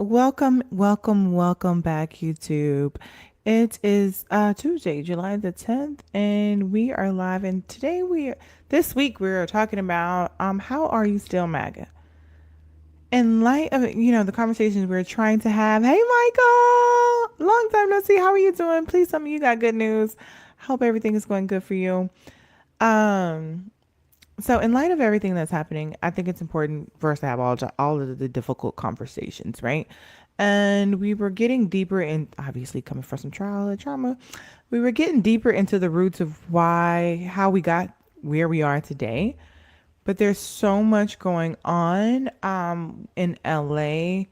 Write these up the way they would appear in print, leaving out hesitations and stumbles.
Welcome back, YouTube. It is Tuesday, July the 10th, and we are live. And this week, we are talking about how are you still MAGA? In light of the conversations we're trying to have. Hey, Michael, long time no see. How are you doing? Please tell me you got good news. Hope everything is going good for you. Um, So, in light of everything that's happening, I think it's important for us to have all of the difficult conversations, right? And we were getting deeper in, obviously, coming from some trial and trauma, we were getting deeper into the roots of how we got where we are today. But there's so much going on in LA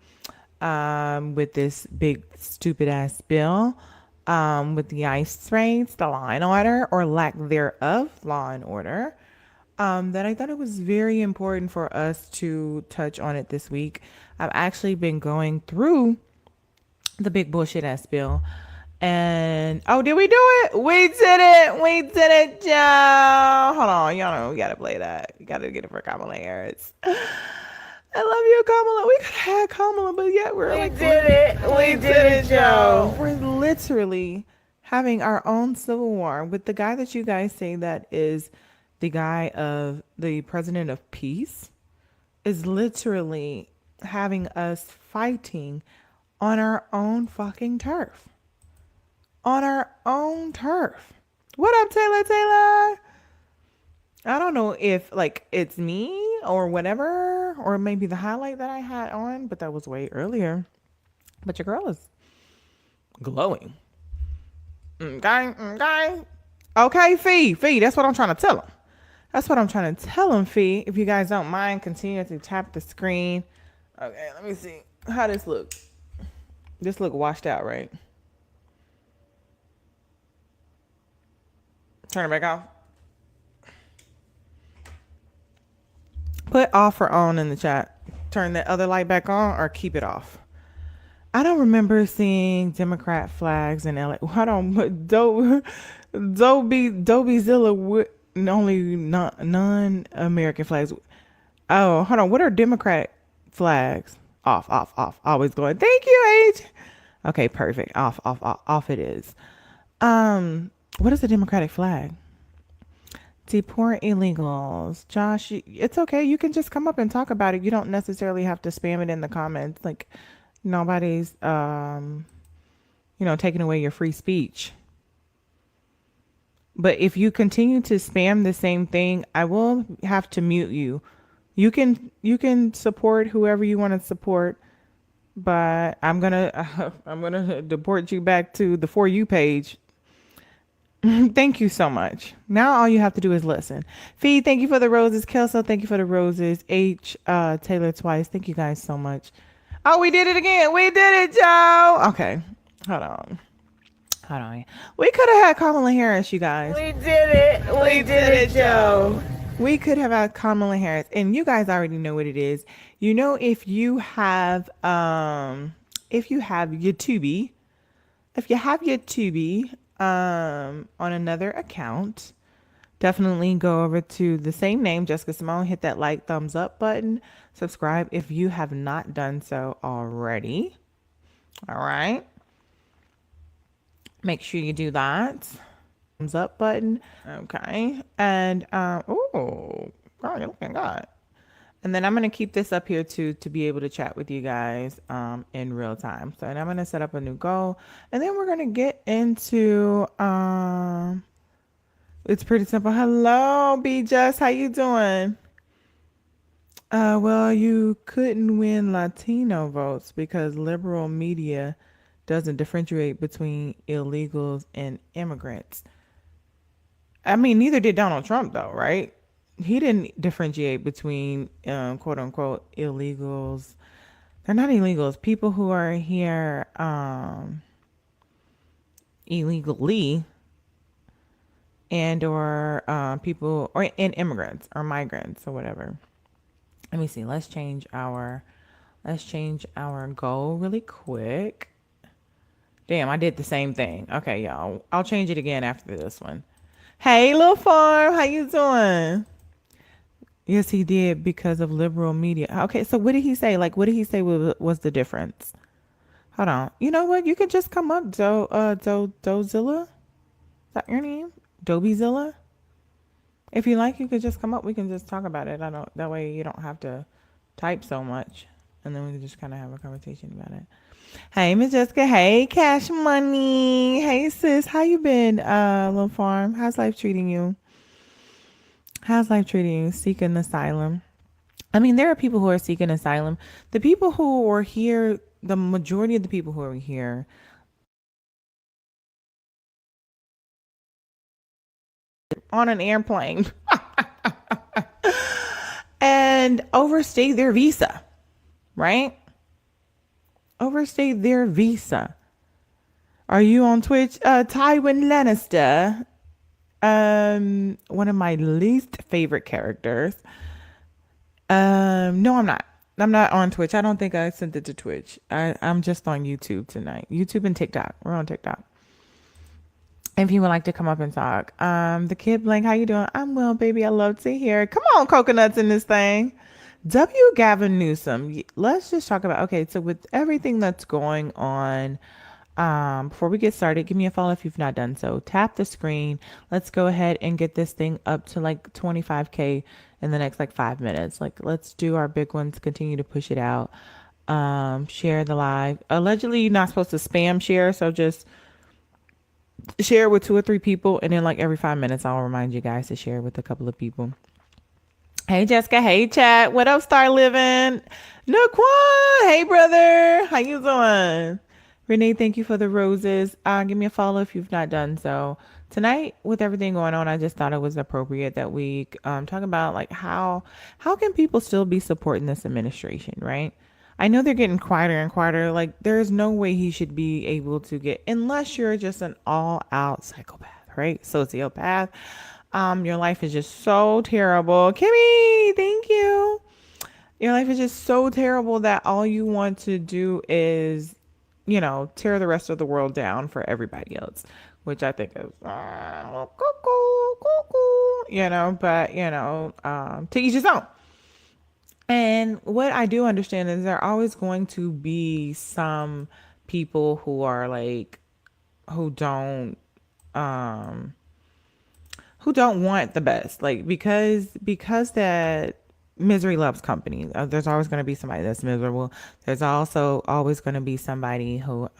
with this big, stupid ass bill. With the ICE raids, the law and order, or lack thereof, law and order, that I thought it was very important for us to touch on it this week. I've actually been going through the big bullshit ass bill. And oh, did we do it? We did it. We did it, Joe. Hold on, y'all know we gotta play that. We gotta get it for Kamala Harris. I love you, Kamala. We could have had Kamala, but yet we did it. We did it, Joe. We're literally having our own civil war with the guy that you guys say that is the guy of the president of peace is literally having us fighting on our own fucking turf. On our own turf. What up, Taylor Taylor? I don't know if like it's me or whatever, or maybe the highlight that I had on, but that was way earlier. But your girl is glowing. Okay, okay. Okay, Fee, that's what I'm trying to tell him. That's what I'm trying to tell him, Fee. If you guys don't mind, continue to tap the screen. Okay, let me see how this look. This look washed out, right? Turn it back off. Put off or on in the chat. Turn the other light back on or keep it off. I don't remember seeing Democrat flags in LA. Hold on, Dobie Zilla only non-American flags. Oh, hold on. What are Democrat flags? Off. Always going. Thank you, H. Okay, perfect. Off it is. What is the Democratic flag? Deport illegals. Josh, it's okay. You can just come up and talk about it. You don't necessarily have to spam it in the comments. Like nobody's taking away your free speech. But if you continue to spam the same thing, I will have to mute you. You can support whoever you want to support, but I'm gonna deport you back to the For You page. Thank you so much. Now all you have to do is listen. Fee, thank you for the roses. Kelso, thank you for the roses. H, Taylor twice. Thank you guys so much. Oh, we did it again. We did it, Joe. Okay. Hold on. We could have had Kamala Harris, you guys. We did it. We did it, Joe. We could have had Kamala Harris. And you guys already know what it is. You know, if you have your Tubi, on another account, definitely go over to the same name, Jessica Cymone, hit that like, thumbs up button, subscribe if you have not done so already. All right. Make sure you do that. Thumbs up button. Okay. And oh, you're looking good. And then I'm going to keep this up here to be able to chat with you guys in real time. So and I'm going to set up a new goal. And then we're going to get into it's pretty simple. Hello, B Just. How you doing? Well, you couldn't win Latino votes because liberal media doesn't differentiate between illegals and immigrants. I mean, neither did Donald Trump, though, right? He didn't differentiate between quote unquote illegals. They're not illegals. People who are here illegally and or people or and immigrants or migrants or whatever. Let me see. Let's change our goal really quick. Damn, I did the same thing. Okay, y'all. I'll change it again after this one. Hey, little farm, how you doing? Yes, he did because of liberal media. Okay, so what did he say? Like, what did he say was the difference? Hold on. You know what? You could just come up, Dozilla. Is that your name? Dobezilla? If you like, you could just come up. We can just talk about it. I don't. That way, you don't have to type so much, and then we can just kind of have a conversation about it. Hey, Miss Jessica. Hey, Cash Money. Hey, sis. How you been, Little Farm? How's life treating you? How's life treating you? Seeking asylum. I mean, there are people who are seeking asylum. The people who are here, the majority of the people who are here, on an airplane and overstayed their visa, right? Overstayed their visa. Are you on Twitch? Tywin Lannister, one of my least favorite characters. No, I'm not. I'm not on Twitch. I don't think I sent it to Twitch. I'm just on YouTube tonight. YouTube and TikTok. We're on TikTok. If you would like to come up and talk. The kid blank, how you doing? I'm well, baby. I love to hear it. Come on, coconuts in this thing. W. Gavin Newsom. Let's just talk about, okay, so with everything that's going on, before we get started, give me a follow if you've not done so. Tap the screen. Let's go ahead and get this thing up to like 25K in the next like 5 minutes. Like, let's do our big ones, continue to push it out. Share the live. Allegedly, you're not supposed to spam share, so just share with two or three people, and then like every 5 minutes I'll remind you guys to share with a couple of people. Hey Jessica, hey chat, what up Star Living? Naquan, hey brother, how you doing? Renee, thank you for the roses. Give me a follow if you've not done so. Tonight, with everything going on, I just thought it was appropriate that we talk about like how can people still be supporting this administration, right? I know they're getting quieter and quieter. Like, there's no way he should be able to get, unless you're just an all out psychopath, right? Sociopath. Your life is just so terrible. Kimmy, thank you. Your life is just so terrible that all you want to do is, tear the rest of the world down for everybody else, which I think is, cuckoo, cuckoo, but, to each his own. And what I do understand is there are always going to be some people who are like, who don't, um, who don't want the best, like because that misery loves company. There's always going to be somebody that's miserable. There's also always going to be somebody who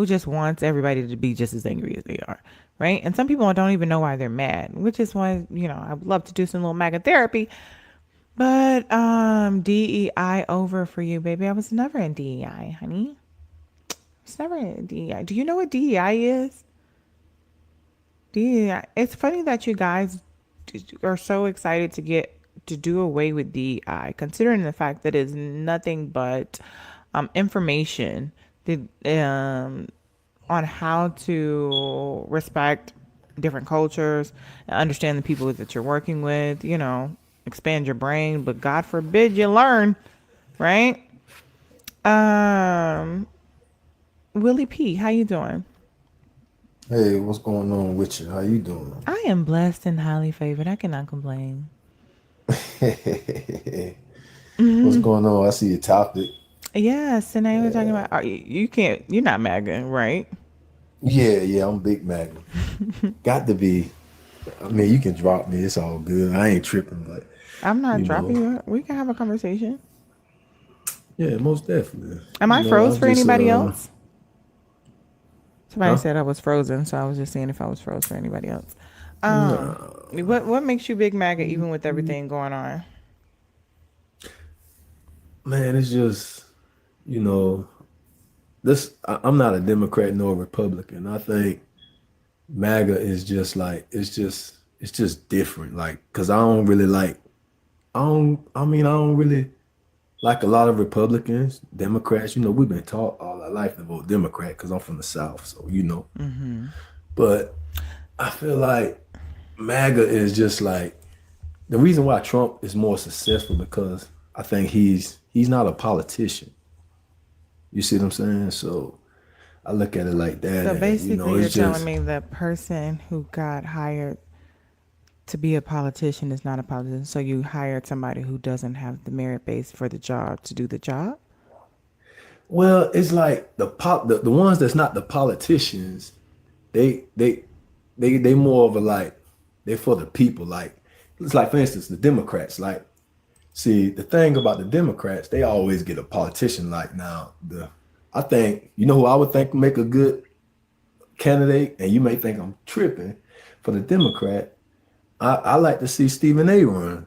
just wants everybody to be just as angry as they are, right? And some people don't even know why they're mad, which is why I would love to do some little MAGA therapy. But DEI over for you, baby. I was never in DEI, honey. I was never in DEI. Do you know what DEI is? DEI. It's funny that you guys are so excited to get to do away with DEI, considering the fact that it's nothing but information that, on how to respect different cultures, understand the people that you're working with, expand your brain, but God forbid you learn, right? Um, Willie P, how you doing? Hey, what's going on with you? How you doing? I am blessed and highly favored. I cannot complain. What's going on? I see your topic. Yes, tonight we're talking about you can't, you're not MAGA, right? Yeah, I'm Big Mac. Got to be. I mean, you can drop me. It's all good. I ain't tripping, but I'm not you dropping know, you. We can have a conversation. yeah, most definitely. Am I I froze for just anybody else? Somebody huh? said I was frozen, so I was just seeing if I was froze for anybody else. Nah, What makes you big MAGA even with everything going on? man, it's just you know, this. I'm not a Democrat nor a Republican. I think MAGA is just like it's just different. Like, cause I don't really like. I don't. I mean, I don't really like a lot of Republicans, Democrats. We've been taught all our life to vote Democrat because I'm from the South, so. But I feel like MAGA is just like the reason why Trump is more successful because I think he's not a politician. You see what I'm saying? So I look at it like that, So and basically, you're it's telling just me the person who got hired, To be a politician is not a politician. So you hired somebody who doesn't have the merit base for the job to do the job? Well, it's like the ones that's not the politicians, they they they more of a like they for the people. Like it's like for instance, the Democrats. Like, see, the thing about the Democrats, they always get a politician. Like now, the I think you know who I would think would make a good candidate, and you may think I'm tripping for the Democrat. I like to see Stephen A. run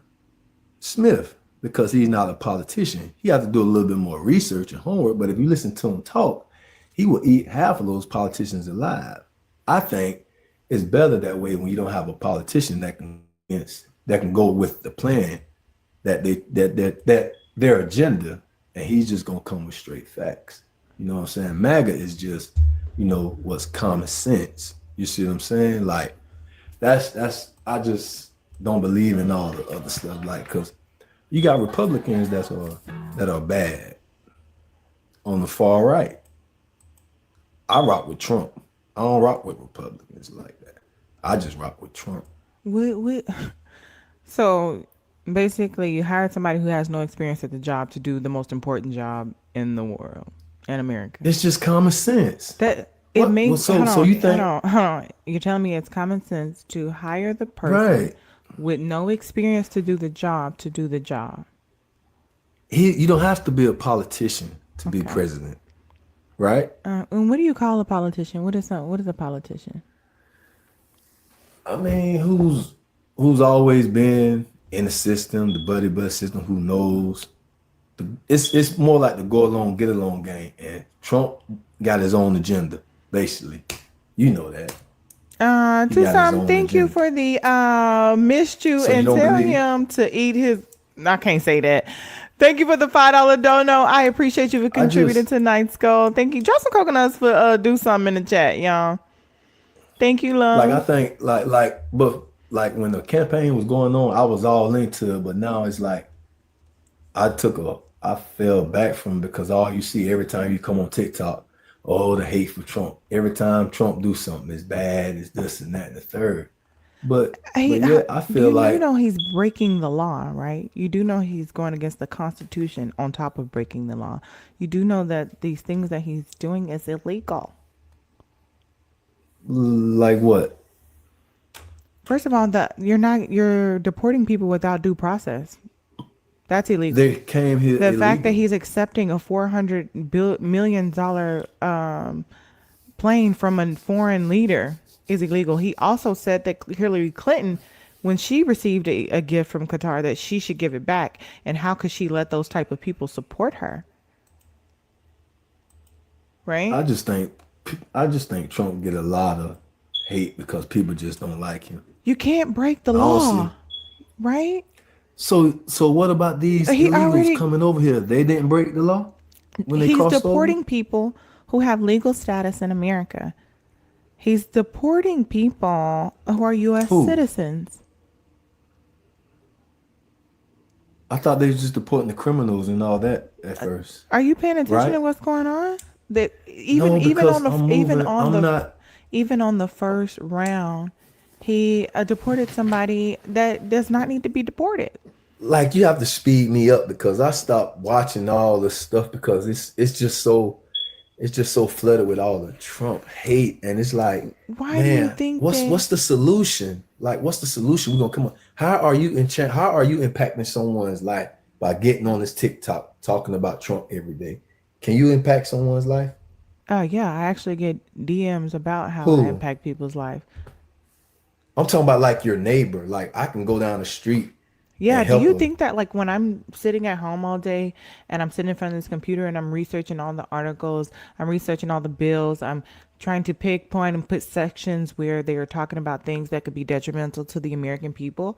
Smith because he's not a politician. He has to do a little bit more research and homework. But if you listen to him talk, he will eat half of those politicians alive. I think it's better that way when you don't have a politician that can go with the plan that their agenda, and he's just gonna come with straight facts. You know what I'm saying? MAGA is just, what's common sense. You see what I'm saying? Like that's I just don't believe in all the other stuff. Like, cause you got Republicans that are bad on the far right. I rock with Trump. I don't rock with Republicans like that. I just rock with Trump. We so basically, you hired somebody who has no experience at the job to do the most important job in the world, in America. It's just common sense. That it What? Well, makes so so you think hold on. You're telling me it's common sense to hire the person right? with no experience to do the job to do the job. You don't have to be a politician to be Okay. president, right? And what do you call a politician? What is a politician? I mean, who's always been in the system, the buddy bus system, who knows. It's more like the go along, get along game. And Trump got his own agenda, basically. You know that. He To got his some, own thank you agenda. for the missed you So you and don't tell believe? him to eat his. I can't say that. Thank you for the $5 dono. I appreciate you for I contributing just tonight's goal. Thank you. Drop some coconuts for do something in the chat, y'all. Thank you, I love. think but like when the campaign was going on, I was all into it. But now it's like I fell back from it because all you see every time you come on TikTok, oh, the hate for Trump. Every time Trump do something, it's bad, it's this and that and the third. But yeah, I feel You like know he's breaking the law, right? You do know he's going against the Constitution on top of breaking the law. You do know that these things that he's doing is illegal. like what? First of all, that you're deporting people without due process. That's illegal. They came here The fact that illegally. he's accepting a $400 million plane from a foreign leader is illegal. He also said that Hillary Clinton, when she received a gift from Qatar, that she should give it back. And how could she let those type of people support her? Right? I just think I just think Trump get a lot of hate because people just don't like him. You can't break the law, Honestly. right? So what about these He illegals already coming over here? They didn't break the law when they he's crossed over? deporting people who have legal status in America. He's deporting people who are U.S. Who? citizens. I thought they was just deporting the criminals and all that at first, Are you paying attention to right? what's going on? That No, because I'm moving. I'm not even on the first round, he deported somebody that does not need to be deported. like you have to speed me up because I stopped watching all this stuff because it's just so flooded with all the Trump hate, and it's like, Why do you man, think that? what's the solution? Like, what's the solution? We're gonna come on. How are you impacting someone's life by getting on this TikTok talking about Trump every day? Can you impact someone's life? Yeah, I actually get DMs about how I Who? impact people's life. I'm talking about like your neighbor. Like I can go down the street Yeah, and do help you them. think that like when I'm sitting at home all day and I'm sitting in front of this computer and I'm researching all the articles, I'm researching all the bills, I'm trying to pick point and put sections where they are talking about things that could be detrimental to the American people.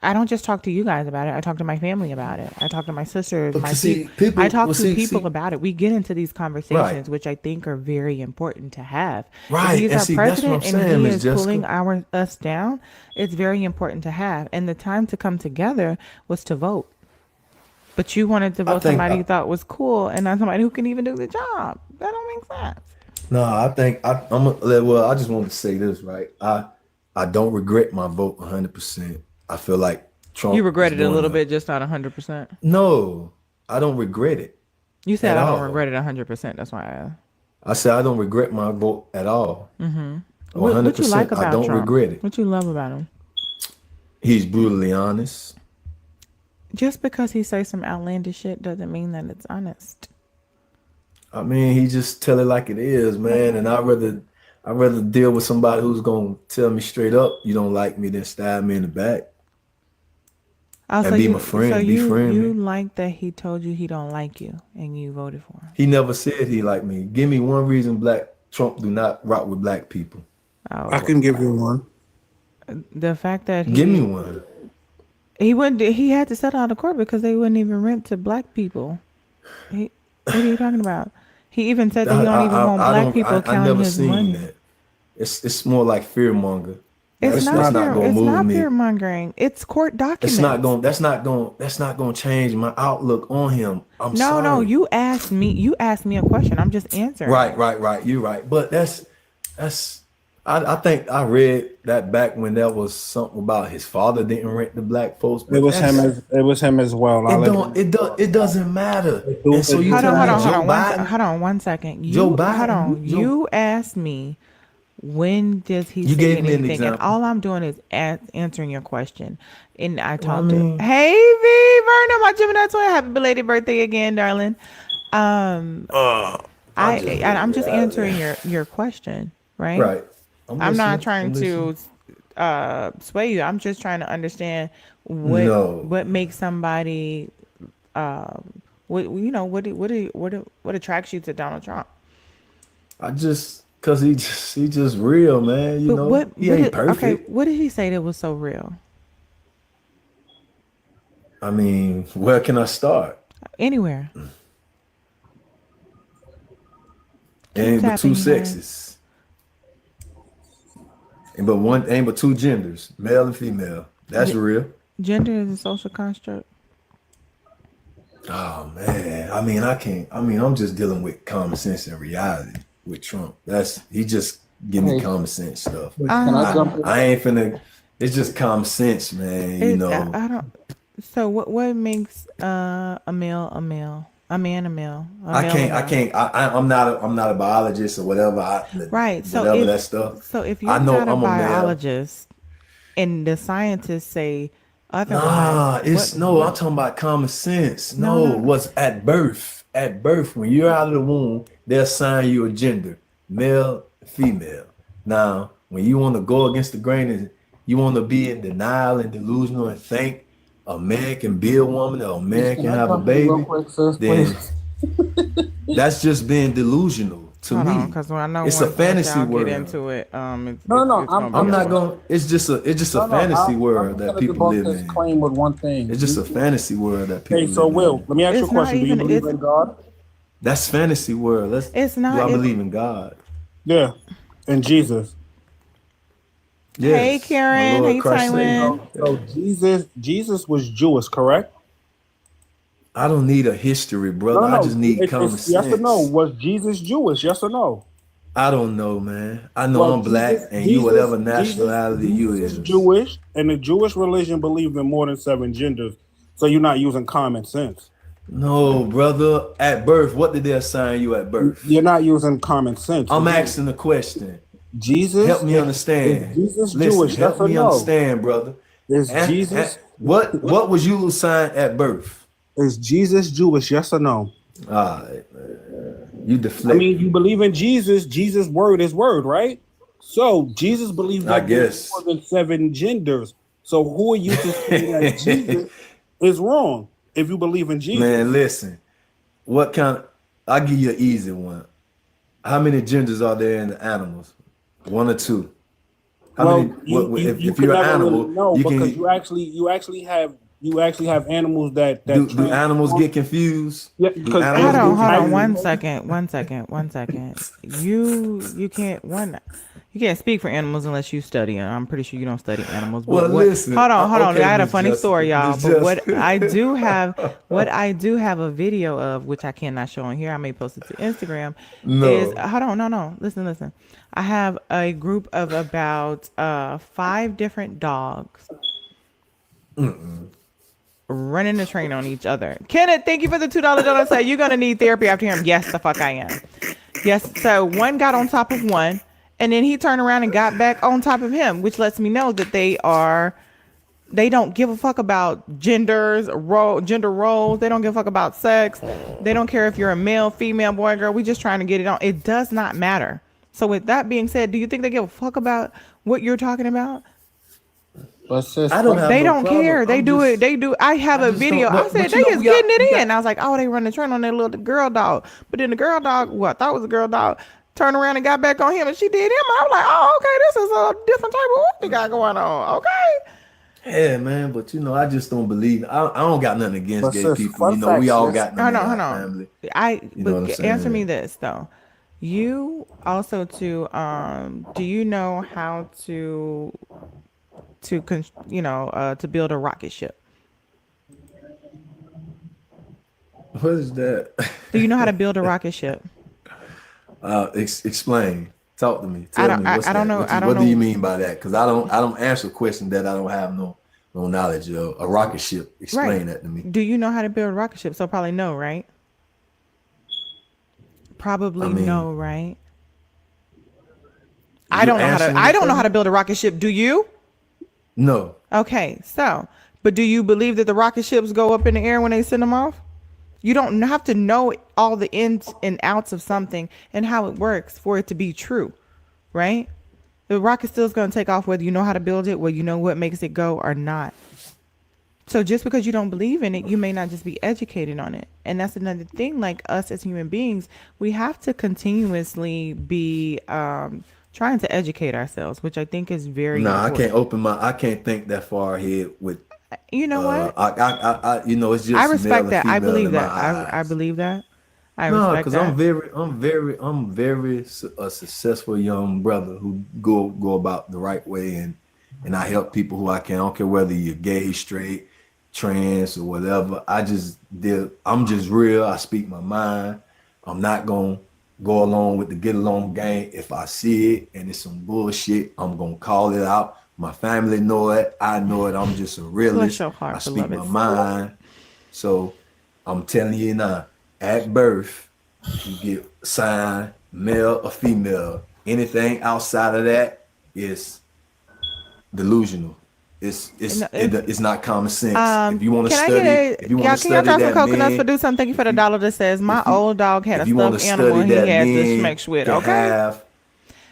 I don't just talk to you guys about it. I talk to my family about it. I talk to my sisters, But my see, I people talk well to see, people see, about it. We get into these right. conversations, which I think are very important to have. If Right. he's And our see, that's what I'm president and saying, he Miss is pulling Jessica. our us down, it's very important to have. And the time to come together was to vote. But you wanted to I vote think somebody you thought was cool and not somebody who can even do the job. That don't make sense. no, I think I, I'm a, well. I just wanted to say this, right? I don't regret my vote 100%. I feel like You Trump is regret it a doing little a bit, just not 100%. no. I don't regret it You said at I don't regret all. it 100%. That's why I asked. I said I don't regret my vote at all. What you like 100%. I about don't Trump? regret it. What you love about him? He's brutally honest. Just because he says some outlandish shit doesn't mean that it's honest. I mean, he just tell it like it is, man. And I rather deal with somebody who's gonna tell me straight up, you don't like me, than stab me in the back Oh, so and be my you so friend, be you you friendly. like that he told you he don't like you and you voted for him. He never said he liked me. Give me one reason black Trump do not rock with black people. I Oh, can give you one. the fact that Give me one. he wouldn't he had to settle out of court because they wouldn't even rent to black people. He, what are you talking about? He even said that he don't even want I black don't people I counting never his seen money. that. It's more like fear monger. It's It's not That's not. not fear. gonna It's move not fear me. mongering. It's court It's not documents. going that's not gonna change my outlook on him. I'm No, no. sorry. You asked me. You asked me a question. I'm just answering Right, it. right, right. You're right. But that's I think I read that back when there was something about his father didn't rent the black folks, It but was him that's as it was him as well. I'll it let don't you it do, it doesn't matter. And so it you do Hold on, telling hold me on, hold matter. Joe on. Biden, Hold on, 1 second. Joe Hold Biden, on. Joe, You asked me when does he you say gave me an anything, and example. all I'm doing is answering your question. And I Well, I talked to, mean, hey V Verna, my Gemini twin. Happy belated birthday again, darling. Um, I'm just I'm letting it just out there. answering your question, right? Right. I'm I'm not listening. trying I'm listening. to sway you. I'm just trying to understand No. what makes somebody what what attracts you to Donald Trump. I just cause he just real, man. But He ain't okay, perfect. what did he say that was so real? I mean, where can I start? Anywhere. Keep Ain't but two tapping, you guys. sexes. Ain't but two genders, male and female. That's G- real. Gender is a social construct. Oh man. I mean, I can't. I mean, I'm just dealing with common sense and reality with Trump. He just give me Hey, common sense stuff. can I I jump in? I ain't finna. It's just common sense, man. I don't. So what makes a male a male, a man a I male a can't. I male? can't. I'm not a biologist or whatever. Right. Whatever that stuff. So if I you're know not a I'm a male. biologist and the scientists say otherwise, Nah, what it's no. I'm talking about common sense. no No, no what's at birth? At birth, when you're out of the womb, they assign you a gender, male, female. Now, when you want to go against the grain and you want to be in denial and delusional and think a man can be a woman or a Please, man can can I have a jump in real baby, quick, sis, please? then that's just being delusional to hold on, me. because I know It's a once fantasy y'all get world. into it, No, no, it's gonna be I'm a not war. going. It's just a no, no. fantasy I'm world just that gonna people debunk live this in. claim with one thing. It's just a fantasy world that Okay, people so live Will, in. let me ask you a It's not question. Do you even. believe in God? That's fantasy world. It's Do not. I It's believe in God? Yeah, and Jesus. hey Yes, my Karen, Lord hey Christ Savior. Tywin. So Jesus was Jewish, correct? I don't need a history, No, brother. no, I just no. need common It's yes or no. sense. Was Jesus Jewish? Yes or no? I don't know, man. I know Well, I'm black, Jesus, and you Jesus, whatever Jesus, nationality you Jesus is is. Jewish, and the Jewish religion believed in more than seven genders. So you're not using common sense. No, brother. At birth, what did they assign you at birth? You're not using common sense. I'm Again, asking the question. Help Jesus me is understand. Jesus Listen, Jewish? Yes help or me no? understand, brother. Is And Jesus what was you assigned at birth? is Jesus Jewish? Yes or no? All right, you I mean, you deflecting. believe in Jesus. Jesus' word is word, right? So Jesus believed I that there's more guess. than seven genders. So who are you to say that Jesus is wrong if you believe in Man, Jesus? listen. What kind of, I'll give you an easy one. How many genders are there in the animals? One or two? How many, Well, you if could you're an never really animal, know you because can, you actually have you actually have animals that Do animals get confused? Yeah, Do because animals get Hold on, confused? one second. You can't speak for animals unless you study them. I'm pretty sure you don't study animals. But Well, listen. hold on. I Okay, got a Miss funny Jessica. story, y'all. Miss But Jessica. what I do have a video of, which I cannot show on here. I may post it to Instagram. Is No. hold on, no. Listen. I have a group of about 5 different dogs running the train on each other. Kenneth, thank you for the $2 donut. Say you're gonna need therapy after him. Yes, the fuck I am. Yes. So one got on top of one, and then he turned around and got back on top of him, which lets me know that they don't give a fuck about gender roles. They don't give a fuck about sex. They don't care if you're a male, female, boy, girl. We just trying to get it on. It does not matter. So with that being said, do you think they give a fuck about what you're talking about? but sis, I don't have They no don't problem. care. They do it. They do. I have I a just video. don't. I said But they you know, is getting it in. I was like, oh, they run the train on that little girl dog. But then the girl dog, what I thought was a girl dog, turned around and got back on him, and she did him. I was like, oh, okay, this is a different type of what they got going on. Okay. Yeah, man. But I just don't believe. I don't got nothing against but gay sis, people. fun fact, We all sis. got them Hold in on, hold our on. family. You know what I'm Answer me saying? this though. You also do you know how to build a rocket ship? What is that? Do you know how to build a rocket ship? Explain. Talk to me. I Tell don't me I, what's I don't that? know. I don't What do you know. mean by that? Because I don't answer a question that I don't have no knowledge of. A rocket ship. Right. Explain that to me. Do you know how to build a rocket ship? So probably no, right? I Probably mean, no, right? you're answering I it don't for know how to me? build a rocket ship. Do you? No. Okay, so but do you believe that the rocket ships go up in the air when they send them off? You don't have to know all the ins and outs of something and how it works for it to be true, right? The rocket still is going to take off whether you know how to build it, whether you know what makes it go or not. So just because you don't believe in it, you may not just be educated on it. And that's another thing, like us as human beings, we have to continuously be trying to educate ourselves, which I think is very Nah, important. I can't think that far ahead with You know what? it's I just male respect and that. I female believe in my that. I eyes. believe that. I No, respect because that. I'm very a successful young brother who go about the right way, and I help people who I can. I don't care whether you're gay, straight, trans, or whatever. I'm just real. I speak my mind. I'm not gonna go along with the get along game. If I see it and it's some bullshit, I'm gonna call it out. My family know it. I know it. I'm just a Bless realist. your I heart, speak beloved. my mind. So I'm telling you now, at birth, you get signed male or female. Anything outside of that is delusional. No, if It's not common sense. If you want to can I get study, if you want to can y'all study try some that coconuts for men, do something? Thank you for if the you dollar that says my if you old dog had a if you want to stuffed animal study he that had to men schmeck with. can Okay. have,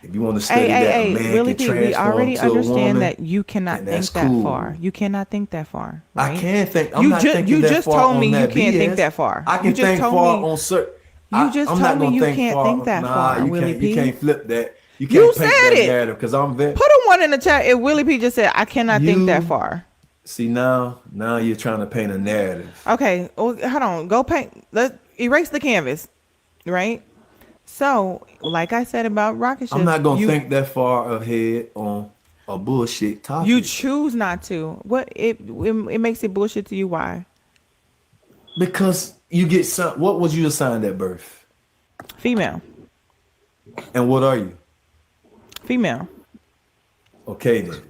if you want to study that a man Willie can P, we transform already to a understand woman, that you then cannot that's think that far. cool. You cannot think that far, I right? can't think. I'm not thinking You that just far told me on you that can't think BS. that far. I can think far on certain. You just I'm told not me gonna you think can't think far. that Nah, far, Willie you P. can't flip that. You You can't paint said that it. narrative because I'm very. Put a one in the chat if Willie P just said I cannot think that You far. see now you're trying to paint a narrative. Okay, well, hold on. Go paint. Let erase the canvas, right? So, like I said about rocket I'm ships, not gonna think that far ahead on a bullshit you topic choose not to. It makes it bullshit to you. Why? because you get some. What was you assigned at birth, Female, and what are you? female. Okay then.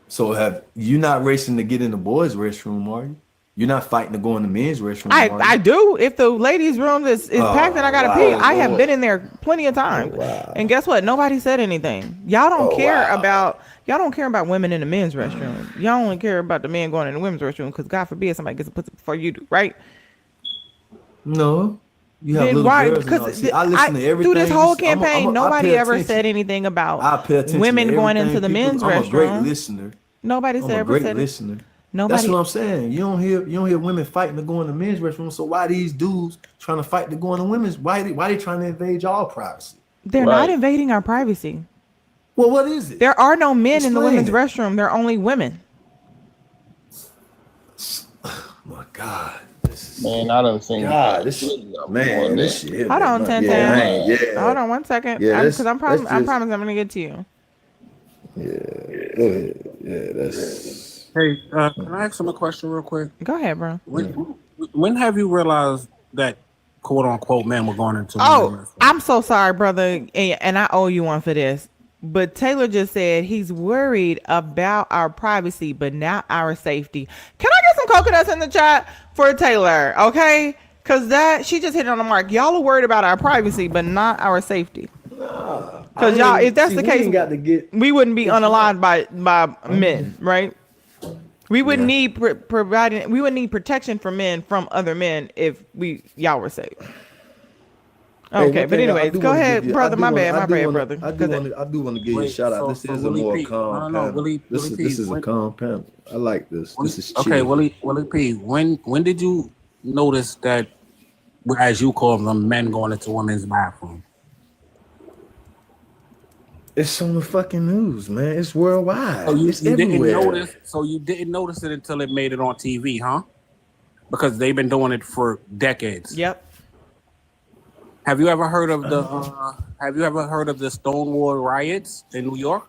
So have you not racing to get in the boys' restroom, are you? You're not fighting to go in the men's restroom, are I you? do. If the ladies' room is packed and I Oh gotta pee, wow. I have been in there plenty of Oh times. And wow. guess what? Nobody said anything. Oh wow. Y'all don't care about women in the men's restroom. Y'all only care about the men going in the women's restroom because God forbid somebody gets a pussy before you do, right? No. You have Then little why? girls and all. Because See, I I listen to through this everything you whole say. campaign, I pay nobody ever attention. said anything about I pay attention to women going into everything the people. men's I'm a great restroom. listener. Nobody I'm said a ever great said it. listener. That's Nobody. what I'm saying. You don't hear women fighting to go in the men's restroom. So why these dudes trying to fight to go in the women's? Why they trying to invade y'all privacy? They're not right. invading our privacy. Well, what is it? There are no men in the Explain women's it. restroom. They're only women. God. Man, I done seen God, this man, this shit hit Hold me. on, Ten Yeah, I Ten. ain't. Yeah, Hold on 1 second. yeah. Because I Let's promise just. I'm gonna get to you. Yeah, go ahead. Yeah, that's. Hey, can I ask him a question real quick? Go ahead, bro. When have you realized that quote unquote men were going into women Oh, wrestling? I'm so sorry, brother, and I owe you one for this. But Taylor just said he's worried about our privacy, but not our safety. Can I get some coconuts in the chat for Taylor? Okay, because that she just hit it on the mark. Y'all are worried about our privacy, but not our safety. Nah, Because I y'all, if ain't. that's See, the we case, ain't got to get. we wouldn't be It's not. unalive by men, right? We would Yeah. need providing. We would need protection for men from other men if y'all were safe. Hey, Okay, one but thing I anyways, do go want to give ahead, you, I brother. do want, My I do bad, want to, brother. I do Because want to, I do want to give you a Wait, shout out. so This so is a Willie more P. calm No, panel. Willie This P. is a calm panel. I like this. This is Okay, chill. Willie P. When did you notice that, as you call them, men going into women's bathroom? It's on the fucking news, man. It's So worldwide. you, It's you didn't everywhere. notice. So you didn't notice it until it made it on TV, huh? Because they've been doing it for decades. yep. Have you ever heard of the Have you ever heard of the Stonewall riots in New York?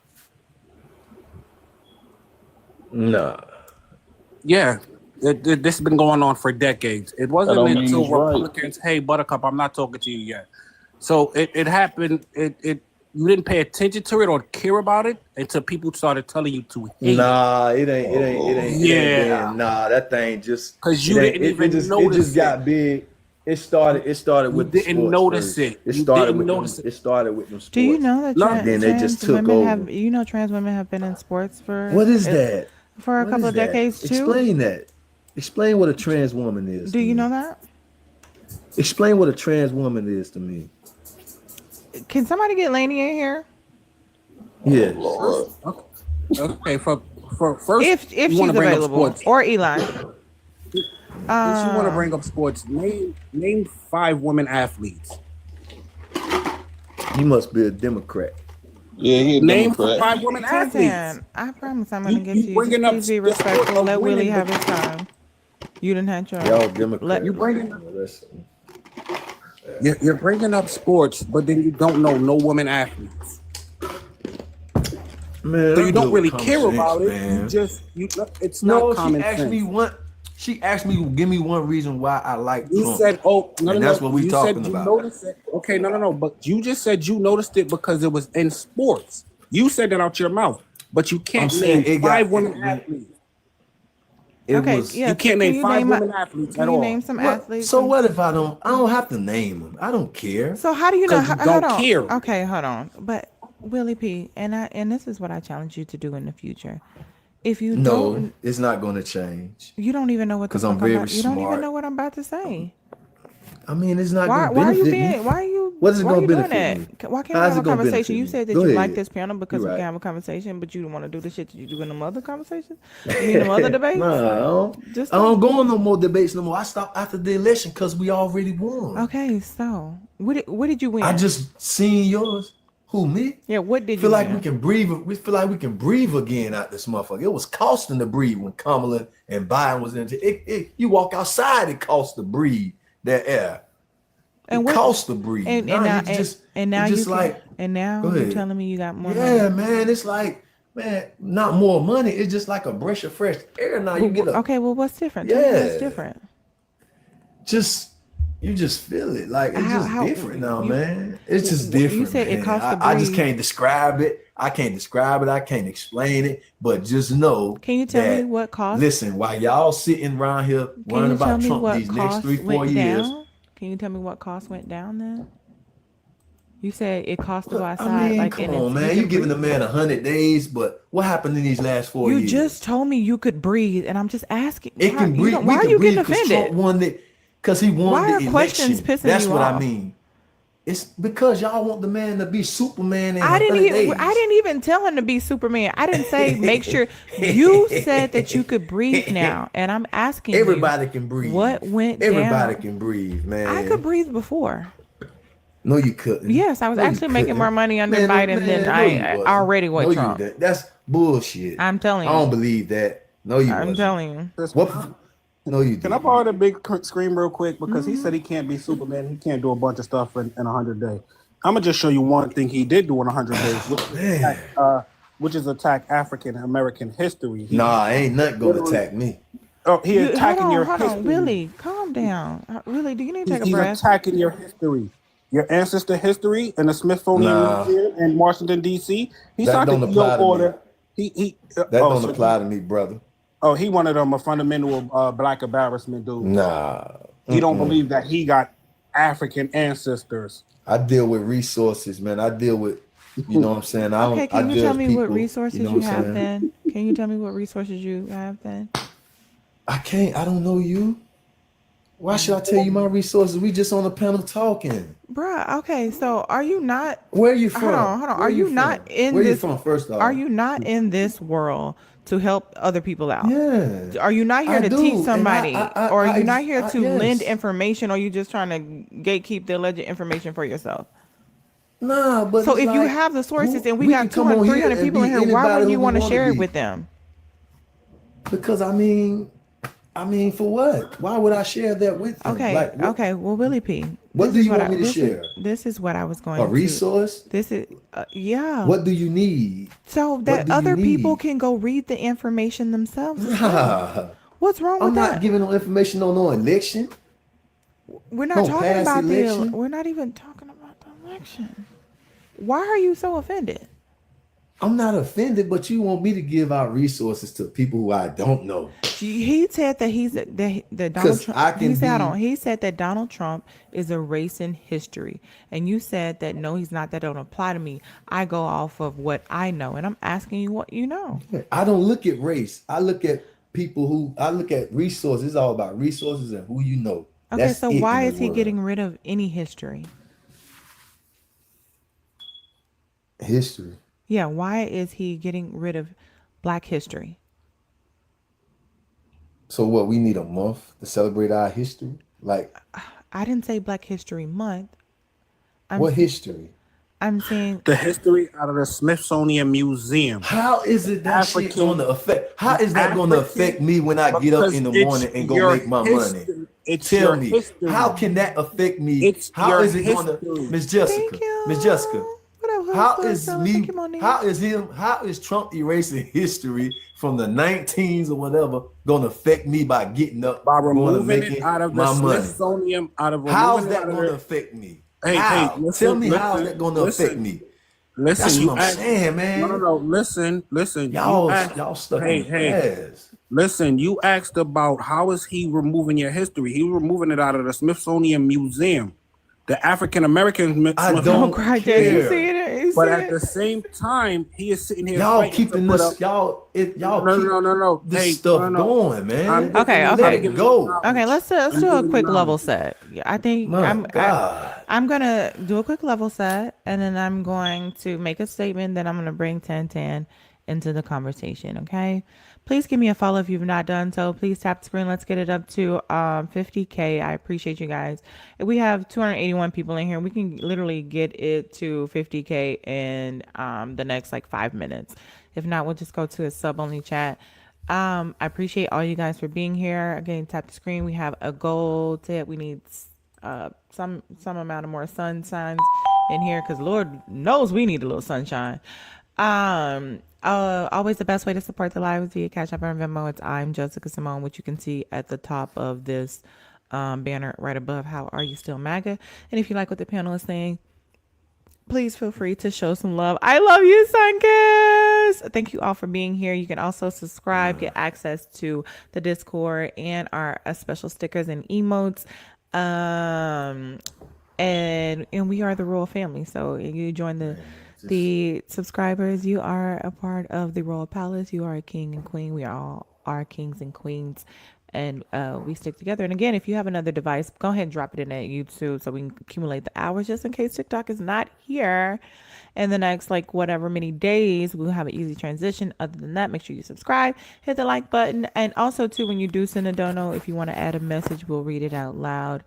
Nah. Yeah, this has been going on for decades. It that wasn't don't mean until he's right. Republicans, hey Buttercup, I'm not talking to you yet. So it happened. It you didn't pay attention to it or care about it until people started telling you to hate it. Nah, it ain't Yeah, been. Nah, that thing just, because you didn't even it just notice it. got big. It started You with the didn't sports notice first. it. You didn't notice it. It started with them Do you sports, know that No, and then they just trans took women over. have? You know, trans women have been in sports What is that? for a What couple is of that? decades too. Explain that. Explain what a trans woman is Do to you know me. that? Explain what a trans woman is to me. Can somebody get Lainey in here? Yes. Lord. okay. For first, If you want she's to bring up available, sports. or Eli. Since you want to Um, bring up sports, name 5 women athletes. He must be a Democrat. Yeah, he a Name Democrat. 5 women athletes. 1010, I promise I'm gonna get You to you. Just bringing up please be the sport respectful. of Let Willie winning, have but his time. You didn't have your Y'all let. you Democrat. bringing Listen. you're bringing up sports, but then you don't know no women athletes. Man, So I you don't deal with really common care sense, about it. man. You. It's not No, she common asked me sense. one. She asked me, give me one reason why I like You Trump, said, "Oh no, no, and that's no." what we You said talking you about. noticed it. Okay, no, no, no. But you just said you noticed it because it was in sports. You said that out your mouth, but you I'm can't saying name it 5 got women when athletes. it Okay, was. yeah. You can't Can name you 5 name women athletes Can at you name all some What? athletes? So what if I don't? I don't have to name them. I don't care. So how do you know? because you Hold don't on. care. Okay, hold on. But Willie P, and this is what I challenge you to do in the future. If you No, don't, it's not going to change you don't even know what the because I'm fuck I'm very about. You don't even know smart. what I'm about to say. I mean, it's not going Why? to Why are you benefit me. being? Why are you? What is it Why are going you to doing benefit me? that? Why can't we How's have a it going to conversation? benefit You me? said that Go you like ahead. this panel You're because we can right. have a conversation, but you don't want to do the shit that you do in them other conversations. I mean, them other debates. Nah, Just I don't. don't go on no more debates no more. I stopped after the election because we already won. Okay, so what did you I win? just seen yours. Who, me? Yeah, what did Feel you like we win? can breathe. We feel like we can breathe again out this motherfucker. It was costing to breathe when Kamala and Biden was in. You walk outside, it costs to breathe that air. And It what? costs to breathe. And Now now you just, and now it's you just can. like, And now go you ahead. telling me you got more Yeah, money. man. It's like, man, not more money. It's just like a breath of fresh air. Now you get a, Okay, well, what's different? Tell me what's yeah. different. Just you just feel it like it's just How different now, you man. It's just you different, said it man. costs to I just breathe. can't describe it. I can't describe it. I can't explain it. But just know Can you tell me that, what cost? listen, while y'all sitting around here Can worrying you tell about me Trump what these next cost 3-4 went years, down? Can you tell me what cost went down then? You said it cost to go I outside, mean, like, come and on, it's you man. You can giving breathe. the man 100 days, but what happened in these last 4 You just years? told me you could breathe, and I'm just asking. It Why can you breathe. don't? We Why are can you getting breathe because Trump offended? won it, because he won Why the are questions election. pissing That's you what I off? mean. It's because y'all want the man to be Superman in I didn't 100 even. I days. didn't even tell him to be Superman. I didn't say make sure. You said that you could breathe now, and I'm asking you, Everybody can breathe. what went Everybody down? can breathe, I could man. breathe before. No, you couldn't. Yes, I was No, you actually making more couldn't. money under Man, no, Biden than man, no, you I wasn't. already No, with you Trump. didn't. That's bullshit. I'm telling I don't you. believe that. No, you I'm wasn't. telling you. What? No, you Can I didn't. borrow the big screen real quick? Because he Mm-hmm. said he can't be Superman. He can't do a bunch of stuff in 100 days. I'm gonna just show you one thing he did do in 100 days, Man, which is attack African American history. nah, ain't nothing gonna Literally, attack me. he You attacking your hold on, history. Willie, calm down. Willie, do you need to take a He's breath? attacking your history, your ancestor history in the Smithsonian Nah, Museum in Washington D.C. He that signed the don't EO apply to me. order. He That oh don't so apply to me, brother. he one of them a fundamental black embarrassment dudes. Nah. He don't Mm-mm. believe that he got African ancestors. I deal with resources, man. I deal with, you know what I'm saying? I Okay, don't I can you tell judge me what people, you resources know you what I'm have saying? then? Can you tell me what resources you have then? I don't know you. Why should I tell you my resources? We just on a panel talking. Bruh, okay, so are you not Where are you from? hold on. Where Are are you you not from? in Where are you this from, first are off? you not in this world to help other people out? Yeah, Are you not here I to teach do. And somebody? Or are you not here to lend yes. information, or are you just trying to gatekeep the alleged information for yourself? Nah, but So it's if you like have the sources who and we we got can come on 200, here 300 and people in be here, why anybody wouldn't who you we want to want to share it be. with them? Because I mean, for what? Why would I share that with them? Okay, Like what? okay. Well, Willie P, What do you want me to share? this is what I was A going to. resource? This is yeah. What do you need? So What that do you other people need? can go read the information themselves as well. Nah, What's wrong with I'm not that? giving no information on no election, We're not no talking past about the. election. We're not even talking about the election. Why are you so offended? I'm not offended, but you want me to give out resources to people who I don't know. He said that that Donald Because Trump. I He can said, hold be, on. He said that Donald Trump is erasing history, and you said that no, he's not. That don't apply to me. I go off of what I know, and I'm asking you what you know. I don't look at race. I look at I look at resources. It's all about resources and who you know. Okay, That's so it in why the is he world. getting rid of any history? History. Yeah, why is he getting rid of Black history? So what, we need a month to celebrate our history? Like, I didn't say Black History Month. I'm what s- history? I'm saying The history out of the Smithsonian Museum. How is it that shit African, going to affect? How the is that going to affect African, me when I get up because in the it's morning and go your make my money? history. It's Tell your me, how history. can that affect me? It's How your is it going to, history. Miss thank Jessica, Miss Jessica? you. What up, How hustler? is Selling? Thank you, me? Monique. How is Trump erasing history from the 19s or whatever going to affect me by getting up, By going to removing it making out of the my money? Smithsonian, out of How's removing it that out of going to there. affect me? Hey, How? Tell listen, me how's that going to affect listen, me? listen. That's what You I'm asked. saying, No, no, man. no. Listen. You Y'all, asked. y'all stuck in Hey, the hey. past. Listen. You asked about how is he removing your history? He removing it out of the Smithsonian Museum, the African American I Don't Smithsonian. don't cry, Jay. You care. see it? You But see at it? the same time, he is sitting here Y'all fighting to keeping put up. this, y'all No, no, keep no, no, no. this Hey, no, no, stuff no. going, I'm man. giving Okay, you. Let I'm okay. it giving you go. Okay, knowledge. let's I'm do a giving you quick level knowledge. set. I think My God. I'm gonna do a quick level set, and then I'm going to make a statement. Then I'm gonna bring 1010 into the conversation. Okay, please give me a follow if you've not done so. Please tap the screen. Let's get it up to 50K. I appreciate you guys. If we have 281 people in here, we can literally get it to 50K in the next like 5 minutes. If not, we'll just go to a sub only chat. I appreciate all you guys for being here. Again, tap the screen. We have a goal to hit. We need some amount of more sun signs in here because Lord knows we need a little sunshine. Always the best way to support the live is via Cash App or Venmo. It's I'm Jessica Cymone, which you can see at the top of this banner right above. How are you still MAGA? And if you like what the panel is saying, please feel free to show some love. I love you, Sunkist. Thank you all for being here. You can also subscribe, get access to the Discord and our special stickers and emotes. And we are the royal family. So you join the subscribers. You are a part of the royal palace. You are a king and queen. We all are kings and queens, and we stick together. And again, if you have another device, go ahead and drop it in at YouTube so we can accumulate the hours just in case TikTok is not here in the next like whatever many days. We'll have an easy transition. Other than that, make sure you subscribe, hit the like button, and also too, when you do send a dono, if you want to add a message, we'll read it out loud.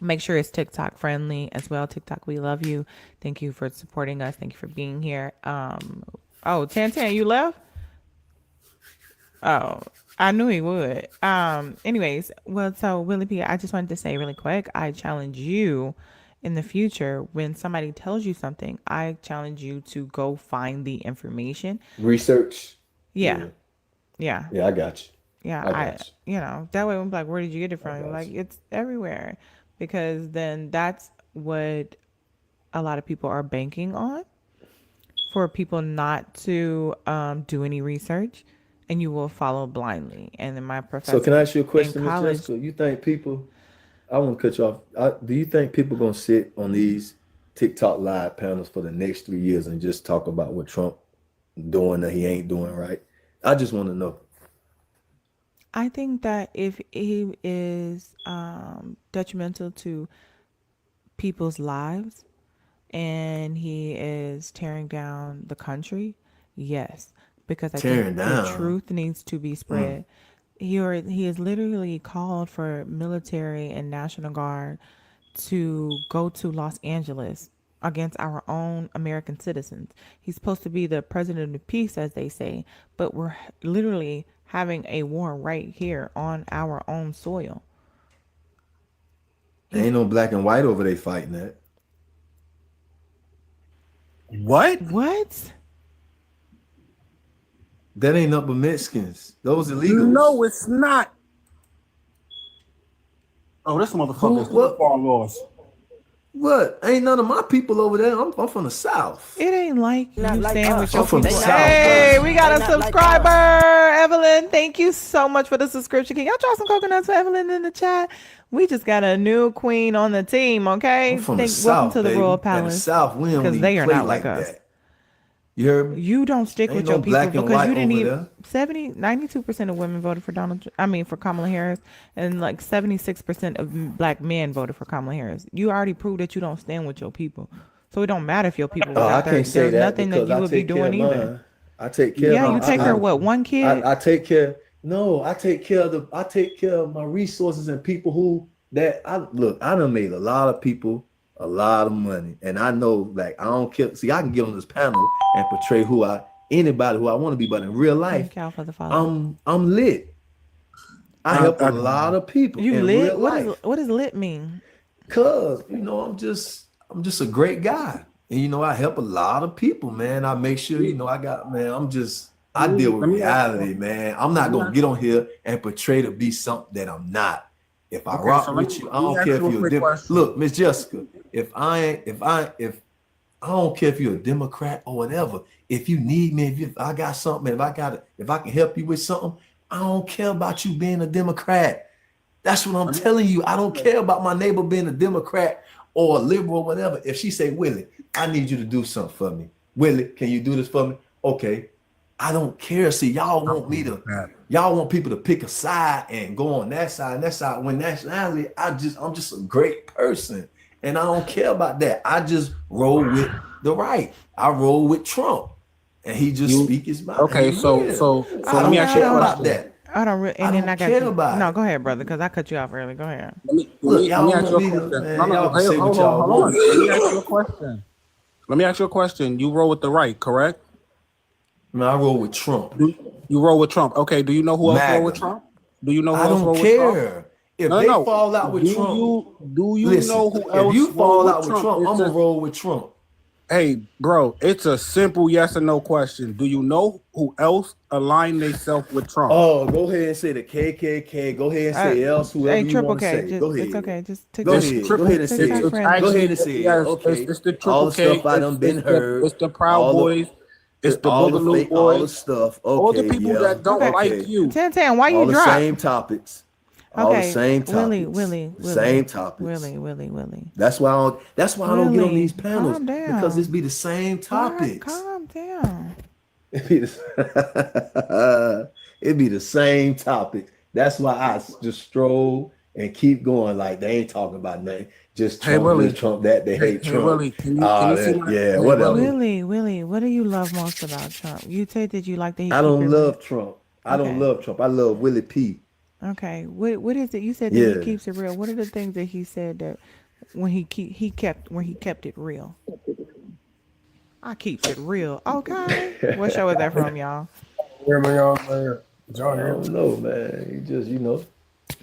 Make sure it's TikTok friendly as well. TikTok, we love you. Thank you for supporting us. Thank you for being here. Oh, Tan, you left? Oh, I knew he would. Anyways, well, so Willie P, I just wanted to say really quick, I challenge you in the future when somebody tells you something, I challenge you to go find the information. Research. Yeah, Yeah. yeah, Yeah, I got you. yeah. I got you. That way I'm like, where did you get it I from? got Like, you. it's everywhere, because then that's what a lot of people are banking on, for people not to do any research, and you will follow blindly. And then my So can I professor ask you a in question, Miss college, Jessica? You think people I want to cut you off. Do you think people gonna sit on these TikTok live panels for the next 3 years and just talk about what Trump doing that he ain't doing right? I just want to know. I think that if he is detrimental to people's lives and he is tearing down the country, yes, because I think Tearing the down. truth needs to be Mm. spread. He has literally called for military and National Guard to go to Los Angeles against our own American citizens. He's supposed to be the president of peace, as they say, but we're literally having a war right here on our own soil. He's Ain't no black and white over there fighting that. What? what? That ain't nothing but Mexicans. Those illegals. No, it's not. Oh, this Who? motherfucker is too What? far lost. What? Ain't none of my people over there. I'm from the South. It ain't like Not you like staying with us. I'm your from the people. South, Hey, bro. we got They a not like subscriber, us. Evelyn. Thank you so much for the subscription. Can y'all drop some coconuts for Evelyn in the chat? We just got a new queen on the team, I'm okay? from the Welcome South, to the Royal baby. And the Palace, South, we don't because even they are play not like like us. that. You heard me? You don't stick Ain't with no your people black and because white you didn't over even there. 92% of women voted for for Kamala Harris, and like 76% of black men voted for Kamala Harris. You already proved that you don't stand with your people. So it don't matter if your people was I out there. can't say There's that nothing that because you I would be take care doing of either. mine. I take care of Yeah, my. you take care of what, one kid? I take care. No, I take care of the. I take care of my resources and people who that I look. I done made a lot of people a lot of money, and I know like I don't care. See, I can get on this panel and portray anybody who I want to be, but in real life, Thank y'all for the follow. I'm lit. I I, help a I, lot of people You in real lit? life. What does lit mean? Cause I'm just a great guy. And I help a lot of people, man. I make sure, I got man, I deal with let me ask you. reality, man. I'm Let not me gonna ask, get on here and portray to be something that I'm not. If I okay, rock so with you, I let me don't ask care you if a you're a quick question. look, Miss Jessica, if I don't care if you're a Democrat or whatever. If you need me, if I got something, if I can help you with something, I don't care about you being a Democrat. That's what I'm Let me, telling you. I don't care about my neighbor being a Democrat or a liberal or whatever. If she say, Willie, I need you to do something for me. Willie, can you do this for me? Okay. I don't care. See, y'all want people to pick a side and go on that side and that side. When nationality, I'm just a great person. And I don't care about that. I just roll with the right. I roll with Trump. And he just you speak his mind and okay? he win. Oh, I Let me okay, don't ask you hold a care on, hold on. about question. that. And I then I don't got care you. about No, it. go ahead, brother, because I cut you off early. Go ahead. Look, Let me y'all ask want you a me to, question. No, man, no, y'all can hey, say what y'all hold on. want. Let me ask you a question. Let me ask you a question. You roll with the right, correct? Man, I roll with Trump. You roll with Trump. Okay. Do you know who else roll with MAGA. Trump? Do you know who I else don't roll with Trump? care. If No, they no. fall out with Trump, Do you listen, know who if else you roll fall with out with Trump? Trump, I'm It's gonna a roll with Trump. Hey, bro. It's a simple yes or no question. Do you know who else aligned themselves with Trump? Oh, go ahead and say the KKK. Go ahead and Uh, say else, whoever hey, you Triple want to K, say. Go it's ahead. okay. Just Go It's ahead. Go triple. ahead and say TikTok it. It's friendly. Go ahead actually and say it. yes. Okay. It's the All triple the K. stuff I done been It's heard. the Proud All the Boys. It's the all the Boogaloo fake, all the Boys. stuff. All the Okay, people yeah. that don't Okay, like Okay. you. 10, why you All the drop? same topics. All the Okay, same Willie, topics. Willie, The Willie, same topics. Willie, Willie, Willie, That's why I don't get on these Willie. panels Calm because it's down. be the same Why? topics. Calm down. It be it be the same topics. That's why I just stroll and keep going like they ain't talking about nothing. Just Hey Trump this, Willie. Trump that. They hate Hey Trump. Willie. Can you see my? Yeah, Hey whatever. Willie. Willie, what do you love most about Trump? You said that you like that he I keep it don't real. love Trump. I don't Okay, love Trump. I love Willie P. okay. What is it? You said that he Yeah. keeps it real. What are the things that he said that when he kept it real? I keeps it real. Okay. What show is that from, y'all? Where am I on? I don't know, man. He just, he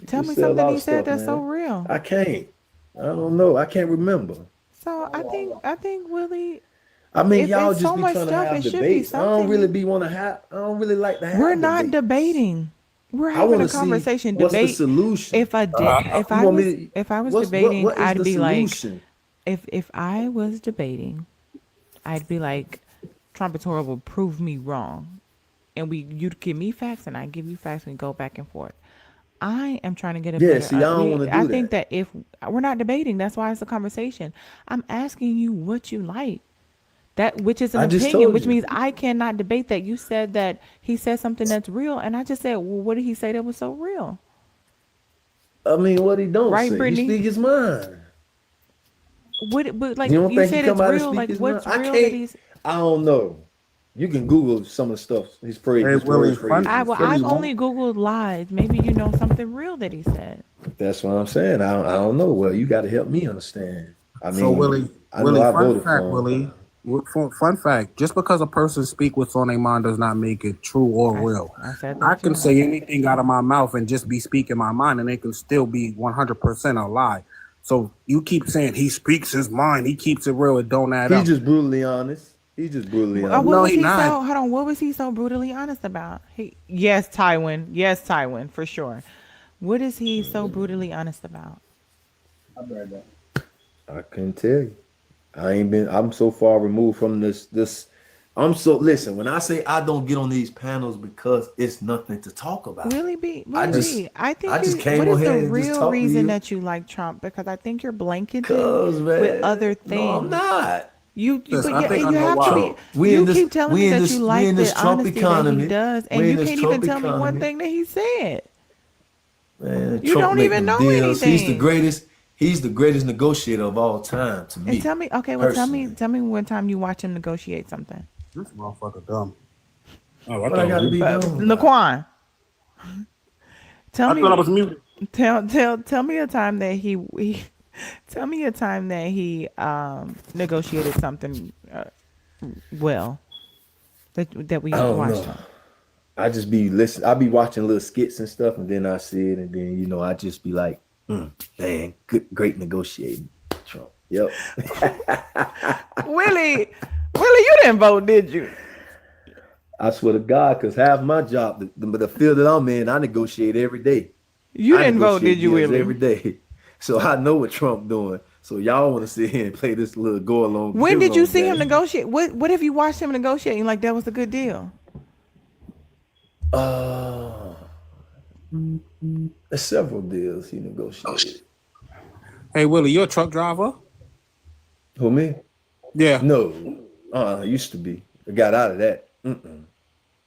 Tell just me sell a something lot he of said stuff, that's so man. real. I can't. I don't know. I can't remember. So I think Willie, I mean, if y'all it's just so be much trying to stuff, have it should be debates. I don't something really you. be want to have. I don't really like to We're have not debates. debating. We're I having want a to see conversation. what's the Debate. solution. If I did, if You I want me was, to? if I was What's debating, what is I'd the be like, solution? if I was debating, I'd be like, Trump is horrible. Prove me wrong, and you'd give me facts, and I give you facts, and we go back and forth. I am trying to get a Yeah. better. See, I don't want to I do think that. that if we're not debating, that's why it's a conversation. I'm asking you what you like. That which is an I just opinion, told which you. means I cannot debate that. You said that he said something that's real, and I just said, well, what did he say that was so real? I mean, what he don't Right, say? He Brittany? speak his mind. What? But like You don't you think he said, come it's out and real. speak Like his mind? what's I real that can't. he's? I don't know. You can Google some of the stuff. Hey, His Willie, words, fun, I phrases. well, Willie, I've one, only googled lies. Maybe you know something real that he said. That's what I'm saying. I don't know. Well, you got to help me understand. I so mean, I know I Fun voted fact, for him. Willie, fun fact. Just because a person speak what's on their mind does not make it true or real. I said I that can too. say anything out of my mouth and just be speaking my mind, and it can still be 100% a lie. So you keep saying he speaks his mind, he keeps it real. It don't add He's up. just brutally honest. He's just brutally What No, honest. was he he not. so? Hold on. What was he so brutally honest about? Yes, Tywin. Yes, Tywin, for sure. What is he so brutally honest about? I couldn't tell you. I ain't been. I'm so far removed from this. I'm so listen. When I say I don't get on these panels because it's nothing to talk about. I Willie just B. I I think just you. What came is on the here and just real talk to reason you. that you like Trump? Because I think you're blanketed Cause with man, other no, I'm things. not. But Listen, I yeah, think I you know have to why. be. Trump. You keep telling me that you We like in this the Trump honesty that he economy. does, and We in you this can't even Trump tell me one economy. thing that he said. Man, You Trump don't make even them know deals. anything. He's the greatest negotiator of all time to And me, tell me, okay, well, personally. tell me one time you watch him negotiate something. This motherfucker dumb. Oh, I What I thought I was got to be muted. dumb about? Laquan, tell I thought I me, was muted. tell me a time that he tell me a time that he negotiated something well that I we don't watched know. him. I just be listen. I be watching little skits and stuff, and then I see it, and then I just be like, man, good, great negotiating, Trump. Yep. Willie, you didn't vote, did you? I swear to God, because half my job, the field that I'm in, I negotiate every day. You I didn't vote, did negotiate you, deals Willie? every day, so I know what Trump doing. So y'all want to sit here and play this little go along, When get did you along see him game? negotiate? What have you watched him negotiating like that was a good deal? Uh, there's several deals he negotiated. Hey, Willie, you're a truck driver? Who me? Yeah. No, I used to be. I got out of that.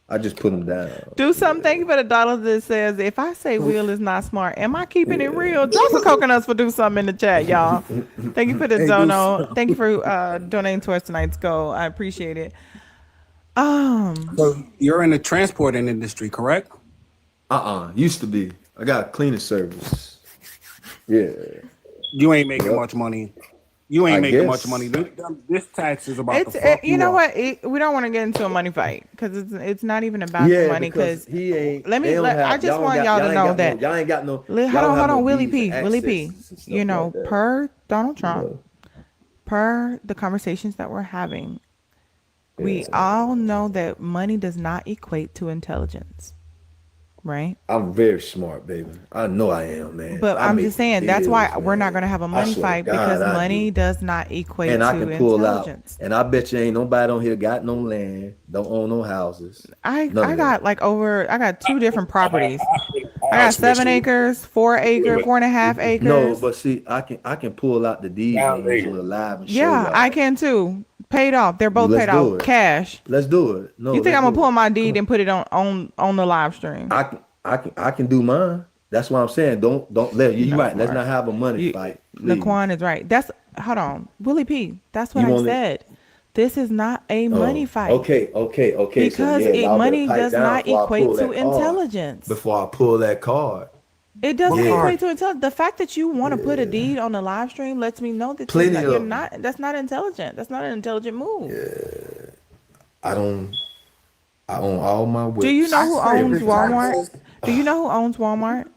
I just put him down. Do something. Thank you for the dollar that says, if I say Will is not smart, am I keeping it real? Drop some coconuts for do something in the chat, y'all. Thank you for the Hey, dono. Thank you for donating towards tonight's goal. I appreciate it. So you're in the transporting industry, correct? Used to be. I got a cleaning service. Yeah. You ain't making Yep. much money. You ain't I making much guess. money. This tax is about to It's fuck you you know up. what? We don't want to get into a money fight because it's not even about the Yeah, money. because Because he ain't. let They me don't let I have. just Y'all don't want got. y'all to Y'all ain't know got no. that. Y'all ain't got no. Hold Y'all don't on, have no Willie deeds and P. Willie P. accesses and You stuff know, like that. per Donald You Trump, know. per the conversations that we're having, we all know that money does not equate to intelligence, right? I'm very smart, baby. I know I am, man. But I I'm make just them saying that's deals, why we're not man. going to have a I money swear to fight God, because I money do. does not equate And I to can pull out. intelligence. And I bet you ain't nobody on here got no land, don't own no houses, none I of that. got I got two different properties. I got House 7 acres, 4 acre, 4.5 acres. No, but see, I can pull out the deeds on these little live and show Yeah, I y'all. can too. Paid off. They're both Let's paid do off. it. Cash. Let's do it. No, You think let's I'm gonna do pull it. my Come deed on. and put it on the live stream? I can do mine. That's what I'm saying. Don't let you No, right. Let's Mark. not have a money You, fight, please. Naquan is right. That's hold on, Willie P. That's what You I want it? said. This is not a money Oh, fight okay. So because yeah, y'all better money pipe does down not before I equate pull to that card. intelligence. Before I pull that card. It What doesn't Yeah, card? equate to intelligence. The fact that you want to put a deed on the live stream lets me know that plenty you're of them. not. That's not intelligent. That's not an intelligent move. I don't. I own all my Do you whips. know who owns Every time, Walmart? sis. Do you know who owns Walmart?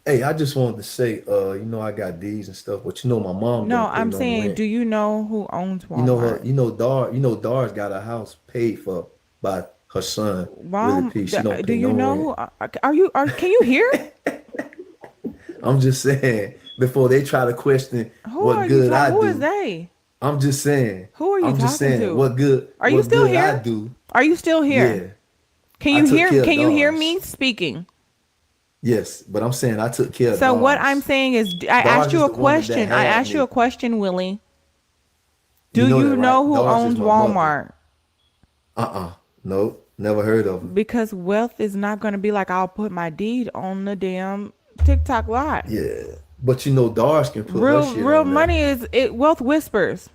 Hey, I just wanted to say, I got these and stuff, but my mom No, don't pay I'm no saying, rent. do you know who owns You know her, Walmart? Dar's got a house paid for by her son, Willie Mom, P. She don't do pay you no know rent. who? Can you hear? I'm just saying, before they try to question Who are what you good talking? I Who is do, they? I'm just saying, Who are you I'm just talking saying to? Are you what still good I here? do. Are you still here? Yeah, Can I you took hear? care of Can you hear Dar's. me speaking? Yes, but I'm saying I took care of So what I'm Dar's. saying is, I asked Dar's you is a the one that question. I had asked you a me. question, Willie. You Do know you that, know right? who Dar's is owns my mother. Walmart? Nope, never heard of him. Because wealth is not going to be like I'll put my deed on the damn TikTok live. Yeah, but Dar's can put her shit Real on there. money is it. Wealth whispers,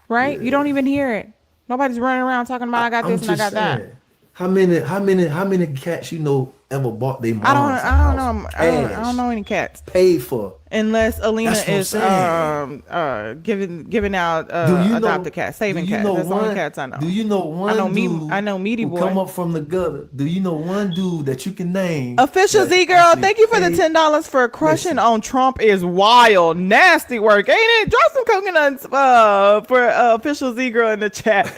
right? You Yeah. don't even hear it. Nobody's running around talking about I got I'm this and I just got that. saying. How many cats ever bought their moms a I don't house know. I don't cash know any cats. paid for? Unless Alina That's what I'm is saying. giving out Do you adopted know? cats, Do saving you cats. know That's the only one? cats I Do know. you know one I dude know Meaty who come Boy. up from the gutter? Do you know one dude that you can name Official that Z girl, actually thank you for the paid? $10 for crushing Listen, on Trump is wild, nasty work, ain't it? Drop some coconuts for official Z girl in the chat.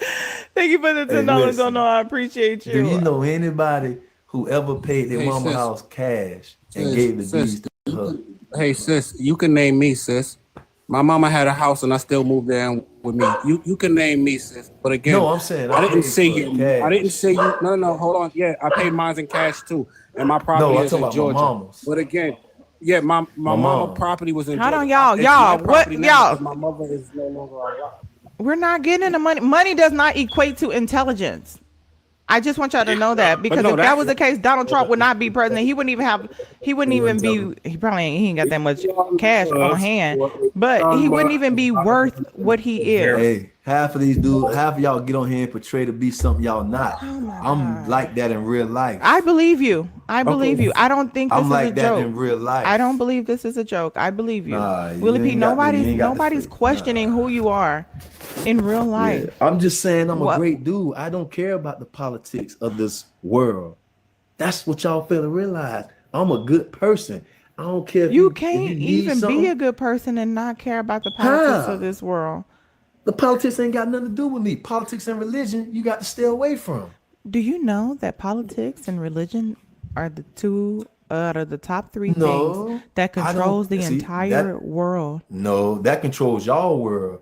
Thank you for the hey, $10. Don't know, listen. I appreciate Do you. you know anybody who ever paid their Hey, mama sis, house cash and sis, gave the sis. deeds to her? Hey, sis, you can name me, sis. My mama had a house and I still moved there with me. You can name me, sis. But again, No, I'm saying I I didn't paid say for you. I didn't cash. say you. No, no, no. Hold on. Yeah, I paid mines in cash too, and my No, property I'm is talking in about my Georgia. mama's. But again, yeah, my My mama mom. property was in Hold Georgia. on, y'all. It's my property What, now because y'all? my mother is no longer alive. We're not getting into money. Money does not equate to intelligence. I just want y'all to know that But because no, if that that was the case, Donald Trump would not be president. He wouldn't even have. He wouldn't even be. He probably he ain't got that much cash on hand, but he wouldn't even be worth what he is. Hey, half of y'all get on here and portray to be something y'all not. Oh my I'm god! like that in real I life. believe you. I believe Okay. you. I don't think I'm this is a like that joke. in real I don't life. believe this is a joke. I believe you, Nah, Willie P. you ain't got the Nobody's faith. questioning Nah. who you are in real Yeah. life. I'm just saying I'm a What great dude. I don't care about the politics of this world. That's what y'all fail to realize. I'm a good person. I don't care you if you can't need even be a something. good person and not care about the politics of How? this world. The politics ain't got nothing to do with me. Politics and religion, you got to stay away from. Do you know that politics and religion are the two out of the top three things No, that I controls don't the see entire that. world? No, that controls y'all world.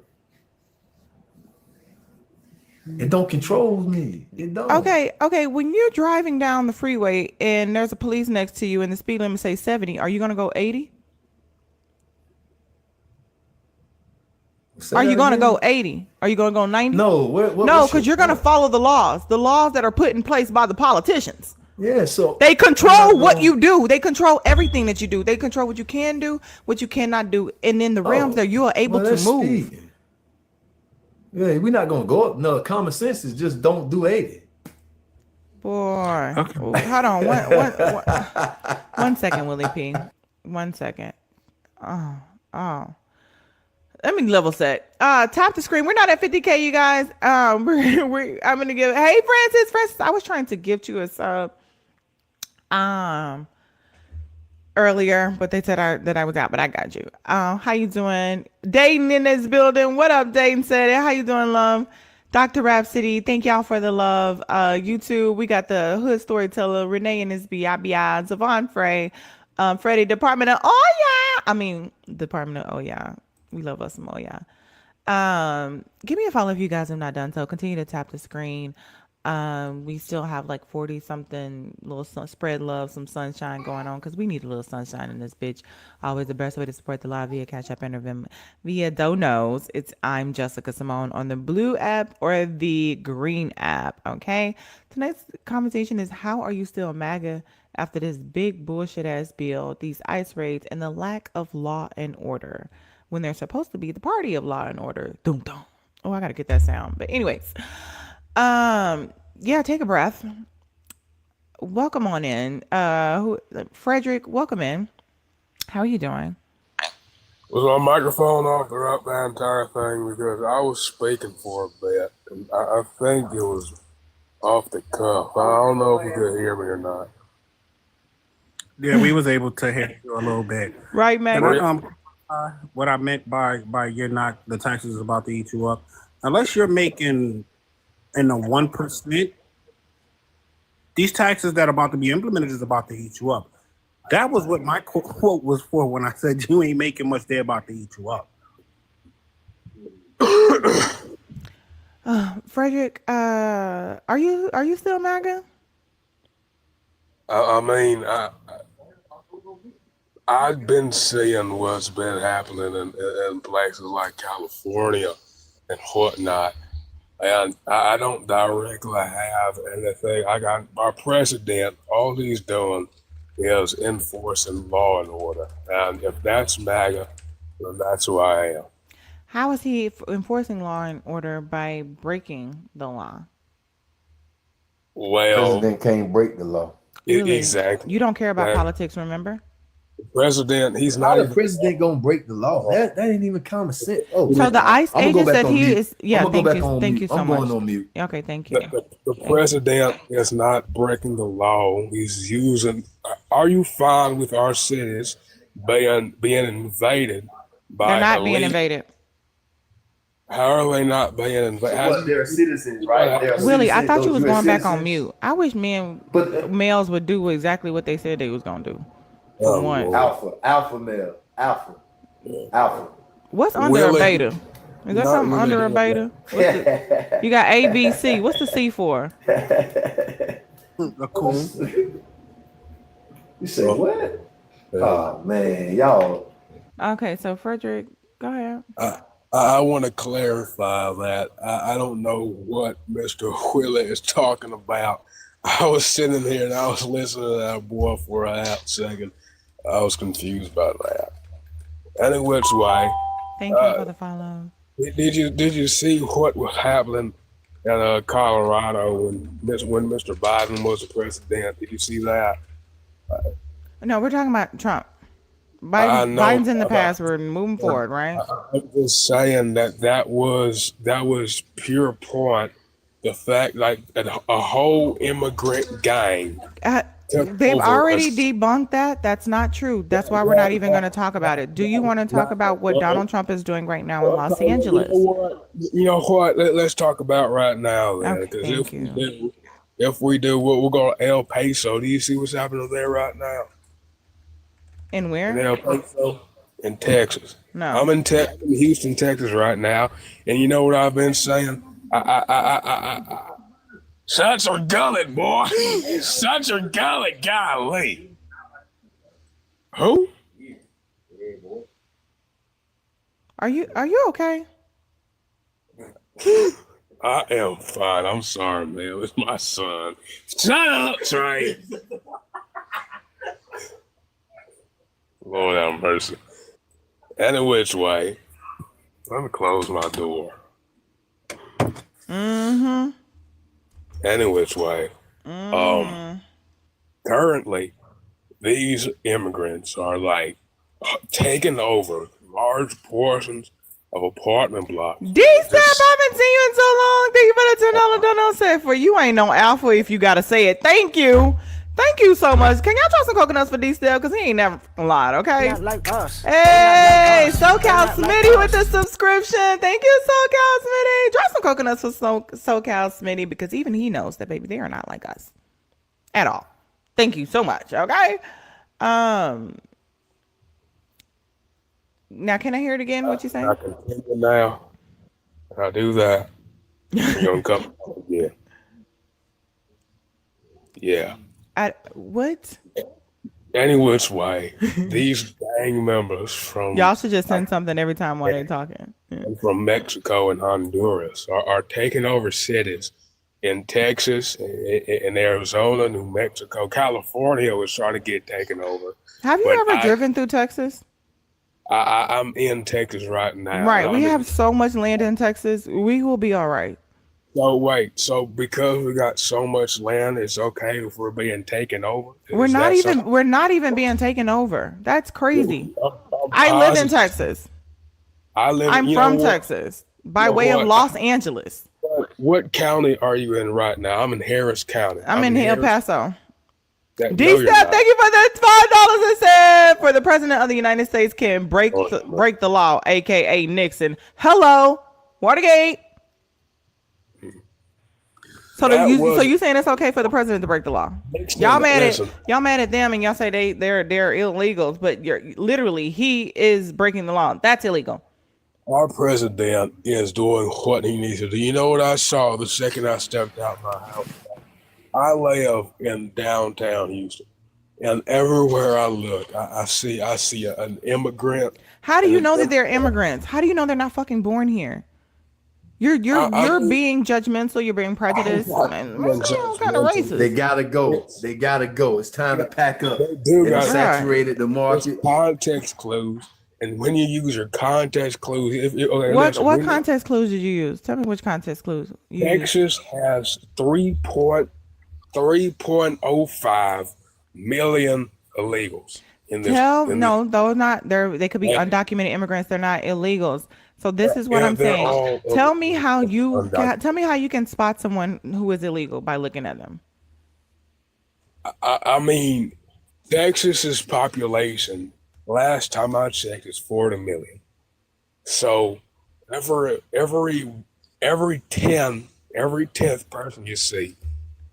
It don't control me. It don't. Okay. When you're driving down the freeway and there's a police next to you and the speed limit say 70, are you gonna go 80? Say Are you that gonna go again. 80? Are you gonna go 90? No, No, what's your because you're gonna point? follow the laws that are put in place by the politicians. Yeah, so They I'm control not what going. you do. They control everything that you do. They control what you can do, what you cannot do, and in the realms Oh, that you are able well, to let's move. speak. Yeah, we're not gonna go up. No, common sense is just don't do 80. Boy, Okay. hold on. One second, Willie P. 1 second. Oh, let me level set. Tap the screen. We're not at 50K, you guys. I'm gonna give. Hey, Francis. I was trying to gift you a sub earlier, but they said that I was out. But I got you. How you doing, Dayton in this building? What up, Dayton? Said it. How you doing, love? Dr. Rhapsody, thank y'all for the love. YouTube, we got the Hood Storyteller, Renee and his B.I.B.I., Zavon Frey, Freddie, Department of Oh Yeah. I mean, Department of Oh Yeah. We love us some Oh Yeah. Give me a follow if you guys have not done so. Continue to tap the screen. We still have like 40 something little spread love, some sunshine going on because we need a little sunshine in this bitch. Always the best way to support the live via Cash App and via Donos. It's I'm Jessica Cymone on the blue app or the green app. Okay. Tonight's conversation is how are you still MAGA after this big bullshit ass bill, these ICE raids, and the lack of law and order when they're supposed to be the party of law and order. Dum dum. Oh, I gotta get that sound. But anyways, yeah, take a breath. Welcome on in. Frederick, welcome in. How are you doing? Was my microphone off throughout the entire thing? Because I was speaking for a bit, and I think it was off the cuff. I don't know if you could hear me or not. Yeah, we was able to hear you a little bit. Right, And Megan? what I meant by you're not the taxes is about to eat you up, unless you're making in the 1%. These taxes that are about to be implemented is about to eat you up. That was what my quote was for when I said you ain't making much. They're about to eat you up. Frederick, are you still MAGA? I mean, I've been seeing what's been happening in places like California and whatnot, and I don't directly have anything. I got our president. All he's doing is enforcing law and order, and if that's MAGA, then that's who I am. How is he enforcing law and order by breaking the law? Well, President can't break the law. Really? exactly. You don't care about That- politics, remember? President, he's How not the even. president gonna break the law? That ain't even common sense. Oh, So the ICE I'ma go agent back said on he mute. is. Yeah, I'ma go back thank you. on Thank mute. you so I'm much. going on mute. Okay, thank you. The president is not breaking the law. He's using. Are you fine with our cities being invaded by? They're not being elite- invaded. How are they not being invaded? They're citizens, right? They're Willie, I citizens. thought you Those was US going back on citizens. mute. I wish But males would do exactly what they said they was gonna do. For Oh, one, Lord. alpha male, alpha. what's under Willie, a beta? Is there not something really under a doing beta? You got A, B, C. What's the C for? A coon. You say what? Oh man, y'all. Okay, so Frederick, go ahead. I want to clarify that I don't know what Mr. Willie is talking about. I was sitting here and I was listening to that boy for a half second. I was confused by that. Any which way, Thank you for the follow. did you see what was happening in Colorado when Mr. Biden was the president? Did you see that? No, we're talking about Trump. I know. Biden's in the past. We're moving forward, right? I'm just saying that was pure point. The fact, like a whole immigrant gang. They've already debunked that. That's not true. That's why we're not even going to talk about it. Do you want to talk about what Donald Trump is doing right now in Los Angeles? You know what? Let's talk about right now then. Okay, Because thank if we do, we'll go to El Paso. Do you see what's happening there right now? And In where? El Paso, in Texas. No. I'm in Houston, Texas right now, and you know what I've been saying? Such a gullet, boy. Such a gullet, golly. Who? Are you okay? I am fine. I'm sorry, man. It's my son. Shut up, Trey. Lord have mercy. Any which way, let me close my door. Mm-hmm. Any which way. Currently, these immigrants are like taking over large portions of apartment blocks. D-Step, I haven't seen you in so long. Thank you for the $10 set for you. Ain't no alpha if you gotta say it. Thank you. Thank you so much. Can y'all try some coconuts for D-Step? Because he ain't never lied, okay? Not like us. Hey, SoCal Not like Smitty with us. the subscription. Thank you, SoCal Smitty. Drop some coconuts for SoCal Smitty because even he knows that, baby, they are not like us at all. Thank you so much, okay? Now, can I hear it again, what you saying? I continue now. I do that. You're going to come again. Yeah. What? Any which way, these gang members from Y'all should just send something every time while they're talking. Yeah. from Mexico and Honduras are taking over cities in Texas, in Arizona, New Mexico, California was trying to get taken over. Have you But ever driven through Texas? I'm in Texas right now. Right. We have so much land in Texas. We will be all right. So wait, so because we got so much land, it's okay if we're being taken over? We're not even being taken over. That's crazy. I'm I live in positive. Texas. I live. I'm You know from what? Texas by You know way of what? Los Angeles. What county are you in right now? I'm in Harris County. I'm in El Paso. No, you're D-Step, not. thank you for the $5 and said for the president of the United States can break the law, aka Nixon. Hello, Watergate. So you saying it's okay for the president to break the law? Nixon, Y'all mad listen, at them and y'all say they're illegals, but you're literally he is breaking the law. That's illegal. our president is doing what he needs to do. You know what I saw the second I stepped out my house? I live in downtown Houston, and everywhere I look, I see an immigrant. How do you know that they're immigrants? How do you know they're not fucking born here? You're being judgmental. You're being prejudiced. Man, that's kind of racist. They gotta go. They gotta go. It's time to pack up. They do They got saturated the market. Context clues, and when you use your context clues, what context clues did you use? Tell me which context clues you Texas used. has 3.05 million illegals in this. Those not. They could be undocumented immigrants. They're not illegals. So this is what I'm saying. Tell me how you can spot someone who is illegal by looking at them. I mean, Texas's population, last time I checked, is 40 million. So every 10th person you see,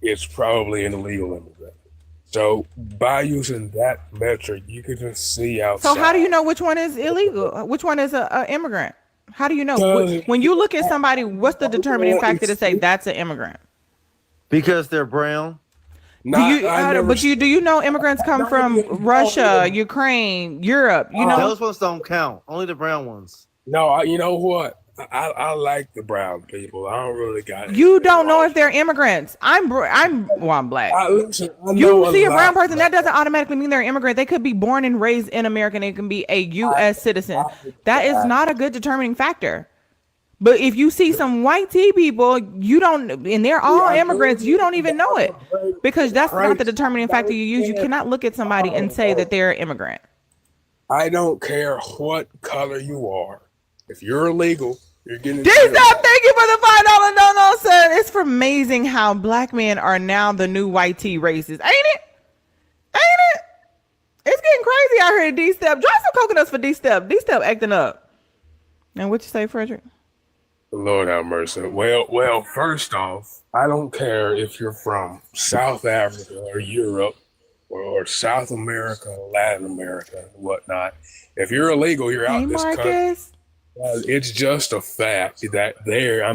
it's probably an illegal immigrant. So by using that metric, you can just see outside. So how do you know which one is illegal? Which one is a immigrant? How do you know? When you look at somebody, what's the determining factor to say that's an immigrant? Because they're brown. Do you know immigrants come from Russia, Ukraine, Europe? You know those ones don't count. Only the brown ones. No, you know what? I like the brown people. I don't really got it. You don't know if they're immigrants. I'm black. You see a brown person, that doesn't automatically mean they're an immigrant. They could be born and raised in America and they can be a U.S. citizen. That is not a good determining factor. But if you see some white tea people, and they're all immigrants, you don't even know it because that's not the determining factor you use. You cannot look at somebody and say that they're an immigrant. I don't care what color you are. If you're illegal, you're getting. D-Stop, thank you for the $5 no, sir. It's amazing how black men are now the new white tea races, ain't it? It's getting crazy out here, D-Step. Drop some coconuts for D-Step. D-Step acting up. And what you say, Frederick? Lord have mercy. Well, first off, I don't care if you're from South Africa or Europe or South America, Latin America, and whatnot. If you're illegal, you're out this country. It's just a fact that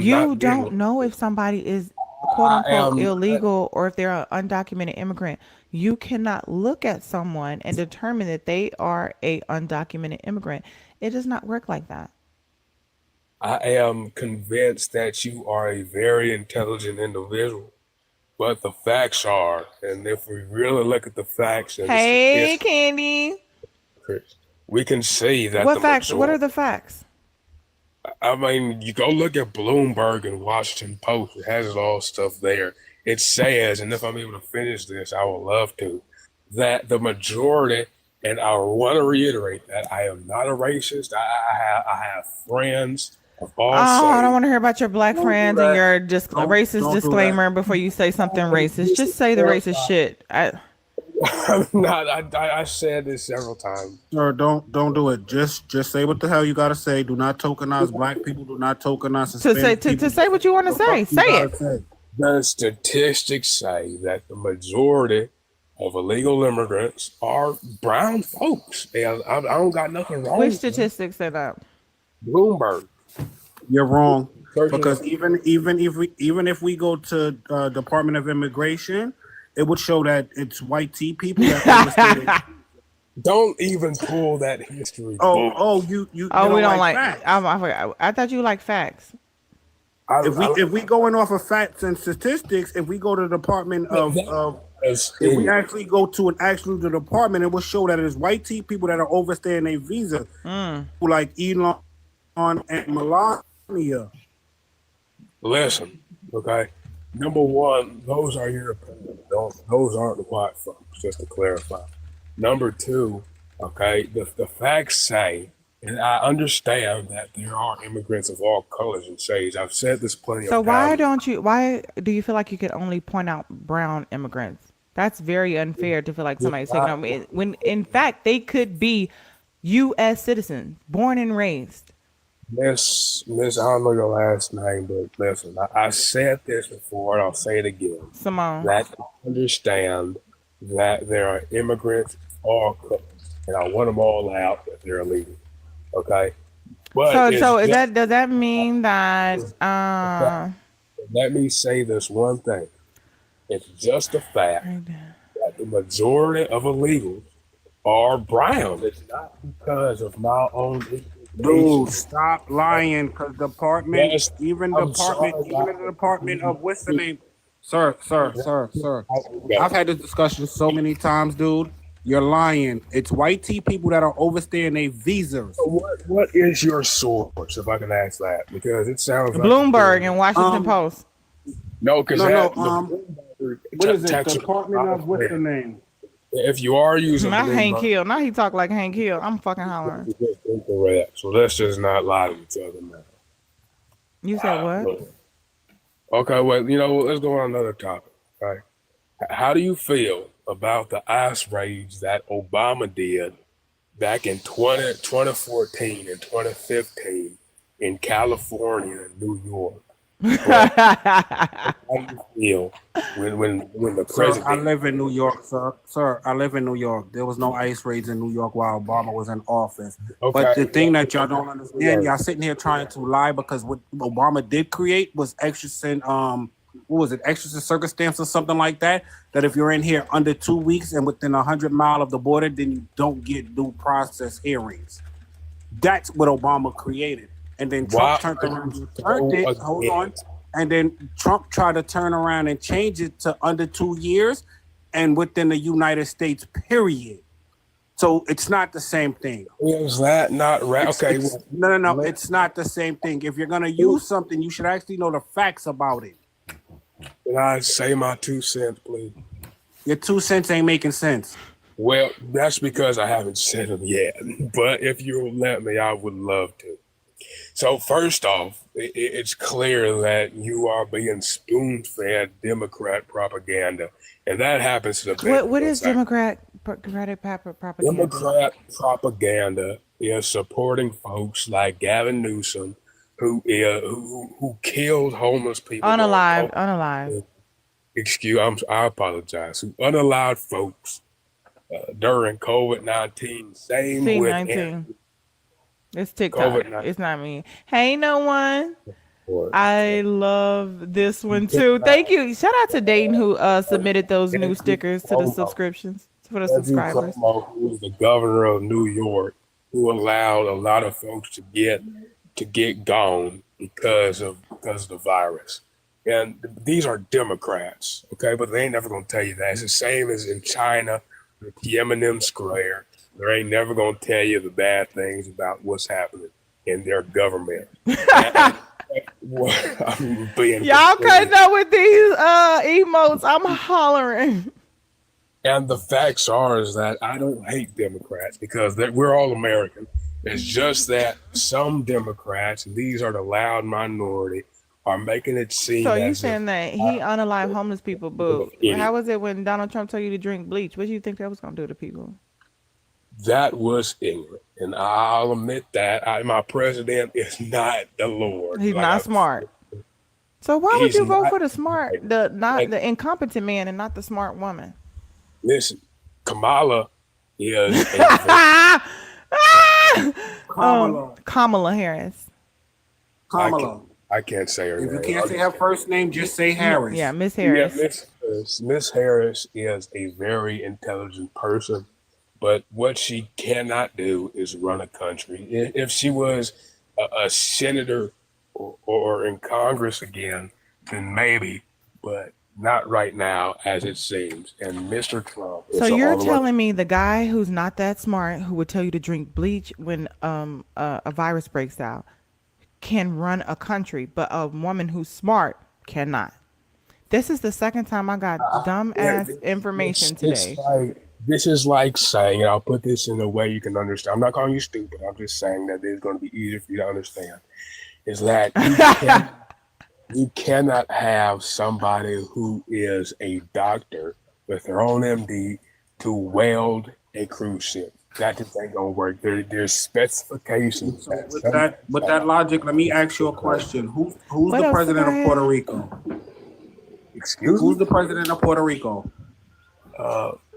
you don't know if somebody is quote unquote illegal or if they're an undocumented immigrant. You cannot look at someone and determine that they are a undocumented immigrant. It does not work like that. I am convinced that you are a very intelligent individual, but the facts are, and if we really look at the facts, hey, Candy, we can see that. What facts? What are the facts? I mean, you go look at Bloomberg and Washington Post. It has it all stuff there. It says, and if I'm able to finish this, I would love to, that the majority, and I want to reiterate that I am not a racist. I have friends. I don't want to hear about your black friends and your racist disclaimer before you say something racist. Just say the racist shit. I'm not. I said this several times. Sir, don't do it. Just say what the hell you gotta say. Do not tokenize black people. Do not tokenize Hispanic people. To say what you want to say. Say it. The statistics say that the majority of illegal immigrants are brown folks, and I don't got nothing wrong. Which statistics say that? Bloomberg. You're wrong, because even if we go to Department of Immigration, it would show that it's white tea people that Don't even pull that history. You we don't like facts. I thought you liked facts. If we going off of facts and statistics, if we go to the Department of if we actually go to the department, it will show that it's white tea people that are overstaying their visa, like Elon and Melania. Listen, okay. Number one, those are Europeans. Those aren't the white folks, just to clarify. Number two, Okay, the facts say, and I understand that there are immigrants of all colors and shades. I've said this plenty So of times. why do you feel like you could only point out brown immigrants? That's very unfair to feel like It's somebody's taking not over when in fact they could be US citizens, born and raised. Miss. I don't know your last name, but listen, I said this before, and I'll say it again. Simone. That I understand that there are immigrants of all colors, and I want them all out if they're illegal. Okay, but So it's is just. that does that mean that Let me say this one thing. It's just a fact that the majority of illegals are brown. It's not because of my own Dude, education. stop lying, because department, Yes, even I'm department, sorry. even in the department of what's the name? Sir. Okay. I've had this discussion so many times, dude. You're lying. It's white tea people that are overstaying their visas. So what is your source, if I can ask that? Because it sounds like Bloomberg and Washington Um, Post? no, because no. What is it? text Department of what's the name? if you are using Not Hank Bloomberg, Hill. Now he talk like Hank Hill. I'm fucking hollering. it's incorrect. So let's just not lie to each other now. You said what? Okay, well, let's go on another topic. Right? How do you feel about the ice raids that Obama did back in 2014 and 2015 in California and New York? But how do you feel when the Sir, I president? live in New York, sir. Sir, I live in New York. There was no ice raids in New York while Obama was in office. But the Okay, thing that y'all don't understand, y'all sitting here trying to lie because what Obama did create was extracent, what was it, extracent circumstance or something like that. That if you're in here under 2 weeks and within 100 miles of the border, then you don't get due process hearings. That's what Obama created. And then why Trump turned are around you and turned it. so Hold on. against? And then Trump tried to turn around and change it to under 2 years and within the United States, period. So it's not the same thing. Is that not right? Okay, No. It's not the same thing. If you're going to use something, you should actually know the facts about it. can I say my 2 cents, please? Your 2 cents ain't making sense. Well, that's because I haven't said them yet. But if you'll let me, I would love to. So first off, it's clear that you are being spoon-fed Democrat propaganda, and that happens to the best What of is us. Democratic propaganda? Democrat propaganda is supporting folks like Gavin Newsom, who killed homeless people. Unalive. I apologize. Who unallowed folks during COVID-19. Same with C19. It's TikTok. COVID-19. It's not me. Hey, no one. I love this one too. Thank you. Shout out to Dayton who submitted those new stickers to the subscriptions for the Andrew subscribers. Cuomo, who is the governor of New York, who allowed a lot of folks to get gone because of the virus. And these are Democrats, okay, but they ain't never gonna tell you that. It's the same as in China, the Tiananmen Square. They ain't never gonna tell you the bad things about what's happening in their government. I'm being Y'all cutting up with these emotes. I'm hollering. And the facts are is that I don't hate Democrats because we're all American. It's just that some Democrats, and these are the loud minority, are making it seem So you as if saying that he unalive homeless people, but how was it when Donald Trump told you to drink bleach? What do you think that was gonna do to people? that was ignorant. And I'll admit that my president is not the Lord. He's not smart. So why would He's you vote not- for the incompetent man and not the smart woman? Listen, Kamala is Kamala. Harris. Kamala. I can't say her If name. you can't say her first name, just say Harris. Yeah, Miss Yeah, Harris. Miss Harris is a very intelligent person, but what she cannot do is run a country. If she was a senator or in Congress again, then maybe, but not right now, as it seems. And Mr. Trump. So you're telling me the guy who's not that smart, who would tell you to drink bleach when a virus breaks out, can run a country, but a woman who's smart cannot. This is the second time I got dumb ass information today. this is like saying, and I'll put this in a way you can understand. I'm not calling you stupid. I'm just saying that it's going to be easier for you to understand. Is that you cannot have somebody who is a doctor with their own MD to weld a cruise ship. That just ain't gonna work. There's specifications So that with that logic, let me ask you a question. Who's What the else? Go president of Puerto ahead. Rico? excuse Who's me, the president of Puerto Rico?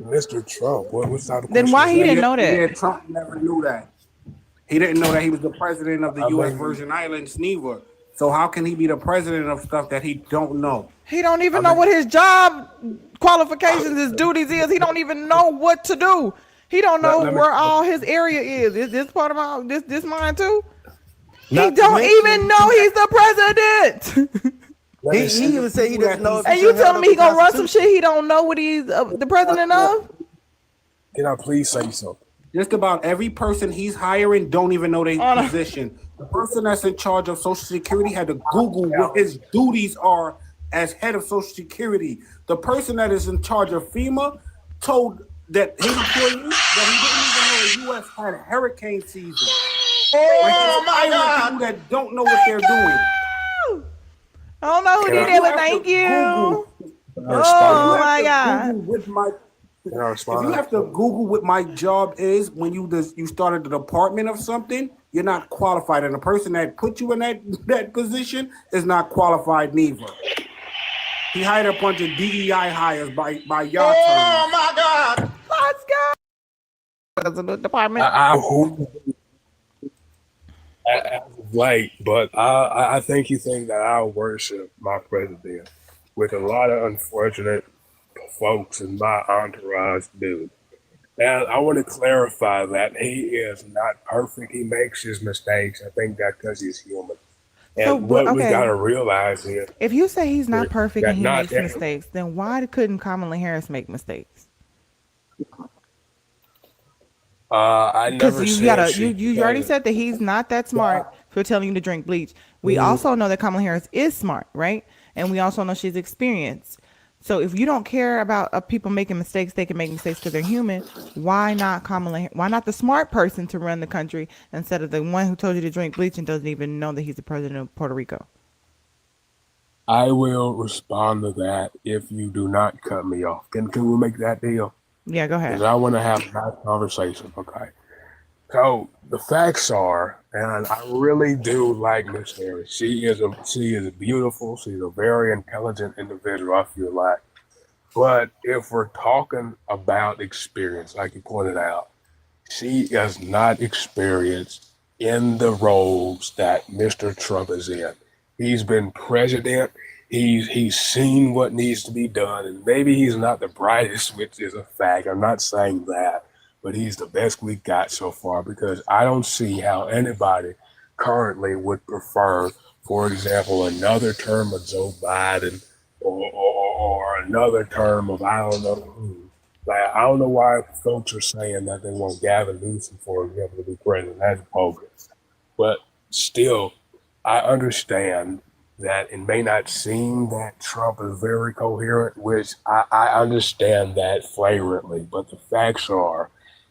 Mr. Trump. What type of Then question why is he that? didn't know Yeah, that? Trump never knew that. He didn't know that he was the president of the I U.S. mean, Virgin Islands, neither. So how can he be the president of stuff that he don't know? He don't I even know mean, what his job qualifications, his duties is. He don't even know what to do. He don't know let me where all his area is. Is this part of my this mine too? He Not to don't even mention, know he's the president. let me he And the even said he people doesn't that know he's if he And you should hold telling up me he the gonna run some shit Constitution. he don't know what he's the president of? can I please say something? just about every person he's hiring don't even know their On a, position. The person that's in charge of Social Security had to Google what his duties are as head of Social Security. The person that is in charge of FEMA told that his employees that he didn't even know the U.S. had hurricane season. Like he's hiring people that don't know what they're thank doing. you. I don't know who Can did I, If that, you but have to thank you. Google, can I respond if to you Oh that? have my to Google god. what my Can I if respond you to have to Google what my job is when you started the department of something, you're not qualified, and the person that put you in that position is not qualified neither. He hired a bunch of DEI hires by y'all terms. Let's go. That's the department. I who as of late, but I think you think that I worship my president with a lot of unfortunate folks in my entourage do. And I want to clarify that he is not perfect. He makes his mistakes. I think that because he's human. So, And but what we got okay, to realize is if you say he's not perfect and that he not makes every, mistakes, then why couldn't Kamala Harris make mistakes? I Because never you said gotta she you already couldn't. said that he's not that smart for telling you to drink bleach. We Mhm. also know that Kamala Harris is smart, right? And we also know she's experienced. So if you don't care about people making mistakes, they can make mistakes because they're human. Why not Kamala? Why not the smart person to run the country instead of the one who told you to drink bleach and doesn't even know that he's the president of Puerto Rico? I will respond to that if you do not cut me off. Can we make that deal? Yeah, go ahead. Because I want to have a nice conversation. Okay. So the facts are, and I really do like Miss Harris. She is beautiful. She's a very intelligent individual. I feel like. But if we're talking about experience, like you pointed out, she is not experienced in the roles that Mr. Trump is in. He's been president. He's seen what needs to be done, and maybe he's not the brightest, which is a fact. I'm not saying that, but he's the best we've got so far because I don't see how anybody currently would prefer, for example, another term of Joe Biden or another term of I don't know who. Like I don't know why folks are saying that they want Gavin Newsom, for example, to be president. That's bogus. But still, I understand that it may not seem that Trump is very coherent, which I understand that flagrantly. But the facts are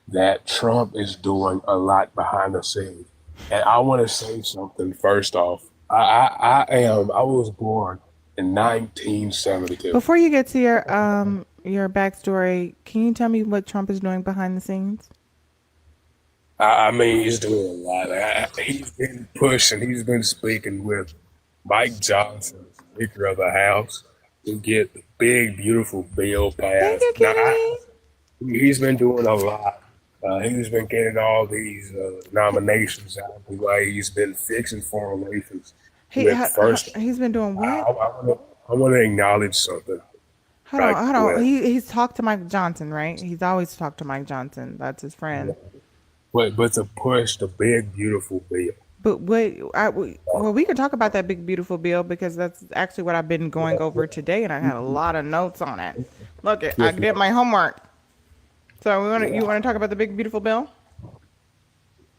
that Trump is doing a lot behind the scenes. And I want to say something first off. I was born in 1972. Before you get to your backstory, can you tell me what Trump is doing behind the scenes? I mean, he's doing a lot. He's been pushing. He's been speaking with Mike Johnson, Speaker of the House, to get the big, beautiful bill Thank passed. you, Now, Kenny. he's been doing a lot. He's been getting all these nominations out of the way. He's been fixing foreign relations with first. He's been doing what? I want to acknowledge something right Hold on. quick. He's talked to Mike Johnson, right? He's always talked to Mike Johnson. That's his friend. But to push the big, beautiful bill. But well, we can talk about that big beautiful bill because that's actually what I've been going over today, and I had a lot of notes on it. Look, I Yes, did ma'am. my homework. So you want to talk about the big beautiful bill?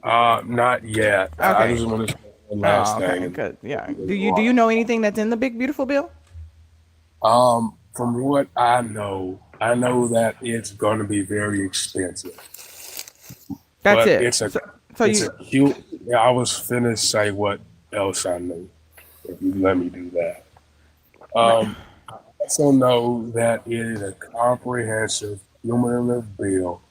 Not yet. I Okay. just want to say one last Oh, thing okay. and Good. Yeah. move Do on. you know anything that's in the big beautiful bill? From what I know, I know that it's going to be very expensive, That's but it. So it's you a cute. Yeah, I was finna say what else I knew. If you let me do that. Um, I also know that it is a comprehensive cumulative bill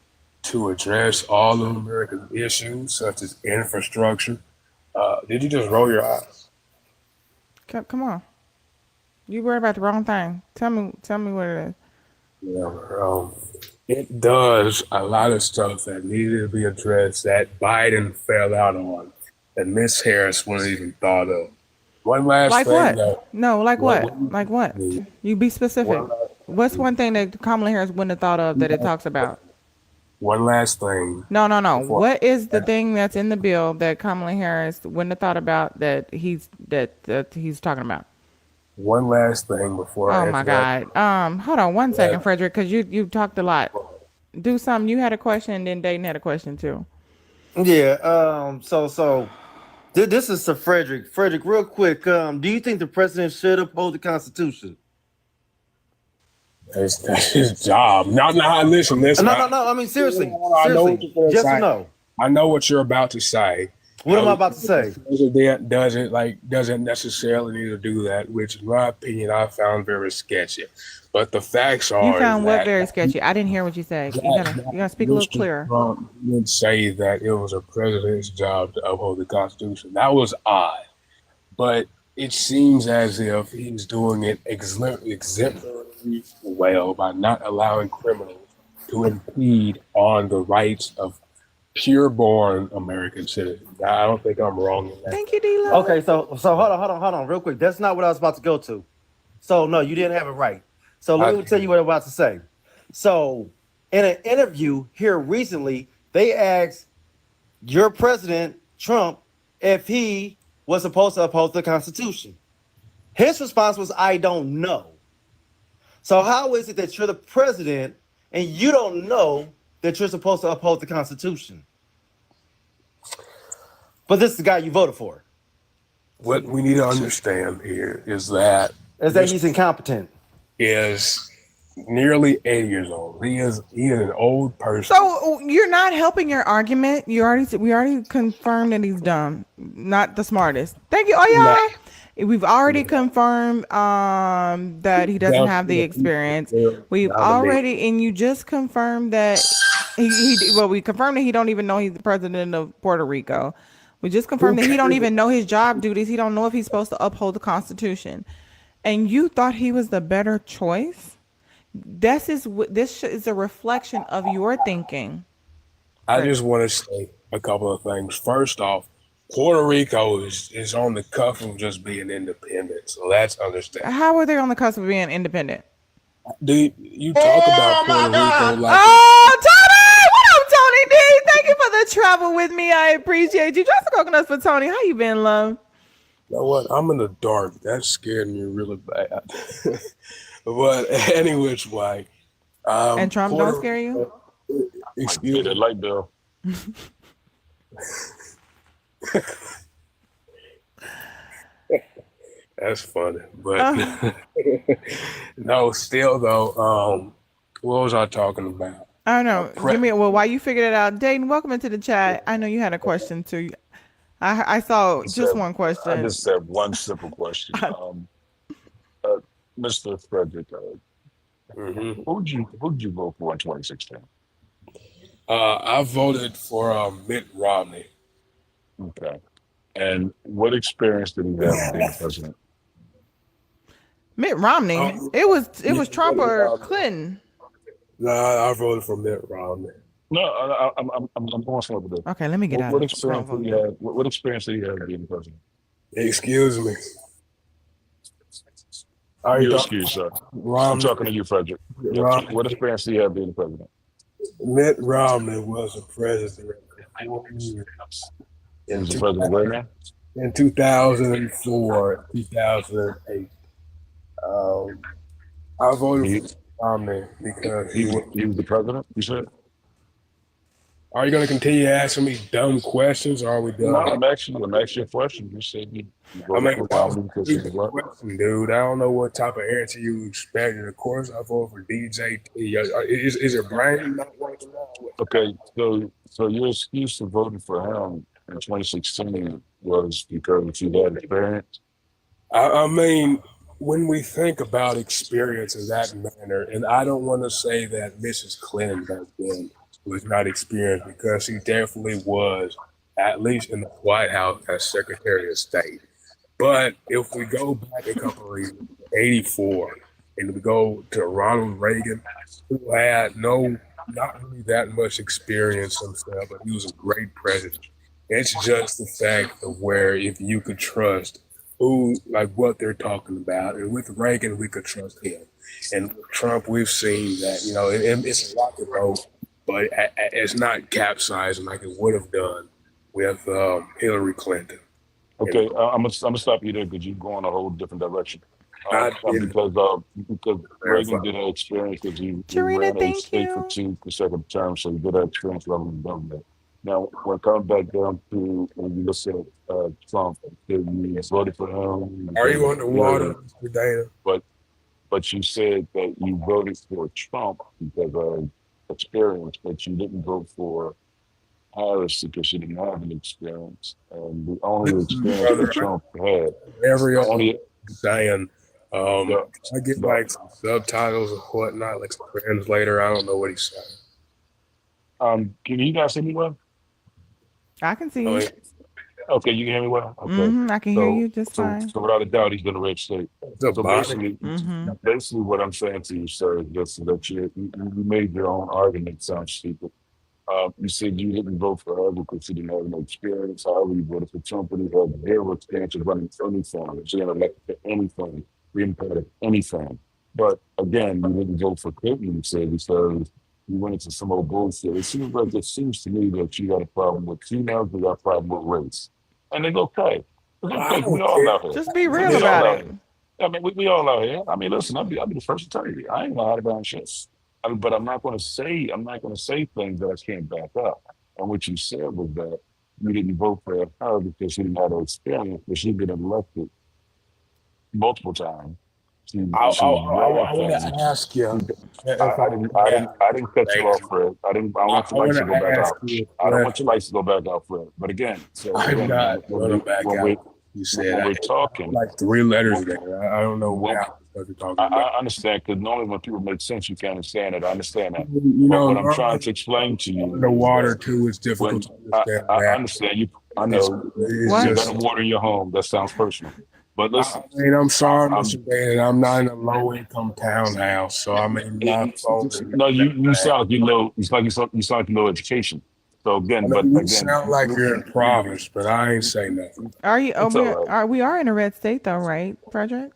to address all of America's issues, such as infrastructure. Did you just roll your eyes? come on. You worried about the wrong thing. Tell me what it is. Yeah, it does a lot of stuff that needed to be addressed that Biden fell out on, and Miss Harris wasn't even thought of. One last Like thing, what? though. No, like What what? we Like what? need, You be one specific. last, What's one thing that Kamala Harris wouldn't have thought of that it talks about? one last thing No. before. What is the thing that's in the bill that Kamala Harris wouldn't have thought about that he's talking about? One last thing before Oh I my answer that. God. Hold on one second, That Frederick, because you talked a lot. Do something. You had a question, and then Dayton had a question too. Yeah. This is to Frederick. Frederick, real quick. Do you think the president should uphold the Constitution? that's his job. No, listen. No. I mean, seriously, I know what seriously. you're going to Yes or say. no? I know what you're about to say. What am I about to say? The president doesn't necessarily need to do that, which in my opinion I found very sketchy. But the facts You are is found what that very sketchy? I didn't hear what you said. You gotta speak a little Mr. clearer. Trump didn't say that it was a president's job to uphold the Constitution. That was odd. But it seems as if he's doing it exemplarily well by not allowing criminals to impede on the rights of pure-born American citizens. I don't think I'm wrong in that. Thank you, D-Lo. Okay, so hold on, real quick. That's not what I was about to go to. So no, you didn't have it right. So let I, me tell you what I'm about to say. So in an interview here recently, they asked your president Trump if he was supposed to uphold the Constitution. His response was, "I don't know." So how is it that you're the president and you don't know that you're supposed to uphold the Constitution? But this is the guy you voted for. what we need to understand here is that Is that he's incompetent? is nearly 80 years old. He is an old person. So you're not helping your argument. We already confirmed that he's dumb, not the smartest. Thank you. Nah, Oh yeah, we've already confirmed that he doesn't have the experience. We've now the me. already, and you just confirmed that we confirmed that he don't even know he's the president of Puerto Rico. We just confirmed that he don't even know his job duties. He don't know if he's supposed to uphold the Constitution, and you thought he was the better choice. This is a reflection of your thinking. I Fred. just want to say a couple of things. First off, Puerto Rico is on the cusp of just being independent, so that's understandable. How are they on the cusp of being independent? You talk about Puerto Rico like Oh, Tony! What up, Tony D? Thank you for the travel with me. I appreciate you. Drop some coconuts for Tony. How you been, love? you know what? I'm in the dark. That scared me really bad. But any which way, And Trump don't Puerto scare you? Rico, Yeah, excuse that me. light bill. That's funny, but Uh, no, still though, what was I talking about? I don't A know. pre- While you figured it out, Dayton, welcome into the chat. I know you had a question too. I saw Just just have, one I question. just have one simple question. Uh, Mr. Frederick, Mhm. who'd you vote for in 2016? I voted for Mitt Romney. Okay. And what experience did he have being president? Mitt Romney. Um, It was yeah, Trump Mitt or Romney. Clinton. Nah, I voted for Mitt Romney. No, I'm going somewhere with this. Okay, let me get out What of scroll experience did he voting. have? What experience did he have being president? Excuse me. Are you You talking excuse, sir. I'm Romney? talking to you, Frederick. Yep. Romney? What experience did he have being president? Mitt Romney was a president for 4 years He in, was the two, president where now? in 2004, 2008. Um, I voted He, for Romney because he was the president, you said? Are you going to continue asking me dumb questions, or are we No, done? I'm asking you a question. You said you I voted mean, for that was Romney a because he was stupid black. question, dude. I don't know what type of answer you expected. Of course, I voted for DJT. Is your brain not working out? Okay, so your excuse for voting for him in 2016 was because you had experience. I mean, when we think about experience in that manner, and I don't want to say that Mrs. Clinton back then was not experienced because she definitely was, at least in the White House as Secretary of State. But if we go back a couple of years, 84, and we go to Ronald Reagan, who had not really that much experience himself, but he was a great president. It's just the fact of where if you could trust who, like what they're talking about, and with Reagan, we could trust him. And with Trump, we've seen that, it's a rocket boat, but it's not capsizing like it would have done with Hillary Clinton. Okay, I'm gonna stop you there because you go in a whole different direction. I didn't Because verify. Reagan did have experience because he Tarina, ran a thank state for you. two consecutive terms, so he did have experience running the government. Now, when it comes back down to when you look at Trump, that you voted for him Are because you of underwater, experience, Mr. Dana? but you said that you voted for Trump because of experience, but you didn't vote for Harris because she didn't have any experience. And the only Listen, experience that brother, Trump had, every the other only saying, the I get the like some subtitles or whatnot, like some translator. I don't know what he's saying. can you guys hear me well? I can see I you. mean, Okay, you can hear me well? Okay. I can hear So you just so fine. so without a doubt he's gonna red state. it's a So body. basically what I'm saying to you, sir, is just that you made your own argument sound stupid. You said you didn't vote for her because she didn't have no experience. However, you voted for Trump and he had zero experience of running anything. She had elected for anything, being part of anything. But again, you didn't vote for Clinton, you said, because you went into some old bullshit. It seems to me that you got a problem with females, you got a problem with race. And it's okay. It's I okay. We don't all care. out here. Just be I real We just, about all out it. here. I mean, we all out here. I mean, listen, I'll be the first to tell you, I ain't gonna hide about shit. But I'm not gonna say things that I can't back up. And what you said was that you didn't vote for her because she didn't have the experience, but she's been elected multiple times. She's well I want to versed. ask you She- if I may I didn't cut you off, ask Fred. I don't want I your lights want to go to back ask out. you a I don't want your question. lights to go back out, Fred. But again, I'm not gonna back out. You said when we're talking, like three letters when, there. I don't know when what you're talking about. I understand because normally when people make sense, you can't understand it. I understand that. You But know, what I'm trying normally to explain to you is underwater that too, it's difficult when to understand I that. understand you, I It's, know it's What? you got just. a water in your home. That sounds personal. But I listen, mean, I'm sorry, I'm Mr. Dan. I'm not in a low income townhouse, so I mean, my phone is no, that you bad. sound like you know. It's like you sound like you know education. So I again, but mean, you again, sound like you're in Providence, but I ain't say nothing. Are you? Oh, it's all right. we are in a red state though, right, Frederick?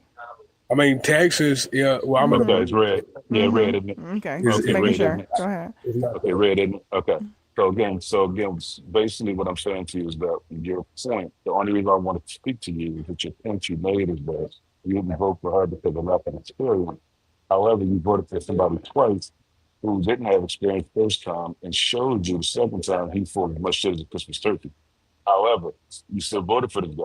I mean, Texas, yeah. Well, I'm in a Okay, blue it's red. state. Yeah, red, isn't it? Okay, Is just Okay, making red, is isn't sure. it? Go ahead. is not Okay, that. red, isn't it? Okay. So again, basically what I'm saying to you is that your point, the only reason I want to speak to you is that your point you made is that you didn't vote for her because of lack of experience. However, you voted for somebody twice who didn't have experience first time and showed you the second time he fought as much shit as a Christmas turkey. However, you still voted for this guy.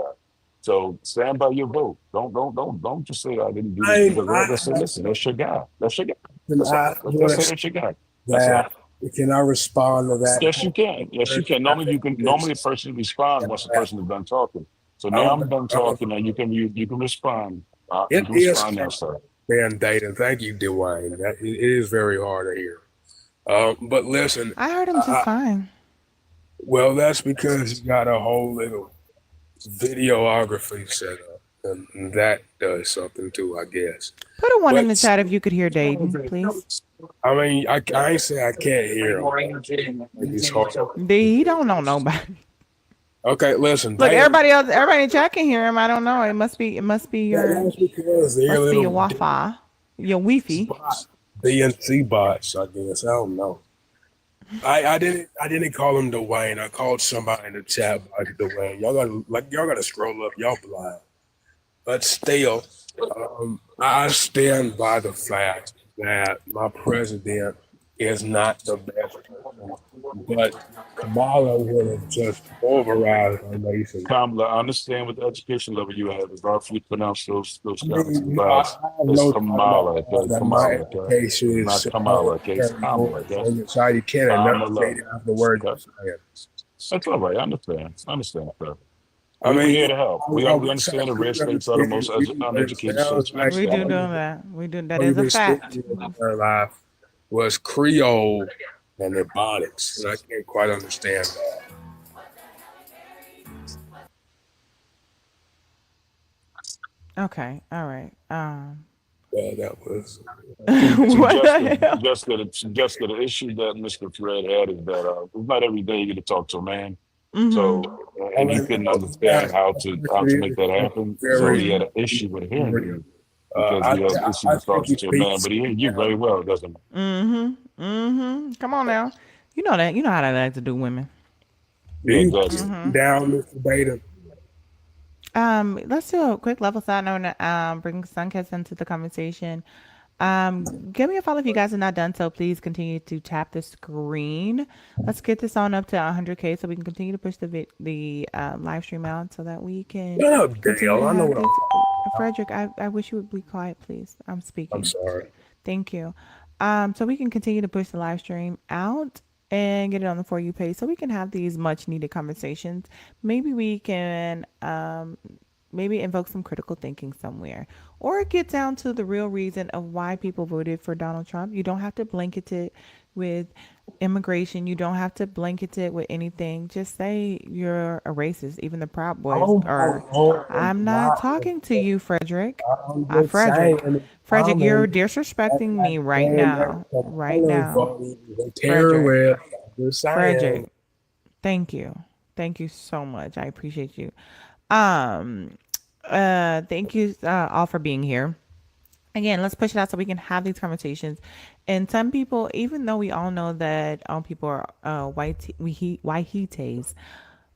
So stand by your vote. Don't just say I didn't do this because like I said, listen, that's your guy. That's your guy. Can That's I all. Let's want say to that's your guy. That's all. that? Can I respond to that? Yes, you can. Yes, you can. Normally a person responds once the person is done talking. So now I'm done talking, and you can respond. You It can is respond now, sir. man dating. Thank you, Dwayne. It is very hard to hear. But listen, I heard him just I, fine. well, that's because you got a whole little videography set up, and that does something too, I guess. Put a one in the But chat if you could hear Dayton, please. I mean, I ain't say I can't hear him. It's hard. He don't know nobody. Okay, listen, Look, they everybody in chat can hear him. I don't know. It must be that's because they're must be your little Wi-Fi, your Wi-Fi. DNC bots, I guess. I don't know. I didn't call him Dwayne. I called somebody in the chat box Dwayne. Y'all gotta scroll up. Y'all blind. But still, I stand by the fact that my president is not the best person. But Kamala would have just pulverized our nation. Kamala, I understand what the education level you have. It's hard for you to pronounce those I characters, mean, but I have it's no doubt in my Kamala, mind okay? that my Kamala, okay? education It's is not Kamala, okay? It's very Kamala, good. okay? So you try, you can't Kamala, enunciate half the words okay? you're saying. That's all right. I understand. I understand, sir. I We mean, here to help. I We wish I understand the red could states are the understand most you, but it uneducated sounds states. We like We do understand know that. that. We do. That all is you've a been fact. speaking in your life was Creole and Ebonics, and I can't quite understand that. Okay. All right. That was See, What the Jessica, hell? The issue that Mr. Fred had is that it's not every day you get to talk to a man. Mm-hmm. So, I and he mean, couldn't yeah, understand how to make that happen. So he very, had an issue with hearing you because I, he has issues I with think talking he to a man. speaks But he hears you very well, doesn't Mm-hmm. Mm-hmm. Come on now. You know that. You know how they like to do women. he? Do Yeah, you exactly. Mm-hmm. down, Mr. Beta? Let's do a quick level side note. Bring Sunkist into the conversation. Give me a follow if you guys have not done so. Please continue to tap the screen. Let's get this on up to 100K so we can continue to push the live stream out so that we can Shut up, continue Dale. to I know have what I'm this. talking about. Frederick, I wish you would be quiet, please. I'm I'm speaking. sorry. Thank you. So we can continue to push the live stream out and get it on the For You page so we can have these much needed conversations. Maybe we can maybe invoke some critical thinking somewhere or get down to the real reason of why people voted for Donald Trump. You don't have to blanket it with immigration. You don't have to blanket it with anything. Just say you're a racist. Even the Proud Boys Oh, are. oh, oh, I'm not my. talking to you, Frederick. I'm just saying Frederick. in the Frederick, you're comments disrespecting me that right saying that now. the Right color now. vote is a Frederick. terrorist. I'm just saying. Frederick. Thank you. Thank you so much. I appreciate you. Um thank you all for being here. Again, let's push it out so we can have these conversations. And some people, even though we all know that all people are whitehites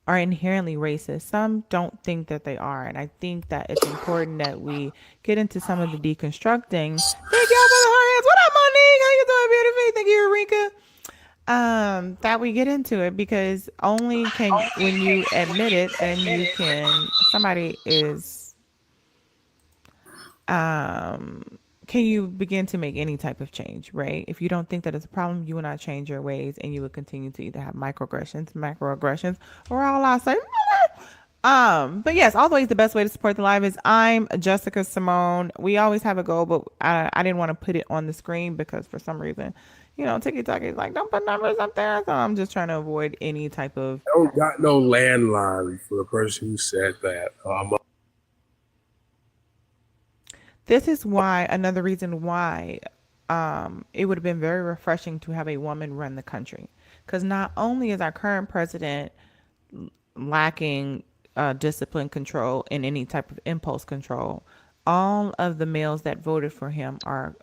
are inherently racist, some don't think that they are. And I think that it's important that we get into some of the deconstructing. Thank y'all for the hearts. What up, Monique? How you doing, beautiful? Thank you, Eureka. That we get into it because only can when you admit it, then you can. Somebody is can you begin to make any type of change, right? If you don't think that it's a problem, you will not change your ways and you will continue to either have microaggressions, macroaggressions, or all I say. But yes, always the best way to support the live is I'm Jessica Cymone. We always have a goal, but I didn't want to put it on the screen because for some reason, TikTok is like, don't put numbers up there. So I'm just trying to avoid any type of. I don't got no landline for the person who said that. This is why another reason why it would have been very refreshing to have a woman run the country, because not only is our current president lacking discipline control and any type of impulse control, all of the males that voted for him are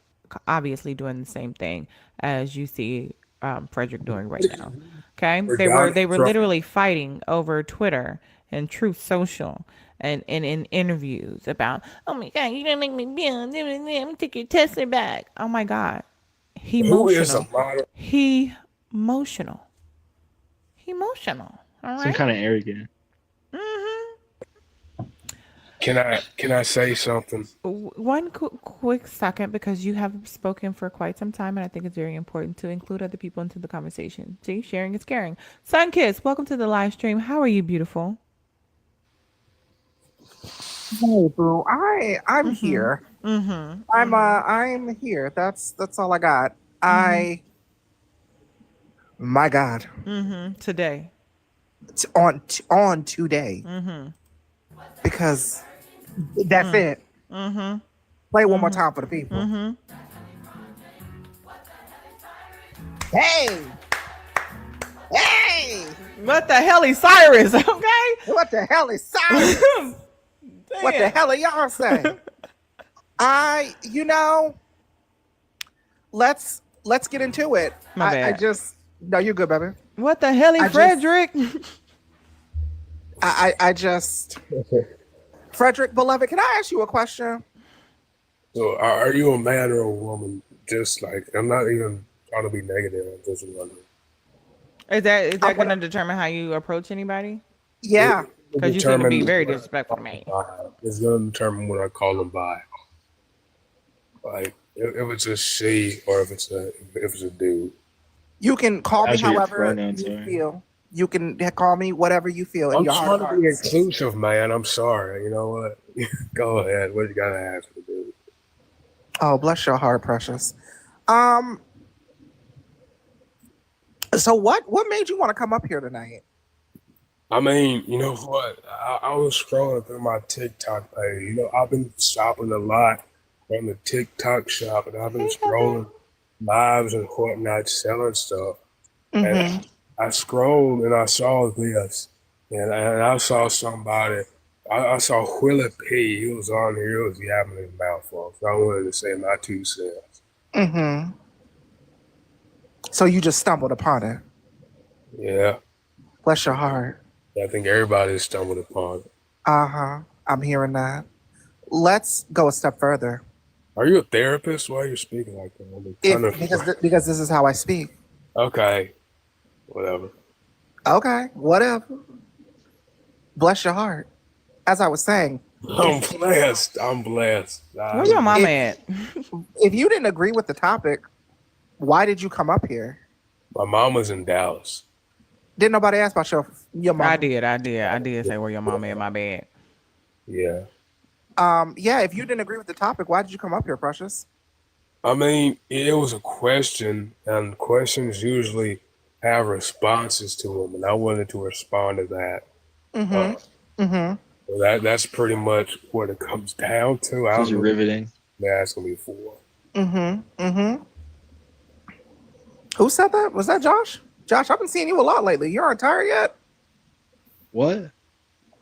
obviously doing the same thing as you see Frederick doing right now. Okay, they were literally fighting over Twitter and Truth Social and in interviews about, oh my God, you didn't make me be on, let me take your Tesla back. Oh my God, he Who is a emotional. modern? He emotional. He emotional. All Some right. kind of arrogant. Can I say something? One quick second, because you have spoken for quite some time, and I think it's very important to include other people into the conversation. See, sharing is caring. Sunkiss, welcome to the live stream. How are you, beautiful? Hey, boo. I'm here. I'm here. That's all I got. My God. Today. On today. Because that's it. Play one more time for the people. Hey! Hey! What the hell is Cyrus? Okay. What the hell is Cyrus? What the hell are y'all saying? Let's get into it. My bad. No, you're good, baby. What the hell is Frederick? Frederick, beloved, can I ask you a question? So, are you a man or a woman? Just like, I'm not even trying to be negative. I'm just wondering. Is that What? going to determine how you approach anybody? Yeah. It will Because you seem to be determine very what I disrespectful to call them me. by. It's going to determine what I call them by. Like if it's a she or if it's a dude. You can call me Ask what your however pronouns you are. feel. You can call me whatever you feel in I'm your heart of trying to be hearts. inclusive, man. I'm sorry. You know what? Go ahead. What you gotta ask me, dude? Oh, bless your heart, precious. Um, so what made you want to come up here tonight? I mean, you know what? I was scrolling through my TikTok page. I've been shopping a lot on the TikTok shop, and I've been Hey, Heather. scrolling lives and whatnot selling stuff. And Mm-hmm. I scrolled and I saw this, and I saw somebody. I saw Willie P. He was on here. He was yapping his mouth off. So I wanted to say my 2 cents. Mm-hmm. So you just stumbled upon it. Yeah, Bless your heart. I think everybody stumbled upon it. Uh-huh. I'm hearing that. Let's go a step further. Are you a therapist? Why are you speaking like that? I'm kind If of because this is how I speak. okay, whatever. Okay, whatever. Bless your heart. As I was saying, I'm blessed. I'm blessed. Where your mama if at? if you didn't agree with the topic, why did you come up here? My mama's in Dallas. Didn't nobody ask about your I mama? did. I did say where your mama at. My bad. Yeah. Yeah, if you didn't agree with the topic, why did you come up here, Precious? I mean, it was a question, and questions usually have responses to them, and I wanted to respond to that. Uh, Mm-hmm. Mm-hmm. so that's pretty much what it comes down to. I Those don't are know what riveting. you're asking me for. Mm-hmm. Mm-hmm. Who said that? Was that Josh? Josh, I've been seeing you a lot lately. You aren't tired yet? What?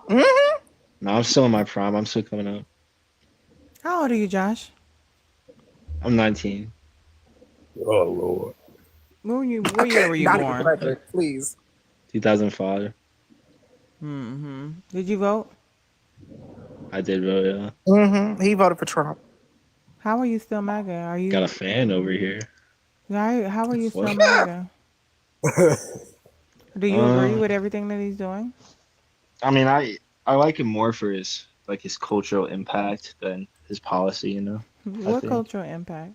Mm-hmm. No, I'm still in my prime. I'm still coming up. How old are you, Josh? I'm 19. Oh Lord. What year Okay, were you not even born? Frederick, please. 2005. Did you vote? I did vote, yeah. Mm-hmm. He voted for Trump. How are you still MAGA? Are Got a you? fan over here. How are you still What? MAGA? Do you agree Uh, with everything that he's doing? I mean, I like him more for his cultural impact than his policy, I What think. cultural impact?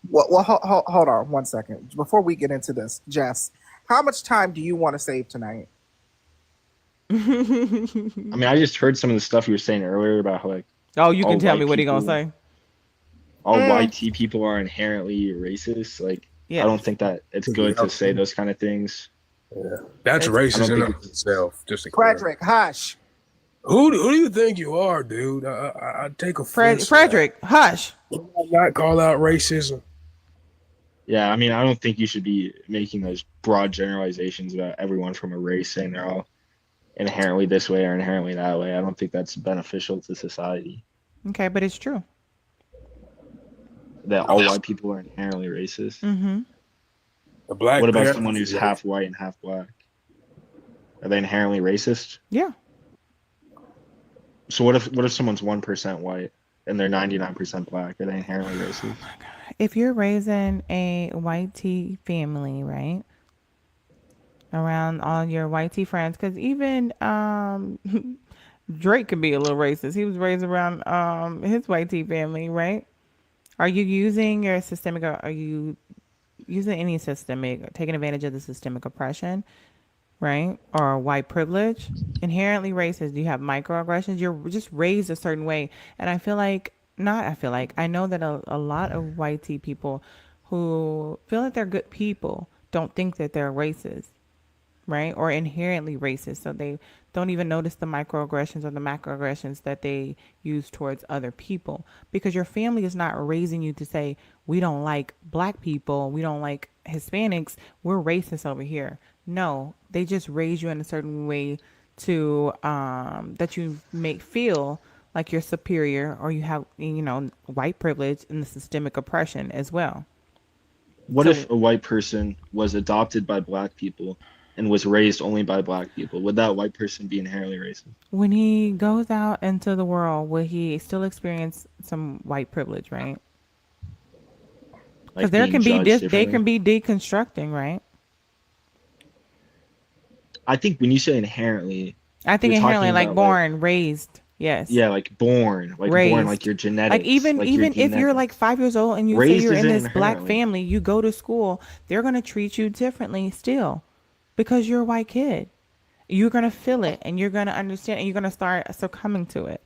Well, hold on 1 second. Before we get into this, Jess, how much time do you want to save tonight? I mean, I just heard some of the stuff you were saying earlier about how Oh, you can all tell me white what he gonna people say. all Mm, white people are inherently racist. Like, I don't Yes. think that it's good to Yeah. say those kind of things. Yeah. That's It's I racist don't in think and of it's itself. Just to clear. Frederick, hush. Who do you think you are, dude? I take offense to that. Frederick. Hush. Would I not call out racism? Yeah, I mean, I don't think you should be making those broad generalizations about everyone from a race saying they're all inherently this way or inherently that way. I don't think that's beneficial to society. Okay, but it's true. That all white people are inherently racist. Mm-hmm. The What Black about someone Panthers who's are racist. half white and half black? Are they inherently racist? Yeah. So what if someone's 1% white and they're 99% black? Are they inherently racist? If you're raising a white tea family, right? Around all your white tea friends, because even Drake could be a little racist. He was raised around his white tea family, right? Are you using your systemic? Are you using any systemic, taking advantage of the systemic oppression, right? Or white privilege? Inherently racist. Do you have microaggressions? You're just raised a certain way, and I feel like not. I feel like I know that a lot of white tea people who feel that they're good people don't think that they're racist, right? Or inherently racist. So they don't even notice the microaggressions or the macroaggressions that they use towards other people because your family is not raising you to say, we don't like black people, we don't like Hispanics, we're racist over here. No, they just raise you in a certain way to that you make feel like you're superior or you have white privilege and the systemic oppression as well. What So if a white person was adopted by black people and was raised only by black people? Would that white person be inherently racist? when he goes out into the world, will he still experience some white privilege, right? Because Like being judged they differently? can be deconstructing, right? I think when you say inherently, I think you're inherently talking like about born, raised. Yes. yeah, like born, like Raised. your Like genetics, even like your even if you're like genetics. 5 years old and you say Raised you're in isn't this black inherently. family, you go to school, they're gonna treat you differently still because you're a white kid. You're gonna feel it and you're gonna understand and you're gonna start succumbing to it.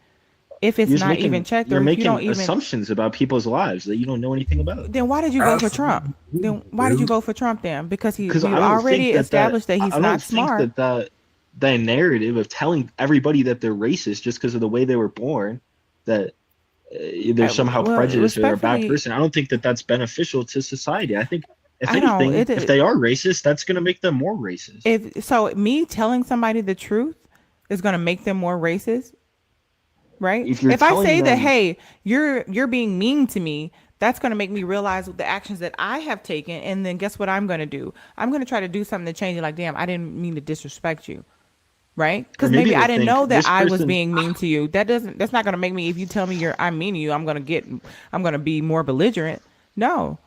If it's not even checked You're or if you don't making even, assumptions about people's lives that you don't know anything about. then why did you vote for Trump? Absolutely, Then why did you dude. vote for Trump then? Because Because we I don't think already established that he's I don't not think smart. that narrative of telling everybody that they're racist just because of the way they were born, that they're somehow Well, prejudiced or they're a bad respectfully, person. I don't think that that's beneficial to society. I think if I don't. anything, if they are racist, that's going to make them more racist. If so, me telling somebody the truth is gonna make them more racist, right? If you're If I telling say that, them, hey, you're being mean to me, that's gonna make me realize the actions that I have taken, and then guess what I'm gonna do? I'm gonna try to do something to change it. Like, damn, I didn't mean to disrespect you, right? or Because maybe maybe I they'll didn't think know that this I was person, being mean to you. That's not gonna make me. If you tell me I'm mean to you, I'm gonna be more belligerent. No.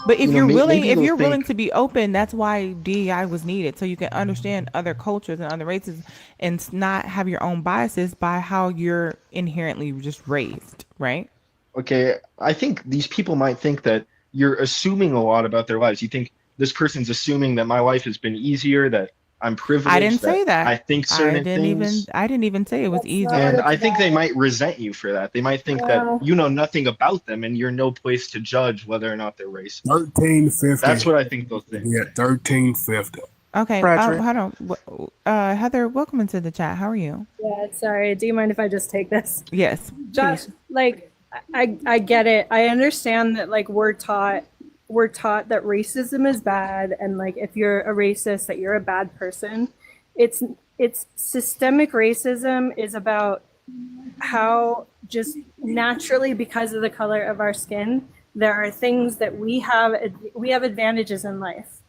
But maybe if they'll you're willing think, to be open, that's why DEI was needed, so you can understand other cultures and other races, and not have your own biases by how you're inherently just raised, right? okay, I think these people might think that you're assuming a lot about their lives. You think this person's assuming that my life has been easier, that I'm I didn't privileged, that say I that. think certain things. I didn't even say it was That's not what easier. And it's I think they about. might resent you for that. They might think that No. you know nothing about them and you're no place to judge whether or not they're racist. 1350. That's what I think they'll think. Yeah, 1350. Okay, Frederick. hold on. Heather, welcome into the chat. How are you? Yeah, sorry. Do you mind if I just take this? Yes, Josh, please. like I get it. I understand that like we're taught that racism is bad and like if you're a racist that you're a bad person. It's systemic racism is about how just naturally because of the color of our skin, there are things that we have advantages in life.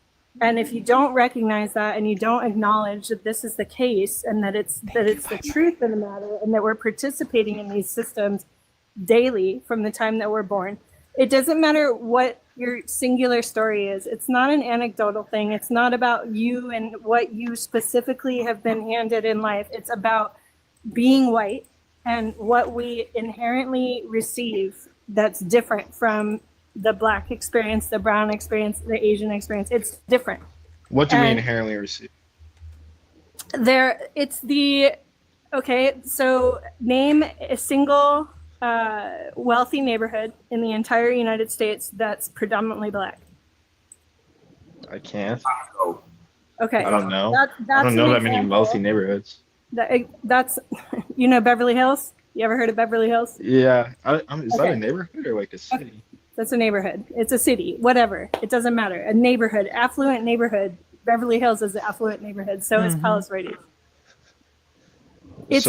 And if you don't recognize that and you don't acknowledge that this is the case and that it's the truth of the matter and that we're participating in these systems daily from the time that we're born, it doesn't matter what your singular story is. It's not an anecdotal thing. It's not about you and what you specifically have been handed in life. It's about being white and what we inherently receive that's different from the Black experience, the brown experience, the Asian experience. It's different. What do we And inherently receive? Okay, so name a single wealthy neighborhood in the entire United States that's predominantly Black. I can't. Okay. I don't know. That's I don't know an that many example. wealthy neighborhoods. That's Beverly Hills? You ever heard of Beverly Hills? Yeah. Is that Okay. a neighborhood or like a city? That's a neighborhood. It's a city, whatever. It doesn't matter. A neighborhood, affluent neighborhood. Beverly Hills is an affluent neighborhood. So is Palos Verdes. That's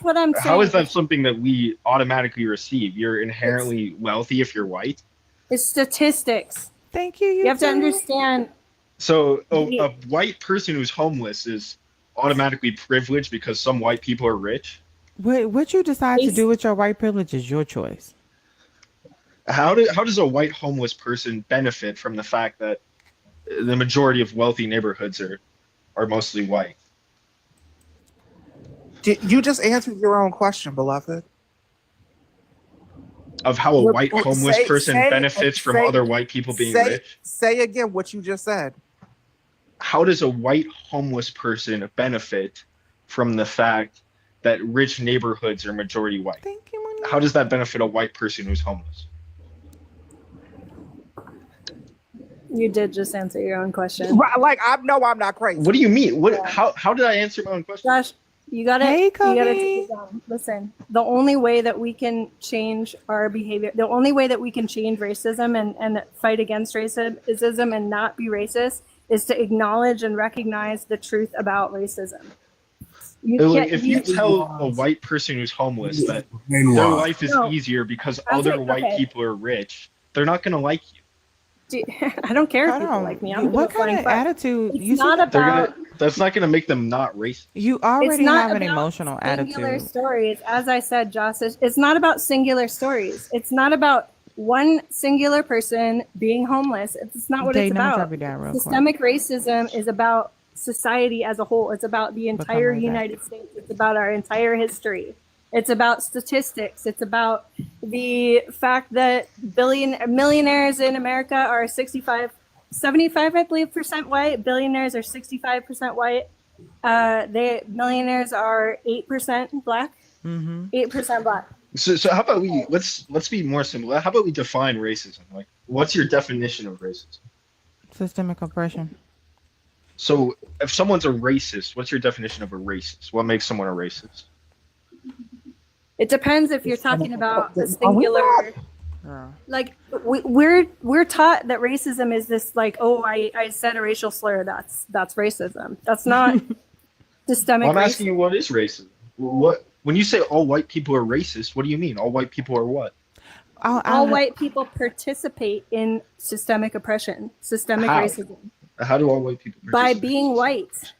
what I'm saying. How is that something that we automatically receive? You're inherently wealthy if you're white? It's statistics. Thank you. You have to understand. So a white person who's homeless is automatically privileged because some white people are rich? What you decide to do with your white privilege is your choice. How does a white homeless person benefit from the fact that the majority of wealthy neighborhoods are mostly white? You just answered your own question, beloved. Of how a white homeless person benefits from other white people being rich? Say again what you just said. How does a white homeless person benefit from the fact that rich neighborhoods are majority white? Thank you, Monique. How does that benefit a white person who's homeless? You did just answer your own question. Right, like I'm not crazy. What do you mean? How did I answer my own question? Josh, you gotta Hey, Kobe. take it down. Listen, the only way that we can change our behavior, the only way that we can change racism and fight against racism and not be racist is to acknowledge and recognize the truth about racism. If you tell a white person who's homeless that their life is easier because other white people are rich, they're not going to like you. I don't care if people like me. What kind of attitude? It's not about. That's not going to make them not racist. You already have an emotional singular attitude. Stories, as I said, Josh, it's not about singular stories. It's not about one singular person being homeless. It's not what it's about. Systemic racism is about society as a whole. It's about the But come entire right back. United States. It's about our entire history. It's about statistics. It's about the fact that millionaires in America are 75, I believe, percent white. Billionaires are 65% white. Millionaires are 8% black. 8% black. So how about let's be more simple. How about we define racism? Like, what's your definition of racism? Systemic oppression. So if someone's a racist, what's your definition of a racist? What makes someone a racist? It depends if you're talking about a singular. Like we're taught that racism is this like, oh, I said a racial slur. That's racism. That's not systemic. I'm asking racism. you, what is racism? What when you say all white people are racist, what do you mean? All white people are what? All white people participate in systemic oppression, systemic How? racism. How do all white people By participate? being white.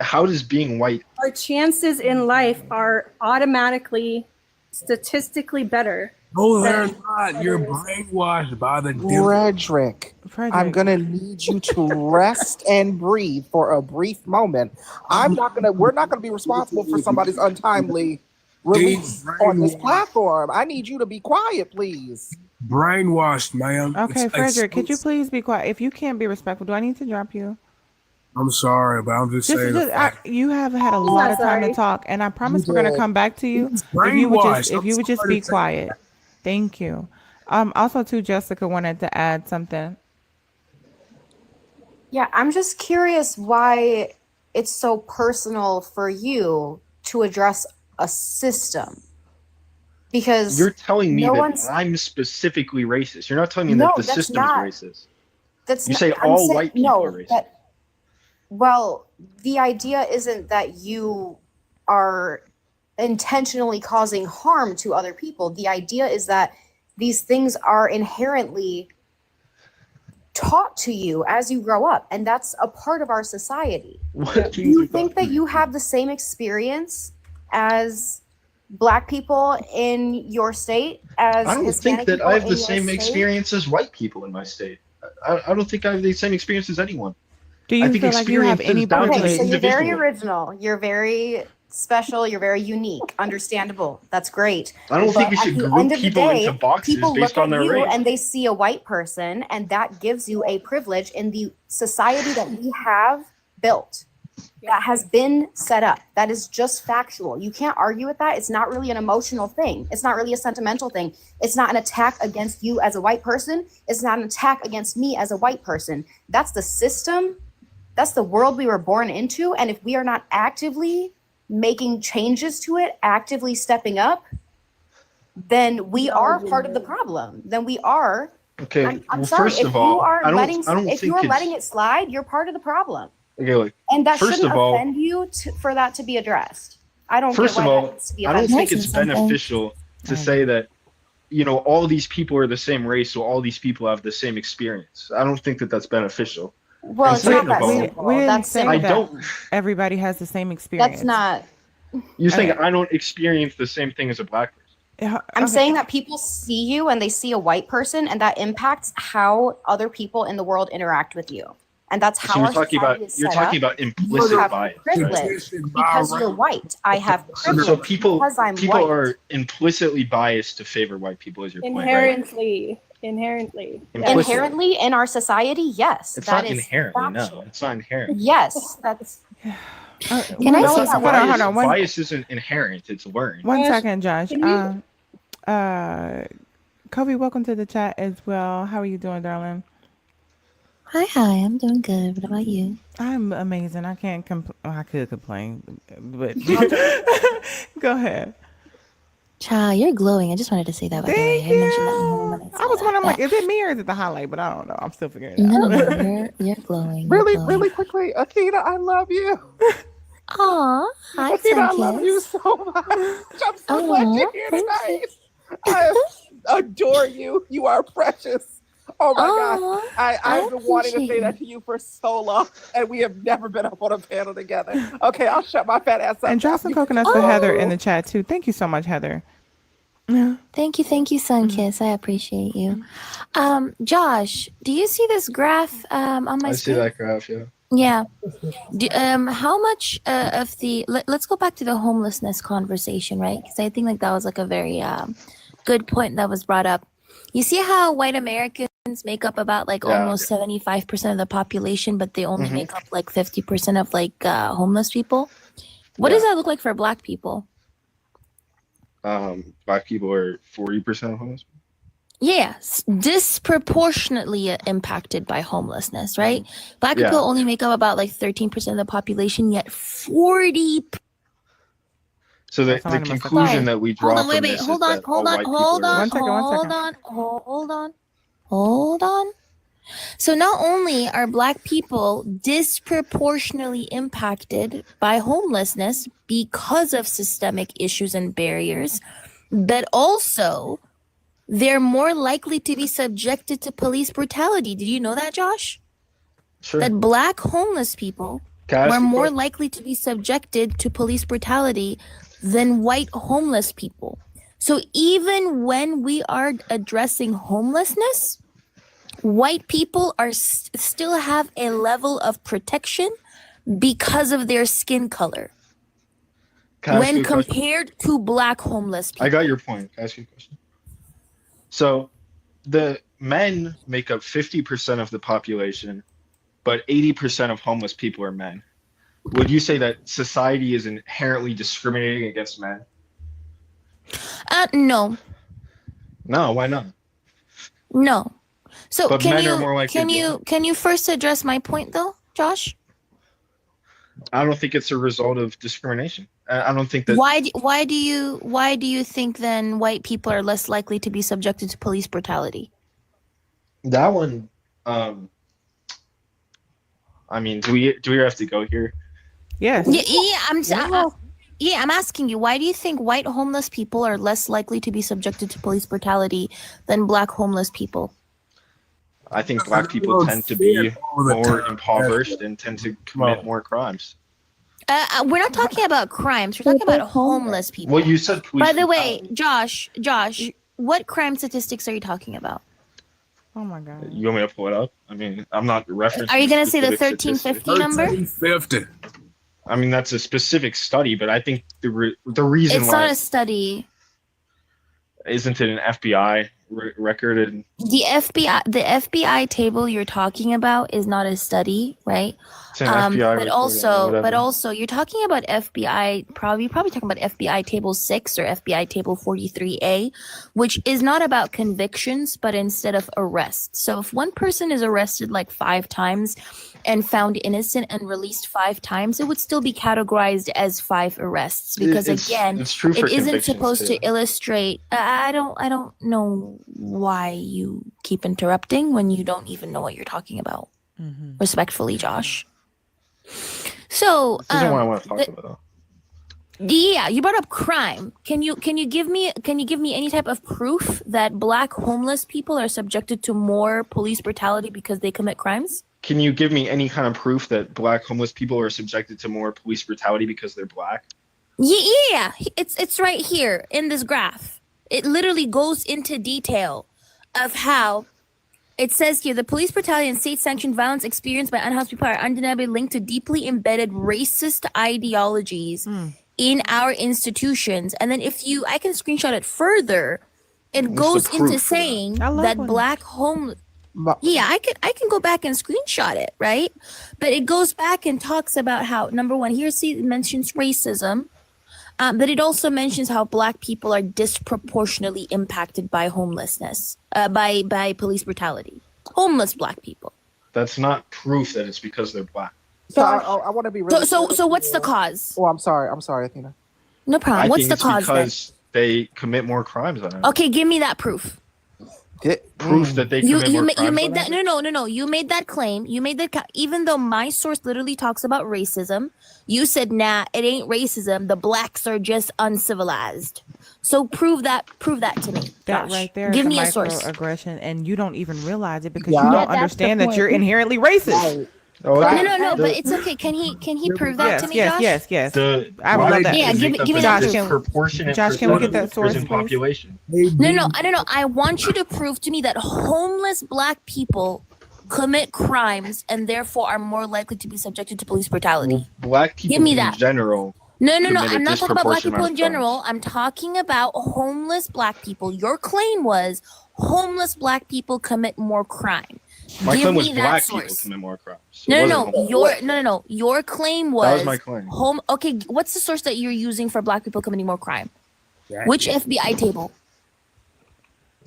How does being white? Our chances in life are automatically, statistically better. No, they're not. You're brainwashed by the Frederick, Frederick. I'm gonna need you to rest and breathe for a brief moment. We're not gonna be responsible for somebody's untimely release on this platform. I need you to be quiet, please. brainwashed, man. Okay, Frederick, could you please be quiet? If you can't be respectful, do I need to drop you? I'm sorry, but I'm just saying. You have had a lot of time to sorry. talk, and I promise we're gonna come back to you. If you would just be quiet. Thank you. Also too, Jessica wanted to add something. Yeah, I'm just curious why it's so personal for you to address a system. Because You're telling me no that one's- I'm specifically racist. You're not telling me No, that the that's system not- is racist. that's You not- say I'm all saying- white people no, are racist. Well, the idea isn't that you are intentionally causing harm to other people. The idea is that these things are inherently taught to you as you grow up, and that's a part of our society. What Do you think that you have the same experience as Black people in your state? As I don't Hispanic think that people I have in the your same state? experience as white people in my state. I don't think I have the same experience as anyone. Do you I think feel like you have experience any is down to Okay, the so you're very individual. original. You're very special. You're very unique. Understandable. That's great. I don't think we But should at the group end of the people day, into boxes people based look on at their you race. and they see a white person, and that gives you a privilege in the society that we have built. That has been set up. That is just factual. You can't argue with that. It's not really an emotional thing. It's not really a sentimental thing. It's not an attack against you as a white person. It's not an attack against me as a white person. That's the system. That's the world we were born into. And if we are not actively making changes to it, actively stepping up, then we are part of the problem. Then we are. Okay, I'm well, sorry. first If of you all, are I don't letting, think if you are it's letting it slide, you're part of the problem. okay. Like, And that first shouldn't of all, offend you for that to be addressed. I don't first get of why all, that needs to be I don't offensive. think it's beneficial to say that, you know, all these people are the same race, so all these people have the same experience. I don't think that that's beneficial. Well, And it's not second that of all, simple. We didn't That's say I simple. that don't. everybody has the same experience. That's not. You're saying Okay. I don't experience the same thing as a black person. I'm Okay. saying that people see you and they see a white person, and that impacts how other people in the world interact with you. And that's how So our you're talking society about is you're set talking up. about You implicit have bias. privilege because you're white. I have privilege So people because I'm people white. are implicitly biased to favor white people. Is your point, right? Inherently. Implicit. Inherently in our society, yes. It's that not is inherently. factual. No, it's not inherent. Yes, that's. Can I That's say not something? bias. Hold on. Bias isn't inherent. It's learned. One Josh, second, Josh. can Kobe, welcome to the chat as well. How are you doing, darling? Hi, I'm doing good. What about you? I'm amazing. I can't I could complain, but go ahead. Child, you're glowing. I just wanted to say that, by the way. Thank I mentioned that in the you. moment. I was wondering, like, is it me or is it the highlight? But I don't know. I'm still figuring it No, out. no, no. You're glowing. Really, You're glowing. really quickly, Akita, I love you. Aw, hi, Akita, I love Sunkiss. you so much. I'm so glad Aw, you're here thank tonight. I adore you. You are precious. Oh my gosh. I've been wanting to say appreciate that to you for so long, and we have never been up on a panel together. Okay, I'll shut my fat ass up. And drop some coconuts for Heather in the chat too. Thank you so much, Heather. Thank you, Sunkiss. I appreciate you. Josh, do you see this graph on my I see screen? that graph. Yeah. Yeah. How much of the let's go back to the homelessness conversation, right? Because I think like that was like a very good point that was brought up. You see how white Americans make up about like Yeah. almost 75% of the population, but they only Mhm. make up like 50% of like homeless people. What does that look like for Black people? Black people are 40% homeless. Yeah, disproportionately impacted by homelessness, right? Black Yeah. people only make up about like 13% of the population, yet 40. So the Somebody must have conclusion Sorry. that we draw Hold on, wait, from wait, this is hold on, that hold all on, white people hold are on, One second, one hold second. on, hold on, hold on. So not only are Black people disproportionately impacted by homelessness because of systemic issues and barriers, but also they're more likely to be subjected to police brutality. Did you know that, Josh? Sure. That Black homeless people Can I ask were you a more question? likely to be subjected to police brutality than white homeless people. So even when we are addressing homelessness, white people are still have a level of protection because of their skin color Can I ask you when a question? compared to Black homeless people. I got your point. Can I ask you a question? So the men make up 50% of the population, but 80% of homeless people are men. Would you say that society is inherently discriminating against men? No. No, why not? No. So But can men are you more likely to be homeless. can you first address my point though, Josh? I don't think it's a result of discrimination. I don't think that. Why do you think then white people are less likely to be subjected to police brutality? That one, I mean, do we have to go here? Yes. I'm asking you, why do you think white homeless people are less likely to be subjected to police brutality than Black homeless people? I think Black people tend to be more impoverished and tend to commit more crimes. We're not talking about crimes. We're talking about homeless people. Well, you said police By the way, brutality. Josh, what crime statistics are you talking about? Oh my God. You want me to pull it up? I mean, I'm not referencing. Are you going to say the specific 1350 number? 1350. I mean, that's a specific study, but I think the reason It's why not a study. isn't it an FBI record? And The FBI table you're talking about is not a study, right? it's an FBI But report, also you're talking about FBI, probably talking about FBI table 6 or FBI table 43A, which is not about convictions, but instead of arrests. So if one person is arrested like 5 times and found innocent and released 5 times, it would still be categorized as 5 arrests because it's true for it isn't convictions, supposed too. to illustrate. I don't know why you keep interrupting when you don't even know what you're talking about. Respectfully, Josh. So This isn't what I want to talk about. yeah, you brought up crime. Can you give me any type of proof that Black homeless people are subjected to more police brutality because they commit crimes? Can you give me any kind of proof that Black homeless people are subjected to more police brutality because they're Black? Yeah, it's right here in this graph. It literally goes into detail of how it says here the police brutality and state-sanctioned violence experienced by unhoused people are undeniably linked to deeply embedded racist ideologies in our institutions. And then I can screenshot it further. It goes into saying that Black homeless. Yeah, I can go back and screenshot it, right? But it goes back and talks about how, number one, it mentions racism, but it also mentions how Black people are disproportionately impacted by homelessness, by police brutality. Homeless Black people. That's not proof that it's because they're Black. So I want to be really So what's the cause? Oh, I'm sorry, Athena. No problem. I What's think the it's cause then? because they commit more crimes than Okay, give me that proof. Proof that they commit more crimes. You made that no. You made that claim. You made that even though my source literally talks about racism, you said nah, it ain't racism. The Blacks are just uncivilized. So prove that to me. That Josh. right there Give is me a a source. microaggression, and you don't even realize it because Yeah. you Yeah, don't that's understand the that you're point. inherently racist. No, but it's okay. Can he prove that to me, Josh? Yes. The I would love that. Yeah, give me that proof. Disproportionate Josh, can we get that percentage of source, prison please? population. No. I want you to prove to me that homeless Black people commit crimes and therefore are more likely to be subjected to police brutality. Well, black people Give me in that. general. No. commit a I'm not talking about black disproportionate people in amount of general. crimes. I'm talking about homeless black people. Your claim was homeless black people commit more crime. My Give claim was me that black people source. commit more crimes. It wasn't homeless. No. Your claim That was was my claim. Okay, what's the source that you're using for black people committing more crime? Which FBI table?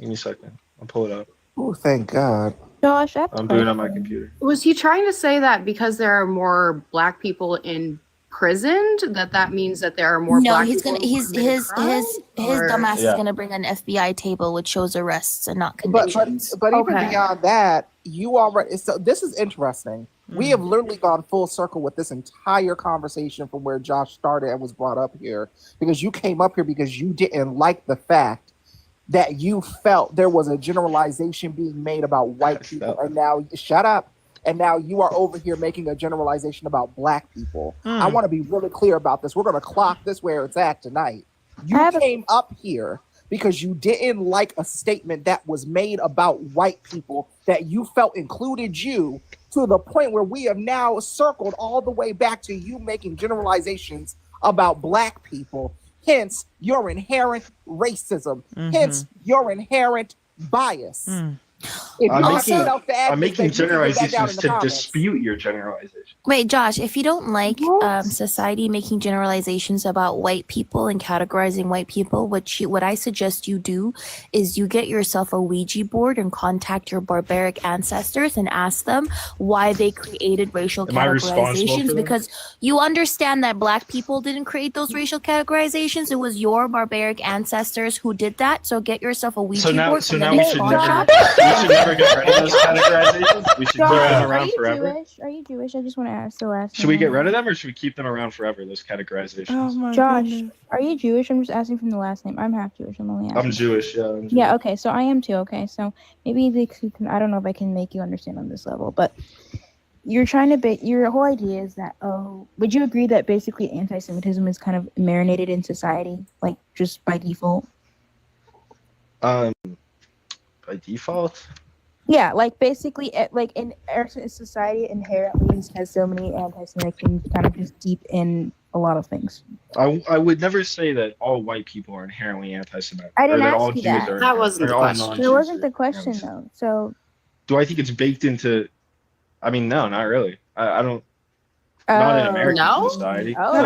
Give me a second. I'll pull it up. Oh, thank God. Josh, I'm doing it on my computer. Was he trying to say that because there are more black people imprisoned, that means that there are more No, black he's people? gonna his dumbass is Yeah. gonna bring an FBI table which shows arrests and not But convictions. but even Okay. beyond that, you already. So this is interesting. We have literally gone full circle with this entire conversation from where Josh started and was brought up here, because you came up here because you didn't like the fact that you felt there was a generalization being made about white people, and now shut up. And now you are over here making a generalization about black people. I want to be really clear about this. We're going to clock this where it's at tonight. You came up here because you didn't like a statement that was made about white people that you felt included you, to the point where we have now circled all the way back to you making generalizations about black people. Hence your inherent racism. Hence your inherent bias. If you have something else to add, I'm then making you can put that down in generalizations the to comments. dispute your generalization. Wait, Josh, if you don't like society making generalizations about white people and categorizing white people, what I suggest you do is you get yourself a Ouija board and contact your barbaric ancestors and ask them why they created racial Am I responsible categorizations, for that? because you understand that black people didn't create those racial categorizations. It was your barbaric ancestors who did that. So get yourself a Ouija So now board from the we next should pawn never shop. get rid of those categorizations. We should keep them around forever. Jewish? Are you Jewish? I just want to ask the last. Should we get rid of them or should we keep them around forever? Those categorizations. Oh my Josh, goodness. are you Jewish? I'm just asking from the last name. I'm half Jewish. I'm only asking. I'm Jewish. Yeah. I'm Jewish. Yeah. Okay. So I am too. Okay. So maybe they can. I don't know if I can make you understand on this level, but you're trying to. Your whole idea is that. Oh, would you agree that basically anti-Semitism is kind of marinated in society, like just by default? By default. Yeah, like basically, like in our society inherently has so many anti-Semitic things kind of just deep in a lot of things. I would never say that all white people are inherently anti-Semitic. I didn't or that ask all you Jews that. are. That wasn't or the all question. non-Jews That wasn't are the question anti-Semitic. though. So Do I think it's baked into? I mean, no, not really. I don't. Not in American No? society. Oh, Hold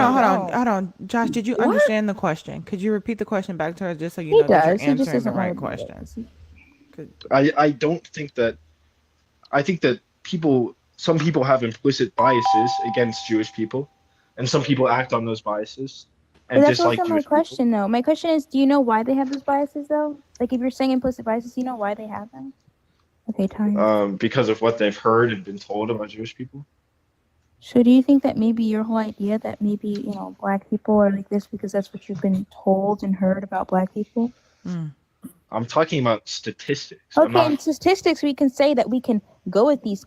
no. on. Josh, did you What? understand the question? Could you repeat the question back to her just so you He know that does. He you're just answering the doesn't right want to do it. questions? I don't think that. I think that some people have implicit biases against Jewish people, and some people act on those biases and But that's dislike also my Jewish people. question though. My question is, do you know why they have those biases though? Like if you're saying implicit biases, do you know why they have them? Okay, time. Because of what they've heard and been told about Jewish people. So do you think that maybe your whole idea that maybe, black people are like this because that's what you've been told and heard about black people? I'm talking about statistics. Okay, in statistics, we can say that we can go with these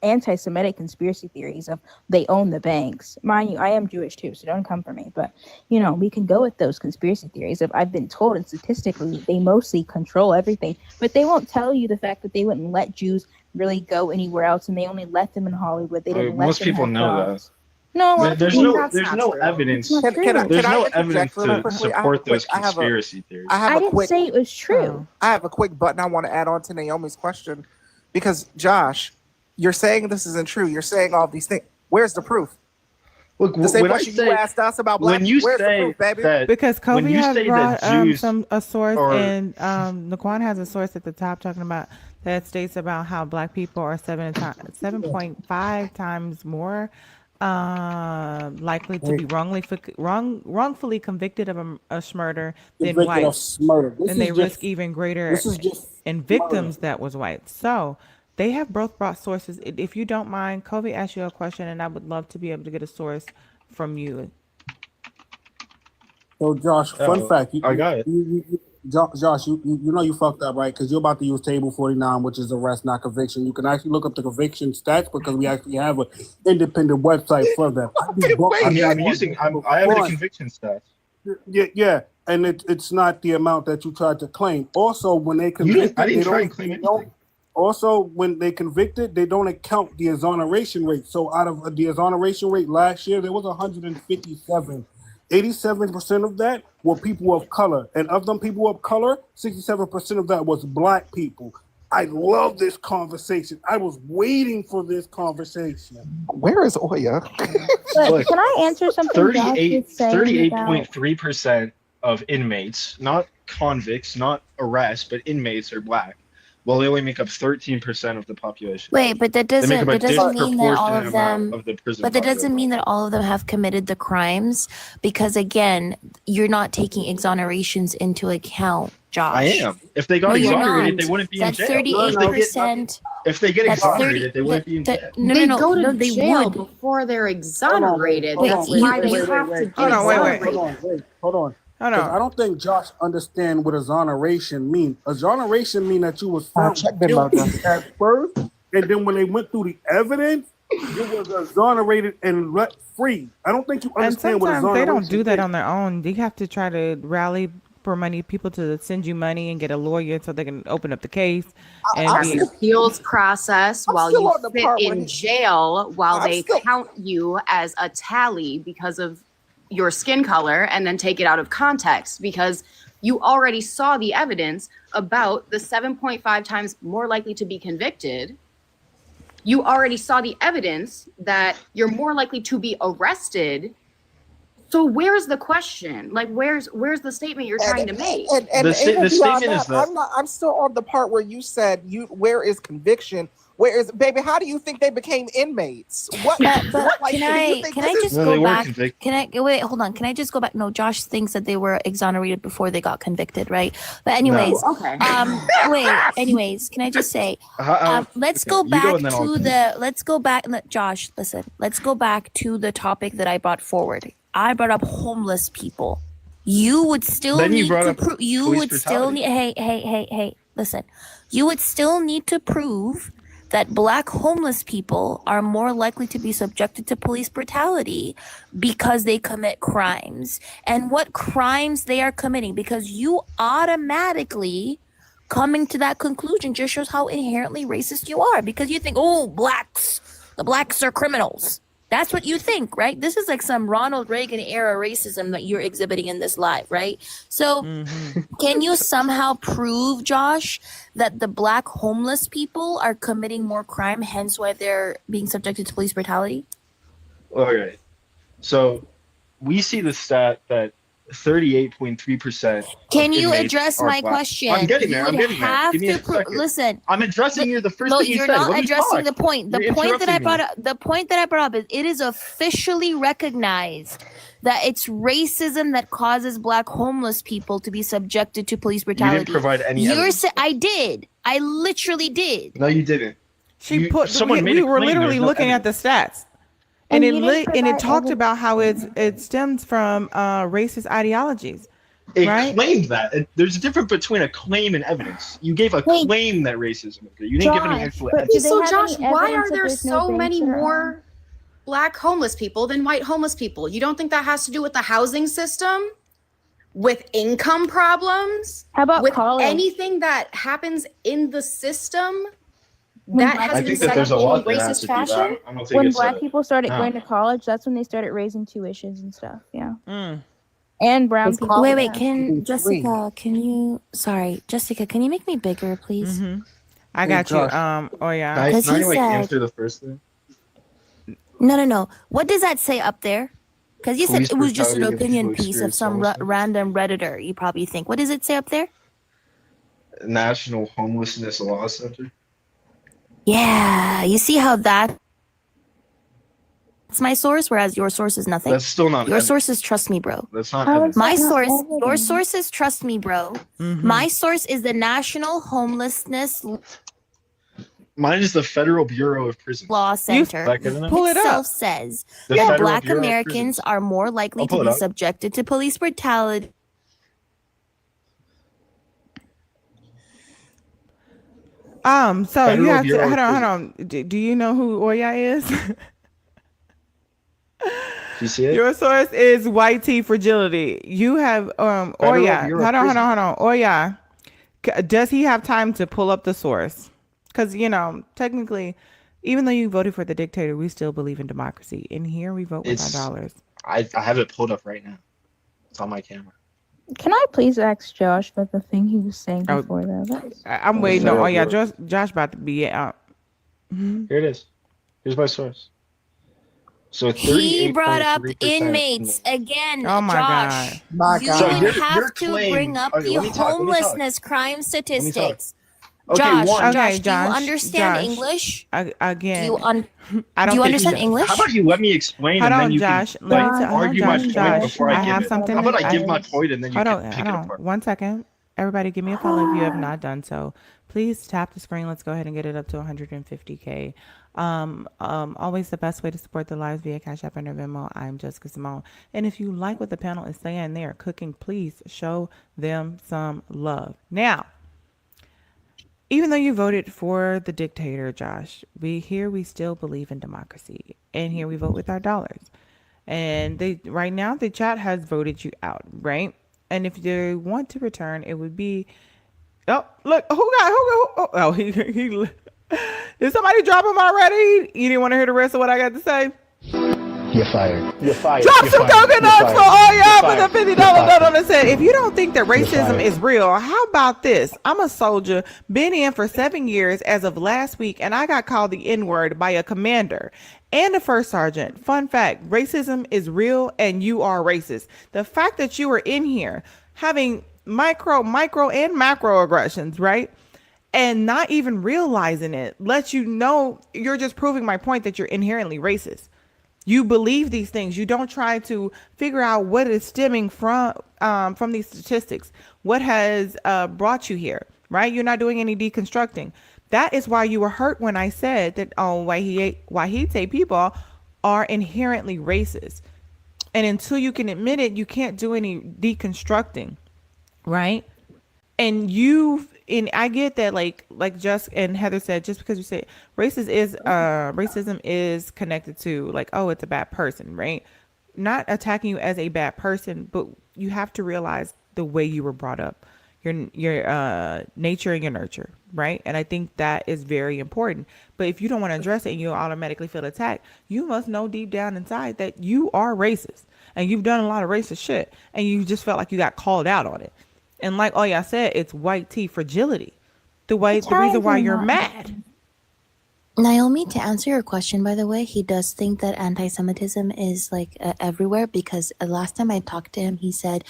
anti-Semitic conspiracy theories of they own the banks. Mind you, I am Jewish too, so don't come for me. But, we can go with those conspiracy theories of I've been told, and statistically, they mostly control everything. But they won't tell you the fact that they wouldn't let Jews really go anywhere else, and they only let them in Hollywood. They didn't let most them people have know jobs. that. No, There's no evidence. It's not true. There's no interject evidence really to quickly? support those conspiracy theories. I didn't say it was true. I have a quick button I want to add on to Naomi's question, because Josh, you're saying this isn't true. You're saying all these things. Where's the proof? Look, the same when I question say- you asked us about black when you people. Where's say the proof, baby? that- Because when Kobe you has say brought that Jews a source, or- and Naquan has a source at the top talking about that states about how black people are 7.5 times more likely to be wrongfully convicted of a murder than Convicted whites, of murder. This and they is risk just- even greater this is just in victims murder. that was white. So they have both brought sources. If you don't mind, Kobe asked you a question, and I would love to be able to get a source from you. So Josh, fun fact. I got it. Josh, you know you fucked up, right? Because you're about to use table 49, which is arrest, not conviction. You can actually look up the conviction stats because we actually have an independent website for them. I have the conviction stats. Yeah, and it's not the amount that you tried to claim. Also, when they convict, I didn't they try don't- and claim they don't- anything. Also, when they convicted, they don't account the exoneration rate. So out of the exoneration rate last year, there was 157. 87% of that were people of color. And of them people of color, 67% of that was black people. I love this conversation. I was waiting for this conversation. Where is Oya? But Look, can I answer something Josh was saying about 38.3% of inmates, not convicts, not arrests, but inmates are black. Well, they only make up 13% of the population. Wait, but that They make doesn't up a that doesn't mean that all disproportionate of amount them. of the prison But that doesn't population. mean that all of them have committed the crimes, because again, you're not taking exonerations into account, Josh. I am. If they got No, you're exonerated, not. they wouldn't be in That's jail. 38%. If they get That's exonerated, 30. they wouldn't be in jail. They go to they jail would. before they're exonerated. Hold That's on, why wait, they wait, have wait, to wait. get Hold on, exonerated. hold on. Because I don't think Josh understand what exoneration means. Exoneration mean that you was found guilty at first, and then when they went through the evidence, you was exonerated and let free. I don't think you And understand what sometimes they exoneration don't do that is. on their own. You have to try to rally for money, people to send you money and get a lawyer so they can open up the case. And Have an appeals process while still you on the sit part where in he- jail while I'm they still- count you as a tally because of your skin color and then take it out of context because you already saw the evidence about the 7.5 times more likely to be convicted. You already saw the evidence that you're more likely to be arrested. So where's the question? Like, where's the statement you're trying to make? And The even beyond statement that, is that I'm still on the part where you said where is conviction? Where is baby? How do you think they became inmates? What? But like, can do you I think can this I is- just No, they go weren't back? convicted. Can I wait? Hold on. Can I just go back? No, Josh thinks that they were exonerated before they got convicted, right? But anyways, okay. wait. Anyways, can I just say, let's go you back go and then I'll to the. Let's go back. Josh, listen. Let's go back to the topic that I brought forward. I brought up homeless people. You would still Then you need brought to up prove. You police would still brutality. need. Hey. Listen. You would still need to prove that black homeless people are more likely to be subjected to police brutality because they commit crimes and what crimes they are committing, because you automatically coming to that conclusion just shows how inherently racist you are, because you think, oh, the blacks are criminals. That's what you think, right? This is like some Ronald Reagan era racism that you're exhibiting in this live, right? So can you somehow prove, Josh, that the black homeless people are committing more crime, hence why they're being subjected to police brutality? Okay. So we see the stat that 38.3%. Can you address my question? I'm getting there. You I'm would getting there. have Give me a to second. listen. I'm addressing you. The first No, thing you you're said. not Let me addressing talk. the point. You're The point that I interrupting me. brought up. The point that I brought up is it is officially recognized that it's racism that causes black homeless people to be subjected to police You brutality. didn't provide any evidence. I did. I literally did. No, you didn't. Someone made we a were claim, literally there's no looking at the stats. And And you it didn't and it provide talked evidence. about how it stems from racist ideologies. It right? claimed that. There's a difference between a claim and evidence. You gave a Wait. claim that racism is there. You didn't give any Josh, actual but evidence. do they So have Josh, any why evidence are that there there's no so many banks that are more black homeless people than white homeless people? You don't think that has to do with the housing system? With income problems? How about with college? anything that happens in the system When that black has I been think set that up there's a in lot that has racist to do fashion? that. I don't think When it's black people started no. going to college, that's when they started raising tuitions and stuff. Yeah. Mm. And brown people. Wait, yeah. can Jessica, Jessica, can you make me bigger, please? Mm-hmm. I Hey, got you. Josh. Oh yeah. Can I, Because can I he like said- answer the first thing? No. What does that say up there? Because you Police said it was just an brutality against opinion people piece of experiencing some homelessness. random Redditor, you probably think. What does it say up there? National Homelessness Law Center. Yeah, you see how that's my source, whereas your source is nothing. That's still not Your evidence. sources, trust me, bro. That's not How evidence. is My That's not source, your evidence. sources, trust me, bro. Mhm. My source is the National Homelessness Mine is the Federal Bureau of Prisons. Law Center. That good enough? Pull it itself up. says The that Federal Black Bureau of Americans Prisons. are more likely I'll to pull it be up. subjected to police brutality. So Federal you have to Bureau of hold on. Do you know who Oya is? Do you see it? Your source is white tea fragility. You have Federal Oya. Bureau of Hold on. Oya. Does he have time to pull up the source? Because, technically, even though you voted for the dictator, we still believe in democracy. In here, we vote with our It's dollars. I have it pulled up right now. It's on my camera. Can I please ask Josh about the thing he was saying Oh, before that? That's I'm Let me waiting tell on. you Oh, what yeah, wrote. Josh about to be out. Here it is. Here's my source. So He brought up 38.3%. inmates again, Oh, my God. Josh. My You So God. would your have to claim. bring up Okay, the let me talk. homelessness crime Let me talk. statistics. Okay, Josh, one. Okay, do you Josh. understand Josh. English? Do Again, you I do don't you think understand he. How English? about you let me explain Hold and then on, you can Josh. Let me Josh, hold on, argue my Josh. point Josh, before I I give have it. something How about I to. give my point and then you Hold can on, pick hold it on. apart? 1 second. Everybody, give me a follow if you have not done so. Please tap the screen. Let's go ahead and get it up to 150K. Always the best way to support the lives via Cash App and Venmo. I'm Jessica Cymone. And if you like what the panel is saying, they are cooking. Please show them some love. Now, even though you voted for the dictator, Josh, we still believe in democracy, and here we vote with our dollars. And they right now the chat has voted you out, right? And if they want to return, it would be oh look he did somebody drop him already? You didn't want to hear the rest of what I got to say? You're fired. You're fired. Drop You're some fired. You're coconuts for fired. all You're y'all fired. with a $50 You're note on fired. the set. If you don't think that You're racism fired. is real, how about this? I'm a soldier, been in for 7 years as of last week, and I got called the N-word by a commander and a first sergeant. Fun fact, racism is real and you are racist. The fact that you are in here having micro, and macro aggressions, right? And not even realizing it lets you know you're just proving my point that you're inherently racist. You believe these things. You don't try to figure out what is stemming from these statistics. What has brought you here, right? You're not doing any deconstructing. That is why you were hurt when I said that Wahite people are inherently racist. And until you can admit it, you can't do any deconstructing, right? And I get that, like just and Heather said, just because you say racism is connected to, like, oh, it's a bad person, right? Not attacking you as a bad person, but you have to realize the way you were brought up, your nature and your nurture, right? And I think that is very important. But if you don't want to address it and you automatically feel attacked, you must know deep down inside that you are racist and you've done a lot of racist shit and you just felt like you got called out on it. And like all y'all said, it's white tea fragility. The reason Italians why are you're not. mad. Naomi, to answer your question, by the way, he does think that anti-Semitism is like everywhere because last time I talked to him, he said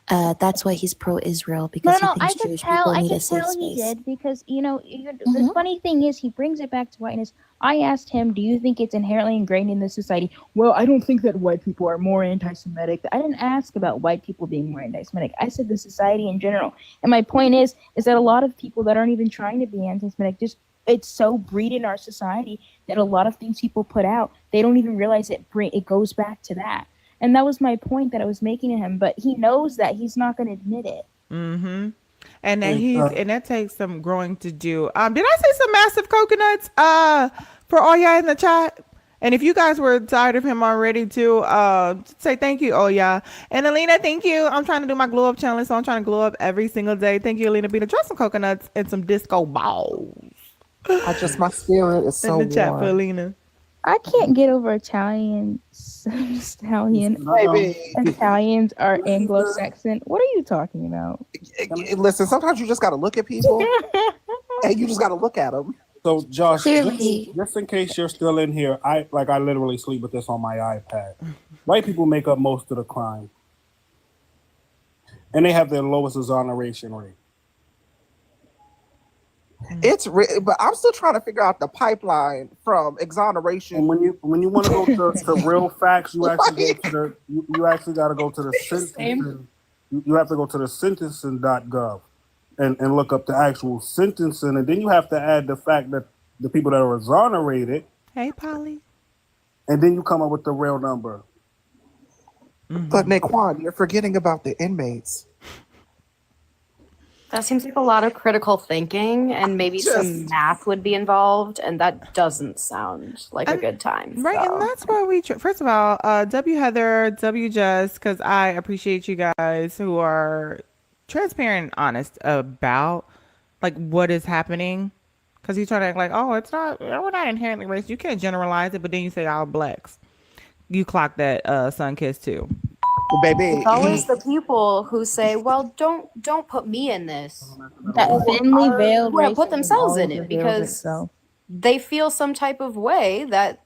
that's why he's pro-Israel because he No, thinks Jewish people I need a could safe tell he space. did because the funny thing is he brings it back to whiteness. I asked him, "Do you think it's inherently ingrained in the society?" Well, I don't think that white people are more anti-Semitic. I didn't ask about white people being more anti-Semitic. I said the society in general. And my point is that a lot of people that aren't even trying to be anti-Semitic just it's so breed in our society that a lot of things people put out, they don't even realize it goes back to that. And that was my point that I was making to him, but he knows that he's not going to admit it. Mm-hmm. And that Hey, and that takes some growing to do. Did I say some massive coconuts? For all y'all in the chat. And if you guys were tired of him already too, say thank you, oh yeah. And Alina, thank you. I'm trying to do my glow up challenge, so I'm trying to glow up every single day. Thank you, Alina Bina. Drop some coconuts and some disco balls My spirit is in so the chat for warm. Alina. I can't get over Italians. Italians are Anglo-Saxon. What are you talking about? Listen, sometimes you just got to look at people and you just got to look at them. So Josh, Clearly. just in case you're still in here, I literally sleep with this on my iPad. White people make up most of the crime, and they have their lowest exoneration rate. But I'm still trying to figure out the pipeline from exoneration. And when you want to go to real facts, you actually you actually got to go to the sentencing. You have to go to the sentencing.gov and look up the actual sentencing, and then you have to add the fact that the people that are exonerated, Hey, Polly. and then you come up with the real number. But Naquan, you're forgetting about the inmates. That seems like a lot of critical thinking, and maybe some math would be involved, and that doesn't sound like a good time. Right, so. and that's why first of all, W Heather, W Jess, because I appreciate you guys who are transparent and honest about like what is happening Because you try to act like, oh, it's not, we're not inherently racist. You can't generalize it, but then you say all blacks. You clock that sun kiss too. Baby, It's always the people who say, "Well, don't put me in this," That thinly veiled who have put racism themselves in always it reveals because itself. they feel some type of way that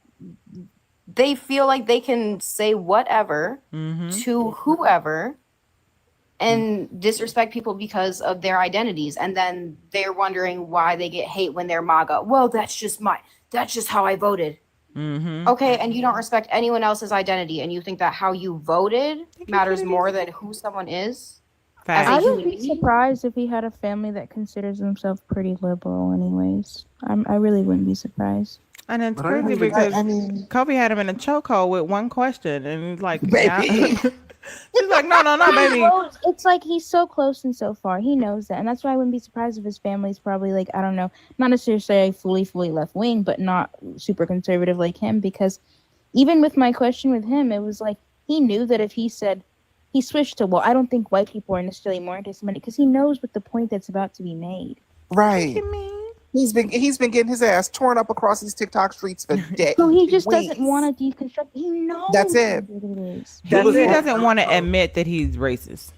they feel like they can say whatever to whoever and disrespect people because of their identities, and then they're wondering why they get hate when they're MAGA. Well, that's just how I voted. Okay, and you don't respect anyone else's identity, and you think that how you voted matters more than who someone is as a I human would be surprised if he had a family that considers himself pretty liberal anyways. I really wouldn't be surprised. And it's crazy because Kobe had him in a chokehold with one question, and he's like, baby. she's like, no, baby. Well, it's like he's so close and so far. He knows that, and that's why I wouldn't be surprised if his family's probably like, I don't know, not necessarily fully left wing, but not super conservative like him. Because even with my question with him, it was like he knew that if he said he switched to, well, I don't think white people are necessarily more anti-Semitic, because he knows what the point that's about to be made. Right. He's been getting his ass torn up across these TikTok streets for days. So he just doesn't want to deconstruct. He knows That's it. He doesn't want to admit that he's racist.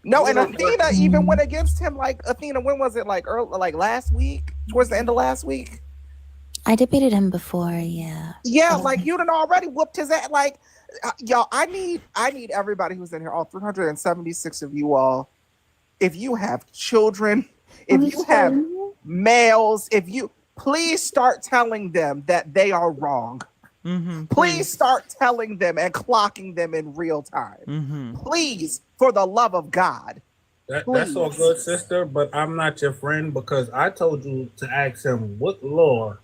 No, and Athena even went against him. Like Athena, when was it? Like last week, towards the end of last week. I debated him before, yeah. Yeah, like you done already whooped his ass. Like y'all, I need everybody who's in here, all 376 of you all. If you have children, if you have males, if you please start telling them that they are wrong. Please start telling them and clocking them in real time. Please, for the love of God. That's all good, sister, but I'm not your friend because I told you to ask him what law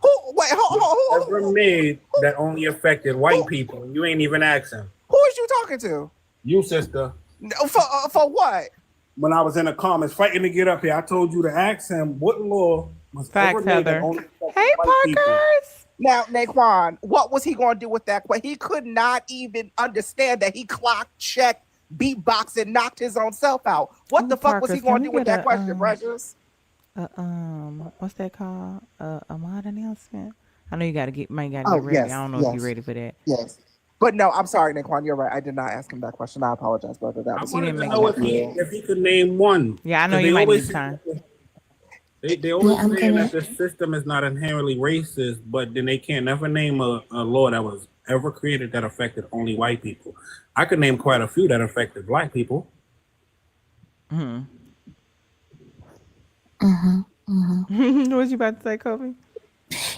ever made that only affected white people. You ain't even asked him. Who is you talking to? You, sister. No, for what? When I was in the comments fighting to get up here, I told you to ask him what law was ever made that only affected white people. Now, Naquan, what was he going to do with that? He could not even understand that he clocked, checked, beatbox, and knocked his own self out. What the fuck was he going to do with that question, Precious? What's that called? A mod announcement. I know you gotta get ready. I don't know if you're ready for that. Yes. But no, I'm sorry, Naquan, you're right. I did not ask him that question. I apologize, brother. That was if he could name one. Yeah, I know you might need time. They always say that the system is not inherently racist, but then they can't never name a law that was ever created that affected only white people. I could name quite a few that affected black people. What was you about to say, Kobe?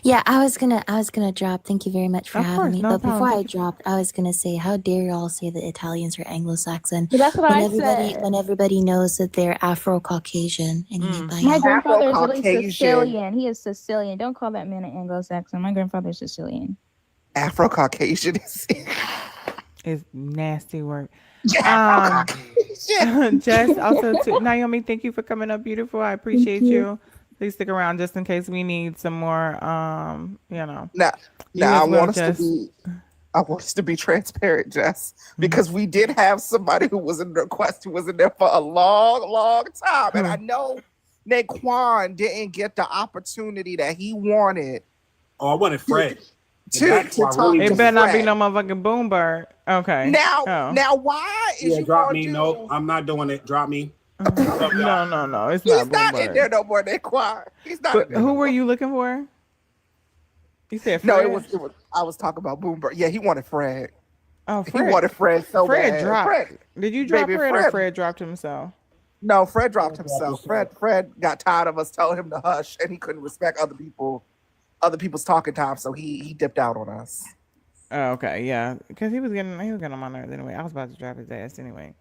Yeah, I was gonna drop. Thank you very much for having me. But before I dropped, I was gonna say, how dare y'all say that Italians are Anglo-Saxon That's what when I everybody said. when everybody knows that they're Afro-Caucasian and made by My y'all. grandfather is literally Sicilian. He is Sicilian. Don't call that man an Anglo-Saxon. My grandfather is Sicilian. Afro-Caucasian is nasty work. Jess, also to Naomi, thank you for coming up, beautiful. I appreciate you. Please stick around just in case we need some more. Now I want us to be transparent, Jess, because we did have somebody who was in the request who was in there for a long time, and I know Naquan didn't get the opportunity that he wanted. Oh, I wanted Fred. To talk it to better not Fred. be no motherfucking boom bird. Okay. Now why is you drop gonna me? do? Nope, I'm not doing it. Drop me. No. It's He's not boom not bird. in there no more. Naquan. He's not. But in there who no were more. you looking for? You said No, Fred? it was. I was talking about Boomber. Yeah, he wanted Fred. Oh, He Fred. wanted Fred so Fred bad. dropped. Fred. Did you drop Baby, Fred or Fred dropped himself? No, Fred dropped himself. Fred got tired of us telling him to hush, and he couldn't respect other people's talking time, so he dipped out on us. Oh, okay, yeah, because he was getting on my nerves anyway. I was about to drop his ass anyway.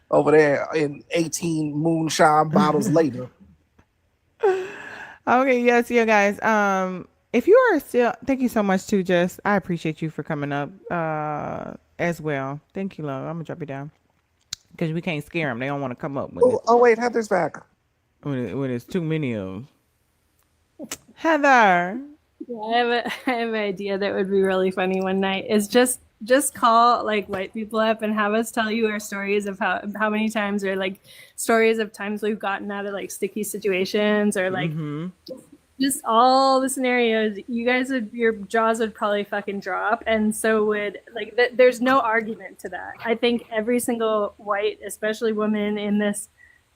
Over there in 18 moonshine bottles later. Okay, yes, yeah, guys. If you are still, thank you so much too, Jess. I appreciate you for coming up as well. Thank you, love. I'm gonna drop you down because we can't scare them. They don't want to come up with it. Oh wait, Heather's back. When it's too many of them. Heather. Yeah, I have an idea that would be really funny one night. Is just call like white people up and have us tell you our stories of how many times, or like stories of times we've gotten out of like sticky situations, or like just all the scenarios, you guys would, your jaws would probably fucking drop, and so would like. There's no argument to that. I think every single white, especially woman in this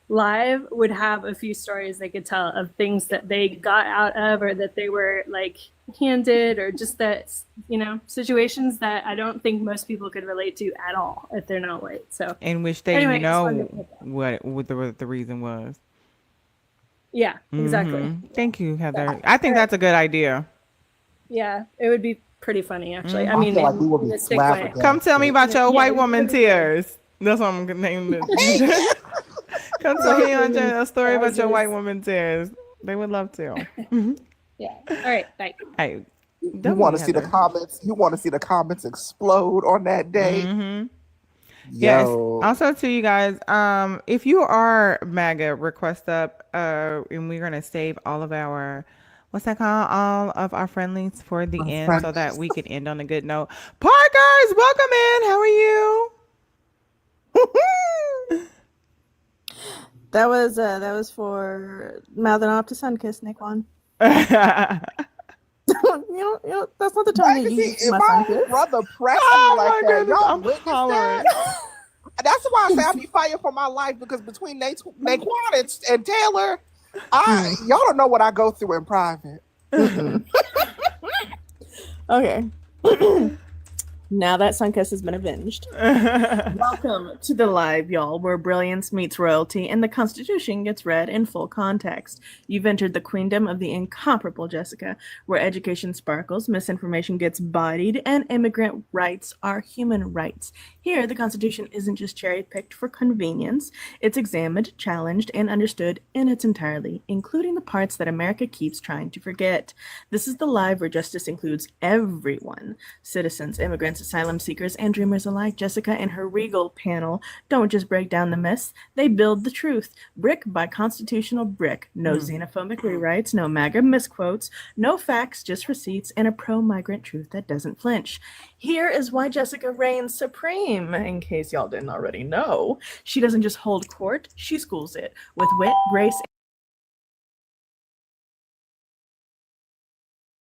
live, would have a few stories they could tell of things that they got out of, or that they were like handed, or just that, you know, situations that I don't think most people could relate to at all if they're not white. So in which they anyway, know what the reason was. Yeah, exactly. Thank you, Heather. I think that's a good idea. Yeah, it would be pretty funny, actually. I I mean, feel like we would in be a sick way. Come tell me about your white it woman would be good. tears. That's what I'm gonna name it. Come tell me a story about your white woman tears. They would love to. Yeah. All right. Bye. Hey, you want to see the comments? You want to see the comments explode on that day? Yes. Yo. Also, to you guys, if you are MAGA, request up, and we're gonna save all of our, what's that called? All of our friendlies for the end, so that we can end on a good note. Parkers, welcome in. How are you? That was for mouthing off to Sunkiss, Nickwan. you know, that's not the tone you use to my Sunkiss. Brother pressed me like that. Y'all witnessed that? That's why I say I be fighting for my life, because between Naquan and Taylor, y'all don't know what I go through in private. Okay. Now that Sunkiss has been avenged. Welcome to the live, y'all, where brilliance meets royalty and the Constitution gets read in full context. You've entered the queendom of the incomparable Jessica, where education sparkles, misinformation gets bodied, and immigrant rights are human rights. Here, the Constitution isn't just cherry-picked for convenience. It's examined, challenged, and understood in its entirety, including the parts that America keeps trying to forget. This is the live where justice includes everyone. Citizens, immigrants, asylum seekers, and dreamers alike. Jessica and her regal panel don't just break down the myths, they build the truth, brick by constitutional brick. No xenophobic rewrites, no MAGA misquotes, no facts, just receipts, and a pro-migrant truth that doesn't flinch. Here is why Jessica reigns supreme, in case y'all didn't already know. She doesn't just hold court, she schools it with wit, grace,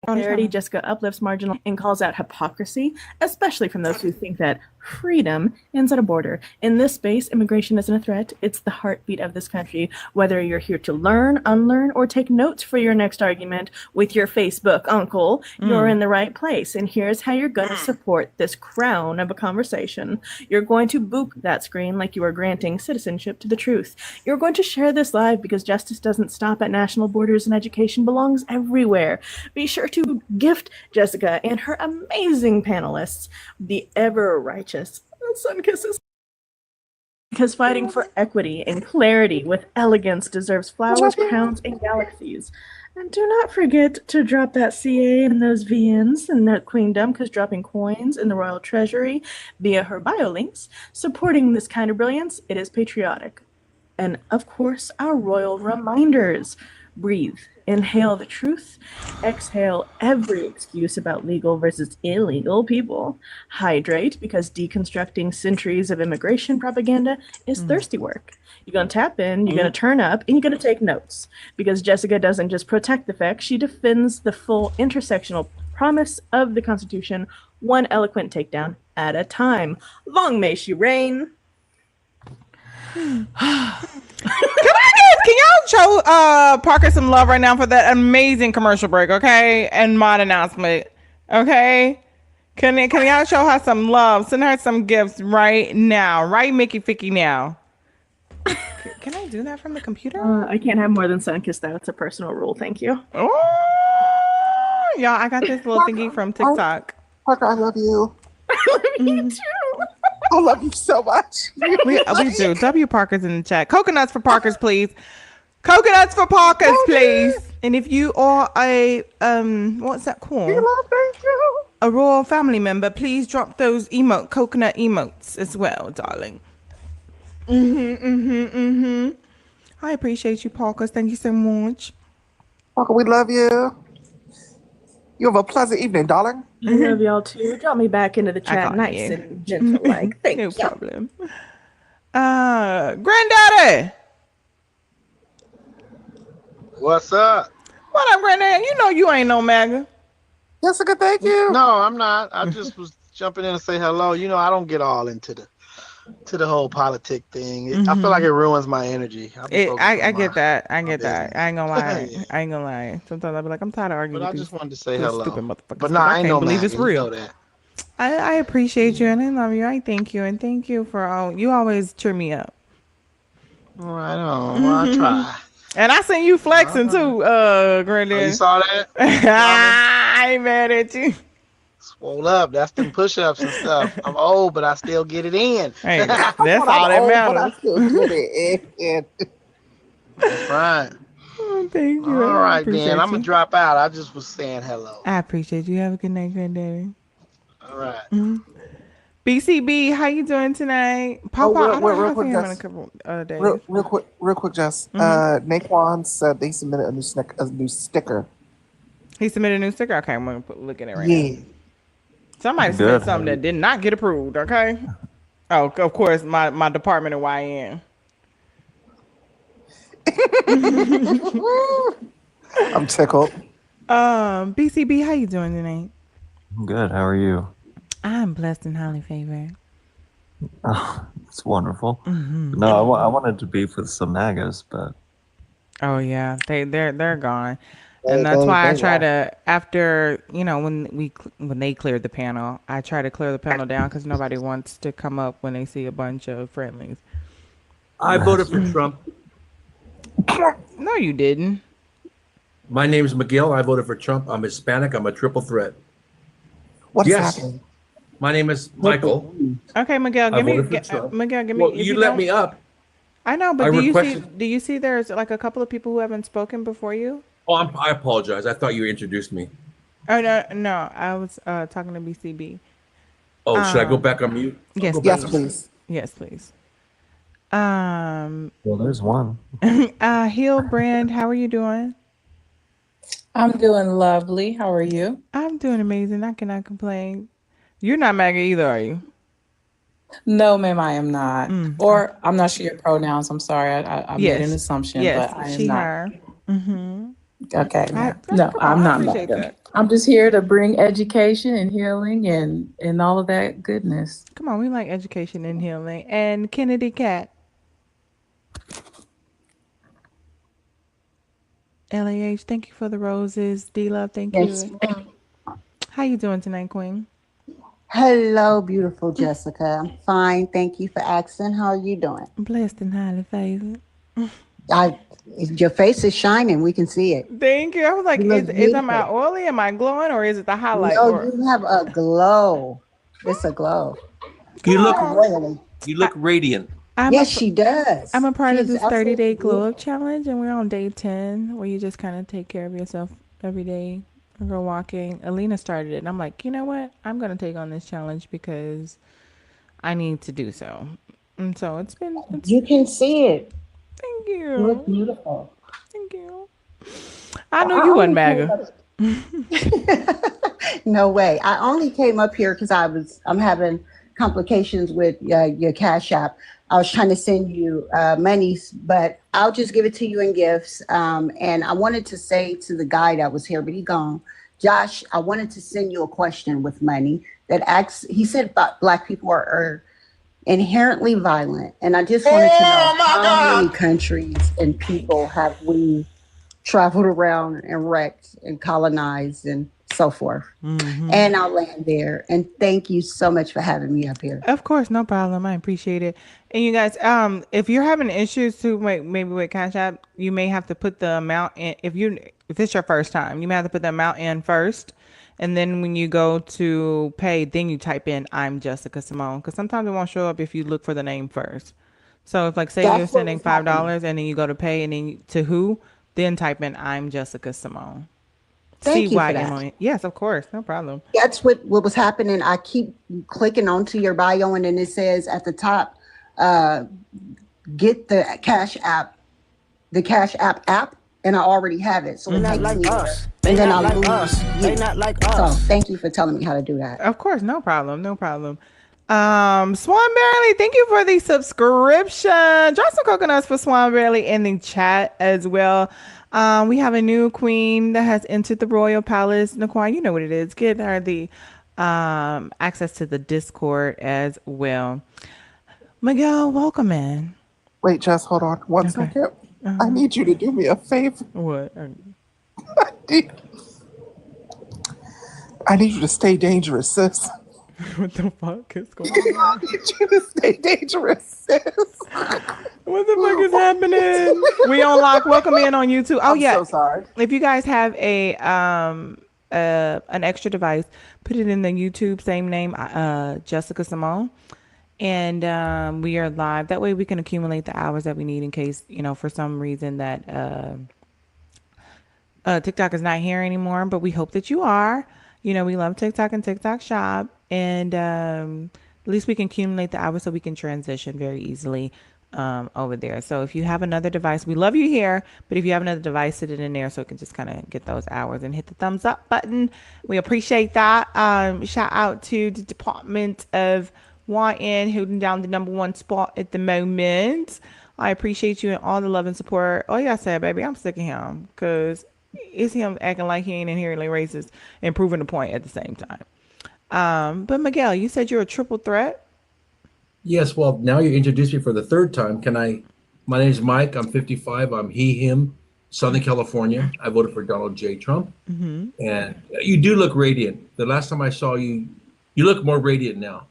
clarity. Jessica uplifts marginal and calls out hypocrisy, especially from those who think that freedom ends at a border. In this space, immigration isn't a threat. It's the heartbeat of this country. Whether you're here to learn, unlearn, or take notes for your next argument with your Facebook uncle, you're in the right place. And here's how you're going to support this crown of a conversation. You're going to boop that screen like you are granting citizenship to the truth. You're going to share this live because justice doesn't stop at national borders and education belongs everywhere. Be sure to gift Jessica and her amazing panelists the ever righteous sun kisses, because fighting for equity and clarity with elegance deserves flowers, crowns, and galaxies. And do not forget to drop that CA and those VNs in that queendom, because dropping coins in the royal treasury via her bio links, supporting this kind of brilliance, it is patriotic. And of course, our royal reminders. Breathe. Inhale the truth. Exhale every excuse about legal versus illegal people. Hydrate, because deconstructing centuries of immigration propaganda is thirsty work. You're going to tap in, you're going to turn up, and you're going to take notes. Because Jessica doesn't just protect the facts, she defends the full intersectional promise of the Constitution, one eloquent takedown at a time. Long may she reign. Can y'all show Parker some love right now for that amazing commercial break, okay? And my announcement, okay? Can y'all show her some love? Send her some gifts right now, right, Mickey Ficky now. Can I do that from the computer? I can't have more than Sunkiss, though. It's a personal rule. Thank you. Oh, y'all, I got this little thingy from TikTok. Parker, I love you. I love you too. I love you so much. We do. W Parker's in the chat. Coconuts for Parkers, please. Coconuts for Parkers, please. And if you are a what's that called? Thank you. A royal family member, please drop those coconut emotes as well, darling. I appreciate you, Parkers. Thank you so much. Parker, we love you. You have a pleasant evening, darling. I love y'all too. Drop me back into the chat, nice and gentle, like. Thank no you. problem. Granddaddy. What's up? What up, Granddad? You know you ain't no MAGA. Jessica, thank you. No, I'm not. I just was jumping in to say hello. You know, I don't get all into the whole politic thing. I feel like it ruins my energy. I'll be focused on I get that. I my get that. business. I ain't gonna lie. Yeah. I ain't gonna lie. Sometimes I'll be like, I'm tired of arguing But with I just these wanted to say this hello. stupid motherfuckers But no, because I I ain't can't no believe it's MAGA. You real. know that. I appreciate you and I love you. I thank you and thank you for all. You always cheer me up. Right on. Well, I try. And I seen you All flexing right. too, Oh, you Granddad. saw that? Diamond? I ain't mad at you. Swole up. That's them push-ups and stuff. I'm old, but I still get it in. Hey, Come that's on, I'm all that old, but I matters. still get it. That's right. Oh, thank you. All I right, then. appreciate I'm going to you. drop out. I just was saying hello. I appreciate you. Have a good night, Granddaddy. All right. BCB, how you doing tonight? Oh, Papa, I don't real have quick, him in a Jess. couple days. Real quick, Jess. Mm-hmm. Naquan said they submitted a new sticker. He submitted a new sticker. Okay, I'm gonna look at it right now. Yeah. Somebody submitted something that did not get approved. Okay. Oh, of course, my department of YN. I'm tickled. BCB, how you doing tonight? I'm good. How are you? I'm blessed and highly favored. Oh, it's wonderful. Mm-hmm. No, I wanted to beef with some MAGAs, but Oh yeah, they're gone, and that's why I try to after when they cleared the panel, I try to clear the panel down because nobody wants to come up when they see a bunch of friendlies. I voted for Trump. No, you didn't. My name is Miguel. I voted for Trump. I'm Hispanic. I'm a triple threat. What is Yes. happening? My name is Michael. Okay, Miguel, I give me voted for Trump. Miguel, give me. Well, if you you let don't- me up. I know, but I do requested- you see there's like a couple of people who haven't spoken before you? Oh, I apologize. I thought you introduced me. Oh no, I was talking to BCB. Oh, should I go back on mute? I'll Yes, go back please. on mute. Please. Yes, please. well, there's one. Hilbrand, how are you doing? I'm doing lovely. How are you? I'm doing amazing. I cannot complain. You're not MAGA either, are you? No, ma'am, I am not. Or I'm not sure your pronouns. I'm sorry. I made an assumption, Yes, but I am she, not. her. Mm-hmm. Okay, I no, I'm not appreciate MAGA. that. I'm just here to bring education and healing and all of that goodness. Come on, we like education and healing. And Kennedy Cat. LAH, thank you for the roses. D-Love, thank Yes, you. ma'am. How you doing tonight, Queen? Hello, beautiful Jessica. I'm fine. Thank you for asking. How are you doing? Blessed and highly favored. Your face is shining. We can see it. Thank you. I was like, You look is am I beautiful. oily? Am I glowing? Or is it the highlight? No, Or you have a glow. It's a glow. You look Royally. radiant. Yes, she does. I'm a part of She's this 30-day absolutely glow up beautiful. challenge, and we're on day 10, where you just kind of take care of yourself every day. Go walking. Alina started it, and I'm like, you know what? I'm gonna take on this challenge because I need to do so. And so it's You can see it. Thank You look you. beautiful. Thank you. I know you wasn't MAGA. No way. I only came up here because I'm having complications with your Cash App. I was trying to send you money, but I'll just give it to you in gifts. And I wanted to say to the guy that was here, but he gone. Josh, I wanted to send you a question with money that asks. He said Black people are inherently violent, and I just wanted to know how many countries and people have we traveled around and wrecked and colonized and so forth. And I'll land there. And thank you so much for having me up here. Of course, no problem. I appreciate it. And you guys, if you're having issues to maybe with Cash App, you may have to put the amount in. If it's your first time, you may have to put the amount in first, and then when you go to pay, then you type in "I'm Jessica Cymone," because sometimes it won't show up if you look for the name first. So if like say That's you're what sending was happening. $5 and then you go to pay and then to who, then type in "I'm Jessica Cymone." Thank you for that. CYMON. Yes, of course, no problem. That's what was happening. I keep clicking onto your bio, and then it says at the top, get the Cash App app, and I already have it. So it takes me there. And then I lose you. So thank you for telling me how to do that. Of course, no problem, no problem. Swan Barely, thank you for the subscription. Drop some coconuts for Swan Barely in the chat as well. We have a new queen that has entered the royal palace. Naquan, you know what it is. Get her the access to the Discord as well. Miguel, welcome in. Wait, Jess, hold on one Okay. second. I need you to do me a favor. What? I need you to stay dangerous, sis. What the fuck is going I on? need you to stay dangerous, sis. What the fuck is happening? We on lock. Welcome in on YouTube. Oh I'm yeah. so sorry. If you guys have a an extra device, put it in the YouTube, same name, Jessica Cymone. And we are live. That way we can accumulate the hours that we need in case, for some reason that TikTok is not here anymore. But we hope that you are. We love TikTok and TikTok Shop. And at least we can accumulate the hours so we can transition very easily over there. So if you have another device, we love you here. But if you have another device, sit it in there so it can just kind of get those hours and hit the thumbs up button. We appreciate that. Shout out to the Department of YN holding down the #1 spot at the moment. I appreciate you and all the love and support. Oh yeah, I said, baby, I'm sick of him because it's him acting like he ain't inherently racist and proving the point at the same time. But Miguel, you said you're a triple threat. Yes, well, now you introduced me for the third time. My name is Mike. I'm 55. I'm him, Southern California. I voted for Donald J. Trump. Mm-hmm. And you do look radiant. The last time I saw you, you look more radiant now.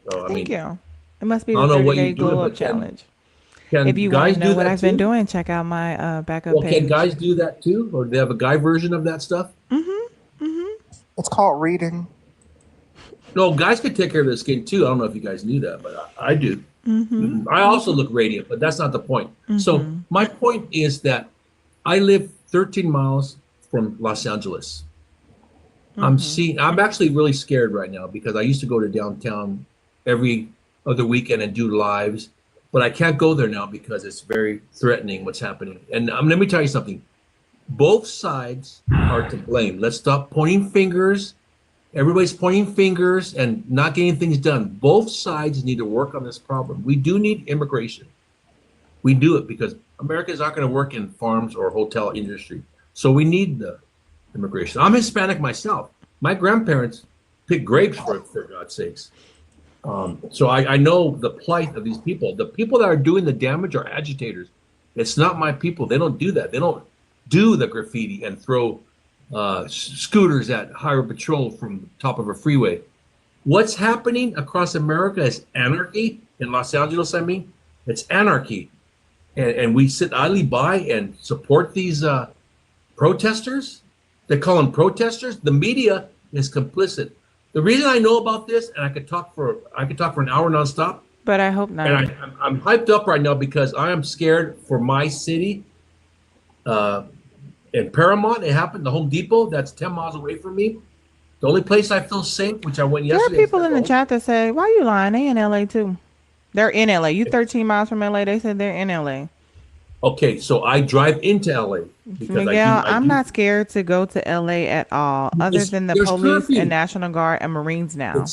So, Thank you. It must be I the don't know what 30-day you're doing, glow up but challenge. can If you want guys to do know what that I've been too? doing, check out my backup Well, page. can guys do that too? Or do they have a guy version of that stuff? Mm-hmm. Mm-hmm. It's called reading. No, guys can take care of their skin too. I don't know if you guys knew that, but I do. Mm-hmm. I also look radiant, but that's not the point. So my point is that I live 13 miles from Los Angeles. I'm actually really scared right now because I used to go to downtown every other weekend and do lives, but I can't go there now because it's very threatening what's happening. And let me tell you something. Both sides are to blame. Let's stop pointing fingers. Everybody's pointing fingers and not getting things done. Both sides need to work on this problem. We do need immigration. We do it because Americans aren't going to work in farms or hotel industry. So we need the immigration. I'm Hispanic myself. My grandparents picked grapes for God's sakes. So I know the plight of these people. The people that are doing the damage are agitators. It's not my people. They don't do that. They don't do the graffiti and throw scooters at highway patrol from the top of a freeway. What's happening across America is anarchy. In Los Angeles, I mean, it's anarchy. And we sit idly by and support these protesters. They call them protesters. The media is complicit. The reason I know about this, and I could talk for an hour nonstop. But I hope not. And I'm hyped up right now because I am scared for my city. In Paramount, it happened. The Home Depot, that's 10 miles away from me. The only place I feel safe, which I went yesterday. There are people in the chat that say, "Why are you lying? They in LA too." They're in LA. You 13 miles from LA. They said they're in LA. Okay, so I drive into LA because Miguel, I'm not scared to go to LA at all, other than the there's police curfew. and National Guard and Marines now.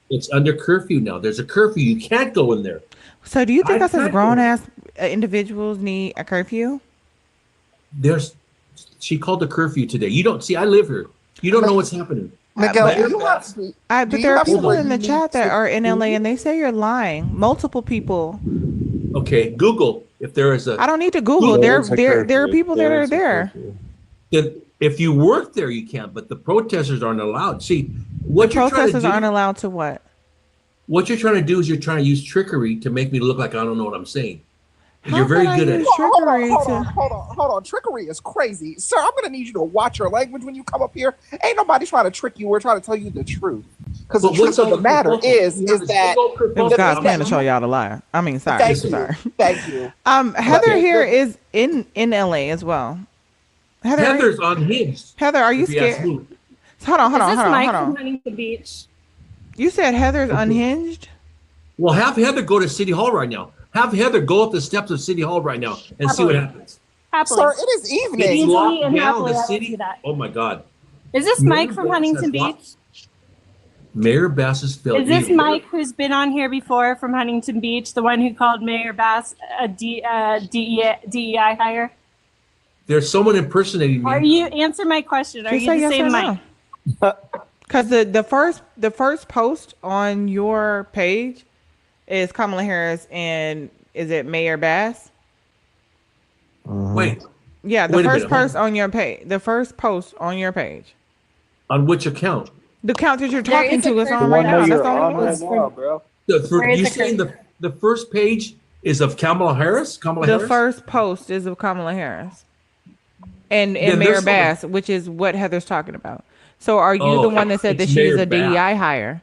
It's under curfew now. There's a curfew. You can't go in there. So do you think I us as can't grown go. ass individuals need a curfew? She called the curfew today. You don't see. I live here. You don't know what's happening. Miguel, But there are people in the chat that are in LA and they say you're lying. Multiple people. Okay, Google if there is a. I don't need to Google. There are people that are there. Then if you work there, you can. But the protesters aren't allowed. See, what you're trying to Protesters do. aren't allowed to what? What you're trying to do is you're trying to use trickery to make me look like I don't know what I'm saying. And you're very can I good at use it. trickery Hold on. Trickery is crazy. Sir, I'm gonna need you to watch your language when you come up here. Ain't nobody trying to trick you. We're trying to tell you the truth. Because the truth of the matter is that It was God's plan to show y'all the lie. I mean, sorry. Thank you. Sorry. Thank you. Heather here is in LA as well. Heather's unhinged. Heather, are you if ask scared? me. Hold on. Is this Mike from Huntington Beach? You said Heather's unhinged? Well, have Heather go to City Hall right now. Have Heather go up the steps of City Hall right now and see what happens. Happily. Sir, it is evening. It's Easily locked and down happily, the I will city. do that. Oh my God. Is this Mike from Huntington Beach? Mayor Bass's failed. Is this Mike who's been on here before from Huntington Beach, the one who called Mayor Bass a DEI hire? There's someone impersonating me. Are you answer my question? Are Just you say the yes same or Mike? no. Because the first post on your page is Kamala Harris and is it Mayor Bass? Wait. Yeah, the Wait a first minute, hold post on your page. The first post on your page. On which account? The account that you're There talking is a to is first on right post. now. That's you're the only on one. right now, bro. There is You a saying curse. the first page is of Kamala Harris? Kamala The Harris? first post is of Kamala Harris and Then Mayor there's someone- Bass, which is what Heather's talking about. So are you Oh, the one that said that it's she is Mayor a DEI Bass. hire?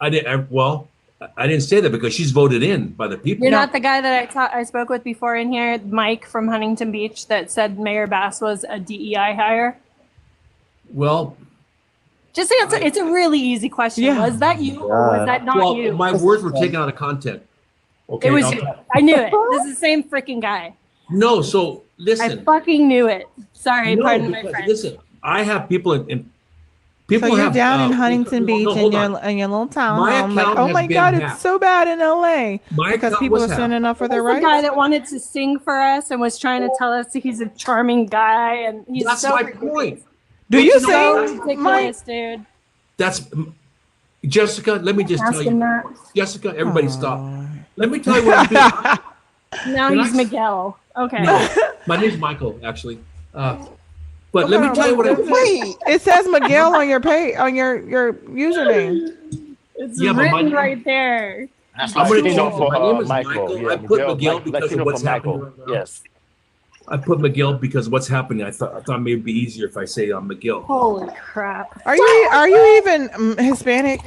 I didn't say that because she's voted in by the people. You're not the guy that I spoke with before in here, Mike from Huntington Beach, that said Mayor Bass was a DEI hire. Well, Just answer. It's a really easy question. Yeah. Was that you or was that not well, you? my words were taken out of content. Okay. It was I'll- you. I knew it. This is the same freaking guy. No, so I listen. fucking knew it. Sorry, No, pardon my because, French. listen, I have people in people So you're have down in no, Huntington Beach hold in on. your little town My home, like, account oh has my been God, hacked. it's so bad in LA My because account people was are hacked. standing up for their That's the rights. guy that wanted to sing for us and was trying to tell us he's a charming guy, and he's That's so my ridiculous. point. Do you So sing, ridiculous, Mike? dude. That's Jessica. Let me just tell Ask him you, that. Jessica. Everybody, stop. Let me tell you what I'm doing. Now Can he's I- Miguel. Okay. No, my name's Michael, actually. But let me tell you what I'm doing. Wait, it says Miguel on your page on your username. It's Yeah, but written my- right there. I'm gonna Latino change it. for My name is Michael. Michael. Yeah, I put Miguel Miguel, because Latino of what's for happening Michael. right now. Yes. I put Miguel because of what's happening. I thought maybe it'd be easier if I say I'm Miguel. Holy crap. Are you even Hispanic?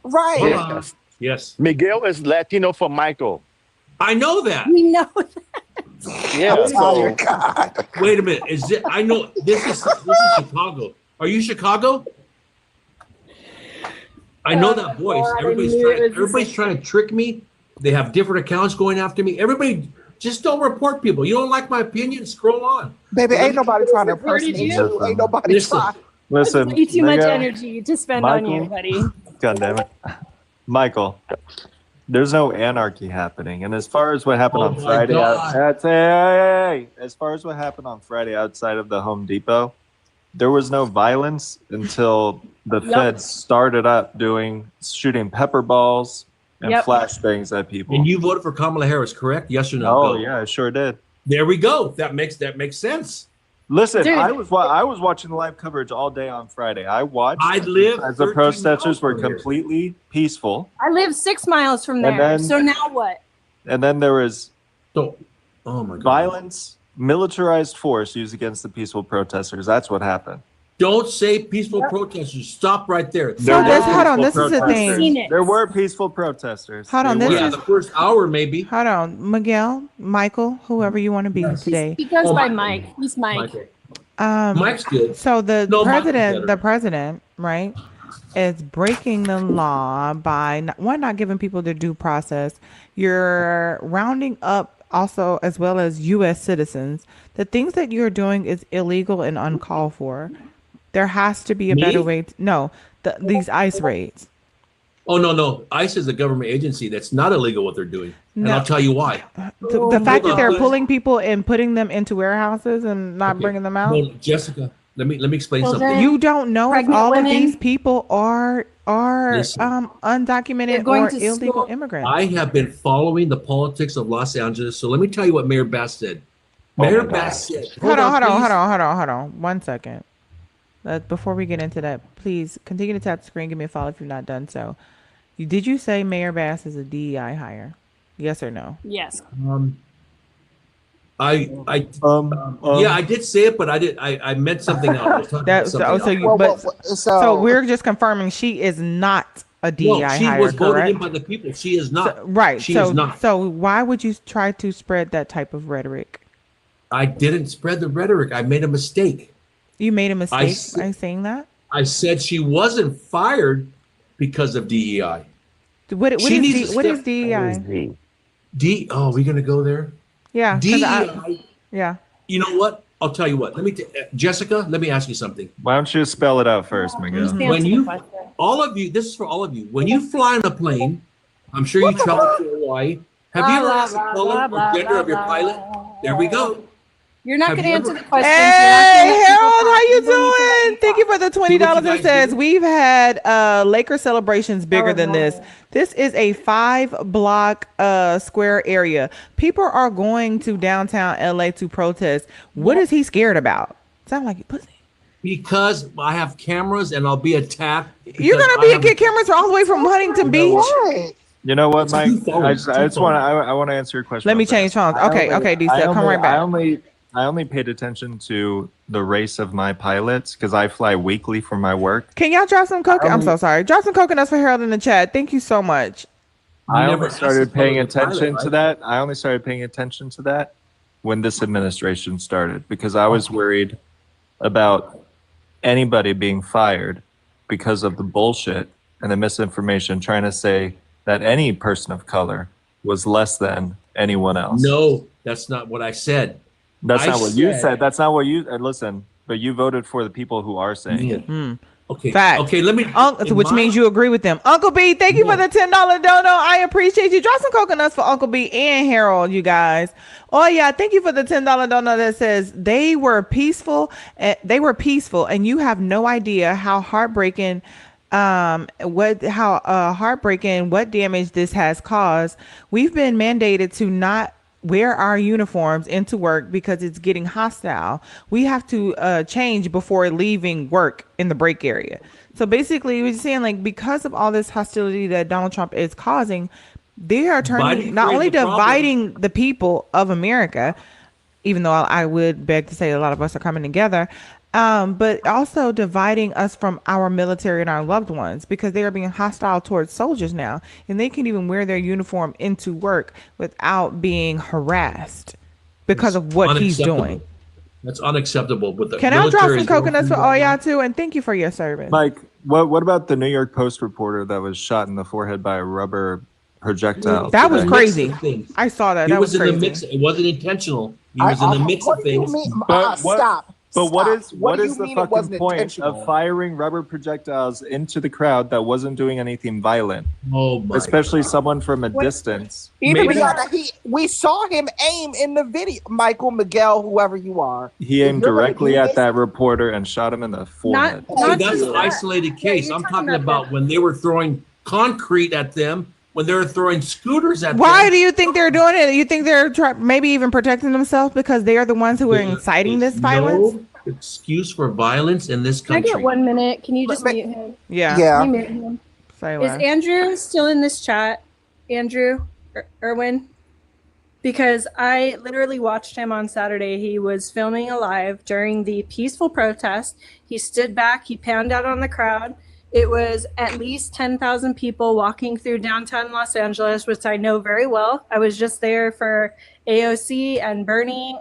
Right. Yes. Yes. Miguel is Latino for Michael. I know that. We know that. Yeah. Oh, God. Wait a minute. Is it? I know this is Chicago. Are you Chicago? I know that voice. God, I Everybody's knew trying. it was the Everybody's same. trying to trick me. They have different accounts going after me. Everybody, just don't report people. You don't like my opinion? Scroll on. Baby, ain't nobody trying to Reported impersonate you. you. Ain't nobody Listen. trying. Listen, Way too much Miguel, energy to spend on you, Michael? buddy. God damn it. Michael, there's no anarchy happening. And as far as what happened Oh on my Friday, God. as far as what happened on Friday outside of the Home Depot, there was no violence until the Yep. feds started up shooting pepper balls and Yep. flash things at people. And you voted for Kamala Harris, correct? Yes or no? Oh Go. yeah, I sure did. There we go. That makes sense. Listen, Dude. I was watching live coverage all day on Friday. I watched I live as the 13 protesters miles were from here. completely peaceful, I live 6 miles from And there. then- So now what? and then there was So, oh my God. violence, militarized force used against the peaceful protesters. That's what happened. Don't say peaceful protesters. Stop right there. There this- were hold on, peaceful this is the protesters. thing. Seen it. There were peaceful protesters. Hold on, There this were. Yeah, is- the first hour maybe. Hold on, Miguel, Michael, whoever you want to be today. He goes Oh, by Michael. Mike. He's Mike. Michael. Mike's good. So the No, Michael's better. president, right, is breaking the law by not giving people the due process. You're rounding up also as well as U.S. citizens. The things that you're doing is illegal and uncalled for. There has to be a Me? better way. These ICE raids. Oh no. ICE is a government agency. That's not illegal what they're doing. And No. I'll tell you why. The fact that on, they're please. pulling people and putting them into warehouses and not Okay. bringing them out. No, Jessica, let me explain Children. something. You don't know if Pregnant all of women. these people are Listen. They're undocumented going or to illegal school. immigrants. I have been following the politics of Los Angeles. So let me tell you what Mayor Bass said. Mayor Bass said, Hold on. please. 1 second. Before we get into that, please continue to tap the screen. Give me a follow if you've not done so. Did you say Mayor Bass is a DEI hire? Yes or no? Yes. Yeah, I did say it, but I meant something else. I was talking about something else. So we're just confirming she is not a DEI No, she hire, was voted correct? in by the people. She is not. Right. She so is not. So why would you try to spread that type of rhetoric? I didn't spread the rhetoric. I made a mistake. You made a mistake s- by saying that? I said she wasn't fired because of DEI. What She needs is to what is step- DEI? Oh, we're gonna go there. Yeah. 'cause DEI. yeah. You know what? I'll tell you what. Jessica, let me ask you something. Why don't you spell it out first, Miguel? When you, all of you, this is for all of you. When you fly on a plane, I'm sure you travel to Hawaii. Have you ever asked the color or gender of your pilot? There we go. You're not Have going to you answer ever- the questions. Hey Harold, how you You're not gonna let doing? Thank you for the $20. what you It guys says do? we've had Laker celebrations bigger than this. normal. This is a 5-block square area. People are going to downtown LA to protest. What is he scared about? Sound like you pussy. Because I have cameras and I'll be attacked. You're because gonna I be have get cameras all the way from Huntington Beach. What? You know what, It's Mike? two phones, I two just want to. phones. I want to answer your question. Let real me change fast. phones. Okay, D-Step, come right back. I only paid attention to the race of my pilots because I fly weekly for my work. Can y'all drop some coconut? I'm so sorry. Drop some coconuts for Harold in the chat. Thank you so much. I never only started asked the paying pilot, attention right? to that. I only started paying attention to that when this administration started because I was worried about anybody being fired because of the bullshit and the misinformation trying to say that any person of color was less than anyone else. No, that's not what I said. That's I not what you said- said. That's not what you listen. But you voted for the people who are saying it. Okay. Fact. Okay, let me. Which means you agree with them. Uncle B, thank you for the $10 dono. I appreciate you. Drop some coconuts for Uncle B and Harold, you guys. Oh yeah, thank you for the $10 dono that says they were peaceful. And you have no idea how heartbreaking what damage this has caused. We've been mandated to not wear our uniforms into work because it's getting hostile. We have to change before leaving work in the break area. So basically, we're saying like because of all this hostility that Donald Trump is causing, they are turning not only dividing the people of America, even though I would beg to say a lot of us are coming together, but also dividing us from our military and our loved ones because they are being hostile towards soldiers now, and they can even wear their uniform into work without being harassed because of what he's doing. That's unacceptable. With the Can I drop military some is going coconuts through for right all now. y'all too? And thank you for your service. Mike, what about the New York Post reporter that was shot in the forehead by a rubber projectile? That was today? crazy. I saw that. He That was was in the crazy. mix. It wasn't intentional. He was in the mix of What do you things. mean? But Stop. But what Stop. is What what do is you the mean it fucking wasn't point intentional? of firing rubber projectiles into the crowd that wasn't doing anything violent? Oh my Especially someone from a distance. Even Maybe beyond that, we saw him aim in the video. Michael, Miguel, whoever you are. he If aimed you're gonna directly do at this- that reporter and shot him in the forehead. See, that's an isolated case. I'm talking about when they were throwing concrete at them, when they were throwing scooters at Why them. do you think they're doing it? You think they're maybe even protecting themselves because they are the ones who are inciting this violence? No excuse for violence in this Can I country. get 1 minute? Can you just mute him? Yeah. Can you mute him? Say Is less. Andrew still in this chat? Andrew Irwin? Because I literally watched him on Saturday. He was filming a live during the peaceful protest. He stood back, he panned out on the crowd. It was at least 10,000 people walking through downtown Los Angeles, which I know very well. I was just there for AOC and Bernie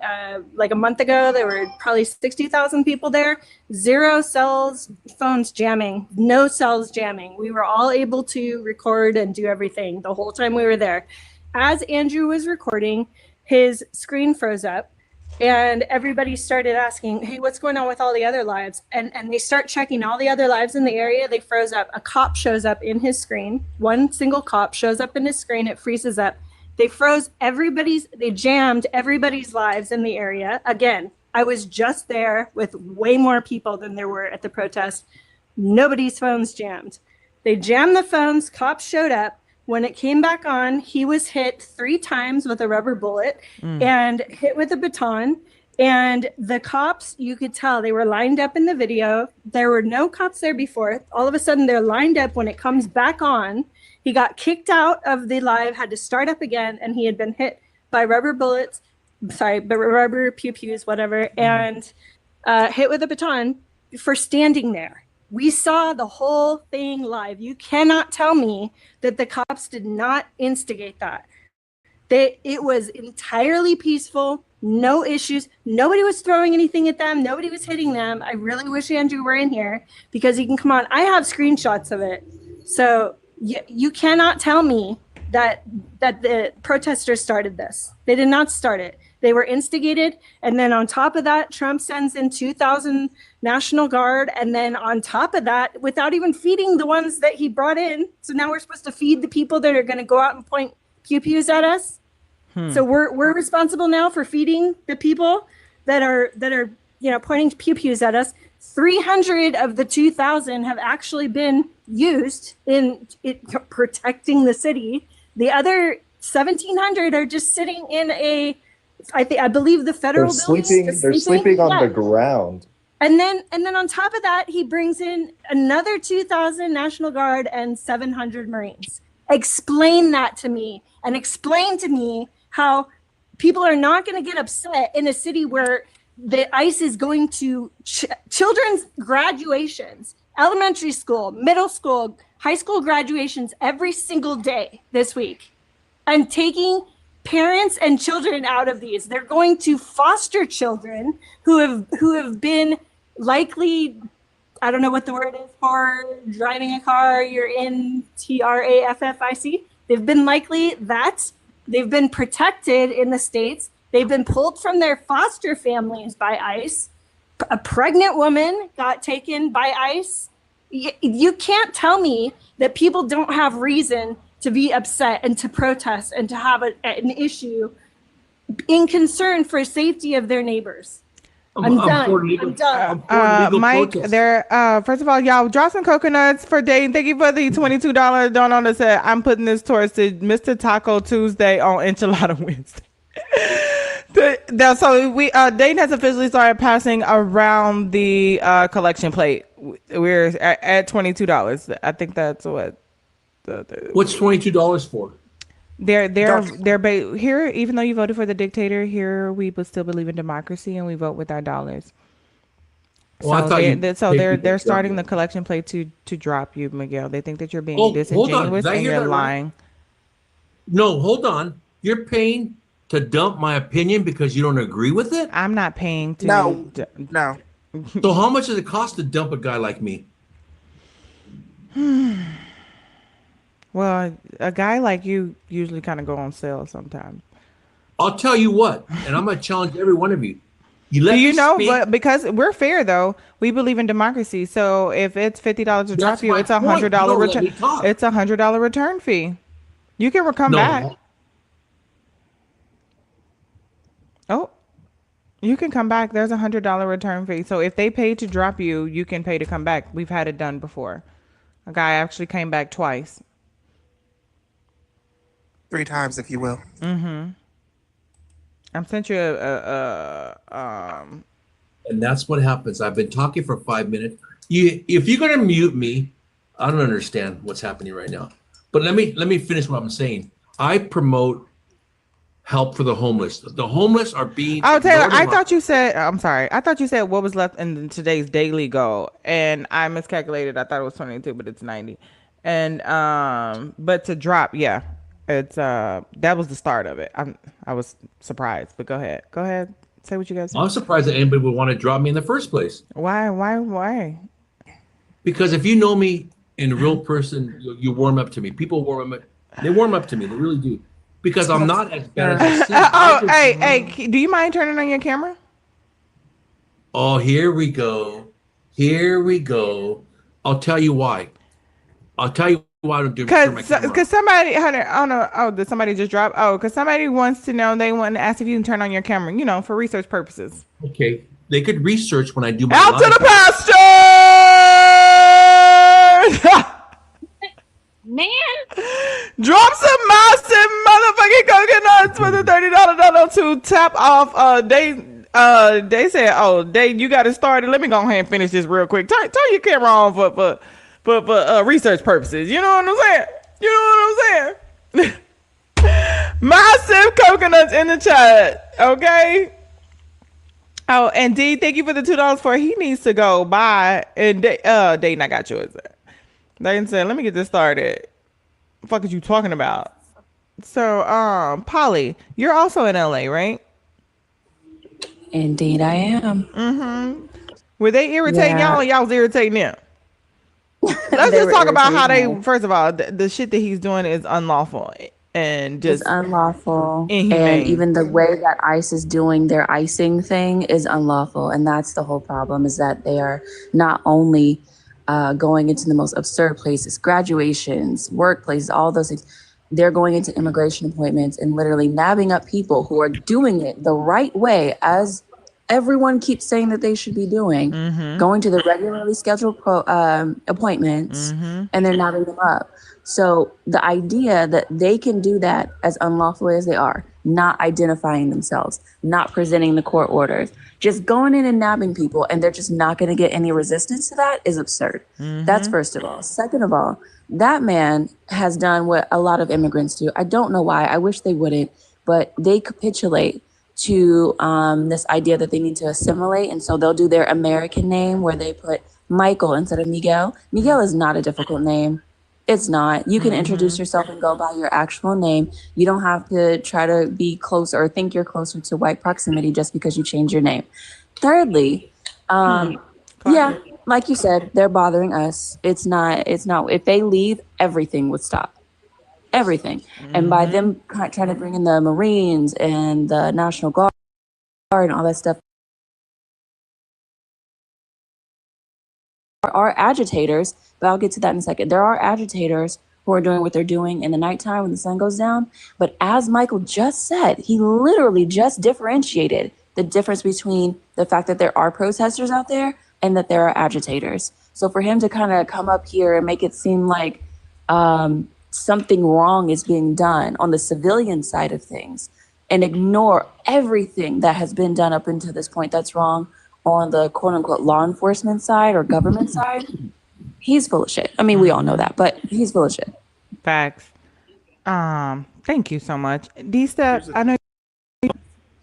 like a month ago. There were probably 60,000 people there. Zero cells, phones jamming, no cells jamming. We were all able to record and do everything the whole time we were there. As Andrew was recording, his screen froze up. And everybody started asking, hey, what's going on with all the other lives? And they start checking all the other lives in the area. They froze up. A cop shows up in his screen. One single cop shows up in his screen. It freezes up. They jammed everybody's lives in the area. Again, I was just there with way more people than there were at the protest. Nobody's phones jammed. They jammed the phones. Cops showed up. When it came back on, he was hit 3 times with a rubber bullet and hit with a baton. And the cops, you could tell they were lined up in the video. There were no cops there before. All of a sudden, they're lined up. When it comes back on, he got kicked out of the live, had to start up again, and he had been hit by rubber bullets, rubber pew-pews, whatever, and hit with a baton for standing there. We saw the whole thing live. You cannot tell me that the cops did not instigate that. It was entirely peaceful, no issues. Nobody was throwing anything at them. Nobody was hitting them. I really wish Andrew were in here because he can come on. I have screenshots of it. So you cannot tell me that the protesters started this. They did not start it. They were instigated. And then on top of that, Trump sends in 2,000 National Guard. And then on top of that, without even feeding the ones that he brought in. So now we're supposed to feed the people that are going to go out and point pew-pews at us. So we're responsible now for feeding the people that are pointing pew pews at us. 300 of the 2,000 have actually been used in protecting the city. The other 1,700 are just sitting in I believe the federal building. They're sleeping on the ground. And then on top of that, he brings in another 2,000 National Guard and 700 Marines. Explain that to me, and explain to me how people are not going to get upset in a city where the ICE is going to children's graduations, elementary school, middle school, high school graduations every single day this week, and taking parents and children out of these. They're going to foster children who have been likely, I don't know what the word is for driving a car, you're in TRAFFIC. They've been likely that they've been protected in the States. They've been pulled from their foster families by ICE. A pregnant woman got taken by ICE. You can't tell me that people don't have reason to be upset and to protest and to have an issue in concern for safety of their neighbors. I'm done. Mike, first of all, y'all drop some coconuts for Dayton. Thank you for the $22 donut that said I'm putting this towards the Mr. Taco Tuesday on Enchilada Wednesday. So Dayton has officially started passing around the collection plate. We're at $22. I think that's what. What's $22 for? They're here. Even though you voted for the dictator, here we but still believe in democracy and we vote with our dollars. Well, They're starting the collection plate to drop you, Miguel. They think that you're being disingenuous and you're lying. No, hold on. You're paying to dump my opinion because you don't agree with it? I'm not paying to. No. So how much does it cost to dump a guy like me? Well, a guy like you usually kind of go on sale sometimes. I'll tell you what, and I'm going to challenge every one of you. But because we're fair though, we believe in democracy. So if it's $50 to drop you, it's $100 return. It's $100 return fee. You can come back. Oh, you can come back. There's $100 return fee. So if they pay to drop you, you can pay to come back. We've had it done before. A guy actually came back twice. 3 times, if you will. Mm-hmm. I sent you And that's what happens. I've been talking for 5 minutes. If you're gonna mute me, I don't understand what's happening right now. But let me finish what I'm saying. I promote help for the homeless. The homeless are being. Oh, Taylor, I thought you said. I'm sorry. I thought you said what was left in today's daily goal, and I miscalculated. I thought it was 22, but it's 90. And but to drop, yeah. It's that was the start of it. I was surprised, but go ahead. Say what you guys. I'm surprised that anybody would want to drop me in the first place. Why? Because if you know me in a real person, you warm up to me. People warm up. They warm up to me. They really do. Because I'm not as bad as I seem. Hey, do you mind turning on your camera? Oh, here we go. I'll tell you why. Why don't do because somebody did somebody just drop? Oh, because somebody wants to know. They want to ask if you can turn on your camera, for research purposes. Okay, they could research when I do my out to the pastor. Man, drop some massive motherfucking coconuts for the $30 donut to tap off. They said, oh, Dave, you got it started. Let me go ahead and finish this real quick. Turn your camera on for research purposes. You know what I'm saying? Massive coconuts in the chat. Okay. Oh, and D, thank you for the $2 for he needs to go buy. And Dayton, I got yours. Dayton said, let me get this started. What the fuck is you talking about? So, Polly, you're also in LA, right? Indeed, I am. Mm-hmm. Were they irritating y'all or y'all was irritating them? Let's just talk about how they. First of all, the shit that he's doing is unlawful and just it's unlawful. Inhumane. And even the way that ICE is doing their icing thing is unlawful. And that's the whole problem: is that they are not only going into the most absurd places, graduations, workplaces, all those things. They're going into immigration appointments and literally nabbing up people who are doing it the right way as everyone keeps saying that they should be doing, going to the regularly scheduled appointments, and they're knotting them up. So the idea that they can do that as unlawfully as they are, not identifying themselves, not presenting the court orders, just going in and nabbing people, and they're just not going to get any resistance to that is absurd. That's first of all. Second of all, that man has done what a lot of immigrants do. I don't know why. I wish they wouldn't, but they capitulate to this idea that they need to assimilate. And so they'll do their American name where they put Michael instead of Miguel. Miguel is not a difficult name. It's not. You can introduce yourself and go by your actual name. You don't have to try to be closer or think you're closer to white proximity just because you change your name. Thirdly, yeah, like you said, they're bothering us. It's not, if they leave, everything would stop. Everything. And by them trying to bring in the Marines and the National Guard and all that stuff, are agitators, but I'll get to that in a second. There are agitators who are doing what they're doing in the nighttime when the sun goes down. But as Michael just said, he literally just differentiated the difference between the fact that there are protesters out there and that there are agitators. So for him to kind of come up here and make it seem like something wrong is being done on the civilian side of things and ignore everything that has been done up until this point that's wrong on the quote unquote law enforcement side or government side, he's full of shit. I mean, we all know that, but he's full of shit. Facts. Thank you so much. D-Step, I know.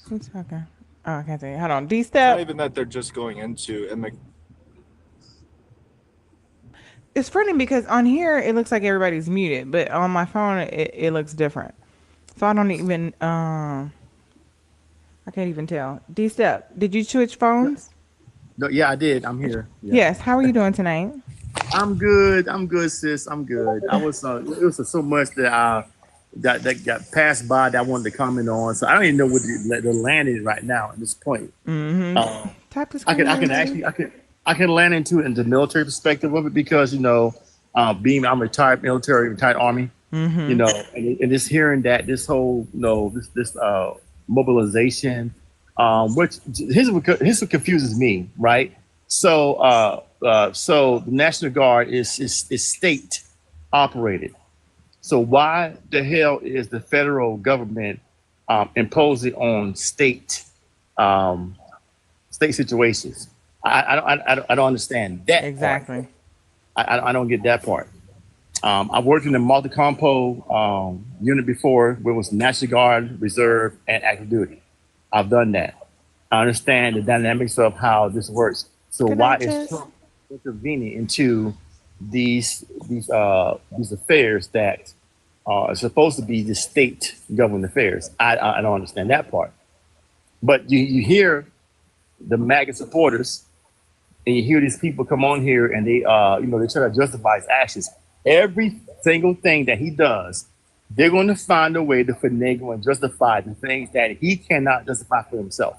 Who's talking? Oh, I can't say. Hold on. D-Step. Not even that they're just going into It's funny because on here it looks like everybody's muted, but on my phone it looks different. So I don't even I can't even tell. D-Step, did you switch phones? No, yeah, I did. I'm here. Yeah. Yes. How are you doing tonight? I'm good. I'm good, sis. I'm good. I was it was so much that that got passed by that I wanted to comment on. So I don't even know what the land is right now at this point. I can land into it in the military perspective of it because being I'm retired military, retired Army, and just hearing that this whole this mobilization, which here's what confuses me, right? So the National Guard is state operated. So why the hell is the federal government imposing on state situations? I don't understand that exactly. I don't get that part. I've worked in the multi-compo unit before, where it was National Guard, Reserve, and active duty. I've done that. I understand the dynamics of how this works. So why is Trump intervening into these affairs that are supposed to be the state government affairs? I don't understand that part. But you hear the MAGA supporters, and you hear these people come on here and they they try to justify his actions. Every single thing that he does, they're going to find a way to finagle and justify the things that he cannot justify for himself.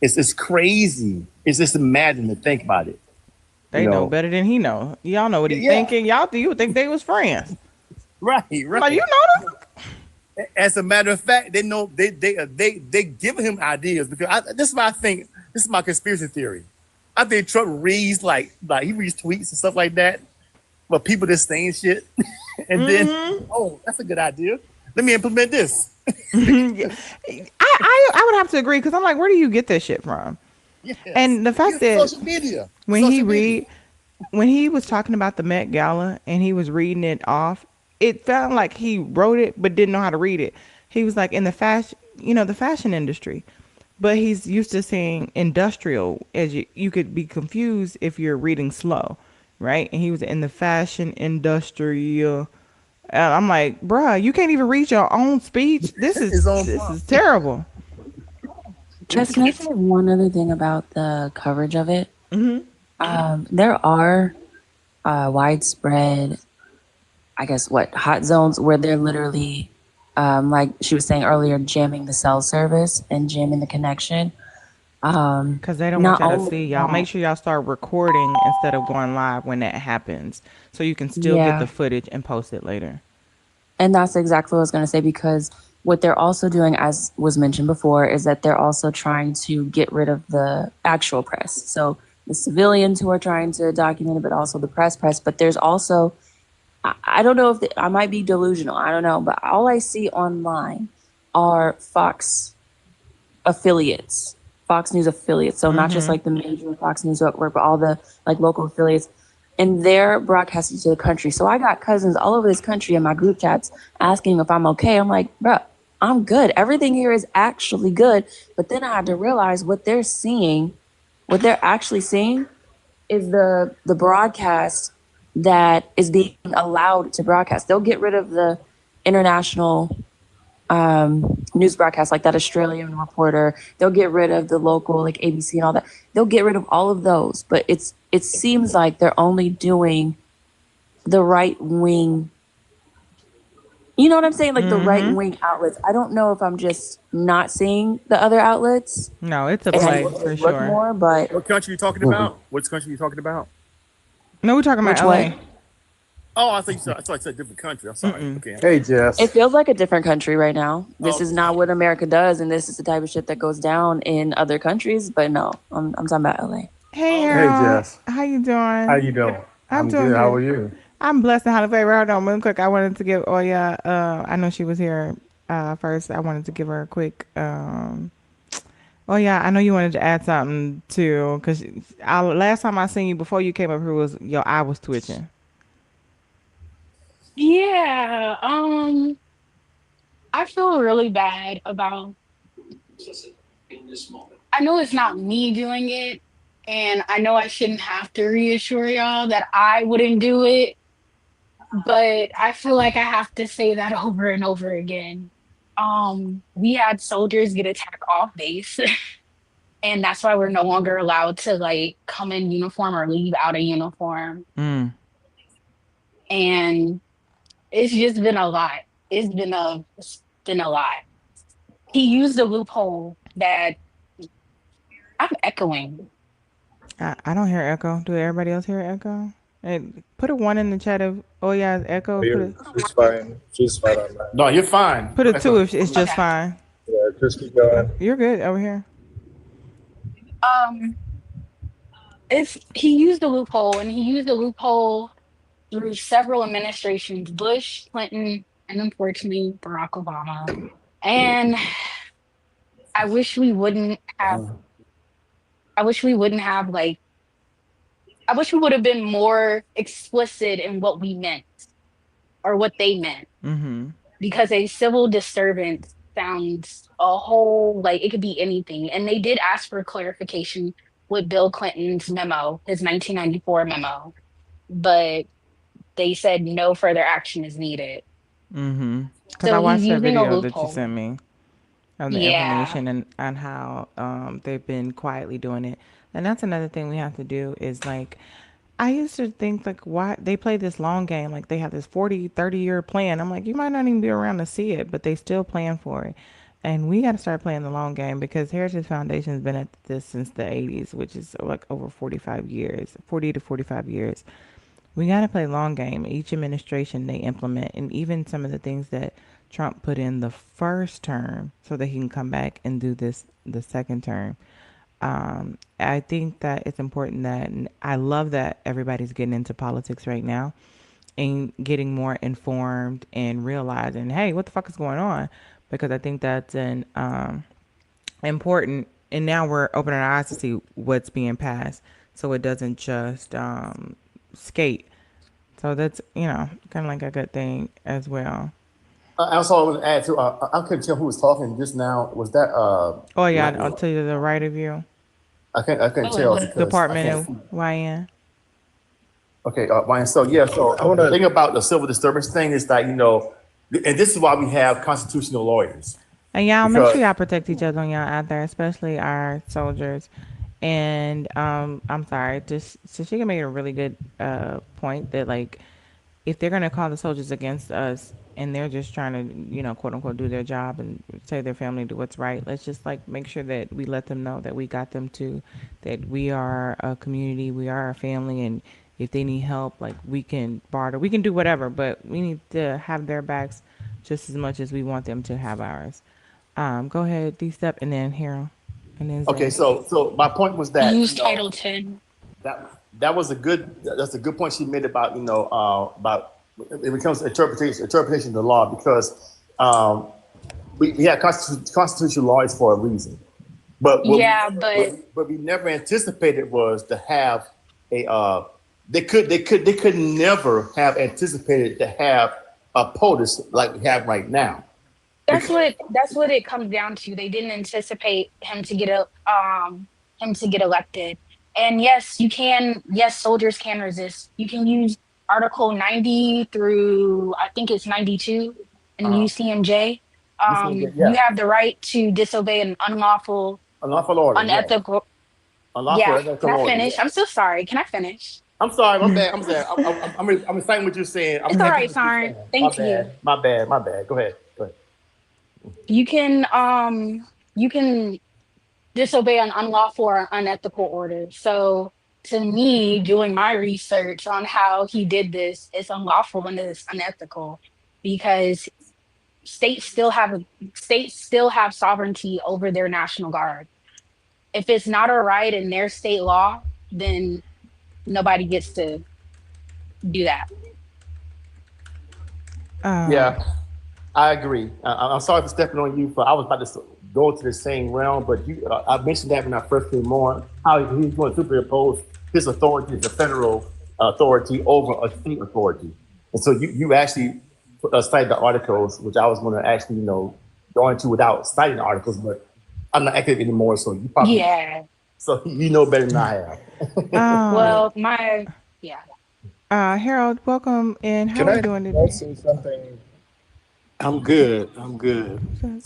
It's crazy. It's just imagine to think about it. They know better than he know. Y'all know what he's thinking. You would think they was friends. Right. Like, you know them. As a matter of fact, they know they give him ideas because this is what I think. This is my conspiracy theory. I think Trump reads like he reads tweets and stuff like that, but people just saying shit, and then that's a good idea. Let me implement this. I would have to agree because I'm like, where do you get this shit from? Yes. And the fact that social media. when he was talking about the Met Gala and he was reading it off, it felt like he wrote it but didn't know how to read it. He was like in the fashion industry, but he's used to saying industrial, as you could be confused if you're reading slow, right? And he was in the fashion industrial. I'm like, bruh, you can't even read your own speech. This is terrible. Jess, can I say one other thing about the coverage of it? There are widespread, I guess, hot zones where they're literally, like she was saying earlier, jamming the cell service and jamming the connection. Because they don't want y'all to see y'all. Make sure y'all start recording instead of going live when that happens, so you can still get the footage and post it later. And that's exactly what I was going to say, because what they're also doing, as was mentioned before, is that they're also trying to get rid of the actual press. So the civilians who are trying to document it, but also the press. But there's also, I don't know if I might be delusional. I don't know, but all I see online are Fox affiliates, Fox News affiliates. So not just like the major Fox News network, but all the like local affiliates. And they're broadcasting to the country. So I got cousins all over this country in my group chats asking if I'm okay. I'm like, bro, I'm good. Everything here is actually good. But then I had to realize what they're seeing, what they're actually seeing is the broadcast that is being allowed to broadcast. They'll get rid of the international news broadcast, like that Australian reporter. They'll get rid of the local, like ABC and all that. They'll get rid of all of those. But it seems like they're only doing the right wing. You know what I'm saying? Like the right wing outlets. I don't know if I'm just not seeing the other outlets. No, it's a And I play need to for look sure. more, but What country you talking about? Which country you talking about? No, we're talking about which LA. one? Oh, I thought you said different country. I'm sorry. Okay. Hey, Jess. It feels like a different country right now. This is not what America does, and this is the type of shit that goes down in other countries. But no, I'm talking about LA. Hey, Hey, Harold. Jess. How you doing? How you doing? I'm I'm doing good. How are good. you? I'm blessed and highly favored. Hold on, real quick. I wanted to give Oya. I know she was here first. I wanted to give her a quick. Oh yeah, I know you wanted to add something too, because last time I seen you before you came up here was your eye was twitching. Yeah, I feel really bad about, I know it's not me doing it, and I know I shouldn't have to reassure y'all that I wouldn't do it, but I feel like I have to say that over and over again. We had soldiers get attacked off base, and that's why we're no longer allowed to like come in uniform or leave out of uniform. Mm. And it's just been a lot. It's been a lot. He used a loophole that I'm echoing. I don't hear echo. Do everybody else hear echo? And put a one in the chat of Oya's echo. She's fine. She's fine on that. No, you're fine. Put a two if it's just Okay. fine. Yeah, just keep going. You're good over here. Um, if he used a loophole, and he used a loophole through several administrations, Bush, Clinton, and unfortunately Barack Obama. And I wish we wouldn't have. I wish we wouldn't have like. I wish we would have been more explicit in what we meant or what they meant, Mm-hmm. because a civil disturbance sounds a whole like it could be anything. And they did ask for clarification with Bill Clinton's memo, his 1994 memo, but they said no further action is needed. Mm-hmm. Because I So he's watched that using a video that you loophole. sent me of the Yeah. information and on how they've been quietly doing it. And that's another thing we have to do is like I used to think like why they play this long game, like they have this 40, 30-year plan. I'm like, you might not even be around to see it, but they still plan for it. And we got to start playing the long game because Heritage Foundation has been at this since the 80s, which is like over 45 years, 40 to 45 years. We got to play long game. Each administration they implement, and even some of the things that Trump put in the first term so that he can come back and do this the second term. I think that it's important that and I love that everybody's getting into politics right now and getting more informed and realizing, hey, what the fuck is going on? Because I think that's an important. And now we're opening our eyes to see what's being passed, so it doesn't just skate. So that's kind of like a good thing as well. I also want to add to. I couldn't tell who was talking just now. Was that? Oh yeah, I'll tell you the right of you. I couldn't tell because Department of YN. Okay, Ryan. So yeah, so the thing about the civil disturbance thing is that and this is why we have constitutional lawyers. And y'all make sure y'all protect each other when y'all out there, especially our soldiers. And I'm sorry, just so she can make a really good point that like if they're gonna call the soldiers against us and they're just trying to quote unquote do their job and say their family do what's right, let's just like make sure that we let them know that we got them too, that we are a community, we are a family, and if they need help, like we can barter, we can do whatever, but we need to have their backs just as much as we want them to have ours. Go ahead, D-Step, and then Harold, and then Okay, Zay. so my point was that Use Title 10. that's a good point she made about about it becomes interpretation of the law because we have constitutional laws for a reason. But Yeah, but what we never anticipated was to have a they could never have anticipated to have a POTUS like we have right now. that's what it comes down to. They didn't anticipate him to get elected. And yes, soldiers can resist. You can use Article 90 through I think it's 92 in UCMJ. You Yeah, have the right to disobey an unlawful order. Yeah, unethical. unlawful Yeah, can I order. finish? Yeah. I'm so sorry. Can I finish? I'm sorry, my bad. I'm sorry. I'm reciting what you're saying. It's I'm all happy right, what you're Sarn. saying. My Thank you. bad. My bad. My bad. Go ahead. Go ahead. You can disobey an unlawful or unethical order. So to me, doing my research on how he did this, it's unlawful and it's unethical because states still have sovereignty over their national guard. If it's not a right in their state law, then nobody gets to do that. Yeah, I agree. I'm sorry for stepping on you, but I was about to go to the same realm. But I mentioned that when I first came on, how he's going to superimpose his authority as a federal authority over a state authority. And so you actually cited the articles, which I was going to actually go into without citing the articles, but I'm not active anymore, so you probably Yeah. so you know better than I have. Well, Harold, welcome, and how Can are you I doing today? say something? I'm good. I'm good.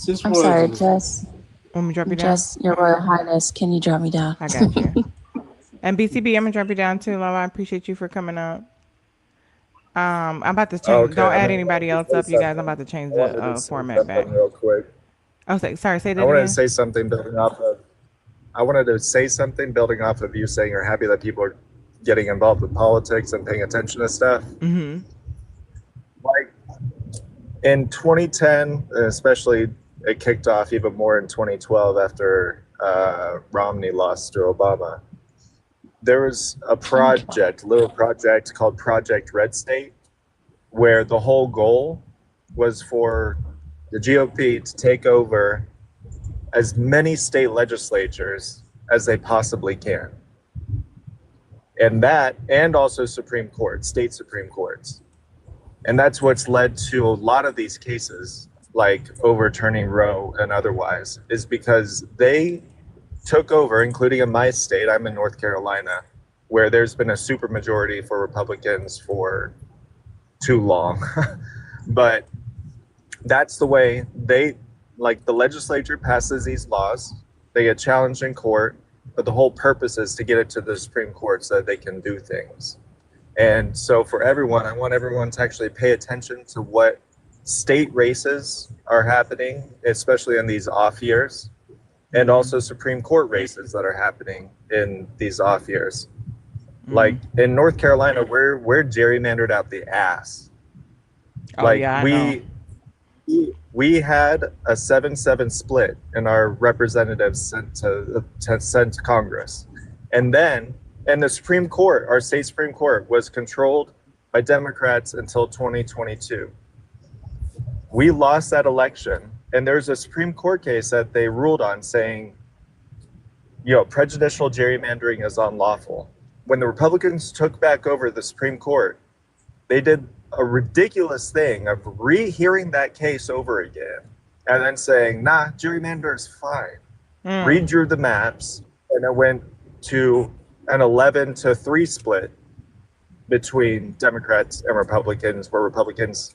This I'm was sorry, Jess. Want me to drop you down? Jess, Your Royal Highness, can you drop me down? I got you. And BCB, I'm gonna drop you down too, Lala. I appreciate you for coming up. I'm about to change. Okay, Don't I add mean, anybody else say up, you guys. I'm something. about to change I wanted the to say format back. something real quick. Oh, sorry. Say I that wanted to again. say something building off of. I wanted to say something building off of you saying you're happy that people are getting involved with politics and paying attention to stuff. Mm-hmm. Like in 2010, especially it kicked off even more in 2012 after Romney lost to Obama. There was a little project called Project Red State, where the whole goal was for the GOP to take over as many state legislatures as they possibly can. And also Supreme Court, state Supreme Courts. And that's what's led to a lot of these cases, like overturning Roe and otherwise, is because they took over, including in my state, I'm in North Carolina, where there's been a supermajority for Republicans for too long. But that's the way the legislature passes these laws, they get challenged in court, but the whole purpose is to get it to the Supreme Court so that they can do things. And so for everyone, I want everyone to actually pay attention to what state races are happening, especially in these off years, and also Supreme Court races that are happening in these off years. Like in North Carolina, we're gerrymandered out the ass. We had a 7-7 split in our representatives sent to Congress. And the Supreme Court, our state Supreme Court, was controlled by Democrats until 2022. We lost that election, and there's a Supreme Court case that they ruled on saying, prejudicial gerrymandering is unlawful. When the Republicans took back over the Supreme Court, they did a ridiculous thing of rehearing that case over again and then saying, nah, gerrymander is fine. Redrew the maps, and it went to an 11-3 split between Democrats and Republicans, where Republicans,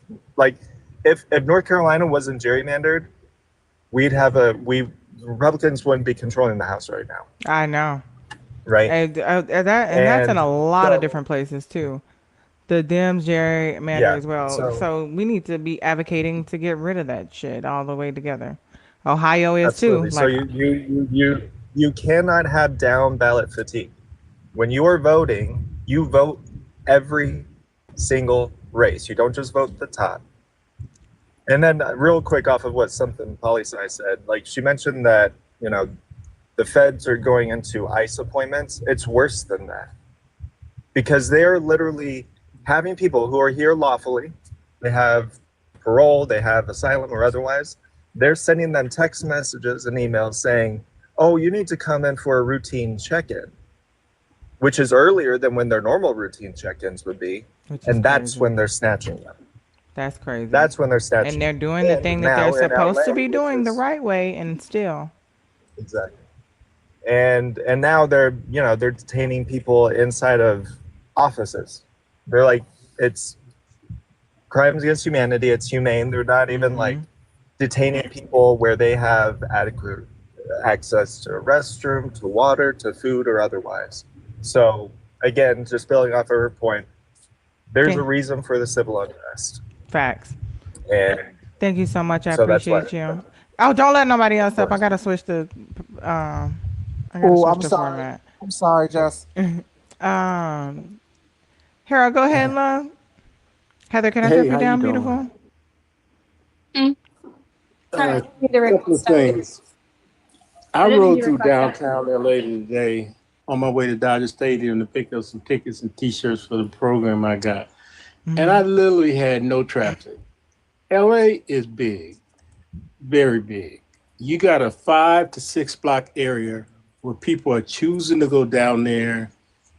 if North Carolina wasn't gerrymandered, Republicans wouldn't be controlling the House right now. I know. Right. And that's in a lot of different places too. The Dems gerrymander as well. So we need to be advocating to get rid of that shit all the way together. Ohio is absolutely. too. So you cannot have down ballot fatigue. When you are voting, you vote every single race. You don't just vote the top. And then real quick off of what something poli-sci said, like she mentioned that, you know, the feds are going into ICE appointments. It's worse than that because they're literally having people who are here lawfully. They have parole, they have asylum or otherwise. They're sending them text messages and emails saying, oh, you need to come in for a routine check-in, which is earlier than when their normal routine check-ins would be. And that's when they're snatching them. That's crazy. That's when they're snatching. And they're doing the thing that they're supposed to be doing the right way, and still. Exactly. And now they're, you know, they're detaining people inside of offices. They're like, it's crimes against humanity. It's humane. They're not even like detaining people where they have adequate access to a restroom, to water, to food, or otherwise. So again, just building off of her point, there's a reason for the civil unrest. Facts. And thank you so much. I so that's appreciate why- you. Oh, don't let nobody else up. I gotta switch the Oh, I'm sorry. format. I'm sorry, Jess. Harold, go ahead, love. Heather, can I Hey, drop you how down, you beautiful? A couple of things. I rode through downtown LA today on my way to Dodger Stadium to pick up some tickets and T-shirts for the program I got. And I literally had no traffic. LA is big, very big. You got a 5 to 6 block area where people are choosing to go down there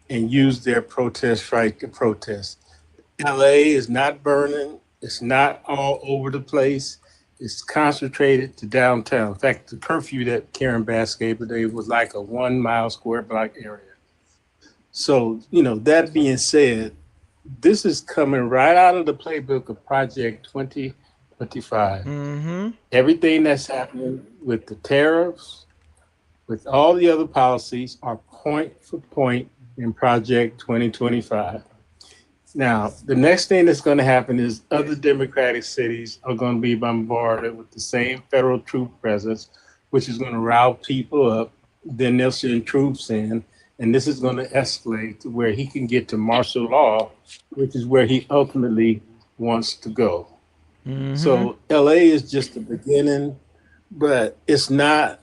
and use their protest right to protest. LA is not burning. It's not all over the place. It's concentrated to downtown. In fact, the curfew that Karen Bass gave today was like a 1 mile square block area. So, you know, that being said, this is coming right out of the playbook of Project 2025. Everything that's happening with the tariffs, with all the other policies are point for point in Project 2025. Now, the next thing that's going to happen is other Democratic cities are going to be bombarded with the same federal troop presence, which is going to rile people up. Then they'll send troops in, and this is going to escalate to where he can get to martial law, which is where he ultimately wants to go. So LA is just the beginning, but it's not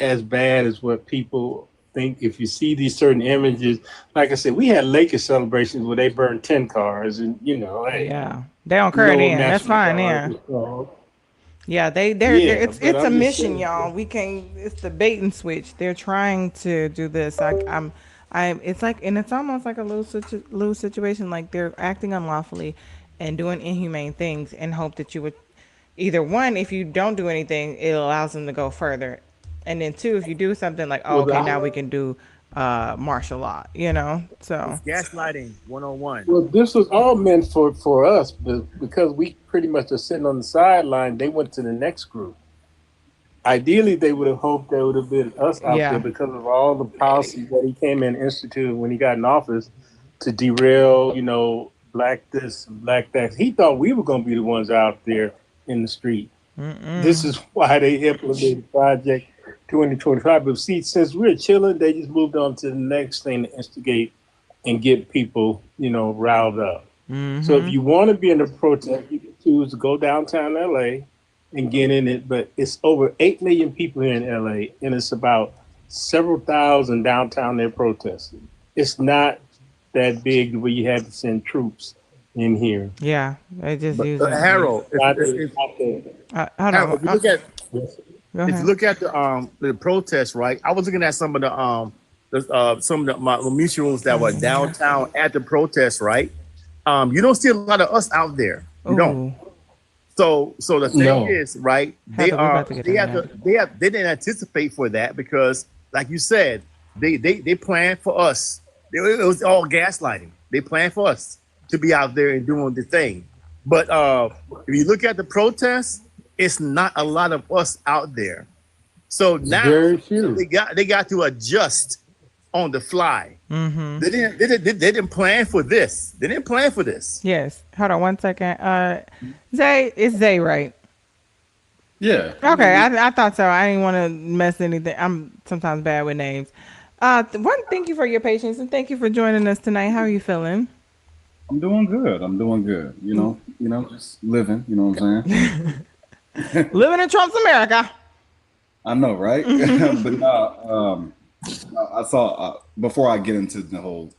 as bad as what people think. If you see these certain images, like I said, we had Lakers celebrations where they burned 10 cars, and you know, hey, Yeah, they don't curd in. That's fine. Yeah. Yeah, they're it's but a I'm just mission, saying. y'all. We can it's the bait and switch. They're trying to do this. It's like, and it's almost like a lose situation. Like they're acting unlawfully and doing inhumane things and hope that you would either one, if you don't do anything, it allows them to go further. And then two, if you do something like, oh, okay, now we can do martial law, you know? So Gaslighting 101. Well, this was all meant for us, but because we pretty much are sitting on the sideline, they went to the next group. Ideally, they would have hoped there would have been us out there because of all the policies that he came in and instituted when he got in office to derail, you know, black this, black that. He thought we were going to be the ones out there in the street. This is why they implemented Project 2025. But see, since we're chilling, they just moved on to the next thing to instigate and get people, you know, riled up. So if you want to be in the protest, you can choose to go downtown LA and get in it. But it's over 8 million people here in LA, and it's about several thousand downtown there protesting. It's not that big where you had to send troops in here. yeah, they just use it. Harold, Hold Harold, on. if you look at the protests, right? I was looking at some of my mutual rooms that were downtown at the protest, right? You don't see a lot of us out there. You don't. So the thing is, right? They didn't anticipate for that because, like you said, they planned for us. It was all gaslighting. They planned for us to be out there and doing the thing. But if you look at the protests, it's not a lot of us out there. So now they got to adjust on the fly. They didn't plan for this. They didn't plan for this. Yes. Hold on 1 second. Zay, it's Zay, right? Yeah. Okay, I thought so. I didn't want to mess anything. I'm sometimes bad with names. Thank you for your patience and thank you for joining us tonight. How are you feeling? I'm doing good. I'm doing good. Just living. You know what I'm saying? Living in Trump's America. I know, right? But I saw before I get into the whole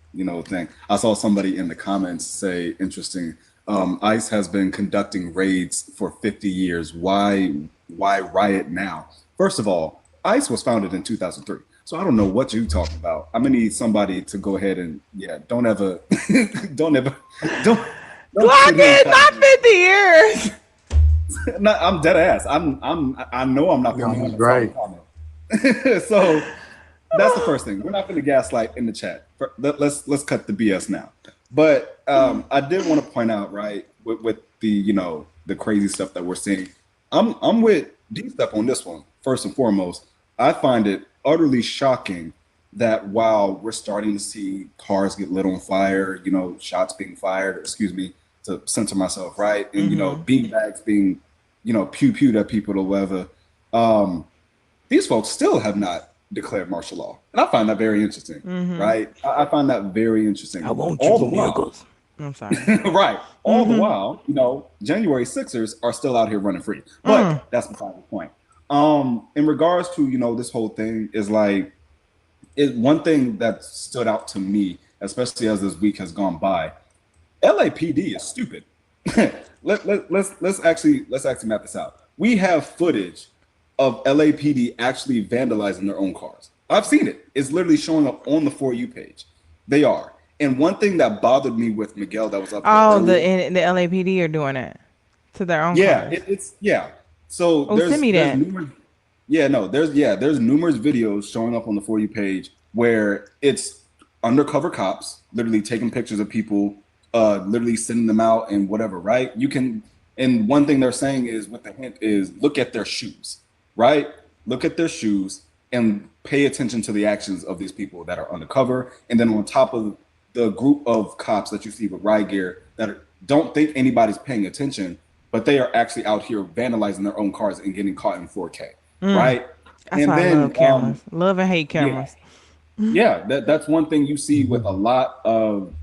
thing. I saw somebody in the comments say, "Interesting. ICE has been conducting raids for 50 years. Why riot now?" First of all, ICE was founded in 2003. So I don't know what you're talking about. I'm gonna need somebody to go ahead and don't ever, don't ever, don't. Clock it, not 50 years. No, I'm dead ass. I know I'm not the only one that's right. comment. So that's the first thing. We're not going to gaslight in the chat. Let's cut the BS now. But I did want to point out, right, with the the crazy stuff that we're seeing. I'm with D-Step on this one. First and foremost, I find it utterly shocking that while we're starting to see cars get lit on fire, shots being fired, excuse me, to censor myself, right, and bean bags being pew-pewed at people or whatever. These folks still have not declared martial law. And I find that very interesting, right? I find that very interesting. I want all you the while, niggas. I'm sorry. right. All the while, January 6ers are still out here running free. But that's beside the point. In regards to, this whole thing is like, one thing that stood out to me, especially as this week has gone by, LAPD is stupid. Let's actually map this out. We have footage of LAPD actually vandalizing their own cars. I've seen it. It's literally showing up on the For You page. They are. And one thing that bothered me with Miguel that was up there earlier, the LAPD are doing it to their own cars. it's So send me there's that. numerous, there's numerous videos showing up on the For You page where it's undercover cops literally taking pictures of people, literally sending them out and whatever, right? You can, and one thing they're saying is, with the hint is, look at their shoes, right? Look at their shoes and pay attention to the actions of these people that are undercover. And then on top of the group of cops that you see with riot gear that don't think anybody's paying attention, but they are actually out here vandalizing their own cars and getting caught in 4K, right? That's and why then I love cameras. Love and hate cameras. That's one thing you see with a lot of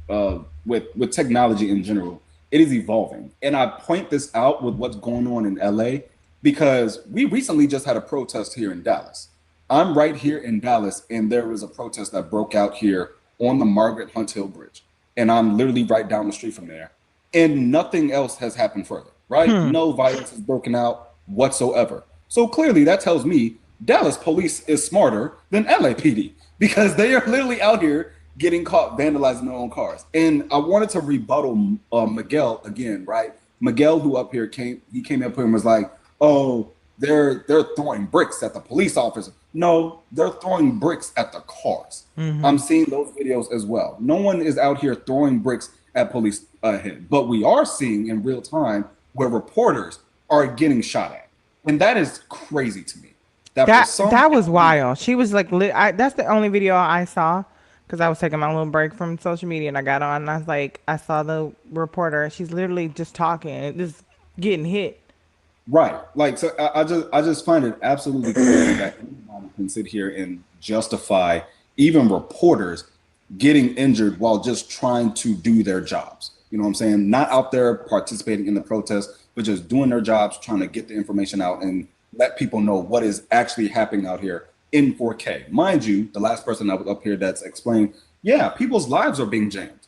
with technology in general. It is evolving, and I point this out with what's going on in LA because we recently just had a protest here in Dallas. I'm right here in Dallas, and there was a protest that broke out here on the Margaret Hunt Hill Bridge, and I'm literally right down the street from there, and nothing else has happened further, right? No violence has broken out whatsoever. So clearly that tells me Dallas police is smarter than LAPD because they are literally out here getting caught vandalizing their own cars. And I wanted to rebuttal Miguel again, right? Miguel, who up here came up here and was like, "Oh, they're throwing bricks at the police officer." No, they're throwing bricks at the cars. I'm seeing those videos as well. No one is out here throwing bricks at police head, but we are seeing in real time where reporters are getting shot at, and that is crazy to me. That was wild. She was like, that's the only video I saw because I was taking my little break from social media and I got on and I was like, I saw the reporter. She's literally just talking, just getting hit. Right. Like, so I just find it absolutely crazy that anyone can sit here and justify even reporters getting injured while just trying to do their jobs. You know what I'm saying? Not out there participating in the protest, but just doing their jobs, trying to get the information out and let people know what is actually happening out here in 4K. Mind you, the last person that was up here that's explained, people's lives are being jammed.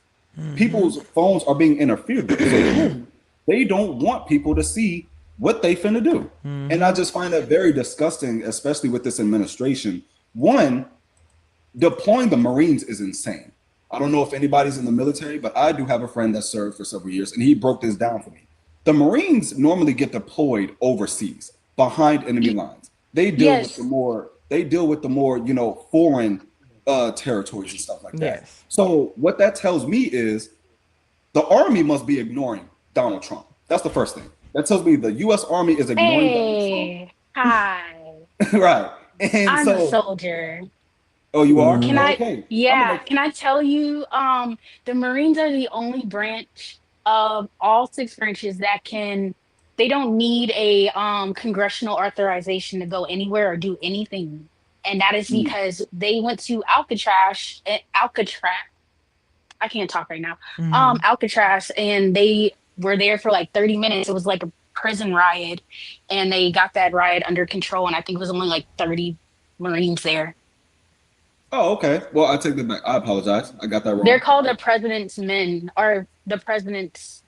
People's phones are being interfered with. So they don't want people to see what they finna do. And I just find that very disgusting, especially with this administration. One, deploying the Marines is insane. I don't know if anybody's in the military, but I do have a friend that served for several years, and he broke this down for me. The Marines normally get deployed overseas, behind enemy lines. They deal with the more, foreign territories and stuff like that. So what that tells me is the Army must be ignoring Donald Trump. That's the first thing. That tells me the U.S. Army is ignoring Donald Trump. Hi. Right. And I'm a soldier. Oh, you are? Can I? Okay. Yeah. Can I tell you? The Marines are the only branch of all 6 branches that can. They don't need a congressional authorization to go anywhere or do anything, and that is because they went to Alcatraz. I can't talk right now. Mhm. Alcatraz, and they were there for like 30 minutes. It was like a prison riot, and they got that riot under control. And I think it was only like 30 Marines there. Oh, okay. Well, I take that back. I apologize. I got that They're wrong. called the President's Men, or the President's,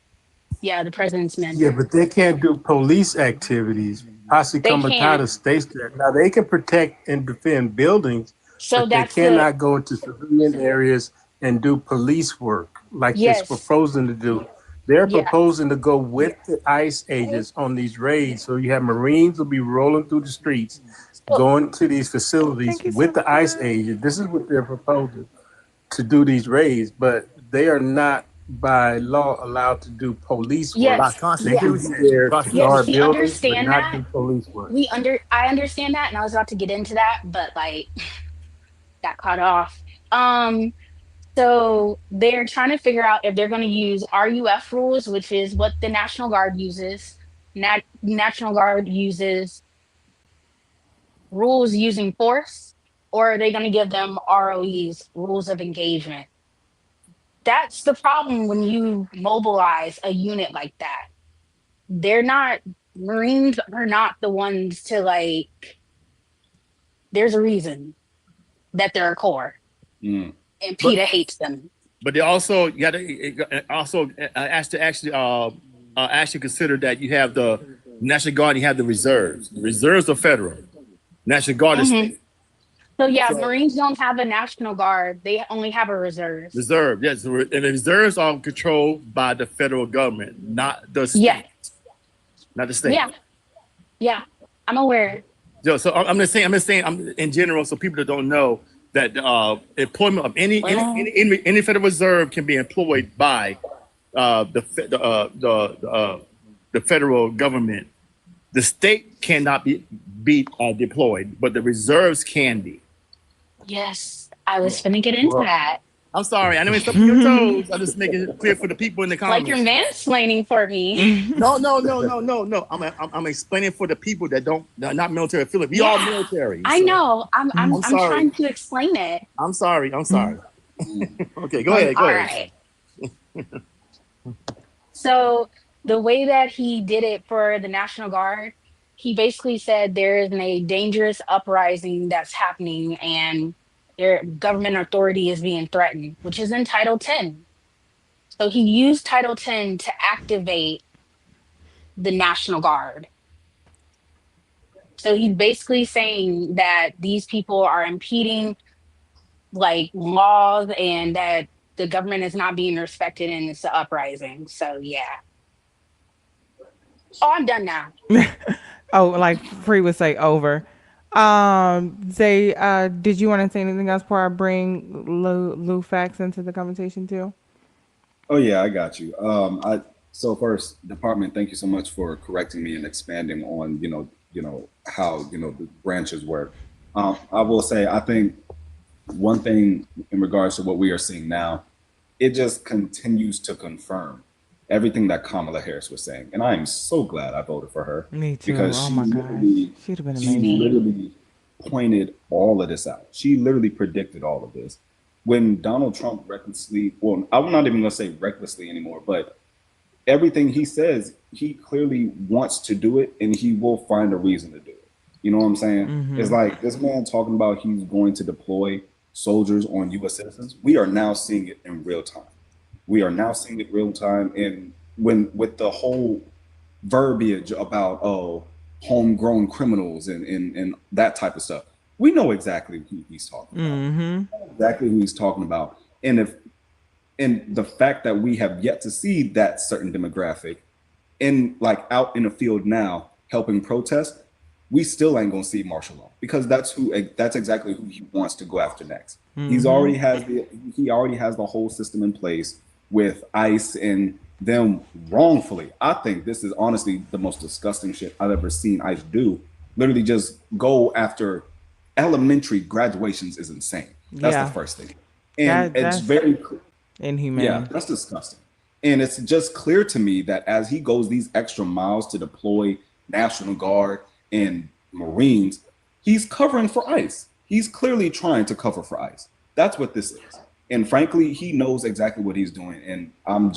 yeah, the President's Men. Yeah, but they can't do police activities. Posse They can't. Comitatus states that. Now they can protect and defend buildings, So but they that's the cannot go into civilian areas and do police work like they're yes, proposing to do. They're yeah. proposing to go with the ICE agents on these raids. So you have Marines will be rolling through the streets, going to these facilities Thank you with so the ICE much. agent. This is what they're proposing to do these raids, but they are not by law allowed to do police work. Yes, They yeah. can be there to Yes, guard we buildings, but understand not that. do police work. I understand that, and I was about to get into that, but like got cut off. Um, so they're trying to figure out if they're going to use RUF rules, which is what the National Guard uses. National Guard uses rules using force, or are they going to give them ROEs, rules of engagement? That's the problem when you mobilize a unit like that. They're not, Marines are not the ones to like, there's a reason that they're a corps, and But PETA hates them. but they also you got to also ask to actually consider that you have the National Guard and you have the reserves. The reserves are federal. National Guard is Mhm. state. So yeah, So Marines don't have a National Guard. They only have a reserve. reserve, yes, and the reserves are controlled by the federal government, not the Yeah, state, not the state. yeah, yeah. I'm aware. So I'm just saying, I'm in general, so people that don't know that employment of Well, any federal reserve can be employed by the federal government. The state cannot be deployed, but the reserves can be. yes, I was finna get into that. I'm sorry, I know it's up on your toes. I'm just making it clear for the people in the Like you're comments. mansplaining for me. No. I'm explaining for the people that are not military affiliated. We all Yeah, military. I So know. I'm I'm trying sorry. to explain it. I'm sorry. Okay, go ahead. All right. So the way that he did it for the National Guard, he basically said there is a dangerous uprising that's happening and their government authority is being threatened, which is in Title 10. So he used Title 10 to activate the National Guard. So he's basically saying that these people are impeding like laws and that the government is not being respected and it's an uprising. So yeah. Oh, I'm done now. Oh, like Free would say over. Zay, did you want to say anything else before I bring Lou Fax into the conversation too? Oh yeah, I got you. I so first, department, thank you so much for correcting me and expanding on how the branches work. I will say I think one thing in regards to what we are seeing now, it just continues to confirm everything that Kamala Harris was saying, and I am so glad I voted for her. Me too. Because Oh my gosh, she'd have been she amazing. literally pointed all of this out. She literally predicted all of this. When Donald Trump recklessly, well, I'm not even gonna say recklessly anymore, but everything he says, he clearly wants to do it and he will find a reason to do it. You know what I'm saying? Mhm. It's like this man talking about he's going to deploy soldiers on US citizens. We are now seeing it in real time. We are now seeing it real time. And with the whole verbiage about homegrown criminals and that type of stuff, we know exactly who he's talking about. Mm-hmm. Exactly who he's talking about. And the fact that we have yet to see that certain demographic out in the field now helping protest, we still ain't gonna see martial law because that's exactly who he wants to go after next. Mhm. He already has the whole system in place with ICE and them wrongfully. I think this is honestly the most disgusting shit I've ever seen ICE do. Literally just go after elementary graduations is insane. That's Yeah. the first thing. And That's it's very inhumane. yeah, that's disgusting. And it's just clear to me that as he goes these extra miles to deploy National Guard and Marines, he's covering for ICE. He's clearly trying to cover for ICE. That's what this is. And frankly, he knows exactly what he's doing. And I'm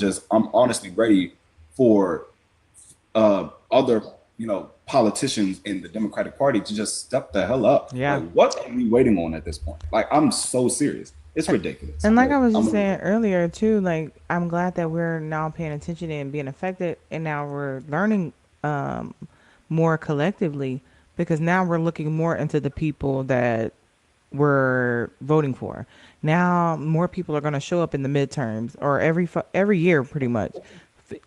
honestly ready for other, politicians in the Democratic Party to just step the hell up. Yeah. Like, what are we waiting on at this point? Like, I'm so serious. It's ridiculous. And like I was I'm just saying earlier too, like I'm glad that we're now paying attention and being affected, and now we're learning um, more collectively because now we're looking more into the people that we're voting for. Now more people are going to show up in the midterms or every year pretty much.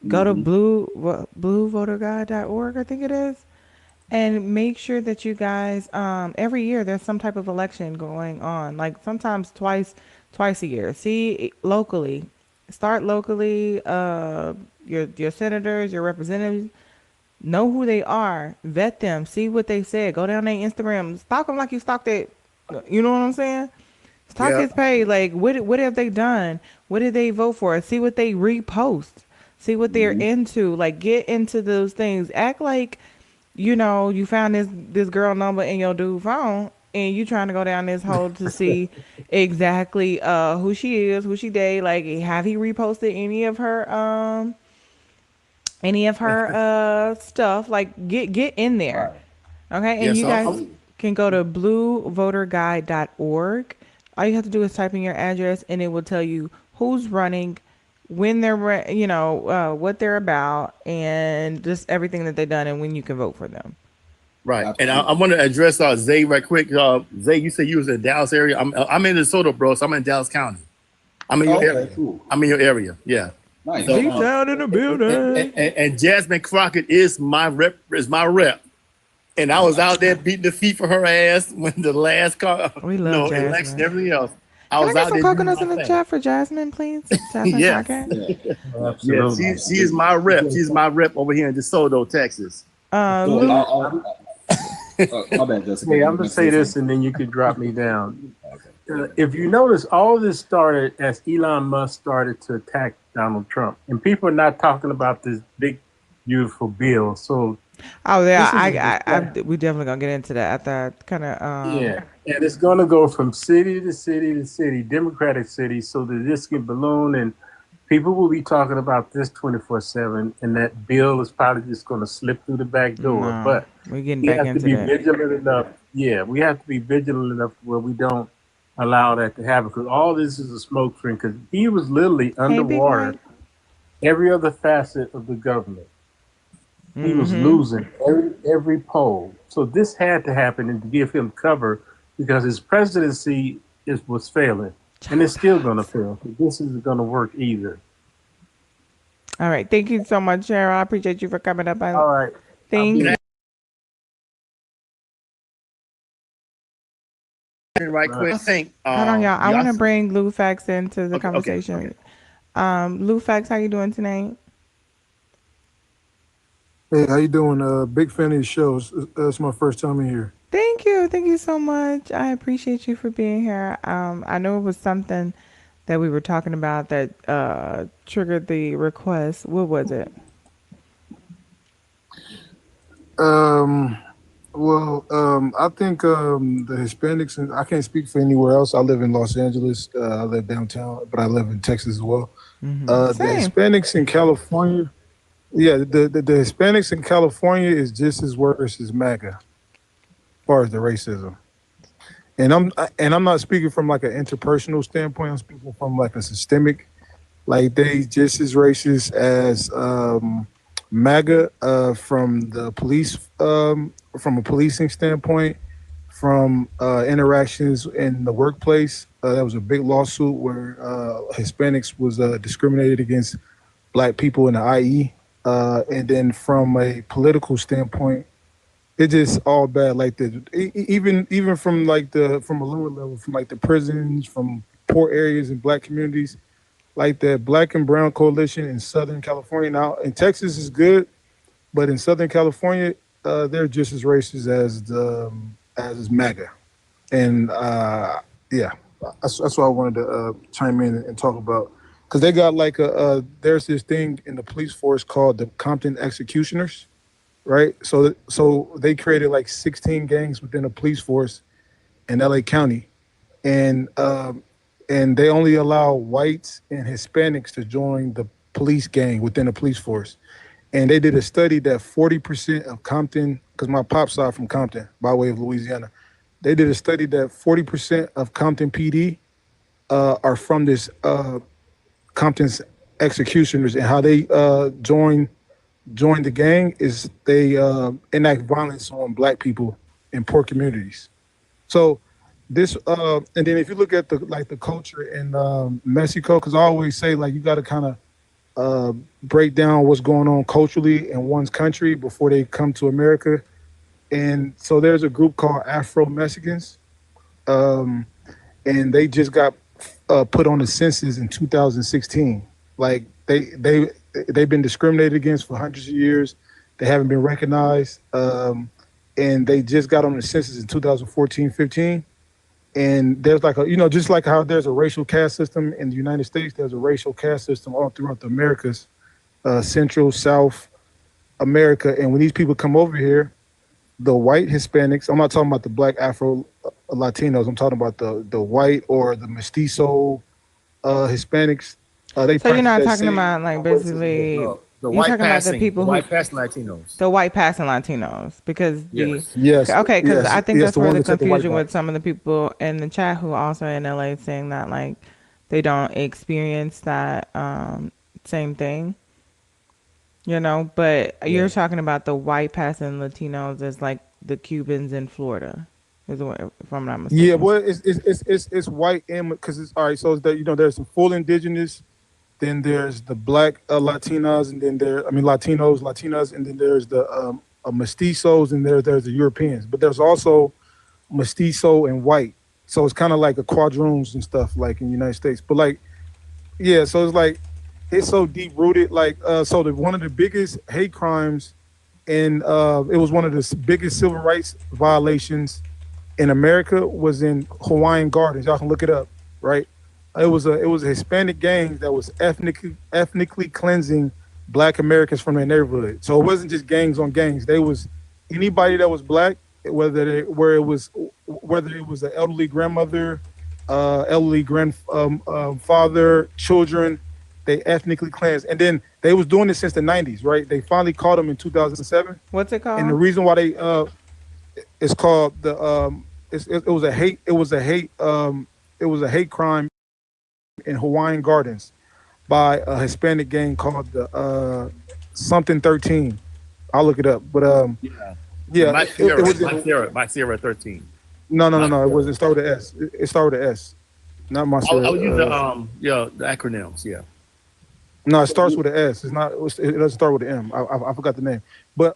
Go to bluevoterguide.org, I think it is, and make sure that you guys every year there's some type of election going on, like sometimes twice a year. See locally, start locally. Your senators, your representatives, know who they are, vet them, see what they said, go down their Instagram, stalk them like you stalked it. You know what I'm saying? Stalk his page. Like what have they done? What did they vote for? See what they repost. See what they're into. Like get into those things. Act like you found this girl number in your dude phone and you trying to go down this hole to see exactly who she is, who she date, like have he reposted any of her stuff, like get in there. Okay? And Yes, you guys can go to bluevoterguide.org. All you have to do is type in your address and it will tell you who's running, when what they're about, and just everything that they've done and when you can vote for them. Right. And I want to address Zay right quick. Zay, you said you was in the Dallas area. I'm in DeSoto, bro. So I'm in Dallas County. I'm in your area. Cool. I'm in your area. Yeah. Nice. So, Deep down in the building. and Jasmine Crockett is my rep. And I was out there beating the feet for her ass when the last We love Jasmine. election, everything else. Can I get out some there doing coconuts my in the thing. chat for Jasmine, please? Jasmine Yes. Crockett. Yeah, she is my rep. She's my rep over here in DeSoto, Texas. Luke, my bad, Jessica. Hey, I'm gonna say this, and then you can drop me down. If you notice, all this started as Elon Musk started to attack Donald Trump, and people are not talking about this big, beautiful bill. So, we definitely gonna get into that after kind of yeah, and it's gonna go from city to city to city, Democratic cities, so that this can balloon, and people will be talking about this 24/7, and that bill is probably just gonna slip through the back door. No, But we're getting we back have to into be that. vigilant enough. Yeah, we have to be vigilant enough where we don't allow that to happen, because all this is a smoke screen. Because he was literally underwater every other facet of the government. He was losing every poll. So this had to happen and to give him cover, because his presidency was failing, and it's still going to fail. This isn't going to work either. All right, thank you so much, Cheryl. I appreciate you for coming up. All right, thank you. Right quick, I think. Hold on, y'all. I y'all want to see- bring Lou Fax into the Okay, conversation. Lou Fax, how you doing tonight? Hey, how you doing? Big fan of your shows. It's my first time in here. Thank you so much. I appreciate you for being here. I know it was something that we were talking about that triggered the request. What was it? I think the Hispanics, and I can't speak for anywhere else. I live in Los Angeles. I live downtown, but I live in Texas as well. The Hispanics in California, the Hispanics in California is just as worse as MAGA, as far as the racism. And I'm not speaking from like an interpersonal standpoint. I'm speaking from like a systemic, like they just as racist as MAGA from the police, from a policing standpoint, from interactions in the workplace. There was a big lawsuit where Hispanics was discriminated against Black people in the IE. And then from a political standpoint, it just all bad. Like even from from a lower level, from like the prisons, from poor areas and Black communities, like the Black and Brown Coalition in Southern California. Now in Texas is good, but in Southern California, they're just as racist as MAGA. And that's what I wanted to chime in and talk about, because they got like there's this thing in the police force called the Compton Executioners. Right, so they created like 16 gangs within the police force in LA County, and and they only allow whites and Hispanics to join the police gang within the police force. And they did a study that 40% of Compton, because my pops are from Compton by way of Louisiana, they did a study that 40% of Compton PD are from this Compton's executioners, and how they join the gang is they enact violence on black people in poor communities. So this and then if you look at the culture in Mexico, because I always say like you got to kind of break down what's going on culturally in one's country before they come to America. And so there's a group called Afro Mexicans, um, and they just got put on the census in 2016. Like they've been discriminated against for hundreds of years. They haven't been recognized, and they just got on the census in 2014, 15. And there's like just like how there's a racial caste system in the United States, there's a racial caste system all throughout the Americas, Central, South America. And when these people come over here, the white Hispanics, I'm not talking about the black Afro Latinos, I'm talking about the white or the mestizo Hispanics. They So you're practice not that talking same about like racism. basically The you're white talking about the passing, the people who white passing Latinos. the white passing Latinos because the Yes. Yes, okay because yes, I think yes, that's the where one the that said the white confusion guy. with some of the people in the chat who also in LA saying that like they don't experience that same thing, but you're Yeah. talking about the white passing Latinos as like the Cubans in Florida if I'm not Yeah, mistaken. well, it's white and because it's all right. So it's that there's some full indigenous, then there's the black Latinas, and then Latinos, Latinas, and then there's the mestizos, and there's the Europeans. But there's also mestizo and white. So it's kind of like a quadroons and stuff like in the United States. But like, yeah, so it's like it's so deep rooted. Like, one of the biggest hate crimes, and it was one of the biggest civil rights violations in America was in Hawaiian Gardens. Y'all can look it up, right? It was a Hispanic gang that was ethnically cleansing Black Americans from their neighborhood. So it wasn't just gangs on gangs. They was anybody that was black, whether it was an elderly grandmother, elderly grandfather, children. They ethnically cleansed, and then they was doing this since the '90s, right? They finally caught them in 2007, What's it and the called? reason why they it's called it was a hate it was a hate crime in Hawaiian Gardens by a Hispanic gang called the something 13. I'll look it up, but Yeah. The yeah, Mike it Sierra, was Mike Sierra 13. no, Mike it Sierra. was it started with S. It started with S, not my I'll use the sir. the acronyms. Yeah. No, it starts with an S. It's not. It doesn't start with an M. I forgot the name. But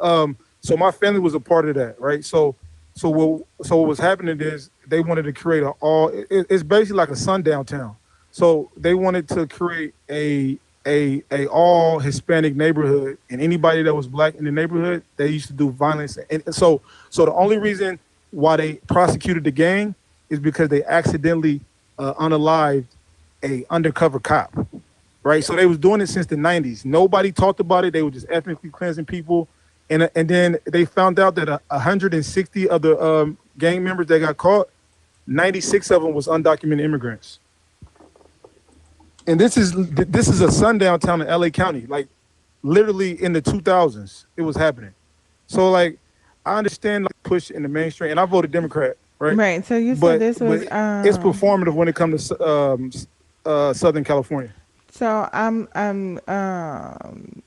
so my family was a part of that, right? So what was happening is they wanted to create it's basically like a sundown town. So they wanted to create a all Hispanic neighborhood, and anybody that was black in the neighborhood, they used to do violence. And so the only reason why they prosecuted the gang is because they accidentally unalived a undercover cop, right? So they was doing it since the '90s. Nobody talked about it. They were just ethnically cleansing people, and then they found out that 160 of the gang members that got caught, 96 of them was undocumented immigrants. And this is a sundown town in LA County, like literally in the 2000s, it was happening. So like, I understand like push in the mainstream, and I voted Democrat, right? Right. So you said But this but was it's performative when it comes to Southern California. so I'm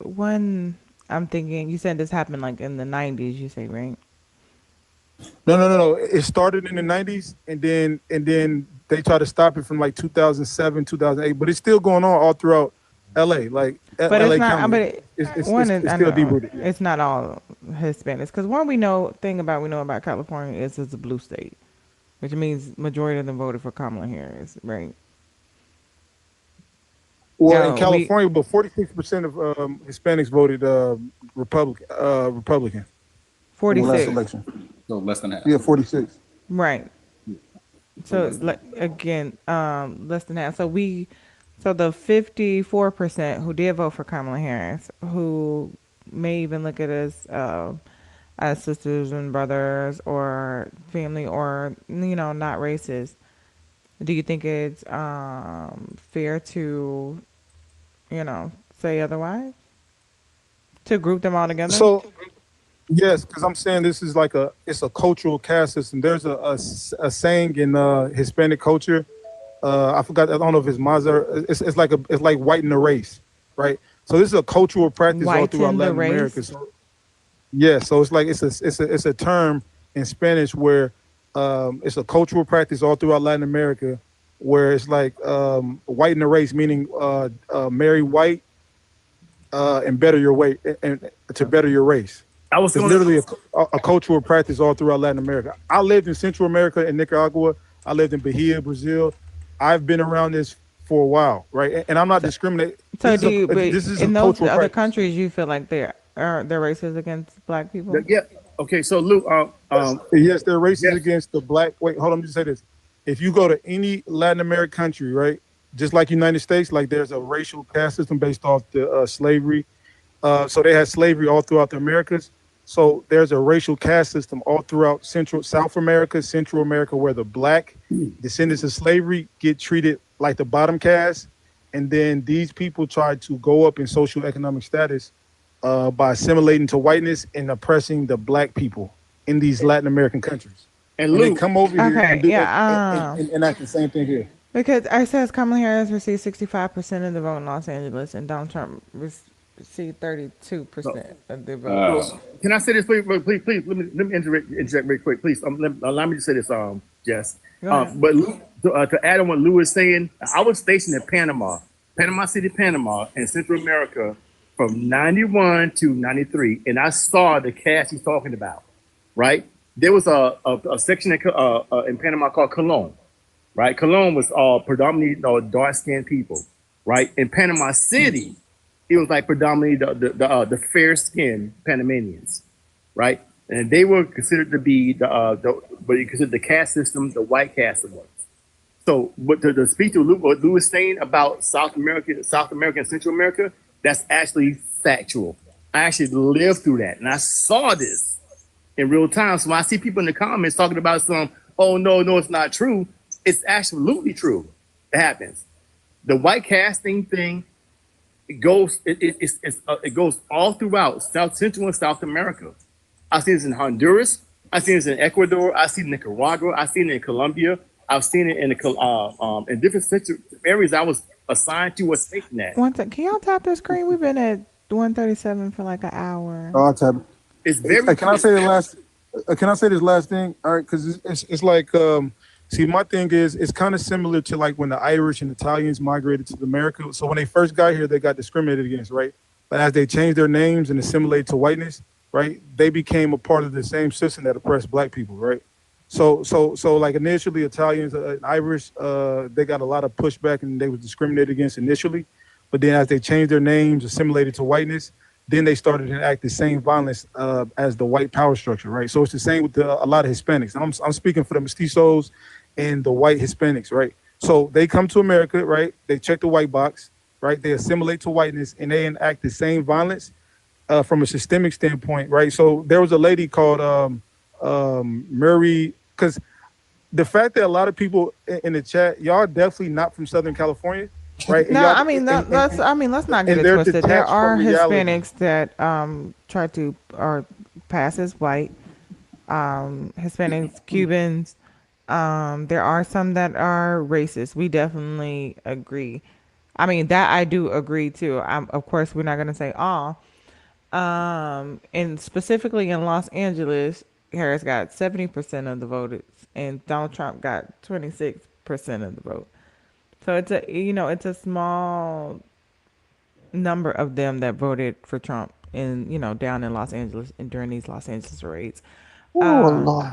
one I'm thinking you said this happened like in the 90s, you say, right? No. It started in the '90s, and then they tried to stop it from like 2007, 2008. But it's still going on all throughout LA, like But it's LA not. County. But It's it's one it's, is it's I still deep know rooted. Yeah. it's not all Hispanics because one we know about California is it's a blue state, which means majority of them voted for Kamala Harris, right? Well, in No, we California, but 46% of Hispanics voted Republican. Republican in the last 46, election. So less than half. Yeah, 46. right? So So less than half. like again, less than half. So the 54% who did vote for Kamala Harris, who may even look at us as sisters and brothers or family or not racist, Do you think it's fair to, say otherwise? To group them all together? So yes, because I'm saying this is like it's a cultural caste system. There's a saying in Hispanic culture. I forgot. I don't know if it's Mazar. It's like whiten the race, right? So this is a cultural practice all throughout Whiten the Latin America. race? So yeah, so it's like it's a term in Spanish where it's a cultural practice all throughout Latin America where it's like whiten the race, meaning marry white and better your way and to better your race. I was It's going to. literally a cultural practice all throughout Latin America. I lived in Central America in Nicaragua. I lived in Bahia, Brazil. I've been around this for a while, right? And I'm not discriminating. So do you, but This is a in those cultural other practice. countries, you feel like they're racist against black people? Yeah. Okay. So Luke. Yes, they're racist Yes. against the black. Wait, hold on. Let me just say this. If you go to any Latin American country, right, just like United States, like there's a racial caste system based off the slavery. So they had slavery all throughout the Americas. So there's a racial caste system all throughout South America, Central America, where the black descendants of slavery get treated like the bottom caste, and then these people try to go up in social economic status by assimilating to whiteness and oppressing the black people in these Latin American countries. And And they Luke. come over here Okay, and do yeah. and enact the same thing here. Because it says Kamala Harris received 65% of the vote in Los Angeles, and Donald Trump received 32% of the vote. Can I say this, please? Please, let me interject very quick, please. Allow me to say this, Jess. Go ahead. But Luke, to add on what Lou is saying, I was stationed in Panama City, Panama, in Central America from 91 to 93, and I saw the cast he's talking about, right? There was a section in Panama called Cologne, right? Cologne was predominantly dark-skinned people, right? In Panama City, it was like predominantly the fair-skinned Panamanians, right? And they were considered to be but you consider the caste system, the white caste ones. So, but to speak to Luke, what Lou was saying about South America, and Central America, that's actually factual. I actually lived through that, and I saw this in real time. So when I see people in the comments talking about oh no, it's not true. It's absolutely true. It happens. The white casting thing, it goes all throughout Central and South America. I've seen this in Honduras. I've seen this in Ecuador. I've seen it in Nicaragua. I've seen it in Colombia. I've seen it in different areas I was assigned to or stationed at. Can y'all tap the screen? We've been at 137 for like an hour. Oh, I'll tap it. It's very. Can I say the last? Can I say this last thing? All right, because it's like see, my thing is it's kind of similar to like when the Irish and Italians migrated to America. So when they first got here, they got discriminated against, right? But as they changed their names and assimilated to whiteness, right, they became a part of the same system that oppressed black people, right? So like initially Italians, Irish, they got a lot of pushback and they was discriminated against initially, but then as they changed their names, assimilated to whiteness, then they started to act the same violence as the white power structure, right? So it's the same with a lot of Hispanics. And I'm speaking for the mestizos and the white Hispanics, right? So they come to America, right? They check the white box, right? They assimilate to whiteness and they enact the same violence from a systemic standpoint, right? So there was a lady called Murray, because the fact that a lot of people in the chat, y'all are definitely not from Southern California, right? And No, y'all- I mean let's not get and it they're twisted. There detached are from reality. Hispanics that try to or pass as white. Hispanics, Cubans. There are some that are racist. We definitely agree. I mean that I do agree too. Of course, we're not gonna say all. And specifically in Los Angeles, Harris got 70% of the votes, and Donald Trump got 26% of the vote. So it's a small number of them that voted for Trump down in Los Angeles and during these Los Angeles raids. Oh Lord.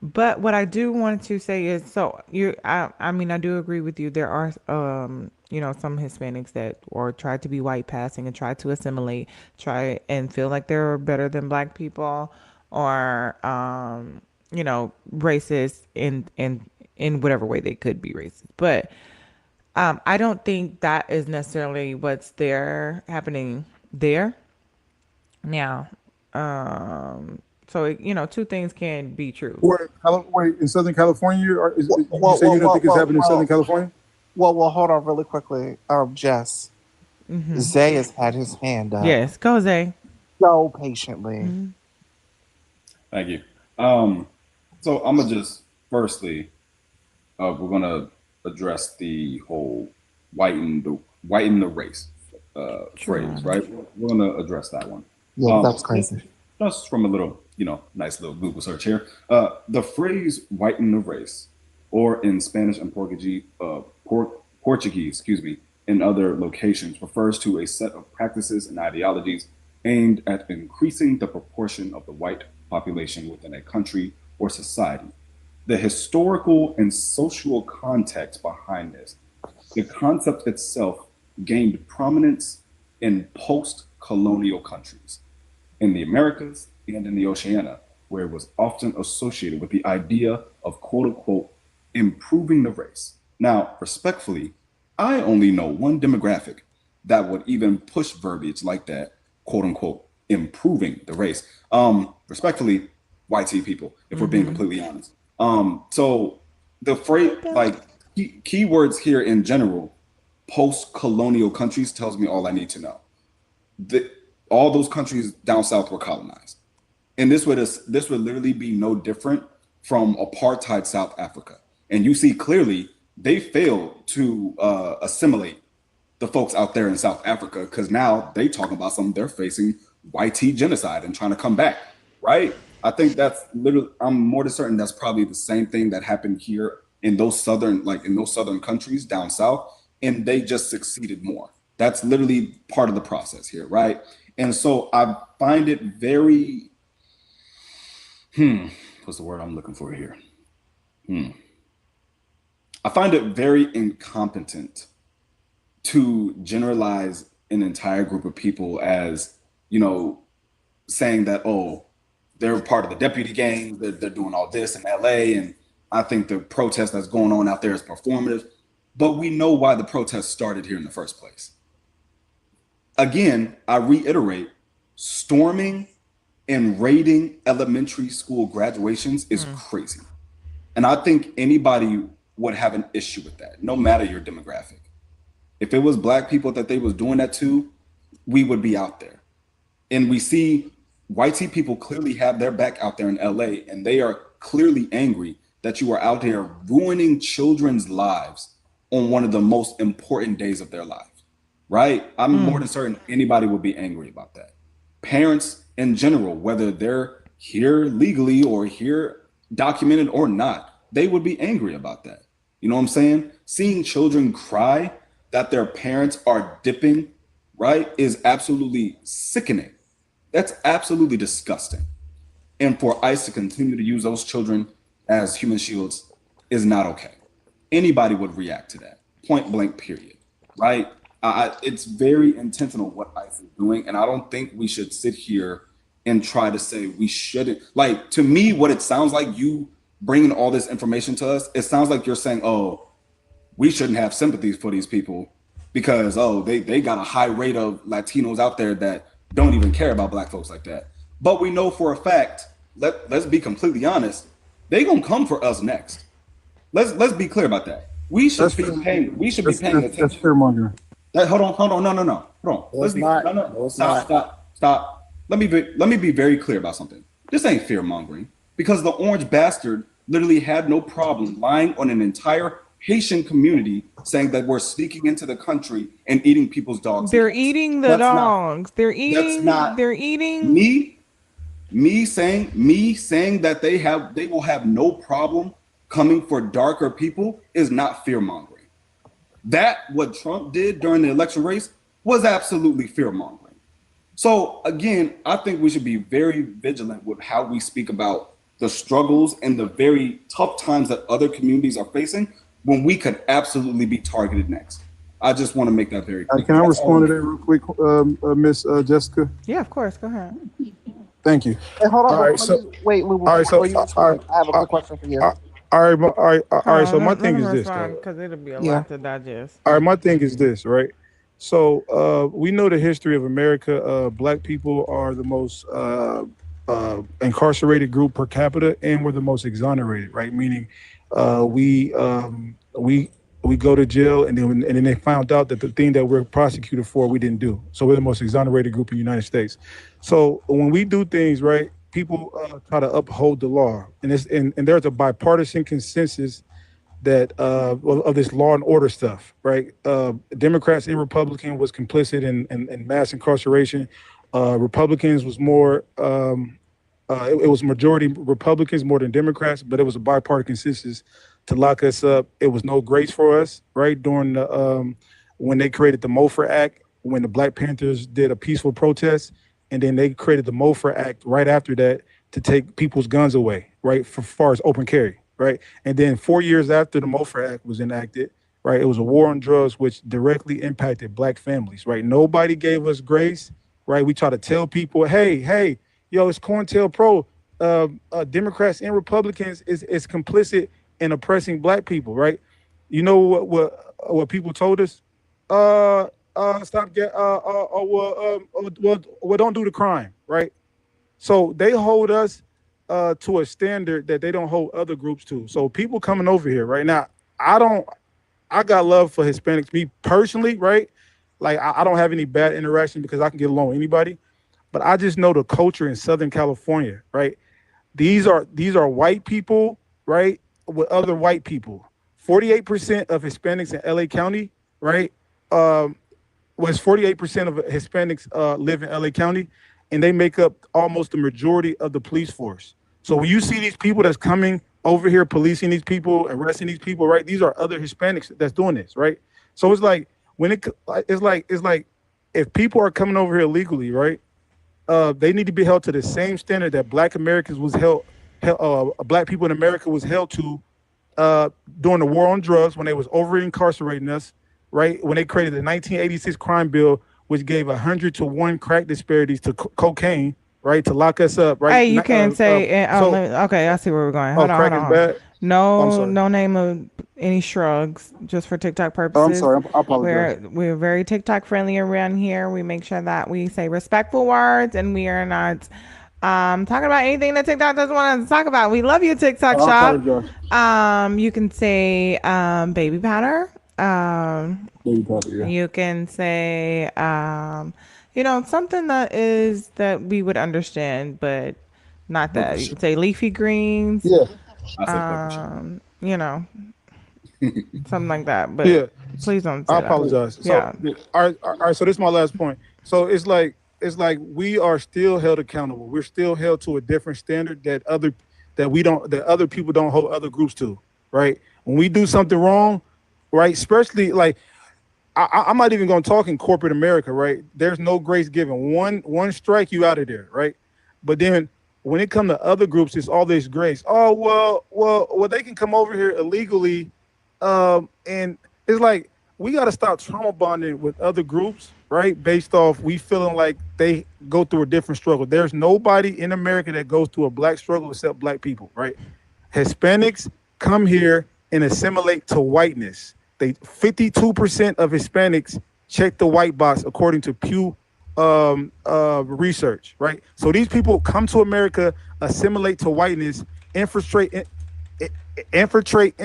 But what I do want to say is, I mean, I do agree with you. There are, some Hispanics that or try to be white passing and try to assimilate, try and feel like they're better than black people, or, racist in whatever way they could be racist. But I don't think that is necessarily happening there. Now, So two things can be true. Wait, in Southern California, you say you don't think it's happening in Southern California? Well, hold on really quickly. Jess, Zay has had his hand up. Yes, go Zay. So patiently. Thank you. So I'm gonna just firstly, we're gonna address the whole whiten the race phrase, right? We're gonna address that one. Yeah, that's crazy. Just from a little, nice little Google search here. The phrase "whiten the race," or in Spanish and Portuguese, in other locations, refers to a set of practices and ideologies aimed at increasing the proportion of the white population within a country or society. The historical and social context behind this, the concept itself gained prominence in post-colonial countries, in the Americas and in the Oceania, where it was often associated with the idea of quote unquote improving the race. Now, respectfully, I only know one demographic that would even push verbiage like that, quote unquote, improving the race. Respectfully, white people, if we're being completely honest. So the phrase, like keywords here in general, post-colonial countries tells me all I need to know. All those countries down south were colonized, and this would literally be no different from apartheid South Africa. And you see clearly they failed to assimilate the folks out there in South Africa, because now they talk about they're facing YT genocide and trying to come back, right? I think that's literally, I'm more than certain that's probably the same thing that happened here in those southern countries down south, and they just succeeded more. That's literally part of the process here, right? And so I find it very, what's the word I'm looking for here? I find it very incompetent to generalize an entire group of people as, saying that, oh, they're part of the deputy gang, they're doing all this in LA, and I think the protest that's going on out there is performative. But we know why the protest started here in the first place. Again, I reiterate, storming and raiding elementary school graduations is crazy. And I think anybody would have an issue with that, no matter your demographic. If it was Black people that they was doing that to, we would be out there. And we see white people clearly have their back out there in LA, and they are clearly angry that you are out there ruining children's lives on one of the most important days of their lives, right? I'm more than certain anybody would be angry about that. Parents in general, whether they're here legally or here documented or not, they would be angry about that. You know what I'm saying? Seeing children cry that their parents are dipping, right, is absolutely sickening. That's absolutely disgusting. And for ICE to continue to use those children as human shields is not okay. Anybody would react to that, point blank, period, right? It's very intentional what ICE is doing, and I don't think we should sit here and try to say we shouldn't. Like, to me, what it sounds like, you bringing all this information to us, it sounds like you're saying, oh, we shouldn't have sympathies for these people because, oh, they got a high rate of Latinos out there that don't even care about Black folks like that. But we know for a fact, let's be completely honest, they gonna come for us next. Let's be clear about that. We should be paying attention. That's fear mongering. Hold on. No. Hold on. Stop. Let me be very clear about something. This ain't fear mongering, because the orange bastard literally had no problem lying on an entire Haitian community, saying that we're sneaking into the country and eating people's dogs. They're eating the dogs. They're eating me saying that they will have no problem coming for darker people is not fear mongering. That what Trump did during the election race was absolutely fear mongering. So again, I think we should be very vigilant with how we speak about the struggles and the very tough times that other communities are facing, when we could absolutely be targeted next. I just want to make that very clear. Can I respond to that real quick, Miss Jessica? Yeah, of course. Go ahead. Thank you. Hey, hold on. All right, so wait, Lou. I have a quick question for you. All right. So my thing is this, because it'll be a lot to digest. All right, my thing is this, right? So we know the history of America. Black people are the most incarcerated group per capita, and we're the most exonerated, right? Meaning, uh, we um, we we go to jail, and then they found out that the thing that we're prosecuted for we didn't do. So we're the most exonerated group in the United States. So when we do things right, people try to uphold the law, and there's a bipartisan consensus that of this law and order stuff, right? Democrats and Republicans was complicit in mass incarceration. Republicans was more. It was majority Republicans more than Democrats, but it was a bipartisan consensus to lock us up. It was no grace for us, right? During the when they created the MOFR Act, when the Black Panthers did a peaceful protest, and then they created the MOFR Act right after that to take people's guns away, right? For far as open carry, right? And then 4 years after the MOFR Act was enacted, right, it was a war on drugs which directly impacted Black families, right? Nobody gave us grace, right? We try to tell people, hey, yo, it's COINTELPRO. Democrats and Republicans is complicit in oppressing Black people, right? You know what people told us? Stop get well, don't do the crime, right? So they hold us to a standard that they don't hold other groups to. So people coming over here right now, I got love for Hispanics. Me personally, right? Like I don't have any bad interaction because I can get along with anybody. But I just know the culture in Southern California, right? These are white people, right, with other white people. 48% of Hispanics in LA County, right, was 48% of Hispanics live in LA County, and they make up almost the majority of the police force. So when you see these people that's coming over here, policing these people, arresting these people, right, these are other Hispanics that's doing this, right? So it's like it's like if people are coming over here illegally, right? They need to be held to the same standard that Black Americans was Black people in America was held to during the war on drugs when they was over incarcerating us, right? When they created the 1986 crime bill, which gave 100-to-1 crack disparities to cocaine, right, to lock us up, right? Hey, you can't say. Okay, I see where we're going. Hold on, crack hold is on. bad. I'm No, sorry. no name of any shrugs, just for TikTok I'm purposes. sorry. I apologize. We're very TikTok friendly around here. We make sure that we say respectful words, and we are not talking about anything that TikTok doesn't want us to talk about. We love you, TikTok I shop. apologize. You can say baby powder. Baby powder, yeah. You can say something that we would understand, but not that. You can say leafy greens. Yeah. I say pepper Something like that. But Yeah. please don't say I that. apologize. Yeah. So, all right. So this is my last point. So it's like we are still held accountable. We're still held to a different standard that other people don't hold other groups to. Right? When we do something wrong, right? Especially like I'm not even going to talk in corporate America. Right? There's no grace given. One strike, you out of there. Right? But then when it comes to other groups, it's all this grace. Oh well, they can come over here illegally. And it's like we got to stop trauma bonding with other groups, right? Based off we feeling like they go through a different struggle. There's nobody in America that goes through a Black struggle except Black people, right? Hispanics come here and assimilate to whiteness. 52% of Hispanics check the white box according to Pew research, right? So these people come to America, assimilate to whiteness, infiltrate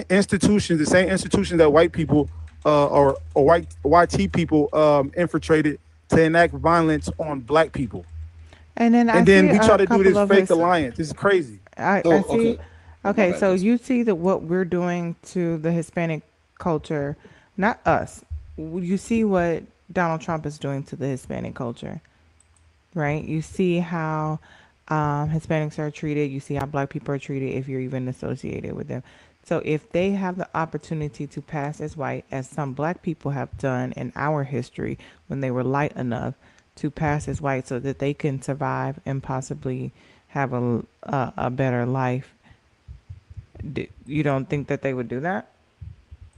institutions, the same institutions that white people or YT people infiltrated to enact violence on Black people. And then We try to do this fake alliance. This is crazy. I see. Okay, so you see that what we're doing to the Hispanic culture, not us. You see what Donald Trump is doing to the Hispanic culture, right? You see how Hispanics are treated. You see how Black people are treated if you're even associated with them. So if they have the opportunity to pass as white, as some Black people have done in our history when they were light enough to pass as white so that they can survive and possibly have a better life, you don't think that they would do that?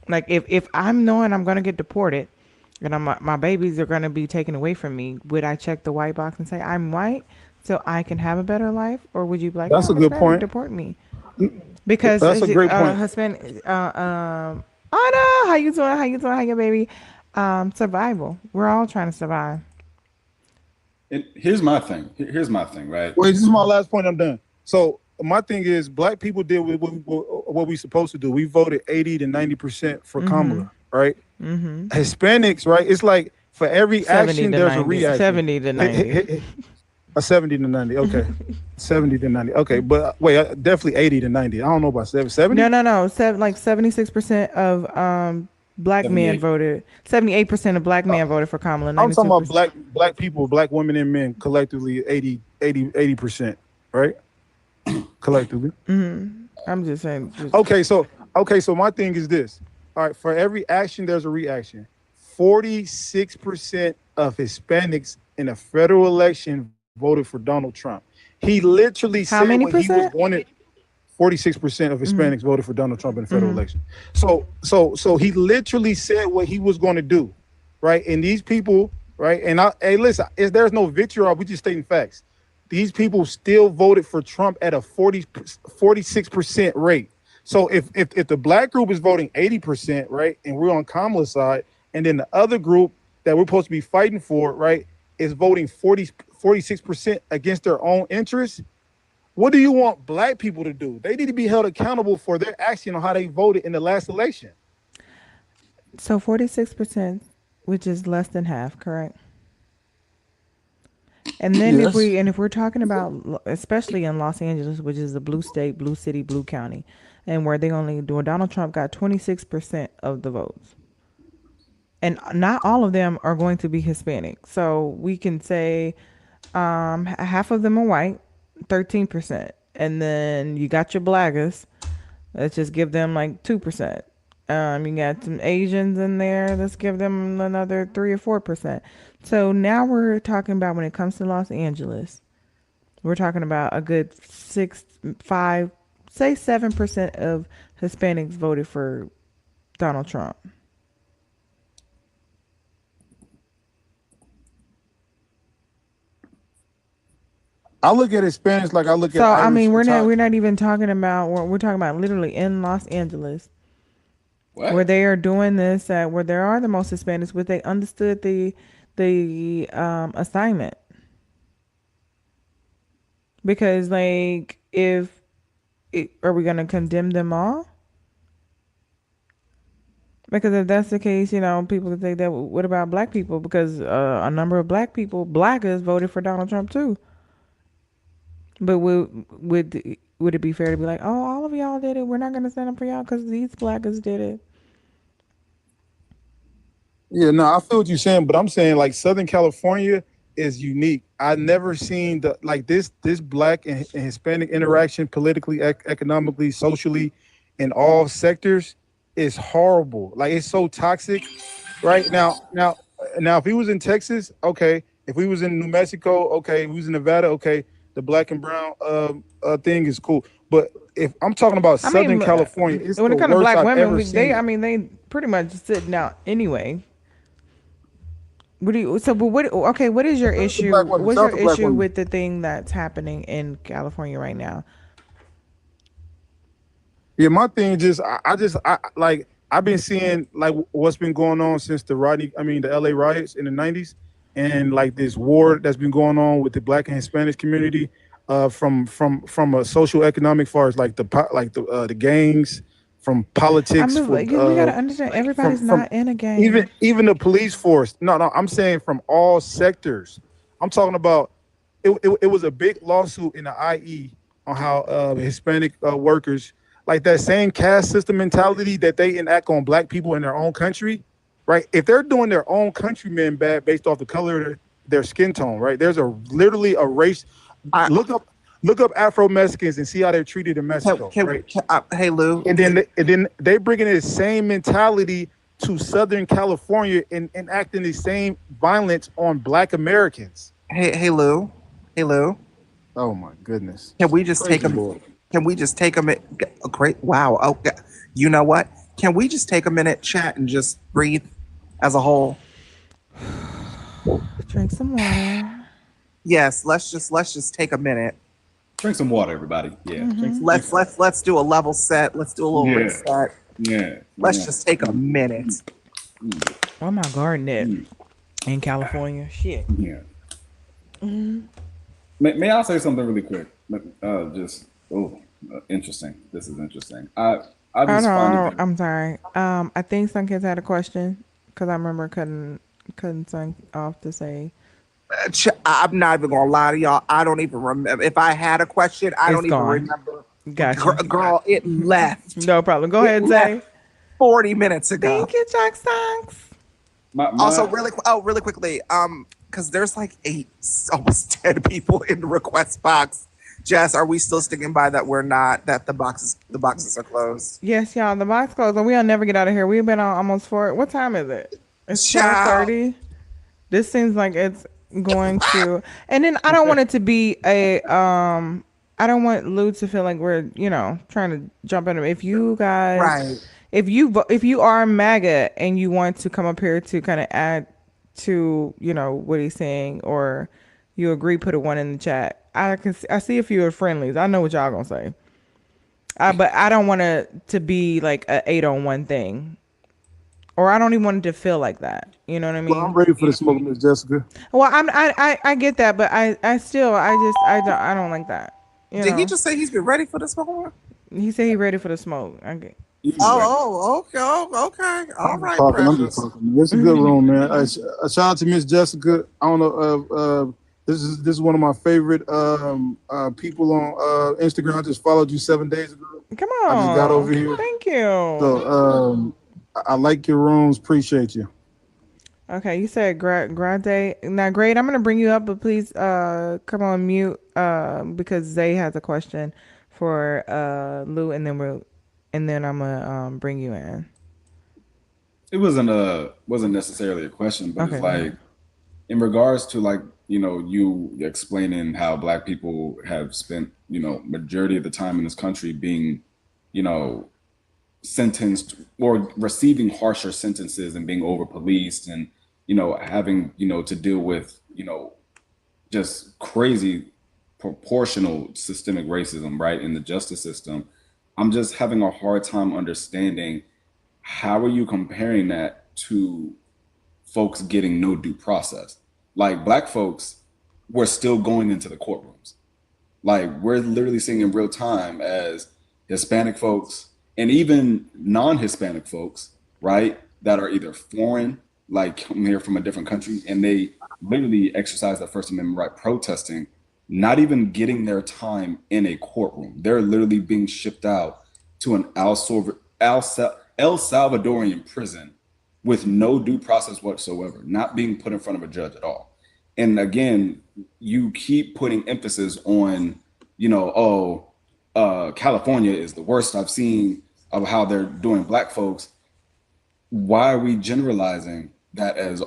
Like if I'm knowing I'm going to get deported and my babies are going to be taken away from me, would I check the white box and say I'm white so I can have a better life? Or would you be like, That's no, a good point. deport me? Because That's a great point. Husband, oh no, how you doing? How you doing? How your baby? Survival. We're all trying to survive. And here's my thing. Here's my thing, right? Wait, this is my last point. I'm done. So my thing is, black people did what we supposed to do. We voted 80 to 90% for Kamala, right? Hispanics, right? It's like for every 70 action, to there's a 90. reaction. 70 to 90. A 70 to 90. Okay. 70 to 90. Okay. But wait, definitely 80 to 90. I don't know about 70. No. Like 76% of black men 78. voted. 78% of black men voted for Kamala. I'm talking about 92%. black people, black women and men collectively 80%, right? Collectively. I'm just saying. Okay, so my thing is this. All right, for every action, there's a reaction. 46% of Hispanics in a federal election voted for Donald Trump. He literally How said many what he was percent? going to. 46% of Hispanics voted for Donald Trump in the federal election. So he literally said what he was going to do, right? And these people, right? And hey, listen, there's no victory. We just stating facts. These people still voted for Trump at a 46% rate. So if the black group is voting 80%, right, and we're on Kamala's side, and then the other group that we're supposed to be fighting for, right, is voting 46% against their own interests, what do you want black people to do? They need to be held accountable for their action on how they voted in the last election. So 46%, which is less than half, correct? And then Yes. if we're talking about, especially in Los Angeles, which is a blue state, blue city, blue county, and where they only do, Donald Trump got 26% of the votes. And not all of them are going to be Hispanic. So we can say half of them are white, 13%. And then you got your blaggers. Let's just give them like 2%. You got some Asians in there. Let's give them another 3 or 4%. So now we're talking about, when it comes to Los Angeles, we're talking about a good 7% of Hispanics voted for Donald Trump. I look at Hispanics like I look at So I Irish mean, we're Italian. not even talking about, we're talking about literally in Los Angeles, where they are doing this, where there are the most Hispanics, where they understood the assignment. Because like, are we gonna condemn them all? Because if that's the case, people could say that. What about black people? Because a number of blackers voted for Donald Trump too. But would it be fair to be like, oh, all of y'all did it, we're not gonna stand up for y'all because these blackers did it? Yeah, no, I feel what you're saying, but I'm saying like Southern California is unique. I've never seen this black and Hispanic interaction politically, economically, socially, in all sectors is horrible. Like, it's so toxic. Right now, if he was in Texas, okay. If we was in New Mexico, okay. If we was in Nevada, okay. The black and brown thing is cool. But if I'm talking about Southern California, it's when the it comes to worst black I've women, ever seen. they pretty much sitting out anyway. What is your issue? What's your issue with the thing that's happening in California right now? Yeah, my thing is I've been seeing like what's been going on since the LA riots in the 90s, and like this war that's been going on with the black and Hispanic community, from a social economic, far as like the gangs, from politics. We gotta understand, everybody's not in a gang. Even the police force. No, I'm saying from all sectors. I'm talking about it was a big lawsuit in the IE on how Hispanic workers, like that same caste system mentality that they enact on black people in their own country, right? If they're doing their own countrymen bad based off the color of their skin tone, right? There's literally a race. Look up Afro Mexicans and see how they're treated in Mexico. Hey Lou, and then they bringing the same mentality to Southern California and enacting the same violence on Black Americans. Hey Lou. Oh my goodness! Can we just take a? Can we just take a minute? Great! Wow. Okay. You know what? Can we just take a minute, chat, and just breathe as a whole? Drink some water. Yes. Let's just take a minute. Drink some water, everybody. Yeah. Mm-hmm. Let's do a level set. Let's do a little reset. Yeah. Let's just take a minute. Where my garden at? In California? Shit. Yeah. May I say something really quick? Interesting. This is interesting. I Oh just find it no, very. I'm sorry. I think some kids had a question because I remember cutting some off to say I'm not even gonna lie to y'all. I don't even remember. If I had a question, I it's don't even gone. remember. Gotcha. Girl, it left. No problem. Go It ahead, left Zay. 40 minutes ago. Thank you, Jack Stonks. Also, really quickly, because there's like almost 10 people in the request box. Jess, are we still sticking by that we're not, that the boxes are closed? Yes, y'all. The box closed, and we'll never get out of here. We've been on almost 4. What time is it? It's Ciao. 12:30. This seems like it's going to, and then I don't want it to be a I don't want Lou to feel like we're trying to jump in. If you guys, Right. if you are MAGA and you want to come up here to kind of add to what he's saying, or you agree, put a 1 in the chat. I see a few of friendlies. I know what y'all gonna say. But I don't want it to be like a 8-on-1 thing, or I don't even want it to feel like that. You know what I Well, I'm mean? ready for the smoke, Miss Jessica. Well, I get that, but I still I don't like that. Did he just say he's been ready for this one? He said he ready for the smoke. Okay. Okay. All right, I'm just precious. talking. It's a good room, man. Shout out to Miss Jessica. I don't know. This is one of my favorite people on Instagram. I just followed you 7 days ago. Come I just got over on. here. Thank you. So I like your rooms. Appreciate you. Okay, you said grade. Now, great. I'm gonna bring you up, but please come on mute because Zay has a question for Lou, and then I'm gonna bring you in. It wasn't necessarily a question, but Okay. it's like in regards to like you explaining how Black people have spent majority of the time in this country being sentenced or receiving harsher sentences and being over policed and having to deal with just crazy proportional systemic racism right in the justice system. I'm just having a hard time understanding how are you comparing that to folks getting no due process. Like Black folks were still going into the courtrooms. Like we're literally seeing in real time as Hispanic folks and even non-Hispanic folks, right, that are either foreign, like come here from a different country, and they literally exercise their First Amendment right protesting, not even getting their time in a courtroom. They're literally being shipped out to an El Salvadorian prison with no due process whatsoever, not being put in front of a judge at all. And again, you keep putting emphasis on, California is the worst I've seen of how they're doing Black folks. Why are we generalizing that as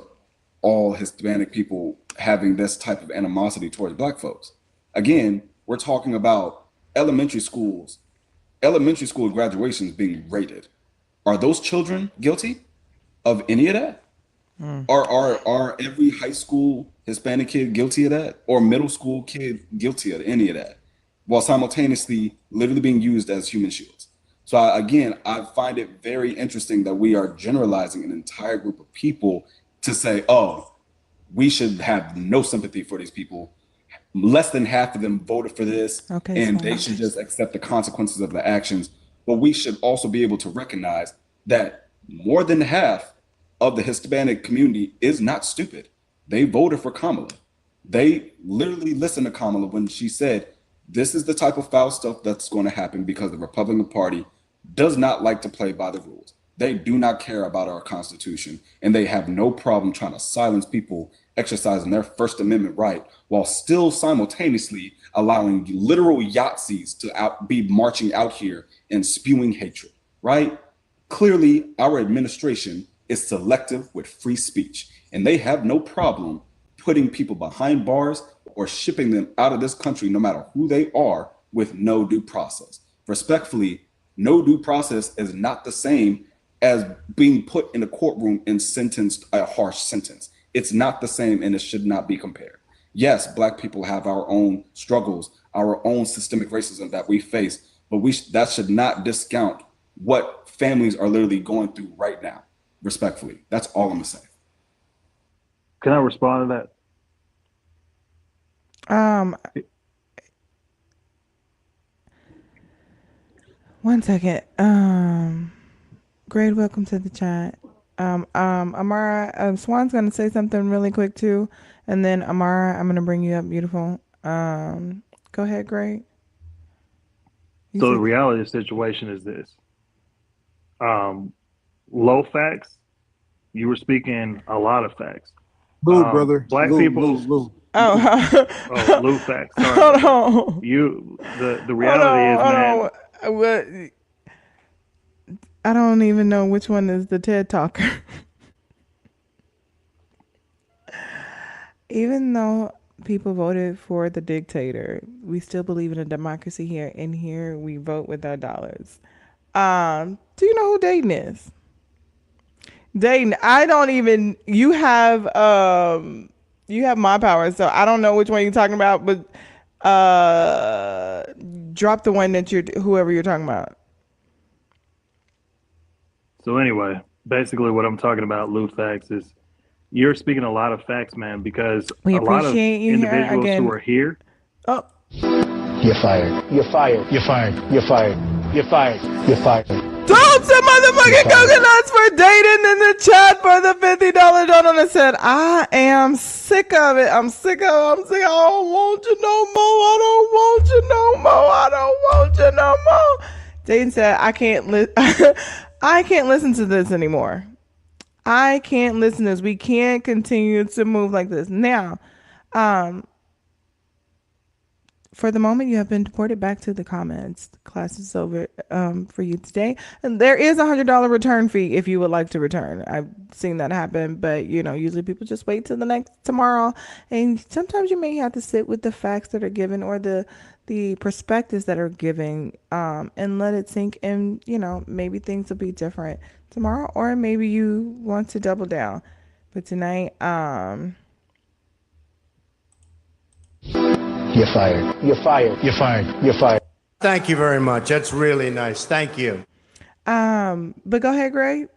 all Hispanic people having this type of animosity towards Black folks? Again, we're talking about elementary school graduations being rated. Are those children guilty of any of that? Are every high school Hispanic kid guilty of that, or middle school kid guilty of any of that, while simultaneously literally being used as human shields? So I find it very interesting that we are generalizing an entire group of people to say, oh, we should have no sympathy for these people. Less than half of them voted for this, and they should just accept the consequences of the actions. But we should also be able to recognize that more than half of the Hispanic community is not stupid. They voted for Kamala. They literally listened to Kamala when she said, this is the type of foul stuff that's going to happen because the Republican Party does not like to play by the rules. They do not care about our Constitution, and they have no problem trying to silence people exercising their First Amendment right while still simultaneously allowing literal Yahtzees to be marching out here and spewing hatred, right? Clearly, our administration is selective with free speech, and they have no problem putting people behind bars or shipping them out of this country, no matter who they are, with no due process. Respectfully, no due process is not the same as being put in a courtroom and sentenced a harsh sentence. It's not the same, and it should not be compared. Yes, Black people have our own struggles, our own systemic racism that we face, but that should not discount what families are literally going through right now. Respectfully, that's all I'm gonna say. Can I respond to that? Um, one second. Great, welcome to the chat. Amara, Swan's gonna say something really quick too, and then Amara, I'm gonna bring you up, beautiful. Go ahead, Great. So the reality of the situation is this. Low facts, you were speaking a lot of facts. Lou, brother. Black Lou, people. Lou. Oh, Lou facts. Sorry. Hold on. The reality is, man. What? I don't even know which one is the TED Talker. Even though people voted for the dictator, we still believe in a democracy here. And here we vote with our dollars. Do you know who Dayton is? Dayton, I don't even. You have my power, so I don't know which one you're talking about. But drop the one that whoever you're talking about. So anyway, basically what I'm talking about, Lou facts, is you're speaking a lot of facts, man, because We a lot of appreciate you here individuals again. who are here. Oh. You're fired. You're fired. You're fired. You're fired. You're fired. You're fired. Told some motherfucking coconuts for dating in the chat for the $50 donut. Said, I am sick of it. I'm sick of it. I don't want you no more. I don't want you no more. I don't want you no more. Dayton said, I can't listen to this anymore. I can't listen to this. We can't continue to move like this. Now, for the moment, you have been deported back to the comments. Class is over for you today. And there is a $100 return fee if you would like to return. I've seen that happen, but usually people just wait till tomorrow. And sometimes you may have to sit with the facts that are given or the perspectives that are given and let it sink in. Maybe things will be different tomorrow, or maybe you want to double down. But tonight, You're fired. You're fired. You're fired. You're fired. Thank you very much. That's really nice. Thank you. But go ahead, Greg.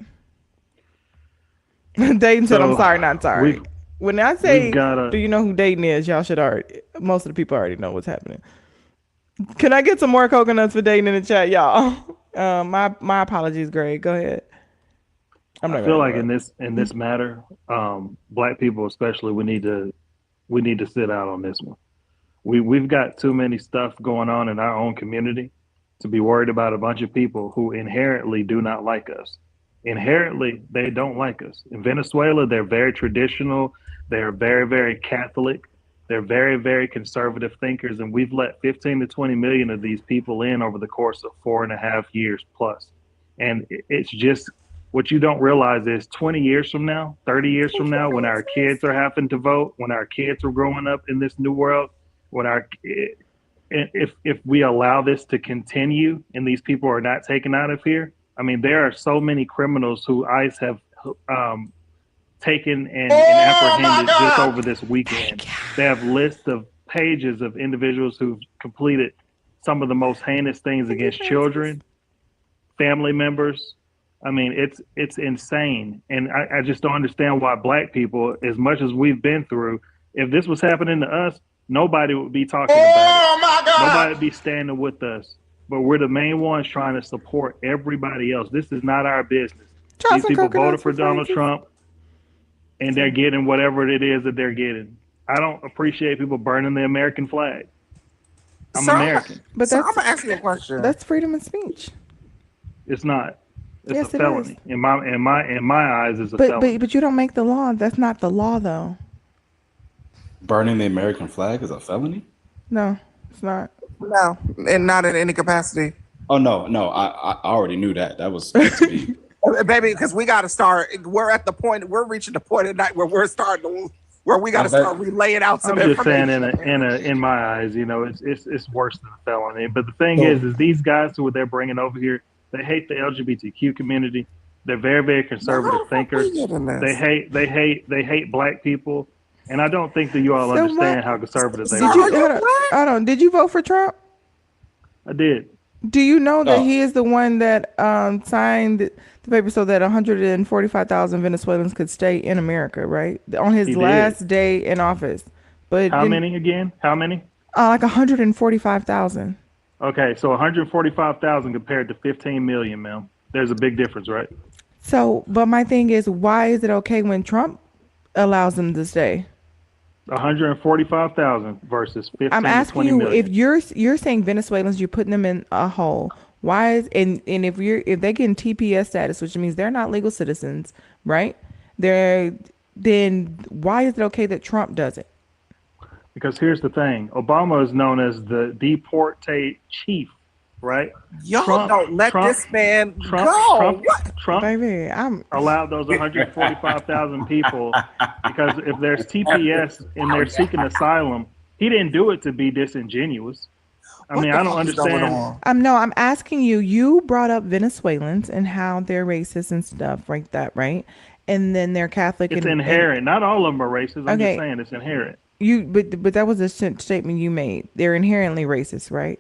Dayton said, I'm sorry, not sorry. When I say, do you know who Dayton is? Y'all should already, most of the people already know what's happening. Can I get some more coconuts for Dayton in the chat, y'all? My apologies, Greg. Go ahead. I feel like in this matter, Black people especially, we need to sit out on this one. We've got too many stuff going on in our own community to be worried about a bunch of people who inherently do not like us. Inherently, they don't like us. In Venezuela, they're very traditional. They're very, very Catholic. They're very, very conservative thinkers. And we've let 15 to 20 million of these people in over the course of 4.5 years plus. And it's just, what you don't realize is 20 years from now, 30 years from now, when our kids are having to vote, when our kids are growing up in this new world, if we allow this to continue and these people are not taken out of here, I mean, there are so many criminals who ICE have taken and apprehended just over this weekend. They have lists of pages of individuals who've completed some of the most heinous things against children, family members. I mean, it's insane. And I just don't understand why Black people, as much as we've been through, if this was happening to us, nobody would be talking about it. My God. Nobody would be standing with us. But we're the main ones trying to support everybody else. This is not our business. These people voted for Donald Trump, and they're getting whatever it is that they're getting. I don't appreciate people burning the American flag. I'm American. But I'm gonna ask you a question. That's freedom of speech. It's not. It's yes, a felony. In my eyes, it's a felony. But you don't make the law. That's not the law, though. Burning the American flag is a felony? No, it's not. No, and not in any capacity. Oh no, I already knew that. That was supposed to be. Baby, because we got to start. We're reaching the point at night where we're starting where we got to start relaying out some information. I'm just saying, in my eyes, it's worse than a felony. But the thing is these guys who they're bringing over here, they hate the LGBTQ community. They're very, very conservative thinkers. They hate Black people. And I don't think that you all understand how conservative they are. Did you vote for Trump? I did. Do you know that he is the one that signed the paper so that 145,000 Venezuelans could stay in America, right? On his last day in office. But How then, many again? How many? like 145,000. Okay, so 145,000 compared to 15 million, ma'am. There's a big difference, right? So, but my thing is, why is it okay when Trump allows them to stay? 145,000 versus I'm 15 to asking 20 you if million. you're saying Venezuelans, you're putting them in a hole. Why is and if they get in TPS status, which means they're not legal citizens, right? They're then why is it okay that Trump does it? Because here's the thing: Obama is known as the deportate chief, right? Y'all don't let this man go. What? Trump Baby, I'm allowed those 145,000 people because if there's TPS and they're seeking asylum, he didn't do it to be disingenuous. I mean, I don't understand. No, I'm asking you. You brought up Venezuelans and how they're racist and stuff like that, right? And then they're Catholic. It's and inherent. Not all of them are racist. I'm just Okay. saying it's inherent. But that was a statement you made. They're inherently racist, right?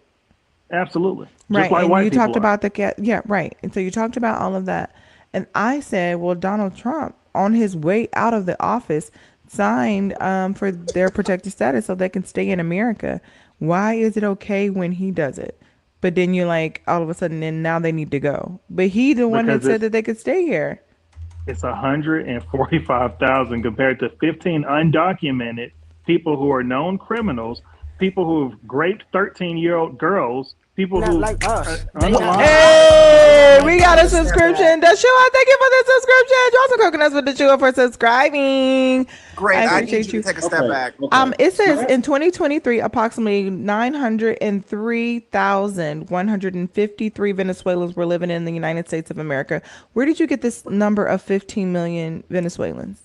Absolutely. Right. Just like And white you people talked are. about yeah, right. And so you talked about all of that. And I said, well, Donald Trump, on his way out of the office, signed for their protected status so they can stay in America. Why is it okay when he does it? But then you're like, all of a sudden, then now they need to go. But he the one that Because said that they could stay here. it's 145,000 compared to 15 undocumented people who are known criminals, people who've raped 13-year-old girls, people Not who like us. Hey, we got a subscription. Deshua, thank you for the subscription. Johnson Coconuts with Deshua for subscribing. Great. I need appreciate you to take a step back. It says in 2023, approximately 903,153 Venezuelans were living in the United States of America. Where did you get this number of 15 million Venezuelans?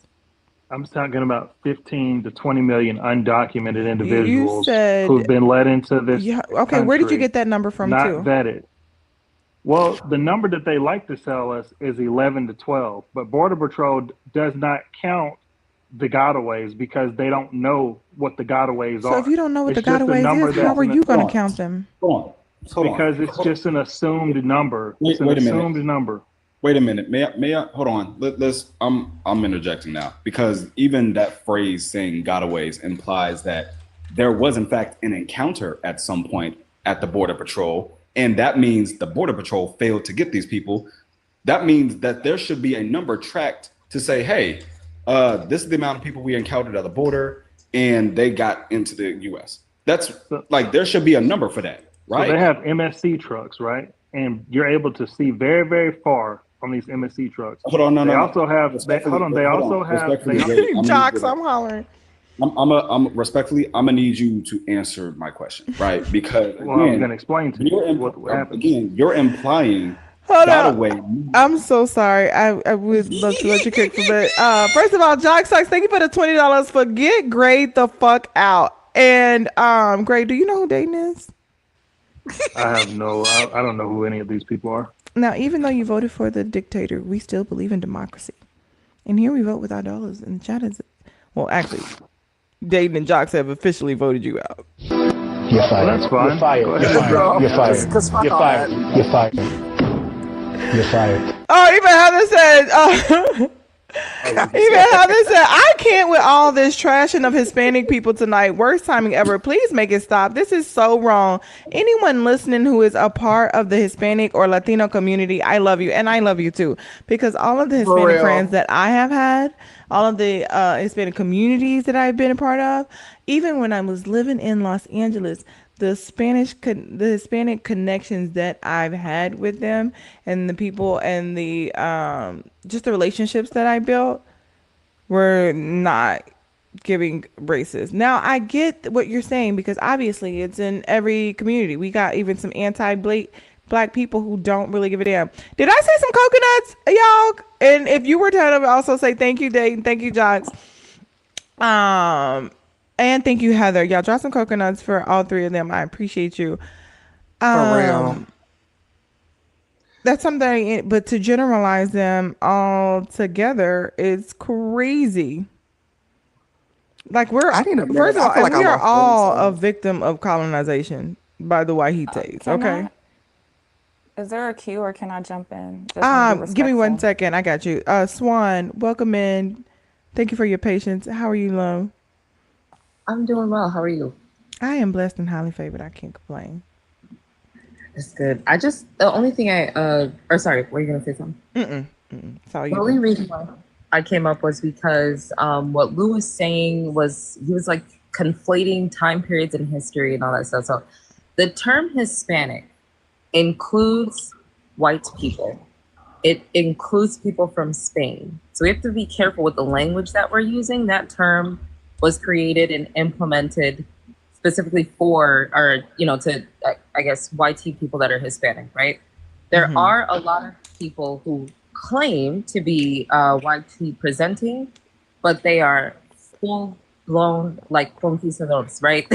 I'm talking about 15 to 20 million undocumented individuals said- who've been let into this Okay, where did you country, get that number from not too? vetted. Well, the number that they like to sell us is 11 to 12, but Border Patrol does not count the gotaways because they don't know what the gotaways are. So if you don't know what It's the just a gotaways number is, how that's are an- you going to count them? Hold on. Because it's just an assumed number. It's an Wait a minute. assumed number. Wait a minute. May I hold on? I'm interjecting now because even that phrase saying gotaways implies that there was in fact an encounter at some point at the Border Patrol, and that means the Border Patrol failed to get these people. That means that there should be a number tracked to say, hey, this is the amount of people we encountered at the border, and they got into the U.S. That's like there should be a number for that, right? So they have MSC trucks, right? And you're able to see very, very far on these MSC trucks. Hold on, no. They also have. Respectfully, They hold also on. have. Respectfully, They, Jay, I'm Jocks, I'm hollering. respectfully, I'm gonna need you to answer my question, right? Because well, I was going to explain to you what happened. Again, you're implying Hold gotaway. on. I'm so sorry. I would love to let you kick for that. First of all, Jock Sucks, thank you for the $20 for get Grade the fuck out. And Grade, do you know who Dayton is? I have no. I don't know who any of these people are. Now, even though you voted for the dictator, we still believe in democracy. And here we vote with our dollars. And the chat is, well, actually, Dayton and Jocks have officially voted you out. You're fired. That's fine. You're fired. Go You're ahead, fired. You're fired. You're fired. You're fired. You're fired. Oh, even Heather said, even Heather said, I can't with all this trashing of Hispanic people tonight. Worst timing ever. Please make it stop. This is so wrong. Anyone listening who is a part of the Hispanic or Latino community, I love you. And I love you too. Because all of the Hispanic friends that I have had, all of the Hispanic communities that I've been a part of, even when I was living in Los Angeles, the Hispanic connections that I've had with them and the people and the just the relationships that I built were not giving racist. Now I get what you're saying because obviously it's in every community. We got even some anti-black people who don't really give a damn. Did I say some coconuts, y'all? And if you were to also say thank you, Dayton, thank you, Jocks. And thank you, Heather. Y'all drop some coconuts for all three of them. I appreciate you. For real. That's something, but to generalize them all together is crazy. Like first of all, we are all a victim of colonization by the Wahites. Okay. Is there a queue or can I jump in? Just Give me 1 second. I got you. Swan, welcome in. Thank you for your patience. How are you, love? I'm doing well. How are you? I am blessed and highly favored. I can't complain. It's good. I just the only thing I or sorry, were you gonna say something? It's all The you, only boo. reason why I came up was because what Lou was saying was he was like conflating time periods in history and all that stuff. So the term Hispanic includes white people. It includes people from Spain. So we have to be careful with the language that we're using. That term was created and implemented specifically for, or, to, I guess, YT people that are Hispanic, right? There are a lot of people who claim to be YT presenting, but they are full blown, like, conquistadores, right?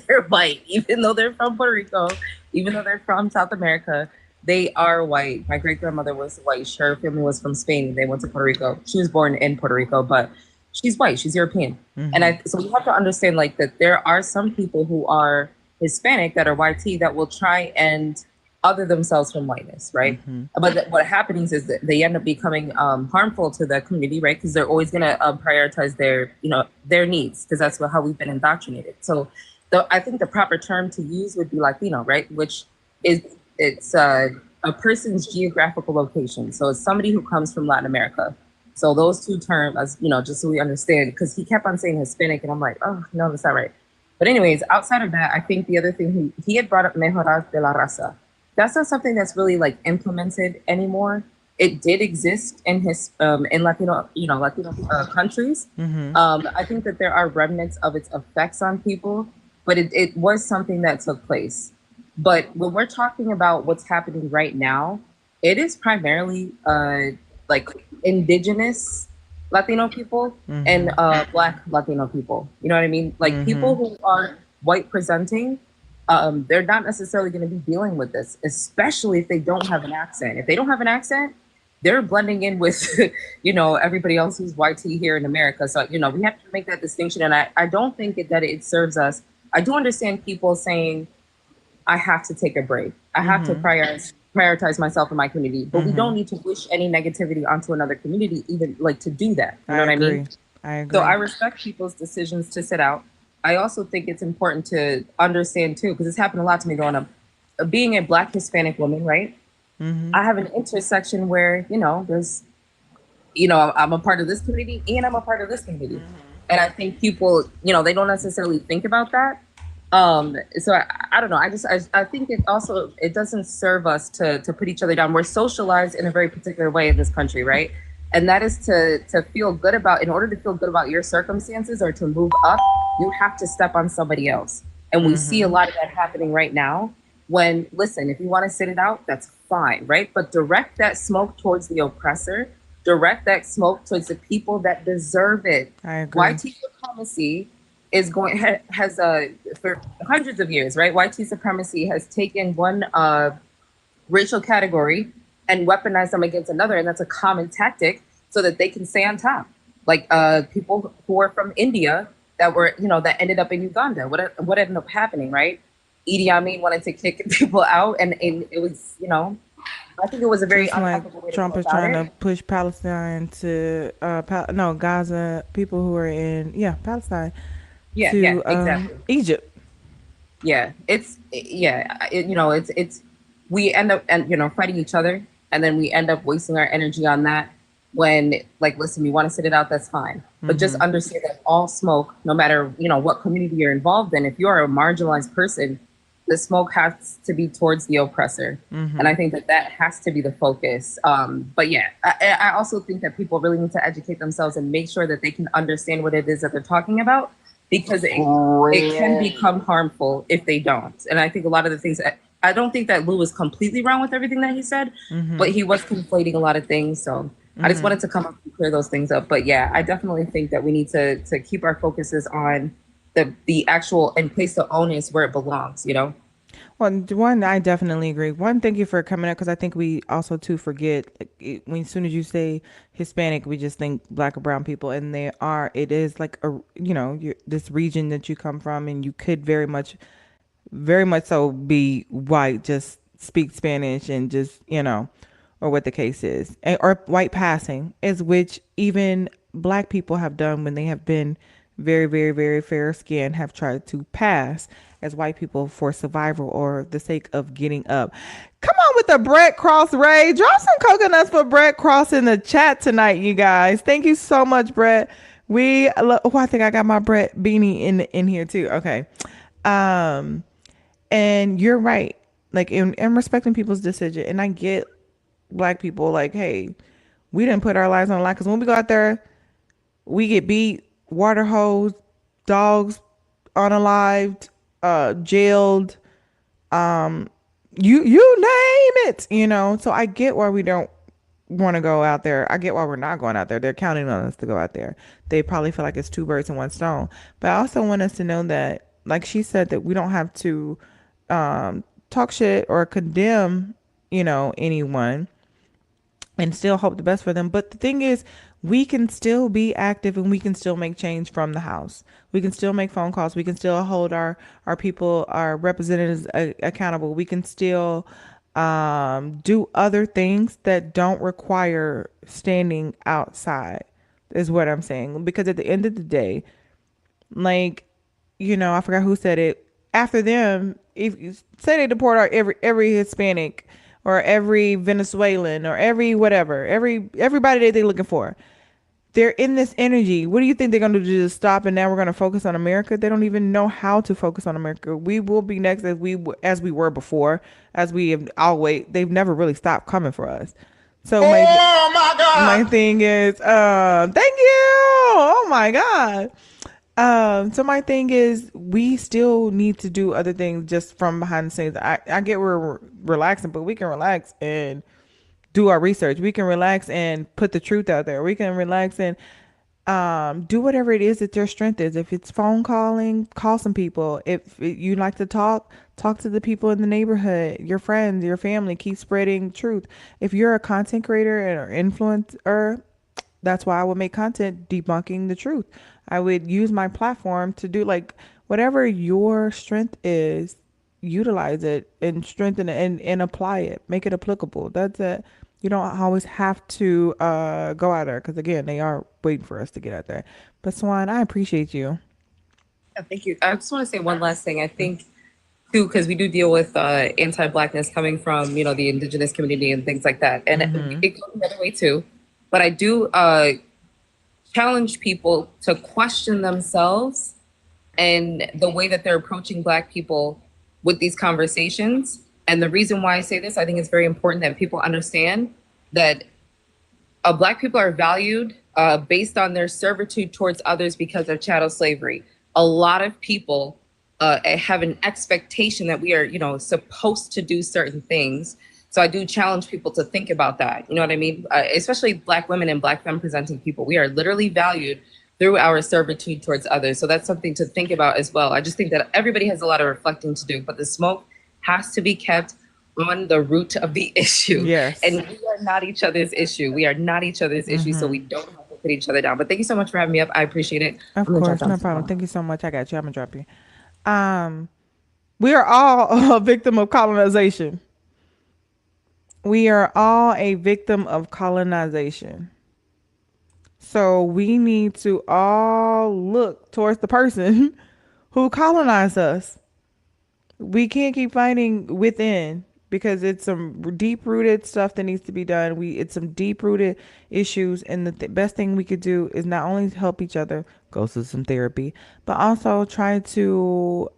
They're white, even though they're from Puerto Rico, even though they're from South America. They are white. My great grandmother was white. Her family was from Spain. They went to Puerto Rico. She was born in Puerto Rico, but she's white. She's European. And so we have to understand like that there are some people who are Hispanic that are YT that will try and other themselves from whiteness, right? But what happens is that they end up becoming harmful to the community, right? Because they're always gonna prioritize their, their needs, because that's how we've been indoctrinated. So I think the proper term to use would be Latino, right? Which is it's a person's geographical location. So it's somebody who comes from Latin America. So those two terms, as just so we understand, because he kept on saying Hispanic, and I'm like, oh no, that's not right. But anyways, outside of that, I think the other thing he had brought up mejorar de la raza. That's not something that's really like implemented anymore. It did exist in in Latino, Latino countries. I think that there are remnants of its effects on people, but it was something that took place. But when we're talking about what's happening right now, it is primarily like indigenous Latino people and Black Latino people. You know what I mean? Like people who are white presenting, they're not necessarily going to be dealing with this, especially if they don't have an accent. If they don't have an accent, they're blending in with, everybody else who's YT here in America. So, we have to make that distinction. And I don't think that it serves us. I do understand people saying, I have to take a break. I have to prioritize myself and my community. But we don't need to wish any negativity onto another community, even like to do that. You know what I mean? I agree. So I respect people's decisions to sit out. I also think it's important to understand too, because it's happened a lot to me growing up. Being a Black Hispanic woman, right? I have an intersection where, there's, I'm a part of this community and I'm a part of this community. And I think people, they don't necessarily think about that. So I don't know. I think it doesn't serve us to put each other down. We're socialized in a very particular way in this country, right? And that is to feel good about, in order to feel good about your circumstances or to move up, you have to step on somebody else. And we see a lot of that happening right now. When, listen, if you want to sit it out, that's fine, right? But direct that smoke towards the oppressor, direct that smoke towards the people that deserve it. I agree. YT supremacy is has for hundreds of years, right? YT supremacy has taken one racial category and weaponized them against another, and that's a common tactic so that they can stay on top. Like people who are from India that were, that ended up in Uganda. What ended up happening, right? Idi Amin wanted to kick people out, and it was, I think it was a very just like unethical way to Trump go is about trying it. to push Palestine to Gaza, people who are in Palestine to Exactly. Egypt. Yeah, it's we end up fighting each other, and then we end up wasting our energy on that. When, like, listen, you want to sit it out, that's fine, but just understand that all smoke, no matter what community you're involved in, if you're a marginalized person, the smoke has to be towards the oppressor. And I think that has to be the focus. But yeah, I also think that people really need to educate themselves and make sure that they can understand what it is that they're talking about, because it can become harmful if they don't. And I think a lot of the things, I don't think that Lou was completely wrong with everything that he said, but he was conflating a lot of things. So I just wanted to come up and clear those things up. But yeah, I definitely think that we need to keep our focuses on the actual, and place the onus where it belongs, Well, one, I definitely agree. One, thank you for coming up, because I think we also too forget, like, when as soon as you say Hispanic, we just think Black or brown people, and it is like this region that you come from, and you could very much so be white, just speak Spanish and just or what the case is, or white passing, is which even Black people have done when they have been very, very, very fair skin have tried to pass as white people for survival or the sake of getting up. Come on with the Brett Cross Ray. Drop some coconuts for Brett Cross in the chat tonight, you guys. Thank you so much, Brett. I think I got my Brett beanie in here too. Okay. And you're right. Like in respecting people's decision. And I get black people like, hey, we didn't put our lives on the line because when we go out there, we get beat, water hose, dogs unalived, jailed, you name it, you know. So I get why we don't want to go out there. I get why we're not going out there. They're counting on us to go out there. They probably feel like it's two birds in one stone. But I also want us to know that, like she said, that we don't have to talk shit or condemn, you know, anyone and still hope the best for them. But the thing is, we can still be active and we can still make change from the house. We can still make phone calls. We can still hold our people, our representatives accountable. We can still do other things that don't require standing outside, is what I'm saying. Because at the end of the day, like, you know, I forgot who said it. After them, if you say they deport our every Hispanic or every Venezuelan or every whatever, everybody that they're looking for, they're in this energy. What do you think they're going to do? Just stop and now we're going to focus on America? They don't even know how to focus on America. We will be next as we were before, as we have always. They've never really stopped coming for us. So my thing is, thank you. Oh my God. So my thing is, we still need to do other things just from behind the scenes. I get we're relaxing, but we can relax and do our research. We can relax and put the truth out there. We can relax and do whatever it is that your strength is. If it's phone calling, call some people. If you like to talk to the people in the neighborhood, your friends, your family. Keep spreading truth. If you're a content creator or influencer, that's why I would make content debunking the truth. I would use my platform to do like whatever your strength is, utilize it and strengthen it and apply it. Make it applicable. That's it. You don't always have to go out there because again, they are waiting for us to get out there. But Swan, I appreciate you. Yeah, thank you. I just want to say one last thing. I think too, because we do deal with anti-blackness coming from, you know, the indigenous community and things like that. And it goes the other way too. But I do challenge people to question themselves and the way that they're approaching Black people with these conversations. And the reason why I say this, I think it's very important that people understand that Black people are valued based on their servitude towards others because of chattel slavery. A lot of people have an expectation that we are, you know, supposed to do certain things. So I do challenge people to think about that. You know what I mean? Especially Black women and Black femme presenting people. We are literally valued through our servitude towards others. So that's something to think about as well. I just think that everybody has a lot of reflecting to do, but the smoke has to be kept on the root of the issue. Yes. And we are not each other's issue. We are not each other's issue. So we don't have to put each other down. But thank you so much for having me up. I appreciate it. Of course, no problem. Thank you so much. I got you. I'm gonna drop you. We are all a victim of colonization. We are all a victim of colonization. So we need to all look towards the person who colonized us. We can't keep fighting within because it's some deep rooted stuff that needs to be done. It's some deep rooted issues, and the best thing we could do is not only help each other, go through some therapy, but also try to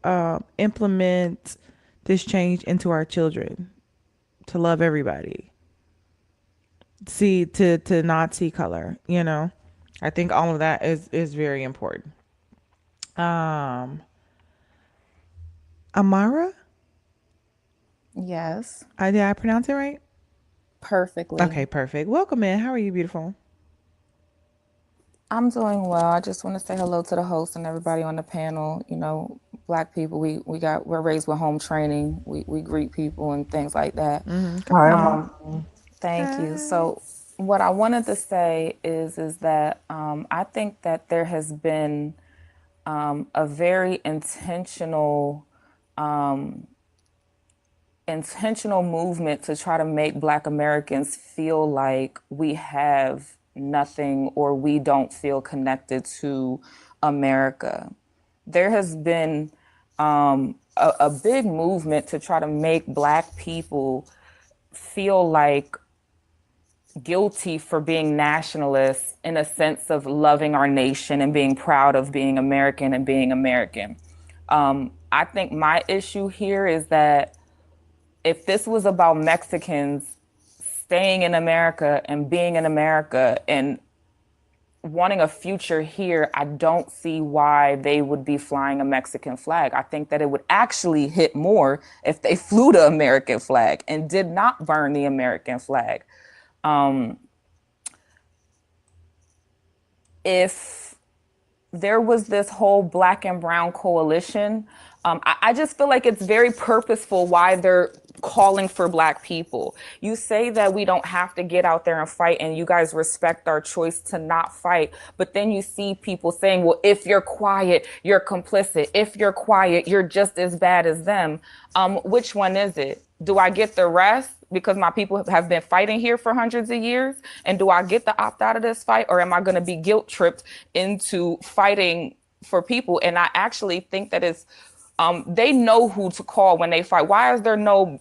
implement this change into our children, to love everybody, to not see color. You know, I think all of that is very important. Amara? Yes. Did I pronounce it right? Perfectly. Okay, perfect. Welcome in. How are you, beautiful? I'm doing well. I just want to say hello to the host and everybody on the panel. You know, Black people, we're raised with home training. We greet people and things like that. Thank you. So what I wanted to say is that I think that there has been a very intentional movement to try to make Black Americans feel like we have nothing or we don't feel connected to America. There has been a big movement to try to make Black people feel like guilty for being nationalists in a sense of loving our nation and being proud of being American and being American. I think my issue here is that if this was about Mexicans staying in America and being in America and wanting a future here, I don't see why they would be flying a Mexican flag. I think that it would actually hit more if they flew the American flag and did not burn the American flag. If there was this whole Black and brown coalition, I just feel like it's very purposeful why they're calling for Black people. You say that we don't have to get out there and fight and you guys respect our choice to not fight, but then you see people saying, well, if you're quiet, you're complicit. If you're quiet, you're just as bad as them. Which one is it? Do I get the rest because my people have been fighting here for hundreds of years? And do I get to opt out of this fight, or am I going to be guilt tripped into fighting for people? And I actually think that it's, they know who to call when they fight. Why is there no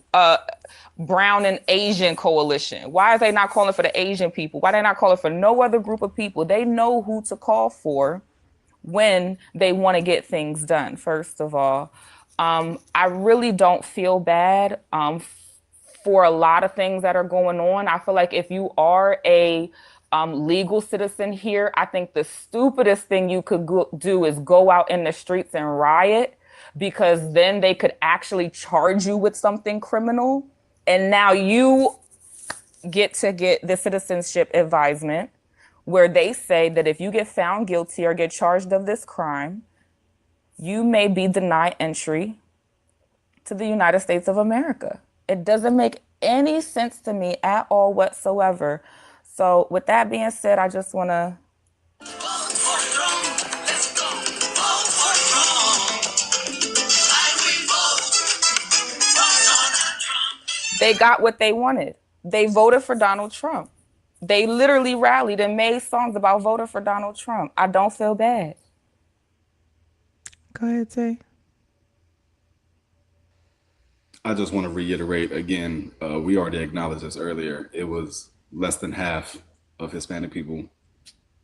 brown and Asian coalition? Why are they not calling for the Asian people? Why are they not calling for no other group of people? They know who to call for when they want to get things done, first of all. I really don't feel bad for a lot of things that are going on. I feel like if you are a legal citizen here, I think the stupidest thing you could do is go out in the streets and riot, because then they could actually charge you with something criminal. And now you get to get the citizenship advisement where they say that if you get found guilty or get charged of this crime, you may be denied entry to the United States of America. It doesn't make any sense to me at all whatsoever. So with that being said, I just want to they got what they wanted. They voted for Donald Trump. They literally rallied and made songs about voting for Donald Trump. I don't feel bad. Go ahead, Tay. I just want to reiterate again, we already acknowledged this earlier. It was less than half of Hispanic people,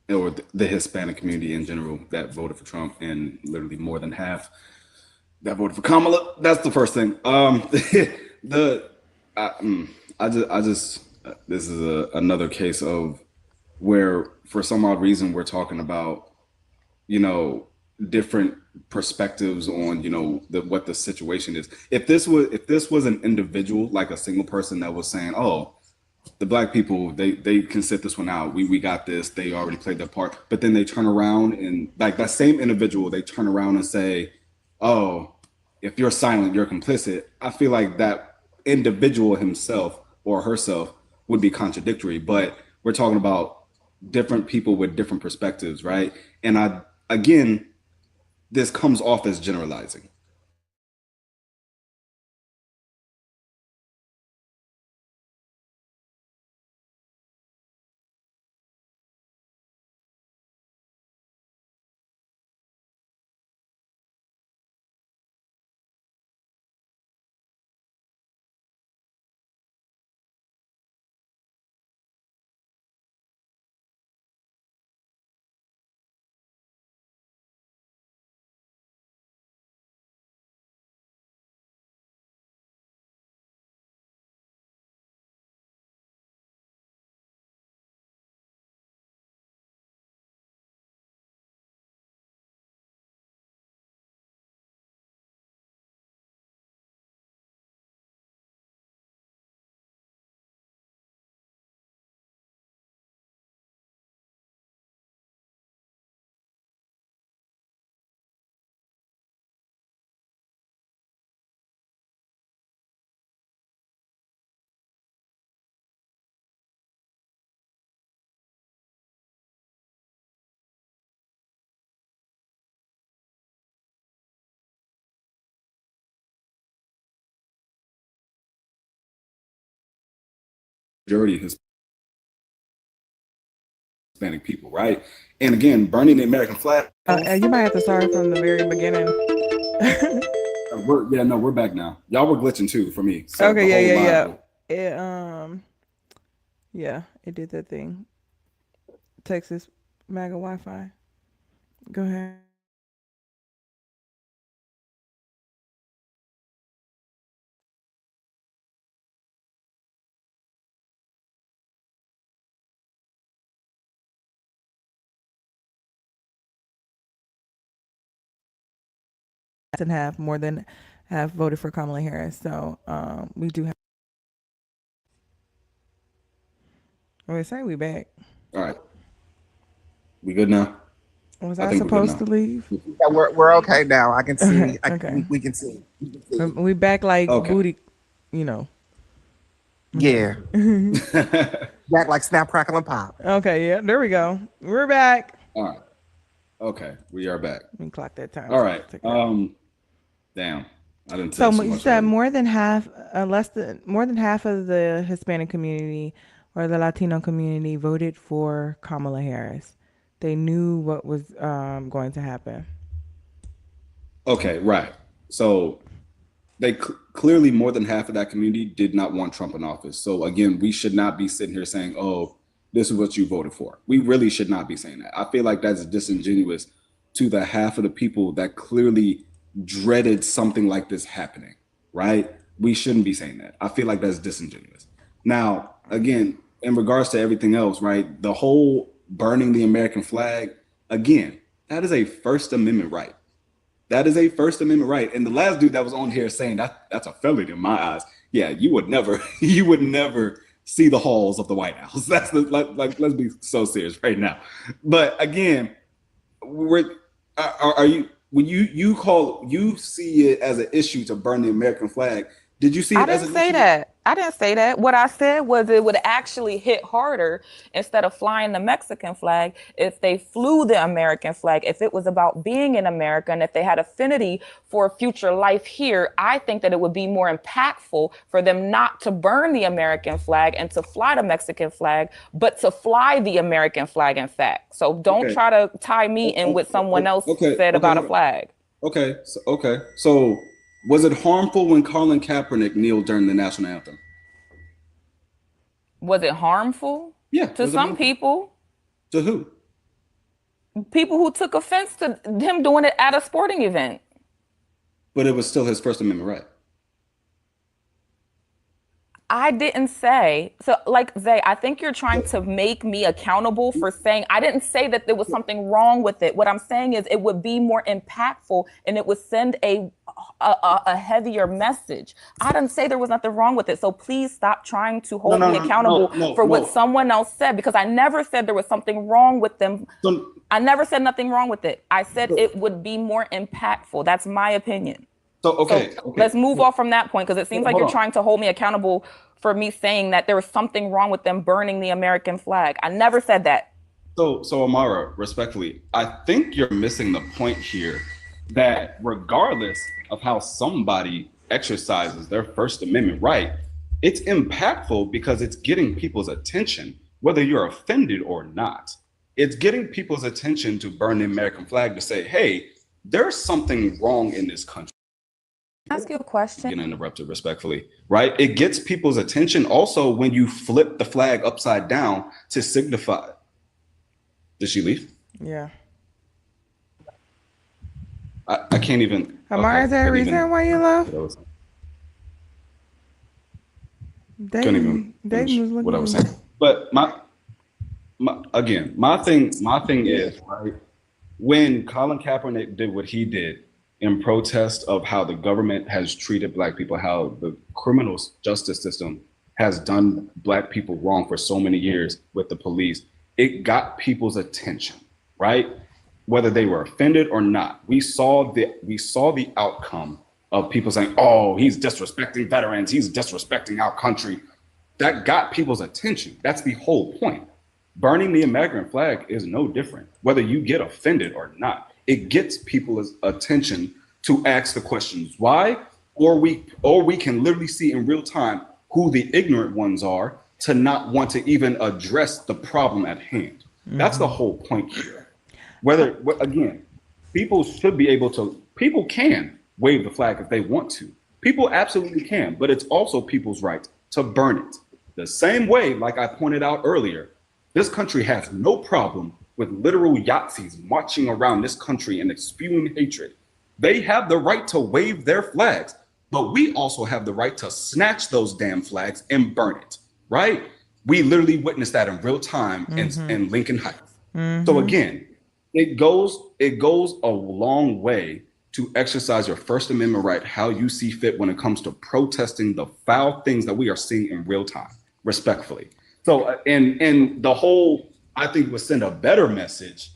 or the Hispanic community in general, that voted for Trump, and literally more than half that voted for Kamala. That's the first thing. This is another case of where, for some odd reason, we're talking about, different perspectives on, what the situation is. If this was an individual, like a single person that was saying, oh, the Black people, they can sit this one out. We got this. They already played their part. But then they turn around and, like, that same individual, they turn around and say, oh, if you're silent, you're complicit. I feel like that individual himself or herself would be contradictory. But we're talking about different people with different perspectives, right? And again, this comes off as generalizing. Majority has Hispanic people, right? And again, burning the American flag. You might have to start from the very beginning. We're back now. Y'all were glitching too for me. So Okay, the whole yeah. live It did that thing. Texas MAGA Wi-Fi. Go ahead. And half, more than half voted for Kamala Harris. So we do have. Wait, say we back. All right. We good now? Was I supposed to leave? Yeah, we're okay now. I can see. Okay. We can see. We back like booty, you know. Yeah. Back like snap, crackle, and pop. Okay, yeah. There we go. We're back. All right. Okay, we are back. Let me clock that time. All right. Damn. I didn't say So so you much said already. more than half of the Hispanic community or the Latino community voted for Kamala Harris. They knew what was going to happen. Okay, right. So they clearly more than half of that community did not want Trump in office. So again, we should not be sitting here saying, "Oh, this is what you voted for." We really should not be saying that. I feel like that's disingenuous to the half of the people that clearly dreaded something like this happening, right? We shouldn't be saying that. I feel like that's disingenuous. Now, again, in regards to everything else, right? The whole burning the American flag, again, that is a First Amendment right. That is a First Amendment right. And the last dude that was on here saying that's a felony in my eyes. Yeah, you would never see the halls of the White House. That's let's be so serious right now. But again, are you when you see it as an issue to burn the American flag? Did you see it I as didn't an say issue? that. I didn't say that. What I said was it would actually hit harder instead of flying the Mexican flag if they flew the American flag, if it was about being in America and if they had affinity for future life here. I think that it would be more impactful for them not to burn the American flag and to fly the Mexican flag, but to fly the American flag, in fact. So don't try to tie me in with someone else said about a flag. Okay. So was it harmful when Colin Kaepernick kneeled during the national anthem? Was it harmful? Yeah. To some people. To who? People who took offense to him doing it at a sporting event. But it was still his First Amendment right. I didn't say, so like Zay, I think you're trying to make me accountable for saying, I didn't say that there was something wrong with it. What I'm saying is it would be more impactful and it would send a heavier message. I didn't say there was nothing wrong with it. So please stop trying to hold me accountable for what someone else said, because I never said there was something wrong with them. I never said nothing wrong with it. I said it would be more impactful. That's my opinion. So let's move off from that point, because it seems like you're trying to hold me accountable for me saying that there was something wrong with them burning the American flag. I never said that. So Amara, respectfully, I think you're missing the point here that regardless of how somebody exercises their First Amendment right, it's impactful because it's getting people's attention, whether you're offended or not. It's getting people's attention to burn the American flag, to say, hey, there's something wrong in this country. Ask you a question. Getting interrupted respectfully, right? It gets people's attention also when you flip the flag upside down to signify. Did she leave? Yeah. I can't even. Amara, is there a reason why you left? Couldn't even finish what I was saying. But my thing is, right, when Colin Kaepernick did what he did in protest of how the government has treated Black people, how the criminal justice system has done Black people wrong for so many years with the police, it got people's attention, right? Whether they were offended or not. We saw the outcome of people saying, oh, he's disrespecting veterans, he's disrespecting our country. That got people's attention. That's the whole point. Burning the American flag is no different, whether you get offended or not. It gets people's attention to ask the questions why, or we can literally see in real time who the ignorant ones are to not want to even address the problem at hand. That's the whole point here. Again, people should be able to, people can wave the flag if they want to. People absolutely can, but it's also people's right to burn it. The same way, like I pointed out earlier, this country has no problem with literal Yahtzees marching around this country and spewing hatred. They have the right to wave their flags, but we also have the right to snatch those damn flags and burn it, right? We literally witnessed that in real time in Lincoln Heights. So again, it goes a long way to exercise your First Amendment right how you see fit when it comes to protesting the foul things that we are seeing in real time, respectfully. So and the whole, I think, would send a better message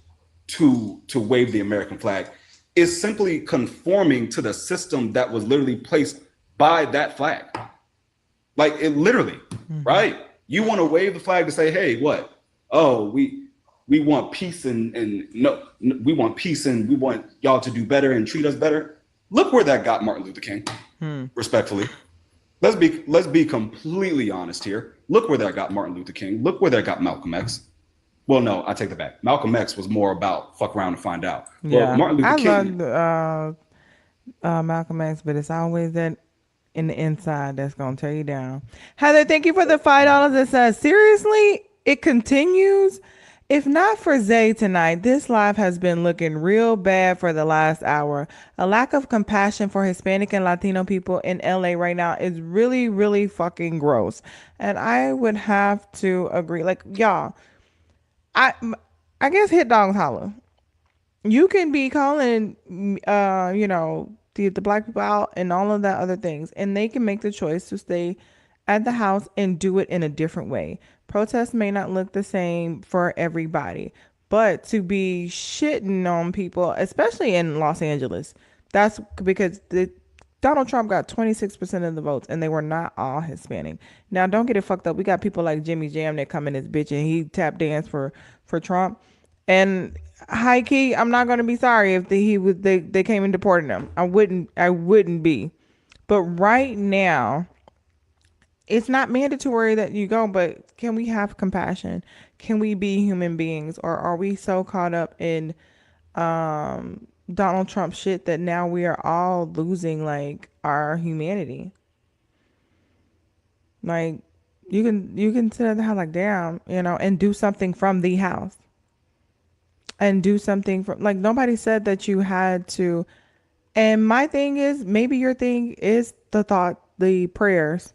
to wave the American flag is simply conforming to the system that was literally placed by that flag. Like it literally, right? You want to wave the flag to say, hey, what? Oh, we want peace and no, we want peace and we want y'all to do better and treat us better. Look where that got Martin Luther King, respectfully. Let's be completely honest here. Look where that got Martin Luther King. Look where that got Malcolm X. Well, no, I take that back. Malcolm X was more about fuck around and find out. Yeah, well, Martin Luther I King, love Malcolm X, but it's always that in the inside that's gonna tear you down. Heather, thank you for the $5. It says seriously, it continues. If not for Zay tonight, this live has been looking real bad for the last hour. A lack of compassion for Hispanic and Latino people in LA right now is really, really fucking gross. And I would have to agree. Like, y'all, I guess hit dogs holler. You can be calling, the black people out and all of that other things, and they can make the choice to stay at the house and do it in a different way. Protests may not look the same for everybody, but to be shitting on people, especially in Los Angeles, that's because Donald Trump got 26% of the votes, and they were not all Hispanic. Now, don't get it fucked up. We got people like Jimmy Jam that come in this bitch and he tap dance for Trump. And high key, I'm not gonna be sorry if they came and deported him. I wouldn't be. But right now, it's not mandatory that you go, but can we have compassion? Can we be human beings? Or are we so caught up in Donald Trump shit that now we are all losing like our humanity? Like you can sit at the house like damn, and do something from the house. And do something from, like, nobody said that you had to. And my thing is, maybe your thing is the prayers,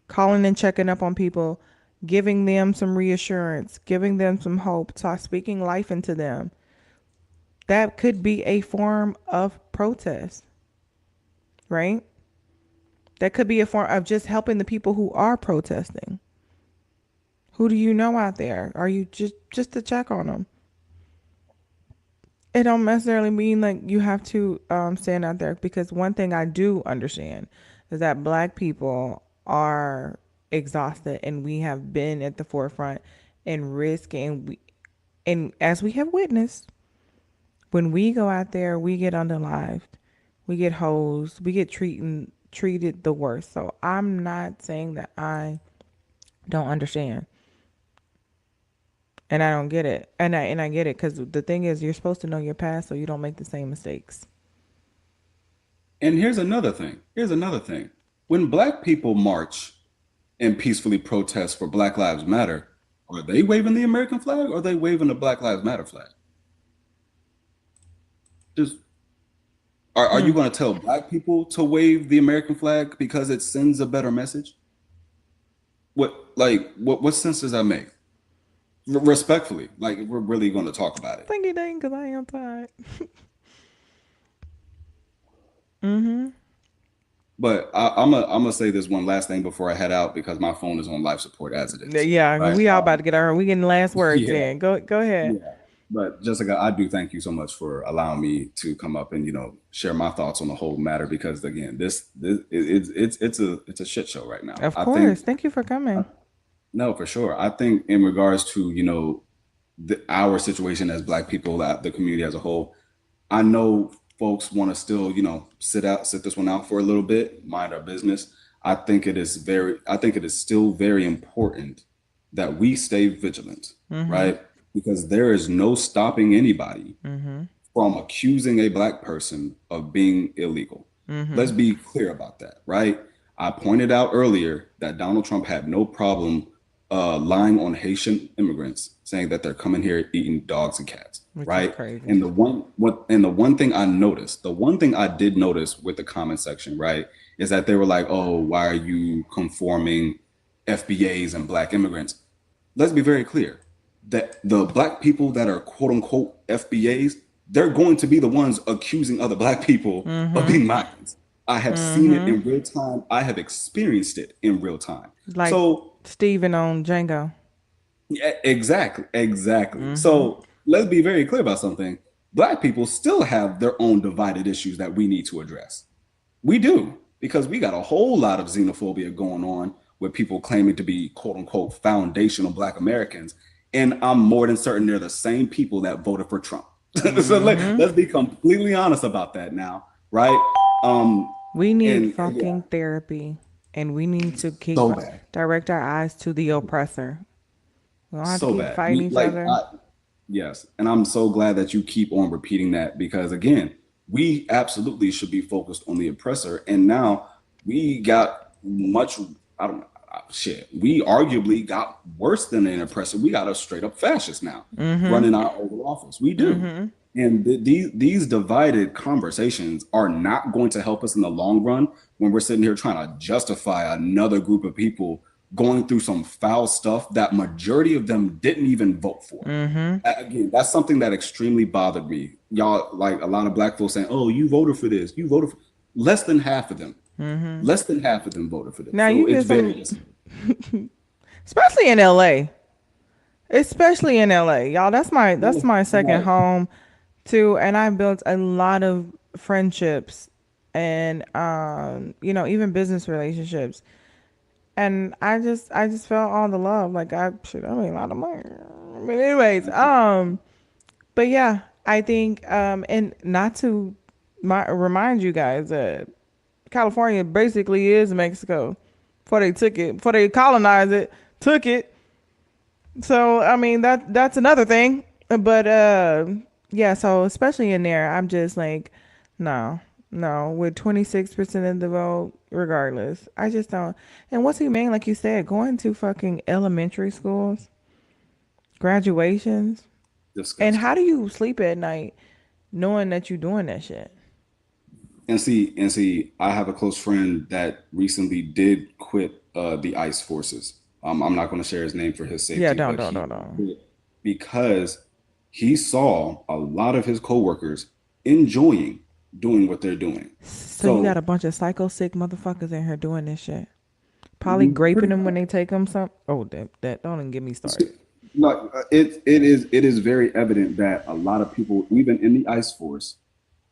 calling and checking up on people, giving them some reassurance, giving them some hope, speaking life into them. That could be a form of protest, right? That could be a form of just helping the people who are protesting. Who do you know out there? Are you just to check on them? It don't necessarily mean like you have to stand out there, because one thing I do understand is that black people are exhausted, and we have been at the forefront and risk, and as we have witnessed, when we go out there, we get underlived, we get hosed, we get treated the worst. So I'm not saying that I don't understand. And I don't get it. And I get it, because the thing is, you're supposed to know your past so you don't make the same mistakes. and here's another thing. When black people march and peacefully protest for Black Lives Matter, are they waving the American flag or are they waving the Black Lives Matter flag? Just are you going to tell black people to wave the American flag because it sends a better message? What sense does that make? Respectfully, like, we're really going to talk about it. Thank you, dang, because I am tired. But I'm gonna say this one last thing before I head out, because my phone is on life support as it is. Yeah, right? we all about to get our. We getting last words. Yeah. Then go ahead. Yeah. But Jessica, I do thank you so much for allowing me to come up and share my thoughts on the whole matter, because again, it's a shit show right now. Of course, thank you for coming. No, for sure. I think in regards to our situation as black people, the community as a whole, I know folks want to still sit this one out for a little bit, mind our business. I think it is still very important that we stay vigilant, right? because there is no stopping anybody Mm-hmm. from accusing a black person of being illegal. Mm-hmm. Let's be clear about that, right? I pointed out earlier that Donald Trump had no problem lying on Haitian immigrants, saying that they're coming here eating dogs and cats, Which is right? crazy. And the one thing I noticed, the one thing I did notice with the comment section, right, is that they were like, "Oh, why are you conforming FBAs and black immigrants?" Let's be very clear that the black people that are quote unquote FBAs, they're going to be the ones accusing other black people of being migrants. I have seen it in real time. I have experienced it in real time. Like So Steven on Django. yeah, exactly. So let's be very clear about something. Black people still have their own divided issues that we need to address. We do, because we got a whole lot of xenophobia going on with people claiming to be quote unquote foundational black Americans. And I'm more than certain they're the same people that voted for Trump. So let's be completely honest about that now, right? We need and fucking therapy, and we need to keep so bad. direct our eyes to the oppressor. We don't have to So keep bad. fighting each other. Yes. And I'm so glad that you keep on repeating that, because again, we absolutely should be focused on the oppressor. And now we got much, I don't know, shit. We arguably got worse than an oppressor. We got a straight up fascist now running our Oval Office. We do. And these divided conversations are not going to help us in the long run when we're sitting here trying to justify another group of people going through some foul stuff that majority of them didn't even vote for. Again, that's something that extremely bothered me. Y'all, like a lot of black folks saying, "Oh, you voted for this. You voted for." Less than half of them. Less than half of them voted for this. Now so you it's get some, especially in LA. Especially in LA, y'all. That's my second home too, and I built a lot of friendships and even business relationships. And I just felt all the love. Like I made a lot of money. But anyways, but yeah, I think and not to remind you guys that California basically is Mexico. Before they colonized it, took it. So I mean that's another thing. But yeah, so especially in there, I'm just like, no, with 26% of the vote, regardless. I just don't. And what's he mean? Like you said, going to fucking elementary schools, graduations, disgusting. and how do you sleep at night knowing that you're doing that shit? And see, I have a close friend that recently did quit the ICE forces. I'm not going to share his name for his safety. Yeah, don't. Quit because he saw a lot of his coworkers enjoying doing what they're doing. So you got a bunch of psycho sick motherfuckers in here doing this shit. Probably graping them when they take them some. Oh, that don't even get me started. Like it is very evident that a lot of people, even in the ICE force,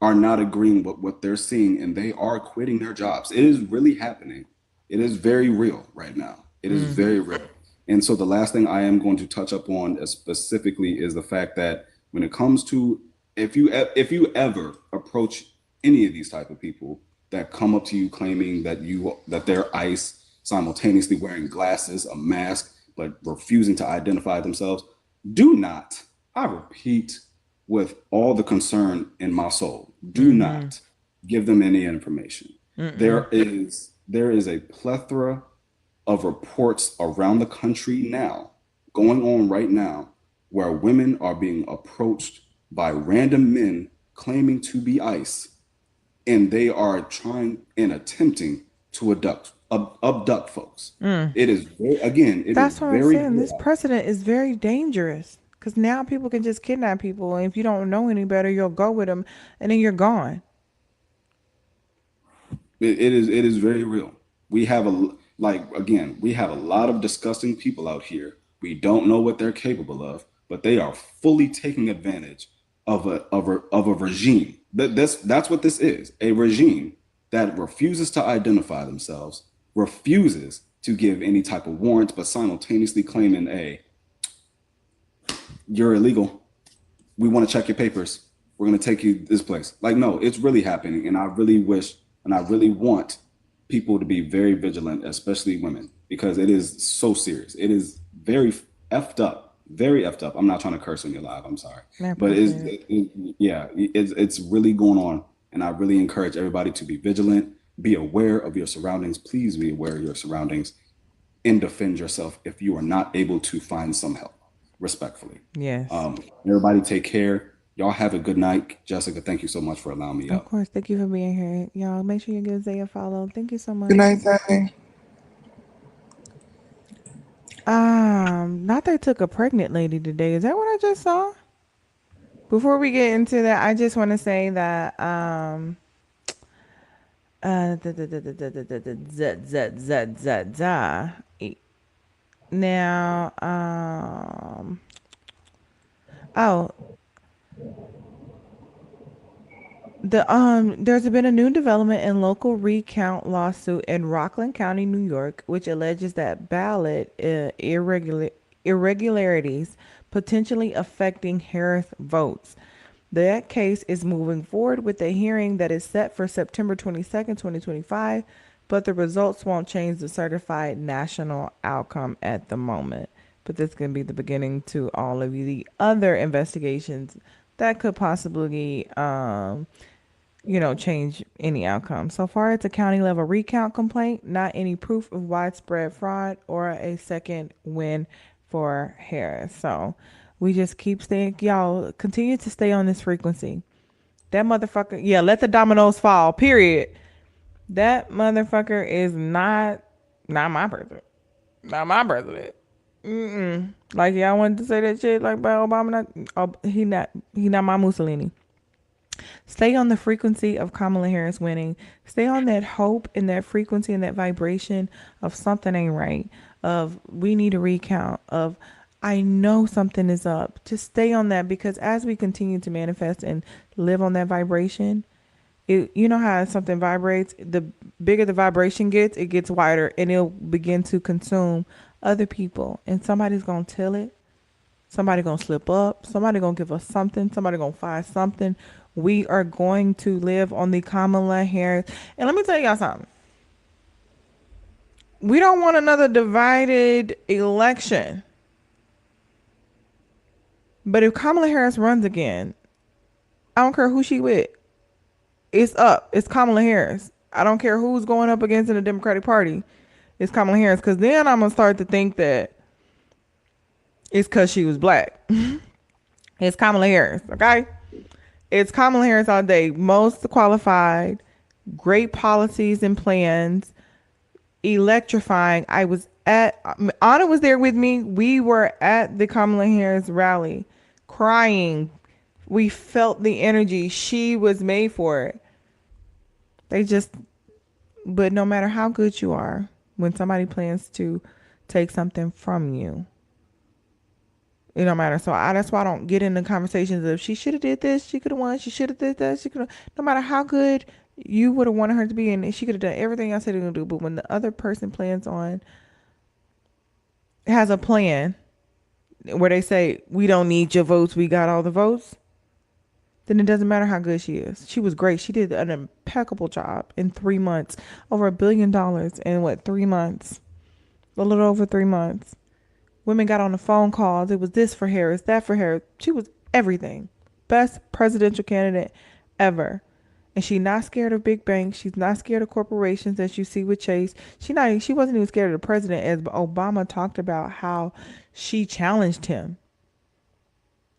are not agreeing with what they're seeing, and they are quitting their jobs. It is really happening. It is very real right now. It is very real. And so the last thing I am going to touch up on specifically is the fact that when it comes to if you ever approach any of these type of people that come up to you claiming that they're ICE, simultaneously wearing glasses, a mask, but refusing to identify themselves, do not, I repeat, with all the concern in my soul, do not give them any information. There is a plethora of reports around the country now, going on right now, where women are being approached by random men claiming to be ICE, and they are trying and attempting to abduct folks. It is That's what I'm saying. This real. precedent is very dangerous because now people can just kidnap people, and if you don't know any better, you'll go with them, and then you're gone. It is very real. We have we have a lot of disgusting people out here. We don't know what they're capable of, but they are fully taking advantage of a regime. That's what this is. A regime that refuses to identify themselves, refuses to give any type of warrants, but simultaneously claiming, you're illegal. We want to check your papers. We're going to take you this place. Like, no, it's really happening. And I really wish, and I really want people to be very vigilant, especially women, because it is so serious. It is very effed up very effed up. I'm not trying to curse on your live. I'm sorry, I but appreciate it's really going on, and I really encourage everybody to be vigilant, be aware of your surroundings. Please be aware of your surroundings, and defend yourself if you are not able to find some help. Respectfully, Yes. Everybody, take care. Y'all have a good night. Jessica, thank you so much for allowing me Of up. course. Thank you for being here. Y'all make sure you give Zay a follow. Thank you so much. Good night, Zay. Not they took a pregnant lady today. Is that what I just saw? Before we get into that, I just want to say that now oh, there's been a new development in local recount lawsuit in Rockland County, New York, which alleges that ballot irregularities potentially affecting Harris votes. That case is moving forward with a hearing that is set for September 22nd, 2025, but the results won't change the certified national outcome at the moment. But this can be the beginning to all of the other investigations that could possibly change any outcome. So far, it's a county level recount complaint, not any proof of widespread fraud or a second win for Harris. So we just keep staying, y'all continue to stay on this frequency. That motherfucker, yeah, let the dominoes fall, period. That motherfucker is not my president. Not my president. Like y'all wanted to say that shit like about Obama, he not my Mussolini. Stay on the frequency of Kamala Harris winning. Stay on that hope and that frequency and that vibration of something ain't right. Of we need a recount. Of I know something is up. Just stay on that, because as we continue to manifest and live on that vibration, you know how something vibrates? The bigger the vibration gets, it gets wider, and it'll begin to consume other people. And somebody's going to tell it. Somebody going to slip up. Somebody going to give us something. Somebody going to find something. We are going to live on the Kamala Harris. And let me tell y'all something. We don't want another divided election. But if Kamala Harris runs again, I don't care who she with. It's up. It's Kamala Harris. I don't care who's going up against in the Democratic Party. It's Kamala Harris. Because then I'm going to start to think that it's because she was black. It's Kamala Harris, okay? It's Kamala Harris all day. Most qualified, great policies and plans, electrifying. Anna was there with me. We were at the Kamala Harris rally, crying. We felt the energy. She was made for it. But no matter how good you are, when somebody plans to take something from you, it don't matter. So that's why I don't get into conversations of she should have did this, she could have won, she should have did that, she could have. No matter how good you would have wanted her to be, and she could have done everything I said they're gonna do. But when the other person has a plan where they say we don't need your votes, we got all the votes, then it doesn't matter how good she is. She was great. She did an impeccable job in 3 months, over $1 billion in 3 months, a little over 3 months. Women got on the phone calls. It was this for Harris, that for Harris. She was everything. Best presidential candidate ever. And she's not scared of big banks. She's not scared of corporations that you see with Chase. She wasn't even scared of the president, as Obama talked about how she challenged him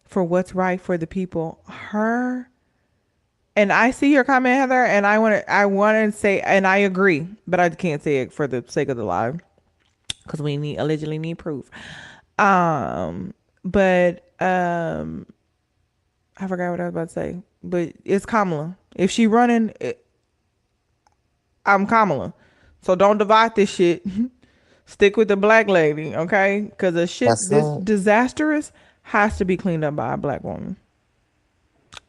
for what's right for the people. And I see your comment, Heather, and I want to say, and I agree, but I can't say it for the sake of the live, because we allegedly need proof. But I forgot what I was about to say. But it's Kamala. If she running, I'm Kamala. So don't divide this shit. Stick with the black lady, okay? Because the shit this disastrous has to be cleaned up by a black woman.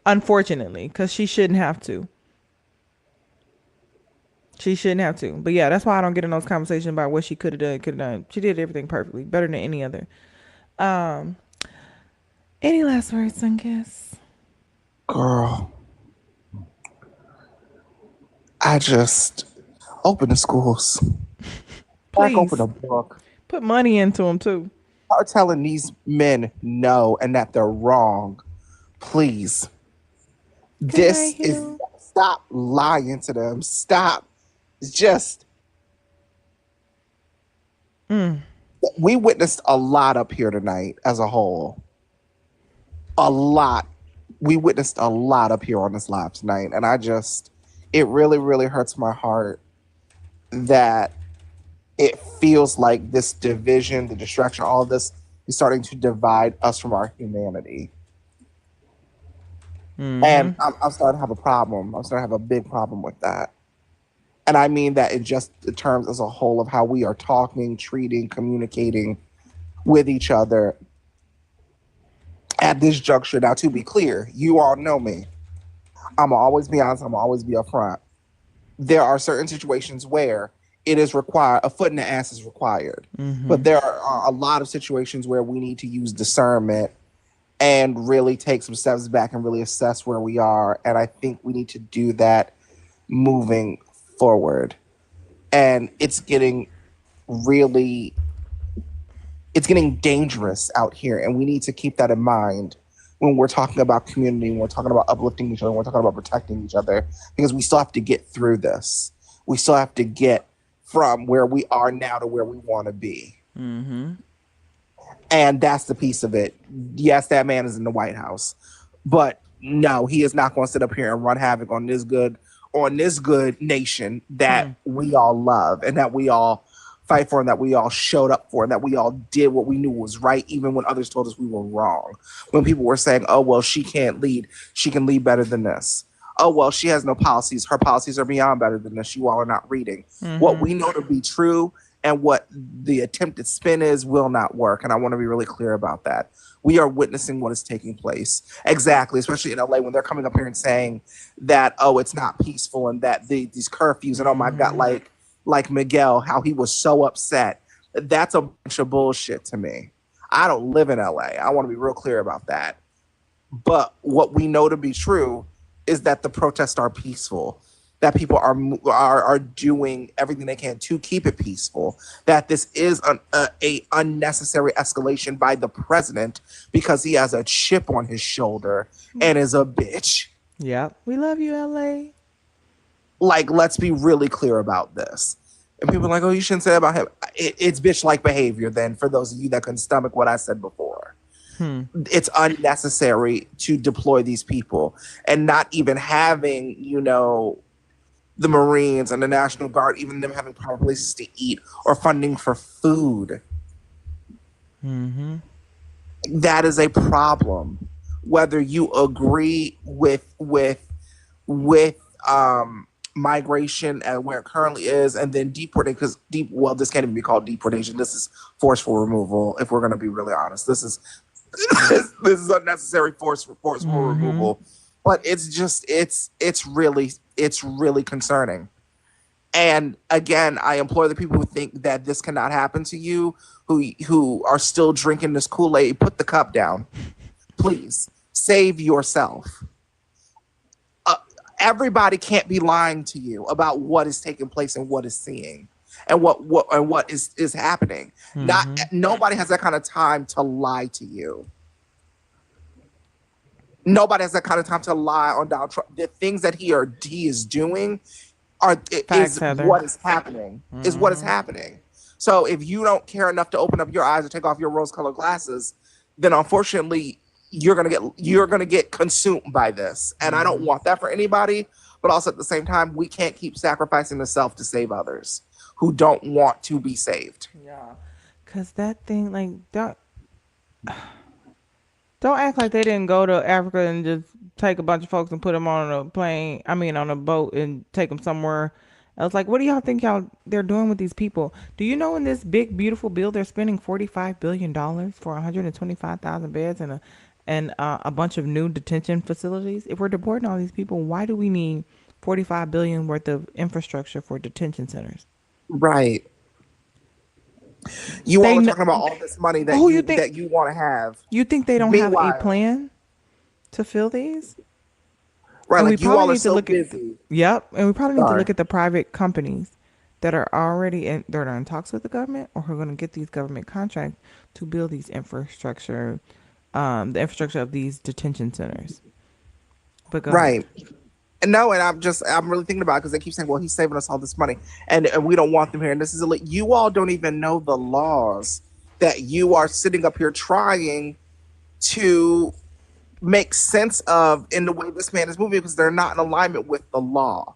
Unfortunately, because she shouldn't have to. She shouldn't have to. But yeah, that's why I don't get in those conversations about what she could have done. She did everything perfectly, better than any other. Any last words, Sunkiss? Girl, I just open the schools. Please. Open a book. Put money into them too. are telling these men no and that they're wrong, please. This is stop lying to them. Stop. Just we witnessed a lot up here tonight as a whole. A lot. We witnessed a lot up here on this live tonight. And it really, really hurts my heart that it feels like this division, the distraction, all of this is starting to divide us from our humanity. And I'm starting to have a problem. I'm starting to have a big problem with that. And I mean that in just the terms as a whole of how we are talking, treating, communicating with each other at this juncture. Now, to be clear, you all know me. I'm gonna always be honest. I'm gonna always be upfront. There are certain situations where it is required, a foot in the ass is required. But there are a lot of situations where we need to use discernment and really take some steps back and really assess where we are. And I think we need to do that moving forward. And it's getting dangerous out here. And we need to keep that in mind when we're talking about community, when we're talking about uplifting each other, when we're talking about protecting each other, because we still have to get through this. We still have to get from where we are now to where we want to be. And that's the piece of it. Yes, that man is in the White House, but no, he is not going to sit up here and run havoc on this good nation that we all love and that we all fight for and that we all showed up for and that we all did what we knew was right, even when others told us we were wrong. When people were saying, oh, well, she can't lead. She can lead better than this. Oh, well, she has no policies. Her policies are beyond better than this. You all are not reading. What we know to be true and what the attempted spin is will not work. And I want to be really clear about that. We are witnessing what is taking place. Exactly, especially in LA when they're coming up here and saying that, oh, it's not peaceful and that these curfews and oh my God, like Miguel, how he was so upset. That's a bunch of bullshit to me. I don't live in LA. I want to be real clear about that. But what we know to be true is that the protests are peaceful, that people are doing everything they can to keep it peaceful, that this is a unnecessary escalation by the president because he has a chip on his shoulder and is a bitch. Yep. We love you, LA. Like, let's be really clear about this. And people are like, oh, you shouldn't say that about him. It's bitch-like behavior then, for those of you that couldn't stomach what I said before. It's unnecessary to deploy these people and not even having, the Marines and the National Guard, even them having proper places to eat or funding for food. That is a problem. Whether you agree with migration and where it currently is, and then deporting, because this can't even be called deportation. This is forceful removal. If we're going to be really honest, this is unnecessary forceful removal. But it's really concerning. And again, I implore the people who think that this cannot happen to you, who are still drinking this Kool-Aid, put the cup down. Please save yourself. Everybody can't be lying to you about what is taking place and what is seeing and what is happening. Nobody has that kind of time to lie to you. Nobody has that kind of time to lie on Donald Trump. The things that he is doing is what is happening. Is what is happening. So if you don't care enough to open up your eyes or take off your rose-colored glasses, then unfortunately you're gonna get consumed by this. And I don't want that for anybody. But also at the same time, we can't keep sacrificing the self to save others who don't want to be saved. Yeah, because that thing, like, don't act like they didn't go to Africa and just take a bunch of folks and put them on a plane. I mean, on a boat and take them somewhere else. Like, what do y'all think they're doing with these people? Do you know in this big, beautiful bill, they're spending $45 billion for 125,000 beds and a bunch of new detention facilities? If we're deporting all these people, why do we need $45 billion worth of infrastructure for detention centers? Right. You all are talking about all this money that you want to have. You think they don't have a plan to fill these? Right, and like you all are so busy. Yep, and we probably need to look at the private companies that are already that are in talks with the government or who are going to get these government contracts to build these infrastructure, the infrastructure of these detention centers. But go ahead. Right. No, and I'm really thinking about it because they keep saying, well, he's saving us all this money and we don't want them here. And this is you all don't even know the laws that you are sitting up here trying to make sense of in the way this man is moving because they're not in alignment with the law.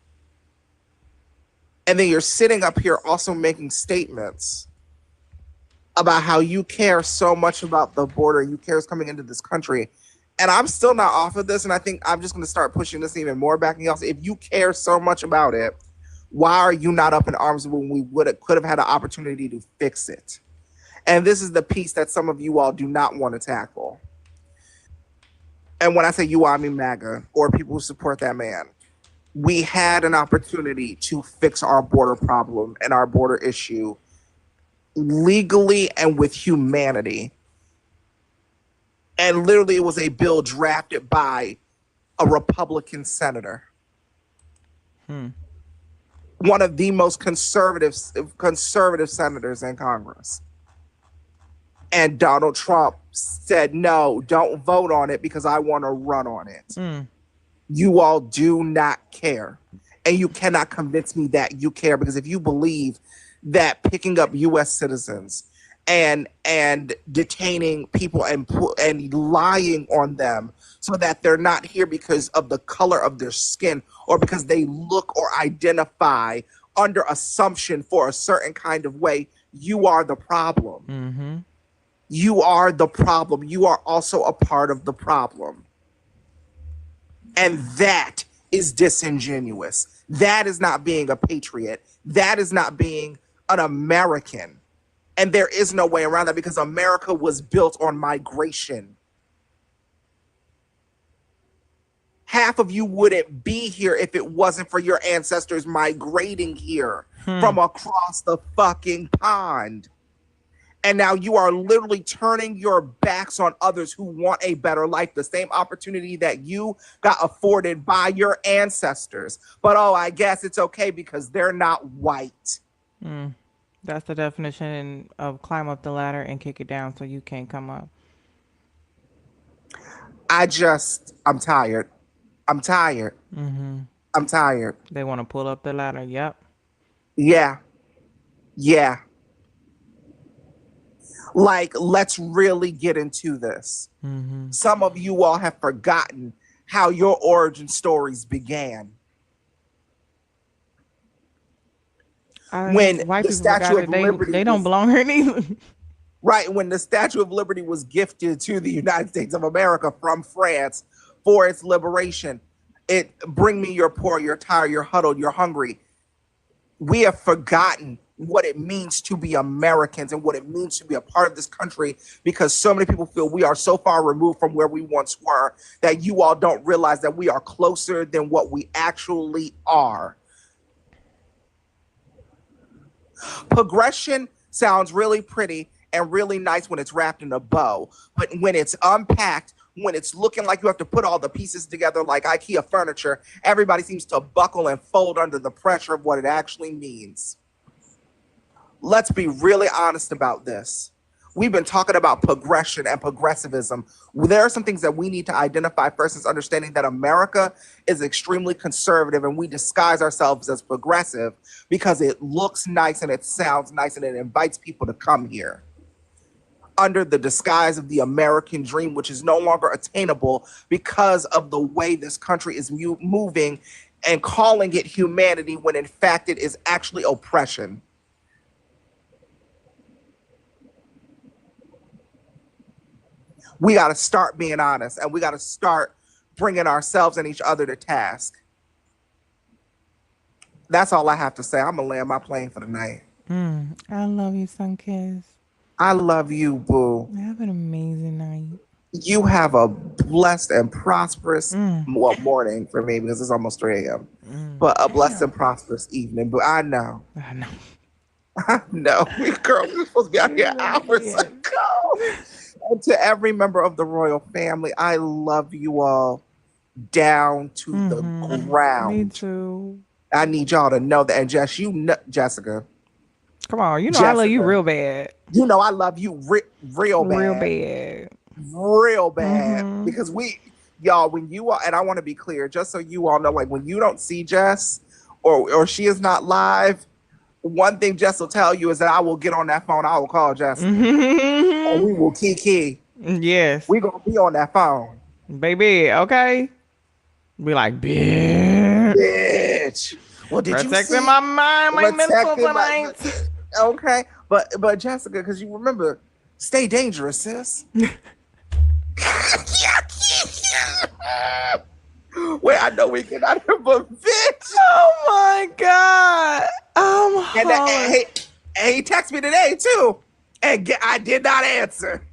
And then you're sitting up here also making statements about how you care so much about the border, you care is coming into this country. And I'm still not off of this, and I think I'm just going to start pushing this even more back. And y'all, if you care so much about it, why are you not up in arms when we could have had an opportunity to fix it? And this is the piece that some of you all do not want to tackle. And when I say you, I mean MAGA or people who support that man. We had an opportunity to fix our border problem and our border issue legally and with humanity. And literally, it was a bill drafted by a Republican senator. One of the most conservative senators in Congress. And Donald Trump said, no, don't vote on it because I want to run on it. You all do not care. And you cannot convince me that you care, because if you believe that picking up U.S. citizens and detaining people and lying on them so that they're not here because of the color of their skin or because they look or identify under assumption for a certain kind of way, you are the problem. You are the problem. You are also a part of the problem. And that is disingenuous. That is not being a patriot. That is not being an American. And there is no way around that because America was built on migration. Half of you wouldn't be here if it wasn't for your ancestors migrating here from across the fucking pond. And now you are literally turning your backs on others who want a better life, the same opportunity that you got afforded by your ancestors. But oh, I guess it's okay because they're not white. That's the definition of climb up the ladder and kick it down so you can't come up. I'm tired. I'm tired. I'm tired. They want to pull up the ladder. Yep. Yeah. Like, let's really get into this. Some of you all have forgotten how your origin stories began. When the Statue of Liberty, they don't belong here neither. Right, when the Statue of Liberty was gifted to the United States of America from France for its liberation, it bring me your poor, you're tired, you're huddled, you're hungry. We have forgotten what it means to be Americans and what it means to be a part of this country, because so many people feel we are so far removed from where we once were that you all don't realize that we are closer than what we actually are. Progression sounds really pretty and really nice when it's wrapped in a bow, but when it's unpacked, when it's looking like you have to put all the pieces together like IKEA furniture, everybody seems to buckle and fold under the pressure of what it actually means. Let's be really honest about this. We've been talking about progression and progressivism. There are some things that we need to identify first, is understanding that America is extremely conservative and we disguise ourselves as progressive because it looks nice and it sounds nice and it invites people to come here under the disguise of the American dream, which is no longer attainable because of the way this country is moving and calling it humanity when in fact it is actually oppression. We got to start being honest and we got to start bringing ourselves and each other to task. That's all I have to say. I'm going to land my plane for the night. I love you, Sunkiss. I love you, boo. Have an amazing night. You have a blessed and prosperous morning for me because it's almost 3 a.m. But a blessed and prosperous evening. But I know. I know. Girl, we were supposed to be out here hours ago. And to every member of the royal family, I love you all down to the ground. Me too. I need y'all to know that. And Jessica. Come on, you know I love you real bad. You know I love you real bad. Real bad. Real bad. Because y'all, when you are, and I want to be clear, just so you all know, like when you don't see Jess or she is not live, one thing Jess will tell you is that I will get on that phone. I will call Jess. And we will kiki. Yes. We gonna be on that phone. Baby, okay? Be like, bitch. Well, did you see? My mind, my mental tonight. Okay. But Jessica, because you remember, stay dangerous, sis. Wait, I know we cannot hear, but bitch. Oh my God. And he texted me today too. And I did not answer.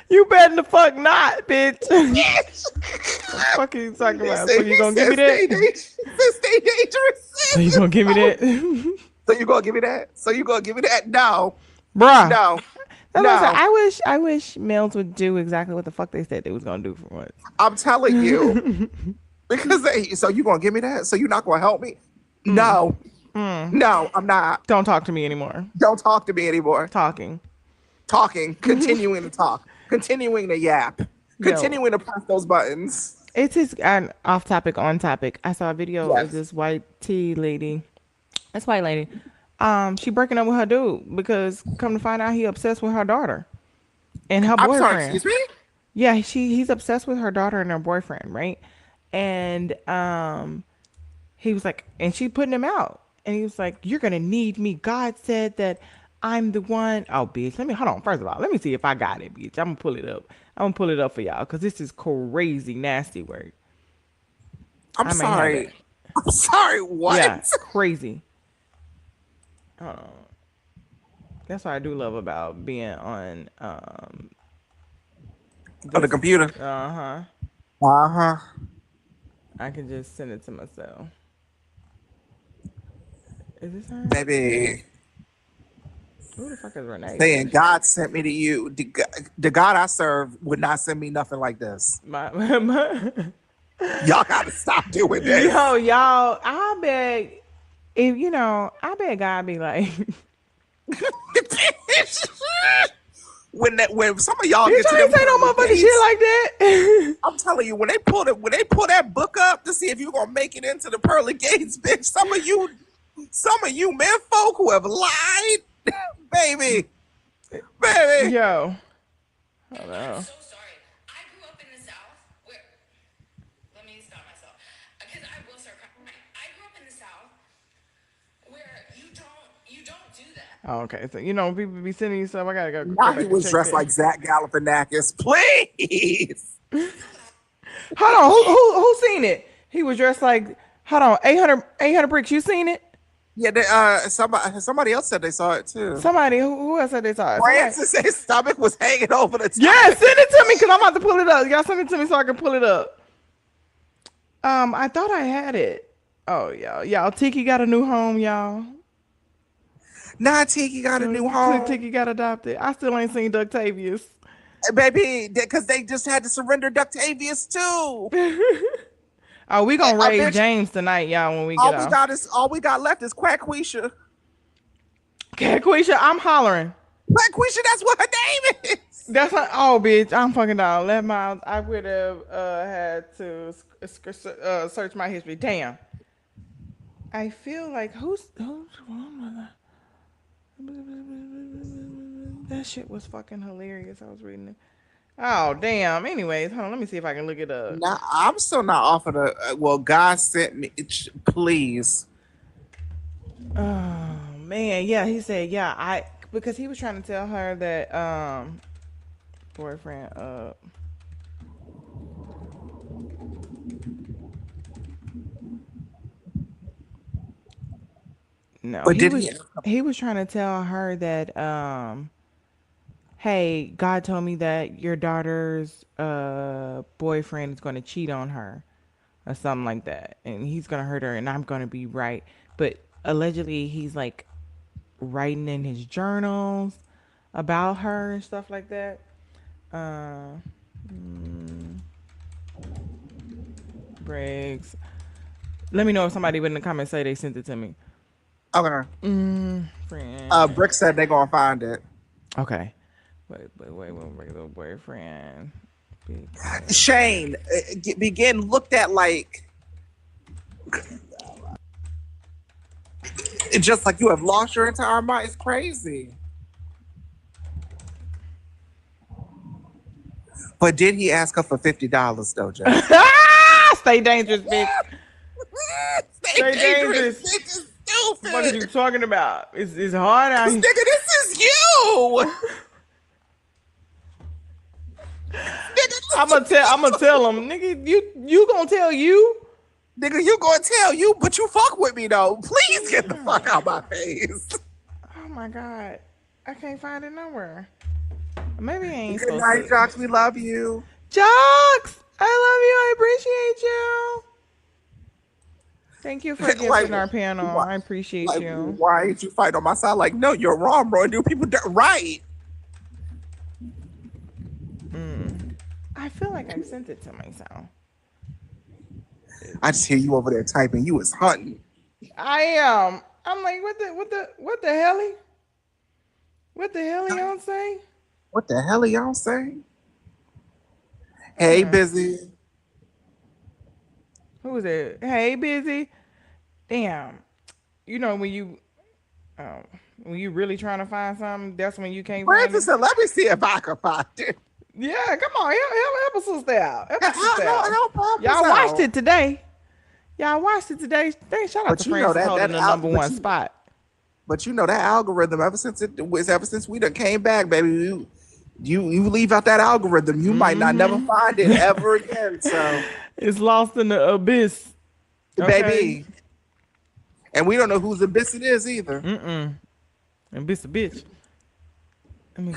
You better the fuck not, bitch. What the fuck are you talking about? So you gonna give me that? Stay dangerous. So you gonna give me that? So you gonna give me that? So you gonna give me that? No. Bruh. No. I wish males would do exactly what the fuck they said they was gonna do for once. I'm telling you. Because so you gonna give me that? So you're not gonna help me? No. No, I'm not. Don't talk to me anymore. Don't talk to me anymore. Talking. Continuing to talk. Continuing to yap. Continuing to press those buttons. It's just off topic, on topic. I saw a video of this white tea lady. This white lady. She breaking up with her dude because come to find out he obsessed with her daughter and her boyfriend. I'm sorry, excuse me? Yeah, he's obsessed with her daughter and her boyfriend, right? And he was like, and she putting him out. And he was like, you're gonna need me. God said that I'm the one. Oh, bitch. Hold on. First of all, let me see if I got it, bitch. I'm gonna pull it up. I'm gonna pull it up for y'all because this is crazy, nasty work. I'm sorry. I'm sorry. What? Yeah, crazy. That's what I do love about being on the computer. I can just send it to myself. Is this her? Baby. Who the fuck is Renee? Saying God sent me to you. The God I serve would not send me nothing like this. Y'all gotta stop doing this. Yo, y'all, I bet I bet God be like when some of y'all get to them say no motherfucking shit like that. I'm telling you, when they pull that book up to see if you're gonna make it into the pearly gates, bitch, some of you men folk who have lied, baby. Yo. Hold on. Oh, okay. So people be sending you stuff. I gotta go. Now he was dressed like Zach Galifianakis. Please. Hold on. Who seen it? He was dressed like. Hold on. 800 bricks. You seen it? Yeah. Somebody else said they saw it too. Somebody who else said they saw it? Francis' his stomach was hanging over the top. Yeah, send it to me because I'm about to pull it up. Y'all send it to me so I can pull it up. I thought I had it. Oh, y'all. Tiki got a new home, y'all. Nah, Tiki got a new home. Tiki got adopted. I still ain't seen Ductavius. Baby, because they just had to surrender Ductavius too. Oh, we gonna raise James tonight, y'all, when we get off. All we got left is Quackquisha. Quackquisha, I'm hollering. Quackquisha, that's what her name is. That's not. Oh, bitch, I'm fucking down. I would have had to search my history. Damn. I feel like who's that shit was fucking hilarious. I was reading it. Oh, damn. Anyways, hold on. Let me see if I can look it up. Nah, I'm still not off of the. Well, God sent me. Please. Oh man, yeah. He said, yeah. Because he was trying to tell her that boyfriend. No, but he was trying to tell her that hey, God told me that your daughter's boyfriend is going to cheat on her or something like that, and he's going to hurt her, and I'm going to be right. But allegedly, he's like writing in his journals about her and stuff like that. Briggs. Let me know if somebody in the comments say they sent it to me. Okay. Friend. Brick said they gonna find it. Okay. Wait, regular boyfriend. Shane, begin looked at like it's just like you have lost your entire mind. It's crazy. But did he ask her for $50 though, Jess? Stay dangerous, bitch. Stay dangerous. Bitch is stupid. What are you talking about? It's hard out here. Nigga, this is you. I'm gonna tell him, nigga. You gonna tell you? Nigga, you gonna tell you, but you fuck with me though. Please get the fuck out my face. Oh my god, I can't find it nowhere. Maybe I ain't Good supposed night, to. Jocks. We love you. Jocks, I love you. I appreciate you. Thank you for gifting our panel. I appreciate you. Why did you fight on my side? Like, no, you're wrong, bro. Do people right? I feel like I sent it to myself. I just hear you over there typing. You was hunting. I am. I'm like, what the hell? What the hell y'all say? What the hell are y'all saying? Hey, busy. Who was it? Hey, busy. Damn. You know when you really trying to find something, that's when you can't find it. Let me see if I can find it. Yeah, come on, help us sister out. Help Y'all us watched out. it today. Shout out to Francis holding the number one spot. But you know that algorithm. Ever since we done came back, baby, you leave out that algorithm, you might not never find it ever again. So it's lost in the abyss, baby. And we don't know whose abyss it is either. Abyss a bitch.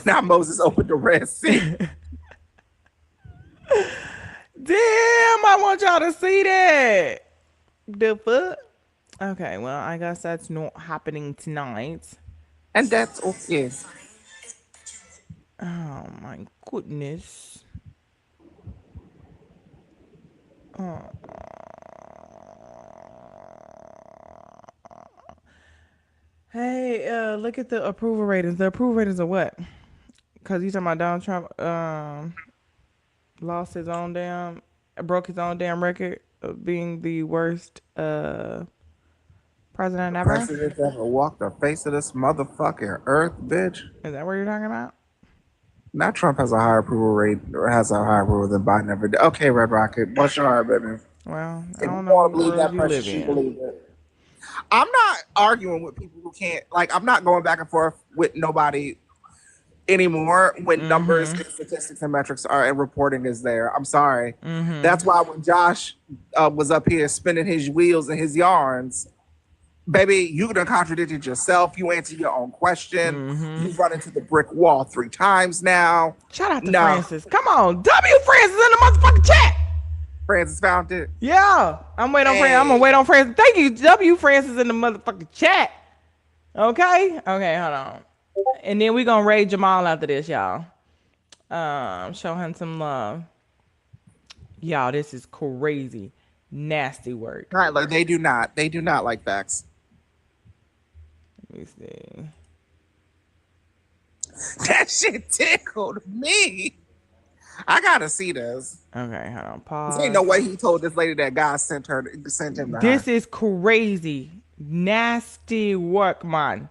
Now Moses opened the Red Sea. Damn, I want y'all to see that. The fuck? Okay, well, I guess that's not happening tonight. And that's okay. Oh my goodness. Hey, look at the approval ratings. The approval ratings are what? Because you talking about Donald Trump lost his own broke his own damn record of being the worst president ever. President ever walked the face of this motherfucking earth, bitch. Is that what you're talking about? Now Trump has a higher approval rate, or has a higher approval than Biden ever did. Okay, Red Rocket, bless your heart, baby. Well, I If don't you know want what to believe world that you precious, live you in. believe it. I'm not arguing with people who can't. Like, I'm not going back and forth with nobody anymore when numbers and statistics and metrics are and reporting is there. I'm sorry. That's why when Josh was up here spinning his wheels and his yarns, baby, you done contradicted yourself. You answered your own question. You've run into the brick wall 3 times now. Shout out to Francis. Come on. W Francis in the motherfucking chat. Francis found it. Yeah. I'm waiting on Francis. I'm going to wait on Francis. Thank you, W Francis in the motherfucking chat. Okay? Okay, hold on. And then we going to raid Jamal after this, y'all. Show him some love. Y'all, this is crazy. Nasty work. Right, like they do not like facts. Let me see. That shit tickled me. I gotta see this. Okay, hold on. Pause. There ain't no way he told this lady that God sent him to This her. is crazy. Nasty work, man.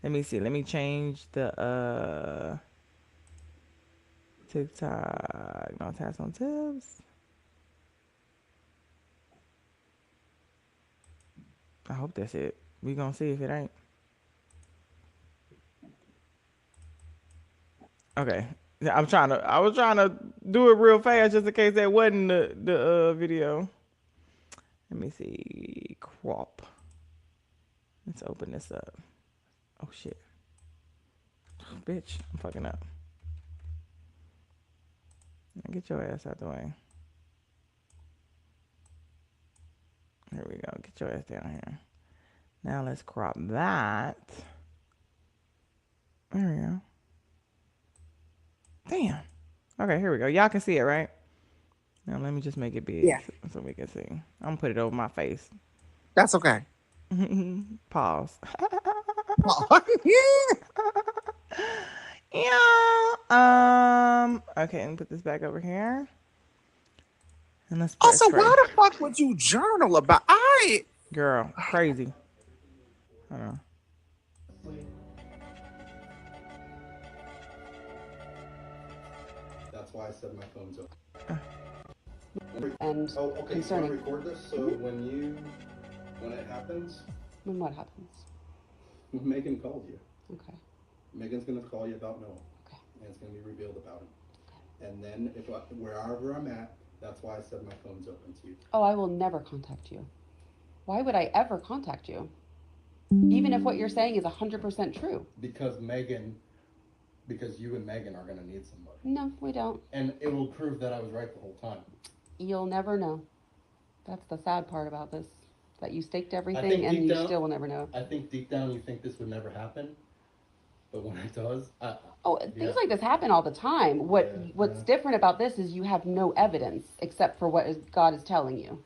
Let me see. Let me change the TikTok. No tabs on tips. I hope that's it. We gonna see if it ain't. Okay. I was trying to do it real fast just in case that wasn't the video. Let me see. Crop. Let's open this up. Oh shit. Bitch, I'm fucking up. Get your ass out the way. Here we go. Get your ass down here. Now let's crop that. There we go. Damn. Okay, here we go. Y'all can see it, right? Now let me just make it big so we can see. I'm gonna put it over my face. That's okay. Pause. Yeah. Yeah. Okay, and put this back over here. And let's press Also, pray. why the fuck would you journal about? Girl, crazy. Hold on. That's why I said my phone's open. And okay, concerning. You want to record this so when it happens? When what happens? Megan called you. Okay. Megan's gonna call you about Noah. Okay. And it's gonna be revealed about him. Okay. And then wherever I'm at, that's why I said my phone's open to you. Oh, I will never contact you. Why would I ever contact you? Even if what you're saying is 100% true. Because you and Megan are gonna need somebody. No, we don't. And it will prove that I was right the whole time. You'll never know. That's the sad part about this. That you staked everything and you still will never know. I think deep down you think this would never happen. But when it does, things like this happen all the time. What's different about this is you have no evidence except for what God is telling you.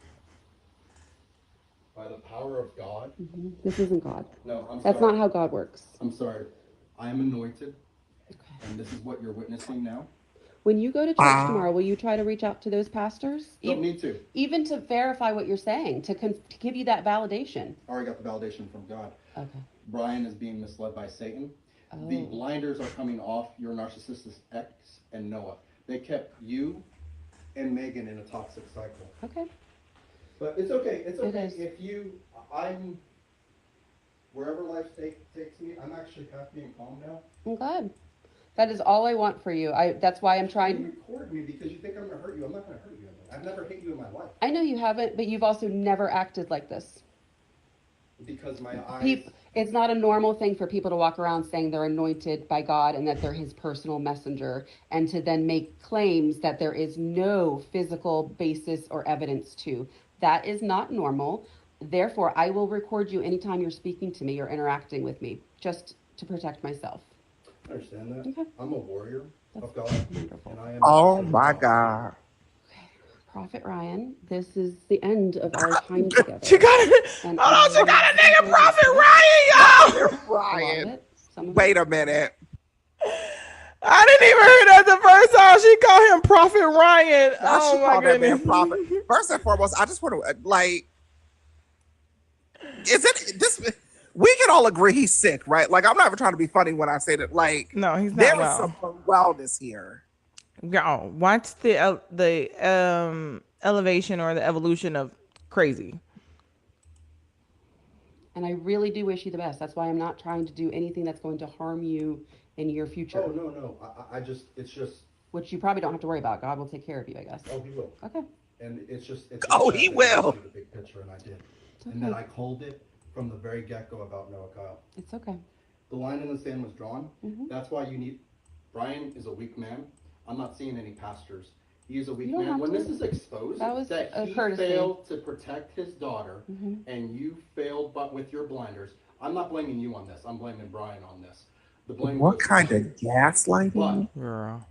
By the power of God. Mm-hmm. This isn't God. No, I'm sorry. That's not how God works. I'm sorry. I am anointed. Okay. And this is what you're witnessing now. When you go to church tomorrow, will you try to reach out to those pastors? Don't need to. Even to verify what you're saying, to give you that validation. I already got the validation from God. Okay. Brian is being misled by Satan. Oh. The blinders are coming off your narcissistic ex and Noah. They kept you and Megan in a toxic cycle. Okay. But it's okay. It's okay. I'm wherever life takes me, I'm actually happy and calm now. I'm glad. That is all I want for you. That's why I'm trying. You record me because you think I'm gonna hurt you. I'm not gonna hurt you. I've never hit you in my life. I know you haven't, but you've also never acted like this. Because my eyes. It's not a normal thing for people to walk around saying they're anointed by God and that they're his personal messenger, and to then make claims that there is no physical basis or evidence to. That is not normal. Therefore, I will record you anytime you're speaking to me or interacting with me, just to protect myself. I understand that. Okay. I'm a warrior of God. Wonderful. And I am. Oh my God. Prophet Ryan, this is the end of our time together. She got it. Hold on, she got a nigga, Prophet Ryan, y'all. Ryan. Wait a minute. I didn't even hear that the first time she called him Prophet Ryan. Oh my goodness. Prophet. First and foremost, I just want to is it this? We can all agree he's sick, right? Like, I'm not even trying to be funny when I say that. Like, no, he's not. There is some wellness here. Y'all, watch the elevation or the evolution of crazy. And I really do wish you the best. That's why I'm not trying to do anything that's going to harm you in your future. Oh, no. It's just. Which you probably don't have to worry about. God will take care of you, I guess. Oh, he will. Okay. And it's he will. The big picture, and I did. Okay. And then I called it from the very get-go about Noah Kyle. It's okay. The line in the sand was drawn. Mm-hmm. That's why Brian is a weak man. I'm not seeing any pastors. He is a weak man. When this is exposed, that he failed to protect his daughter, and you failed but with your blinders, I'm not blaming you on this. I'm blaming Brian on this. The blame. What kind of gaslighting? Girl.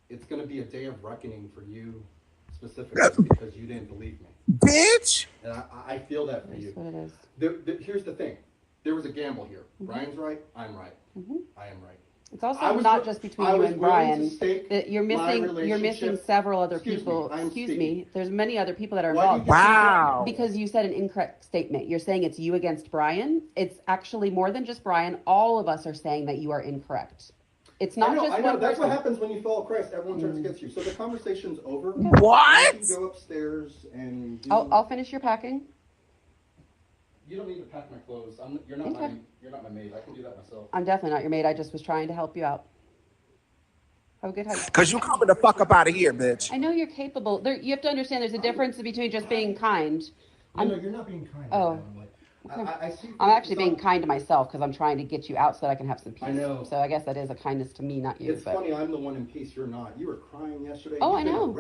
It's going to be a day of reckoning for you specifically because you didn't believe me. Bitch! And I feel that for you. That's what it is. Here's the thing. There was a gamble here. Brian's right. I'm right. I am right. It's also not just between you and Brian. You're missing several other people. Excuse me. There's many other people that are involved. Wow. Because you said an incorrect statement. You're saying it's you against Brian. It's actually more than just Brian. All of us are saying that you are incorrect. It's not just one person. That's what happens when you follow Christ. Everyone turns against you. So the conversation's over. What? You can go upstairs and I'll finish your packing. You don't need to pack my clothes. You're not my maid. I can do that myself. I'm definitely not your maid. I just was trying to help you out. Have a good night. Because you coming the fuck up out of here, bitch. I know you're capable. You have to understand there's a difference between just being kind. No, you're not being kind. Oh. I'm actually being kind to myself because I'm trying to get you out so that I can have some peace. I know. So I guess that is a kindness to me, not you. It's funny. I'm the one in peace. You're not. You were crying yesterday. Oh, I know.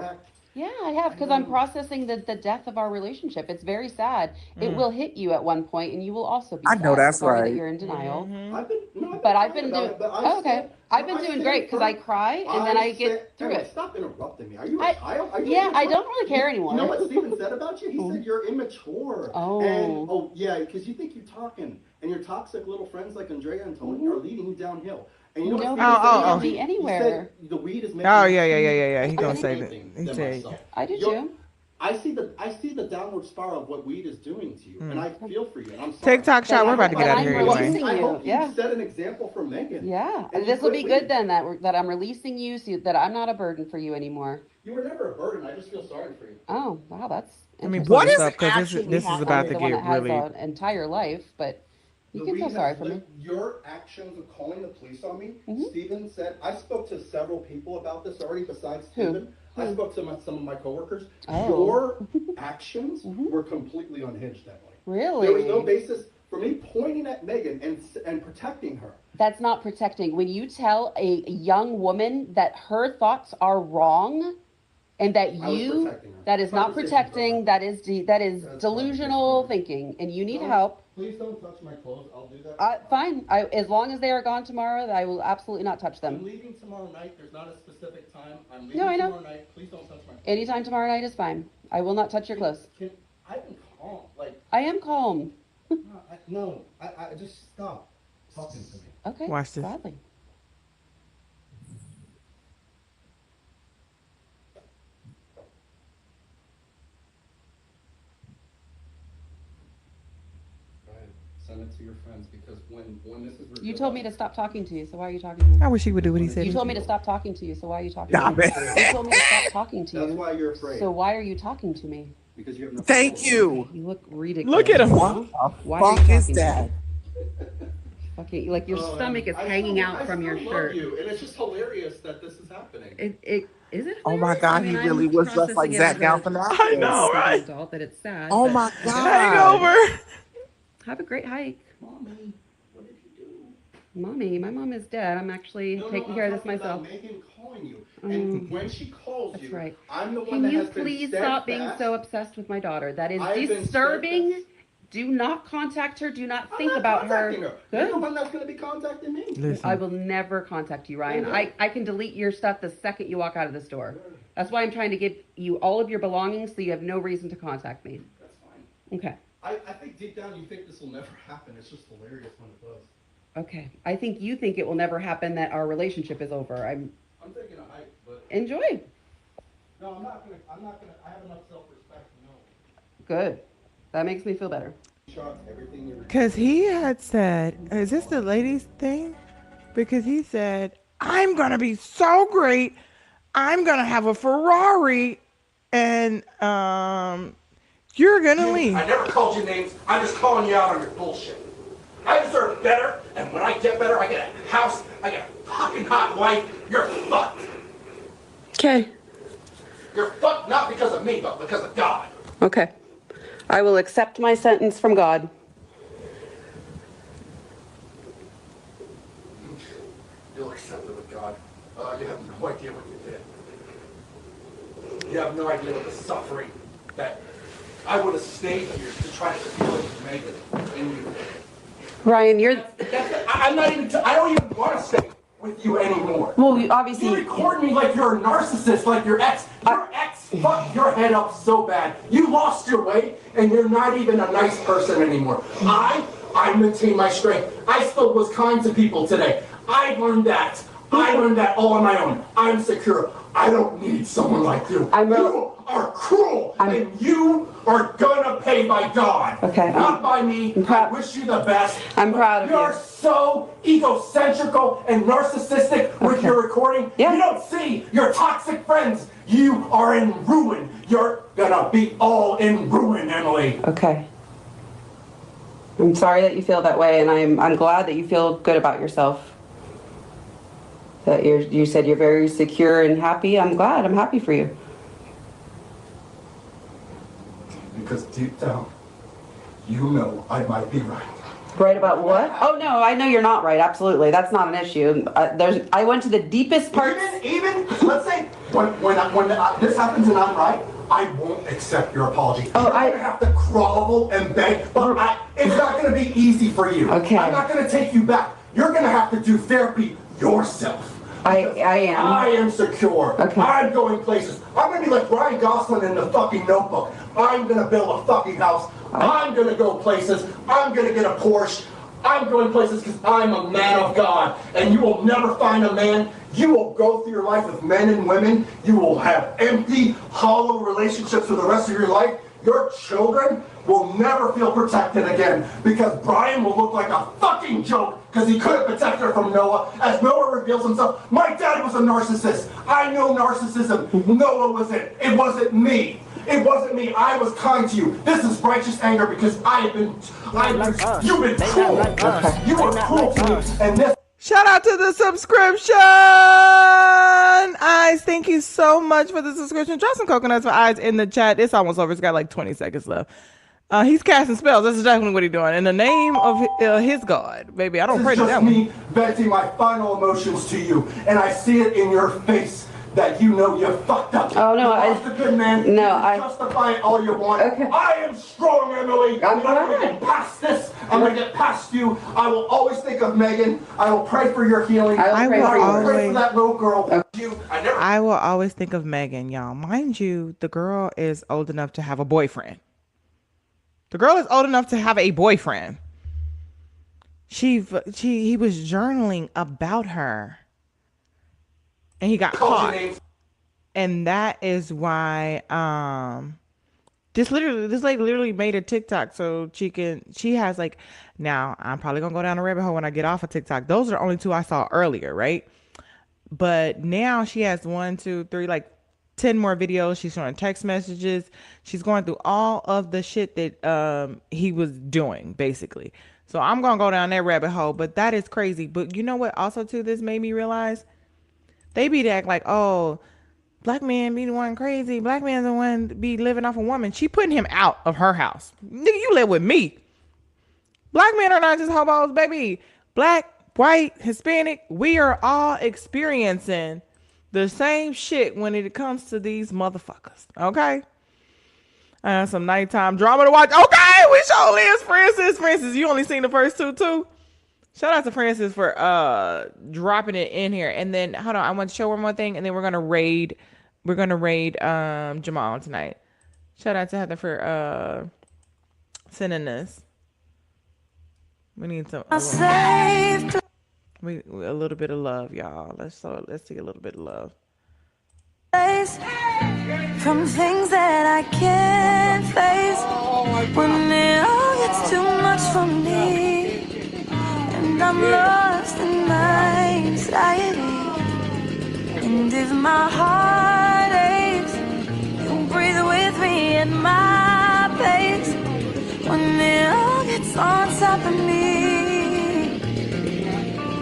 Yeah, I have, because I'm processing the death of our relationship. It's very sad. It will hit you at one point, and you will also be sad. I know that's Sorry right. that you're in denial. I've been doing. Okay. I've been doing great because I cry and then I get through it. Stop interrupting me. Are you a child? Are you Yeah, I don't really care anymore. You know what Steven said about you? He said you're immature. And yeah, because you think you're talking, and your toxic little friends like Andrea and Tony are leading you downhill. And you know what Steven said? Be anywhere. He said the weed is making yeah. He gonna say that. He said, I do too. I see the downward spiral of what weed is doing to you, and I feel for you. And I'm sorry. TikTok shot. We're about to get out of here anyway. I hope you set an example for Megan. Yeah, and this will be good then that I'm releasing you, so that I'm not a burden for you anymore. You were never a burden. I just feel sorry for you. Oh wow, that's. Let me pull this up because this is about to get really. An entire life, but you can feel sorry for me. Your actions of calling the police on me, Steven said. I spoke to several people about this already. Besides Steven, I spoke to some of my coworkers. Your actions were completely unhinged that way. Really? There was no basis for me pointing at Megan and protecting her. That's not protecting. When you tell a young woman that her thoughts are wrong, and that that is not protecting, that is delusional thinking, and you need help. Please don't touch my clothes. I'll do that. Fine. As long as they are gone tomorrow, I will absolutely not touch them. I'm leaving tomorrow night. There's not a specific time. I'm leaving tomorrow night. Please don't touch my clothes. Anytime tomorrow night is fine. I will not touch your clothes. I've been calm. I am calm. I just stop talking to me. Okay. Watch this. Gladly. Send it to your friends because when this is revealed, You told me to stop talking to you, so why are you talking to me? I wish he would do what he said. You told me to stop talking to you, so why are you talking to Stop me? it. You told me to stop talking to you. That's why you're afraid. So why are you talking to me? Because you have no Thank you. You look ridiculous. Look at him. Why Fuck are you is talking that? to me? Okay, like your stomach is hanging out from your shirt. You, and it's just hilarious that this is happening. Is it? Oh my God, he really was dressed like Zach Galifianakis. I know, right? Adult, that it's sad. Oh my God. Hangover. Have a great hike. Mommy, what did you do? Mommy, my mom is dead. I'm actually taking care of this myself. Megan calling you, and when she calls you, right. I'm the one Can that you has been please stop being steadfast. so obsessed with my daughter? That is I've been disturbing. steadfast. Do not contact her. Do not I'm think not about her. contacting her. You're the one that's going to be contacting me. Listen. I will never contact you, Ryan. I can delete your stuff the second you walk out of this door. That's why I'm trying to give you all of your belongings so you have no reason to contact me. That's fine. Okay. I think deep down you think this will never happen. It's just hilarious when it does. Okay. I think you think it will never happen, that our relationship is over. I'm taking a hike, but Enjoy. no, I'm not gonna. I have enough self-respect to know. Good. That makes me feel better. Everything you Because he had said, is this the ladies thing? Because he said, I'm going to be so great. I'm going to have a Ferrari and you're going to leave. I never called you names. I'm just calling you out on your bullshit. I deserve better, and when I get better, I get a house, I get a fucking hot wife. You're fucked. Okay. You're fucked not because of me, but because of God. Okay. I will accept my sentence from God. You'll accept it with God. You have no idea what you did. You have no idea what the suffering that I would have stayed here to try to feel it with Megan and you. Ryan, you're... I'm not even... I don't even want to stay with you anymore. Well, you obviously... You record me like you're a narcissist, like your ex. Your ex fucked your head up so bad. You lost your way, and you're not even a nice person anymore. I maintain my strength. I still was kind to people today. I learned that. I learned that all on my own. I'm secure. I don't need someone like you. You are cruel, and you are gonna pay by God. Okay. Not by me. I wish you the best. I'm proud of you. You're so egocentrical and narcissistic with your recording. You don't see your toxic friends. You are in ruin. You're gonna be all in ruin, Emily. Okay. I'm sorry that you feel that way, and I'm glad that you feel good about yourself. That you said you're very secure and happy. I'm glad. I'm happy for you. Because deep down, you know I might be right. Right about what? Oh no, I know you're not right. Absolutely, that's not an issue. I went to the deepest parts. Even let's say when this happens and I'm right, I won't accept your apology. You're gonna have to grovel and beg, but it's not gonna be easy for you. Okay. I'm not gonna take you back. You're gonna have to do therapy yourself. I am. I am secure. Okay. I'm going places. I'm going to be like Ryan Gosling in the fucking Notebook. I'm going to build a fucking house. I'm going to go places. I'm going to get a Porsche. I'm going places because I'm a man of God. And you will never find a man. You will go through your life with men and women. You will have empty, hollow relationships for the rest of your life. Your children will never feel protected again because Brian will look like a fucking joke because he couldn't protect her from Noah. As Noah reveals himself, my dad was a narcissist. I know narcissism. Noah was it. It wasn't me. It wasn't me. I was kind to you. This is righteous anger because you've been cruel. You were cruel to me. And this. Shout out to the subscription. Eyes, thank you so much for the subscription. Drop some coconuts for Eyes in the chat. It's almost over. It's got like 20 seconds left. He's casting spells. That's exactly what he's doing. In the name of his God, baby. I don't pray to that one. This is just me venting my final emotions to you. And I see it in your face that you know you fucked up. Oh, no. I was a good man. No, justify all you want. Okay. I am strong, Emily. I'm going to get past this. I'm going to get past you. I will always think of Megan. I will pray for your healing. I will pray for that little girl. I will always think of Megan, y'all. Mind you, the girl is old enough to have a boyfriend. The girl is old enough to have a boyfriend. He was journaling about her. And he got caught. And that is why this lady literally made a TikTok so she has like, now I'm probably gonna go down a rabbit hole when I get off of TikTok. Those are the only two I saw earlier, right? But now she has 1, 2, 3, like 10 more videos. She's showing text messages. She's going through all of the shit that he was doing, basically. So I'm gonna go down that rabbit hole, but that is crazy. But you know what also too this made me realize? They be act like, oh, black man be the one crazy. Black man's the one be living off a woman. She putting him out of her house. Nigga, you live with me. Black men are not just hobos, baby. Black, white, Hispanic, we are all experiencing the same shit when it comes to these motherfuckers. Okay? I have some nighttime drama to watch. Okay, we show Liz Francis. Francis, you only seen the first two too? Shout out to Francis for dropping it in here. And then hold on, I want to show one more thing, and then we're gonna raid Jamal tonight. Shout out to Heather for sending this. We need some a little bit of love, y'all. Let's see a little bit of love. From things that I can't face, when it all gets too much for me, and I'm lost in my anxiety. And if my heart aches, you breathe with me at my pace. When it all gets on top of me,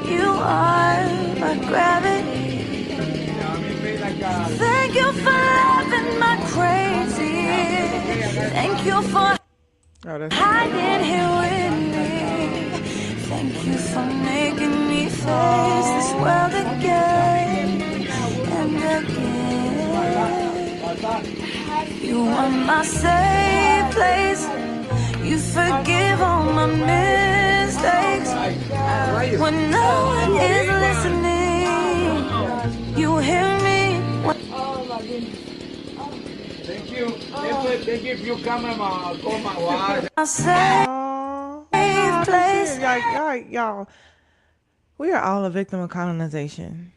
you are my gravity. Thank you for loving my crazy. Thank you for hiding here with me. Thank you for making me face this world again and again. You are my safe place. You forgive all my mistakes. When no one is listening, you hear me. Thank you. Thank you if you come and call my wife. Y'all, we are all a victim of colonization,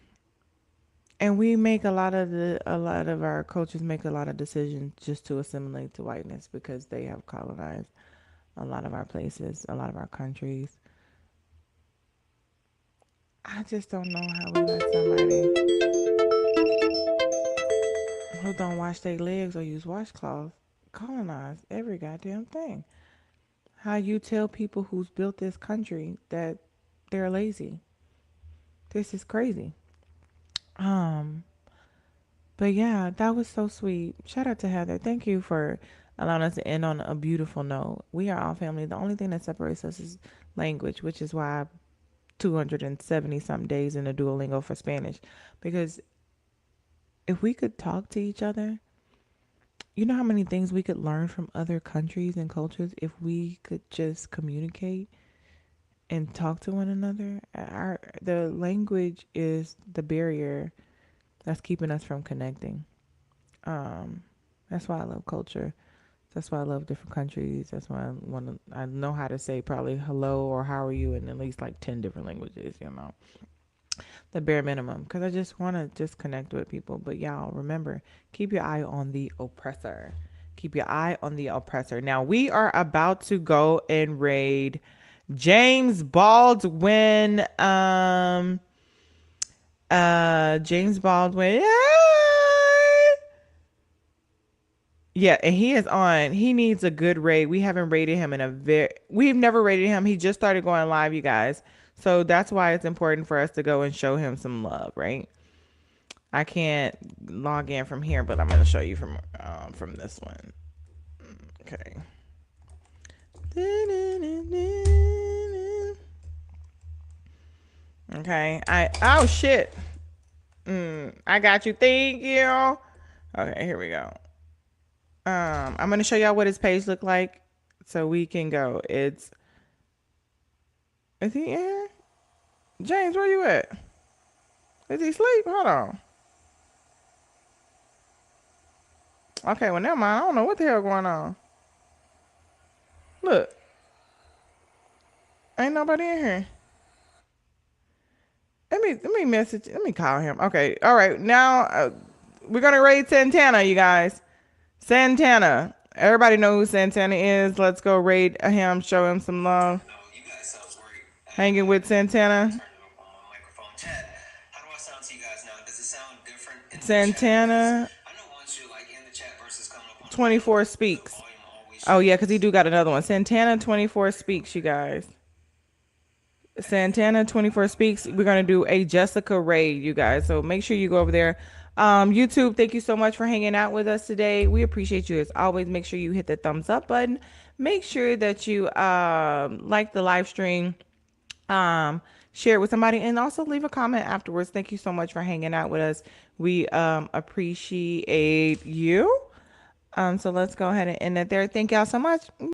and we make a lot of our cultures make a lot of decisions just to assimilate to whiteness because they have colonized a lot of our places, a lot of our countries. I just don't know how we let somebody who don't wash their legs or use washcloths colonize every goddamn thing. How you tell people who's built this country that they're lazy. This is crazy. But yeah, that was so sweet. Shout out to Heather. Thank you for allowing us to end on a beautiful note. We are all family. The only thing that separates us is language, which is why I 270 some days in a Duolingo for Spanish, because if we could talk to each other, you know how many things we could learn from other countries and cultures if we could just communicate and talk to one another. The language is the barrier that's keeping us from connecting. That's why I love culture. That's why I love different countries. That's why I know how to say probably hello or how are you in at least like 10 different languages, the bare minimum, because I just want to just connect with people. But y'all remember, keep your eye on the oppressor. Keep your eye on the oppressor. Now we are about to go and raid James Baldwin. James Baldwin. Yeah, and he is on. He needs a good raid. We haven't rated him we've never rated him. He just started going live, you guys. So that's why it's important for us to go and show him some love, right? I can't log in from here, but I'm going to show you from this one. Okay. Okay. Oh shit. I got you. Thank you. Okay, here we go. I'm gonna show y'all what his page look like, so we can go. Is he in here? James, where you at? Is he asleep? Hold on. Okay, well never mind. I don't know what the hell going on. Look, ain't nobody in here. Let me message. Let me call him. Okay, all right. Now we're gonna raid Santana, you guys. Santana. Everybody know who Santana is. Let's go raid him. Show him some love. Hanging with Santana. Santana 24 speaks. Oh yeah, because he do got another one. Santana 24 speaks, you guys. Santana 24 speaks. We're gonna do a Jessica raid, you guys. So make sure you go over there. YouTube, thank you so much for hanging out with us today. We appreciate you as always. Make sure you hit the thumbs up button. Make sure that you like the live stream. Share it with somebody, and also leave a comment afterwards. Thank you so much for hanging out with us. We appreciate you. So let's go ahead and end it there. Thank y'all so much.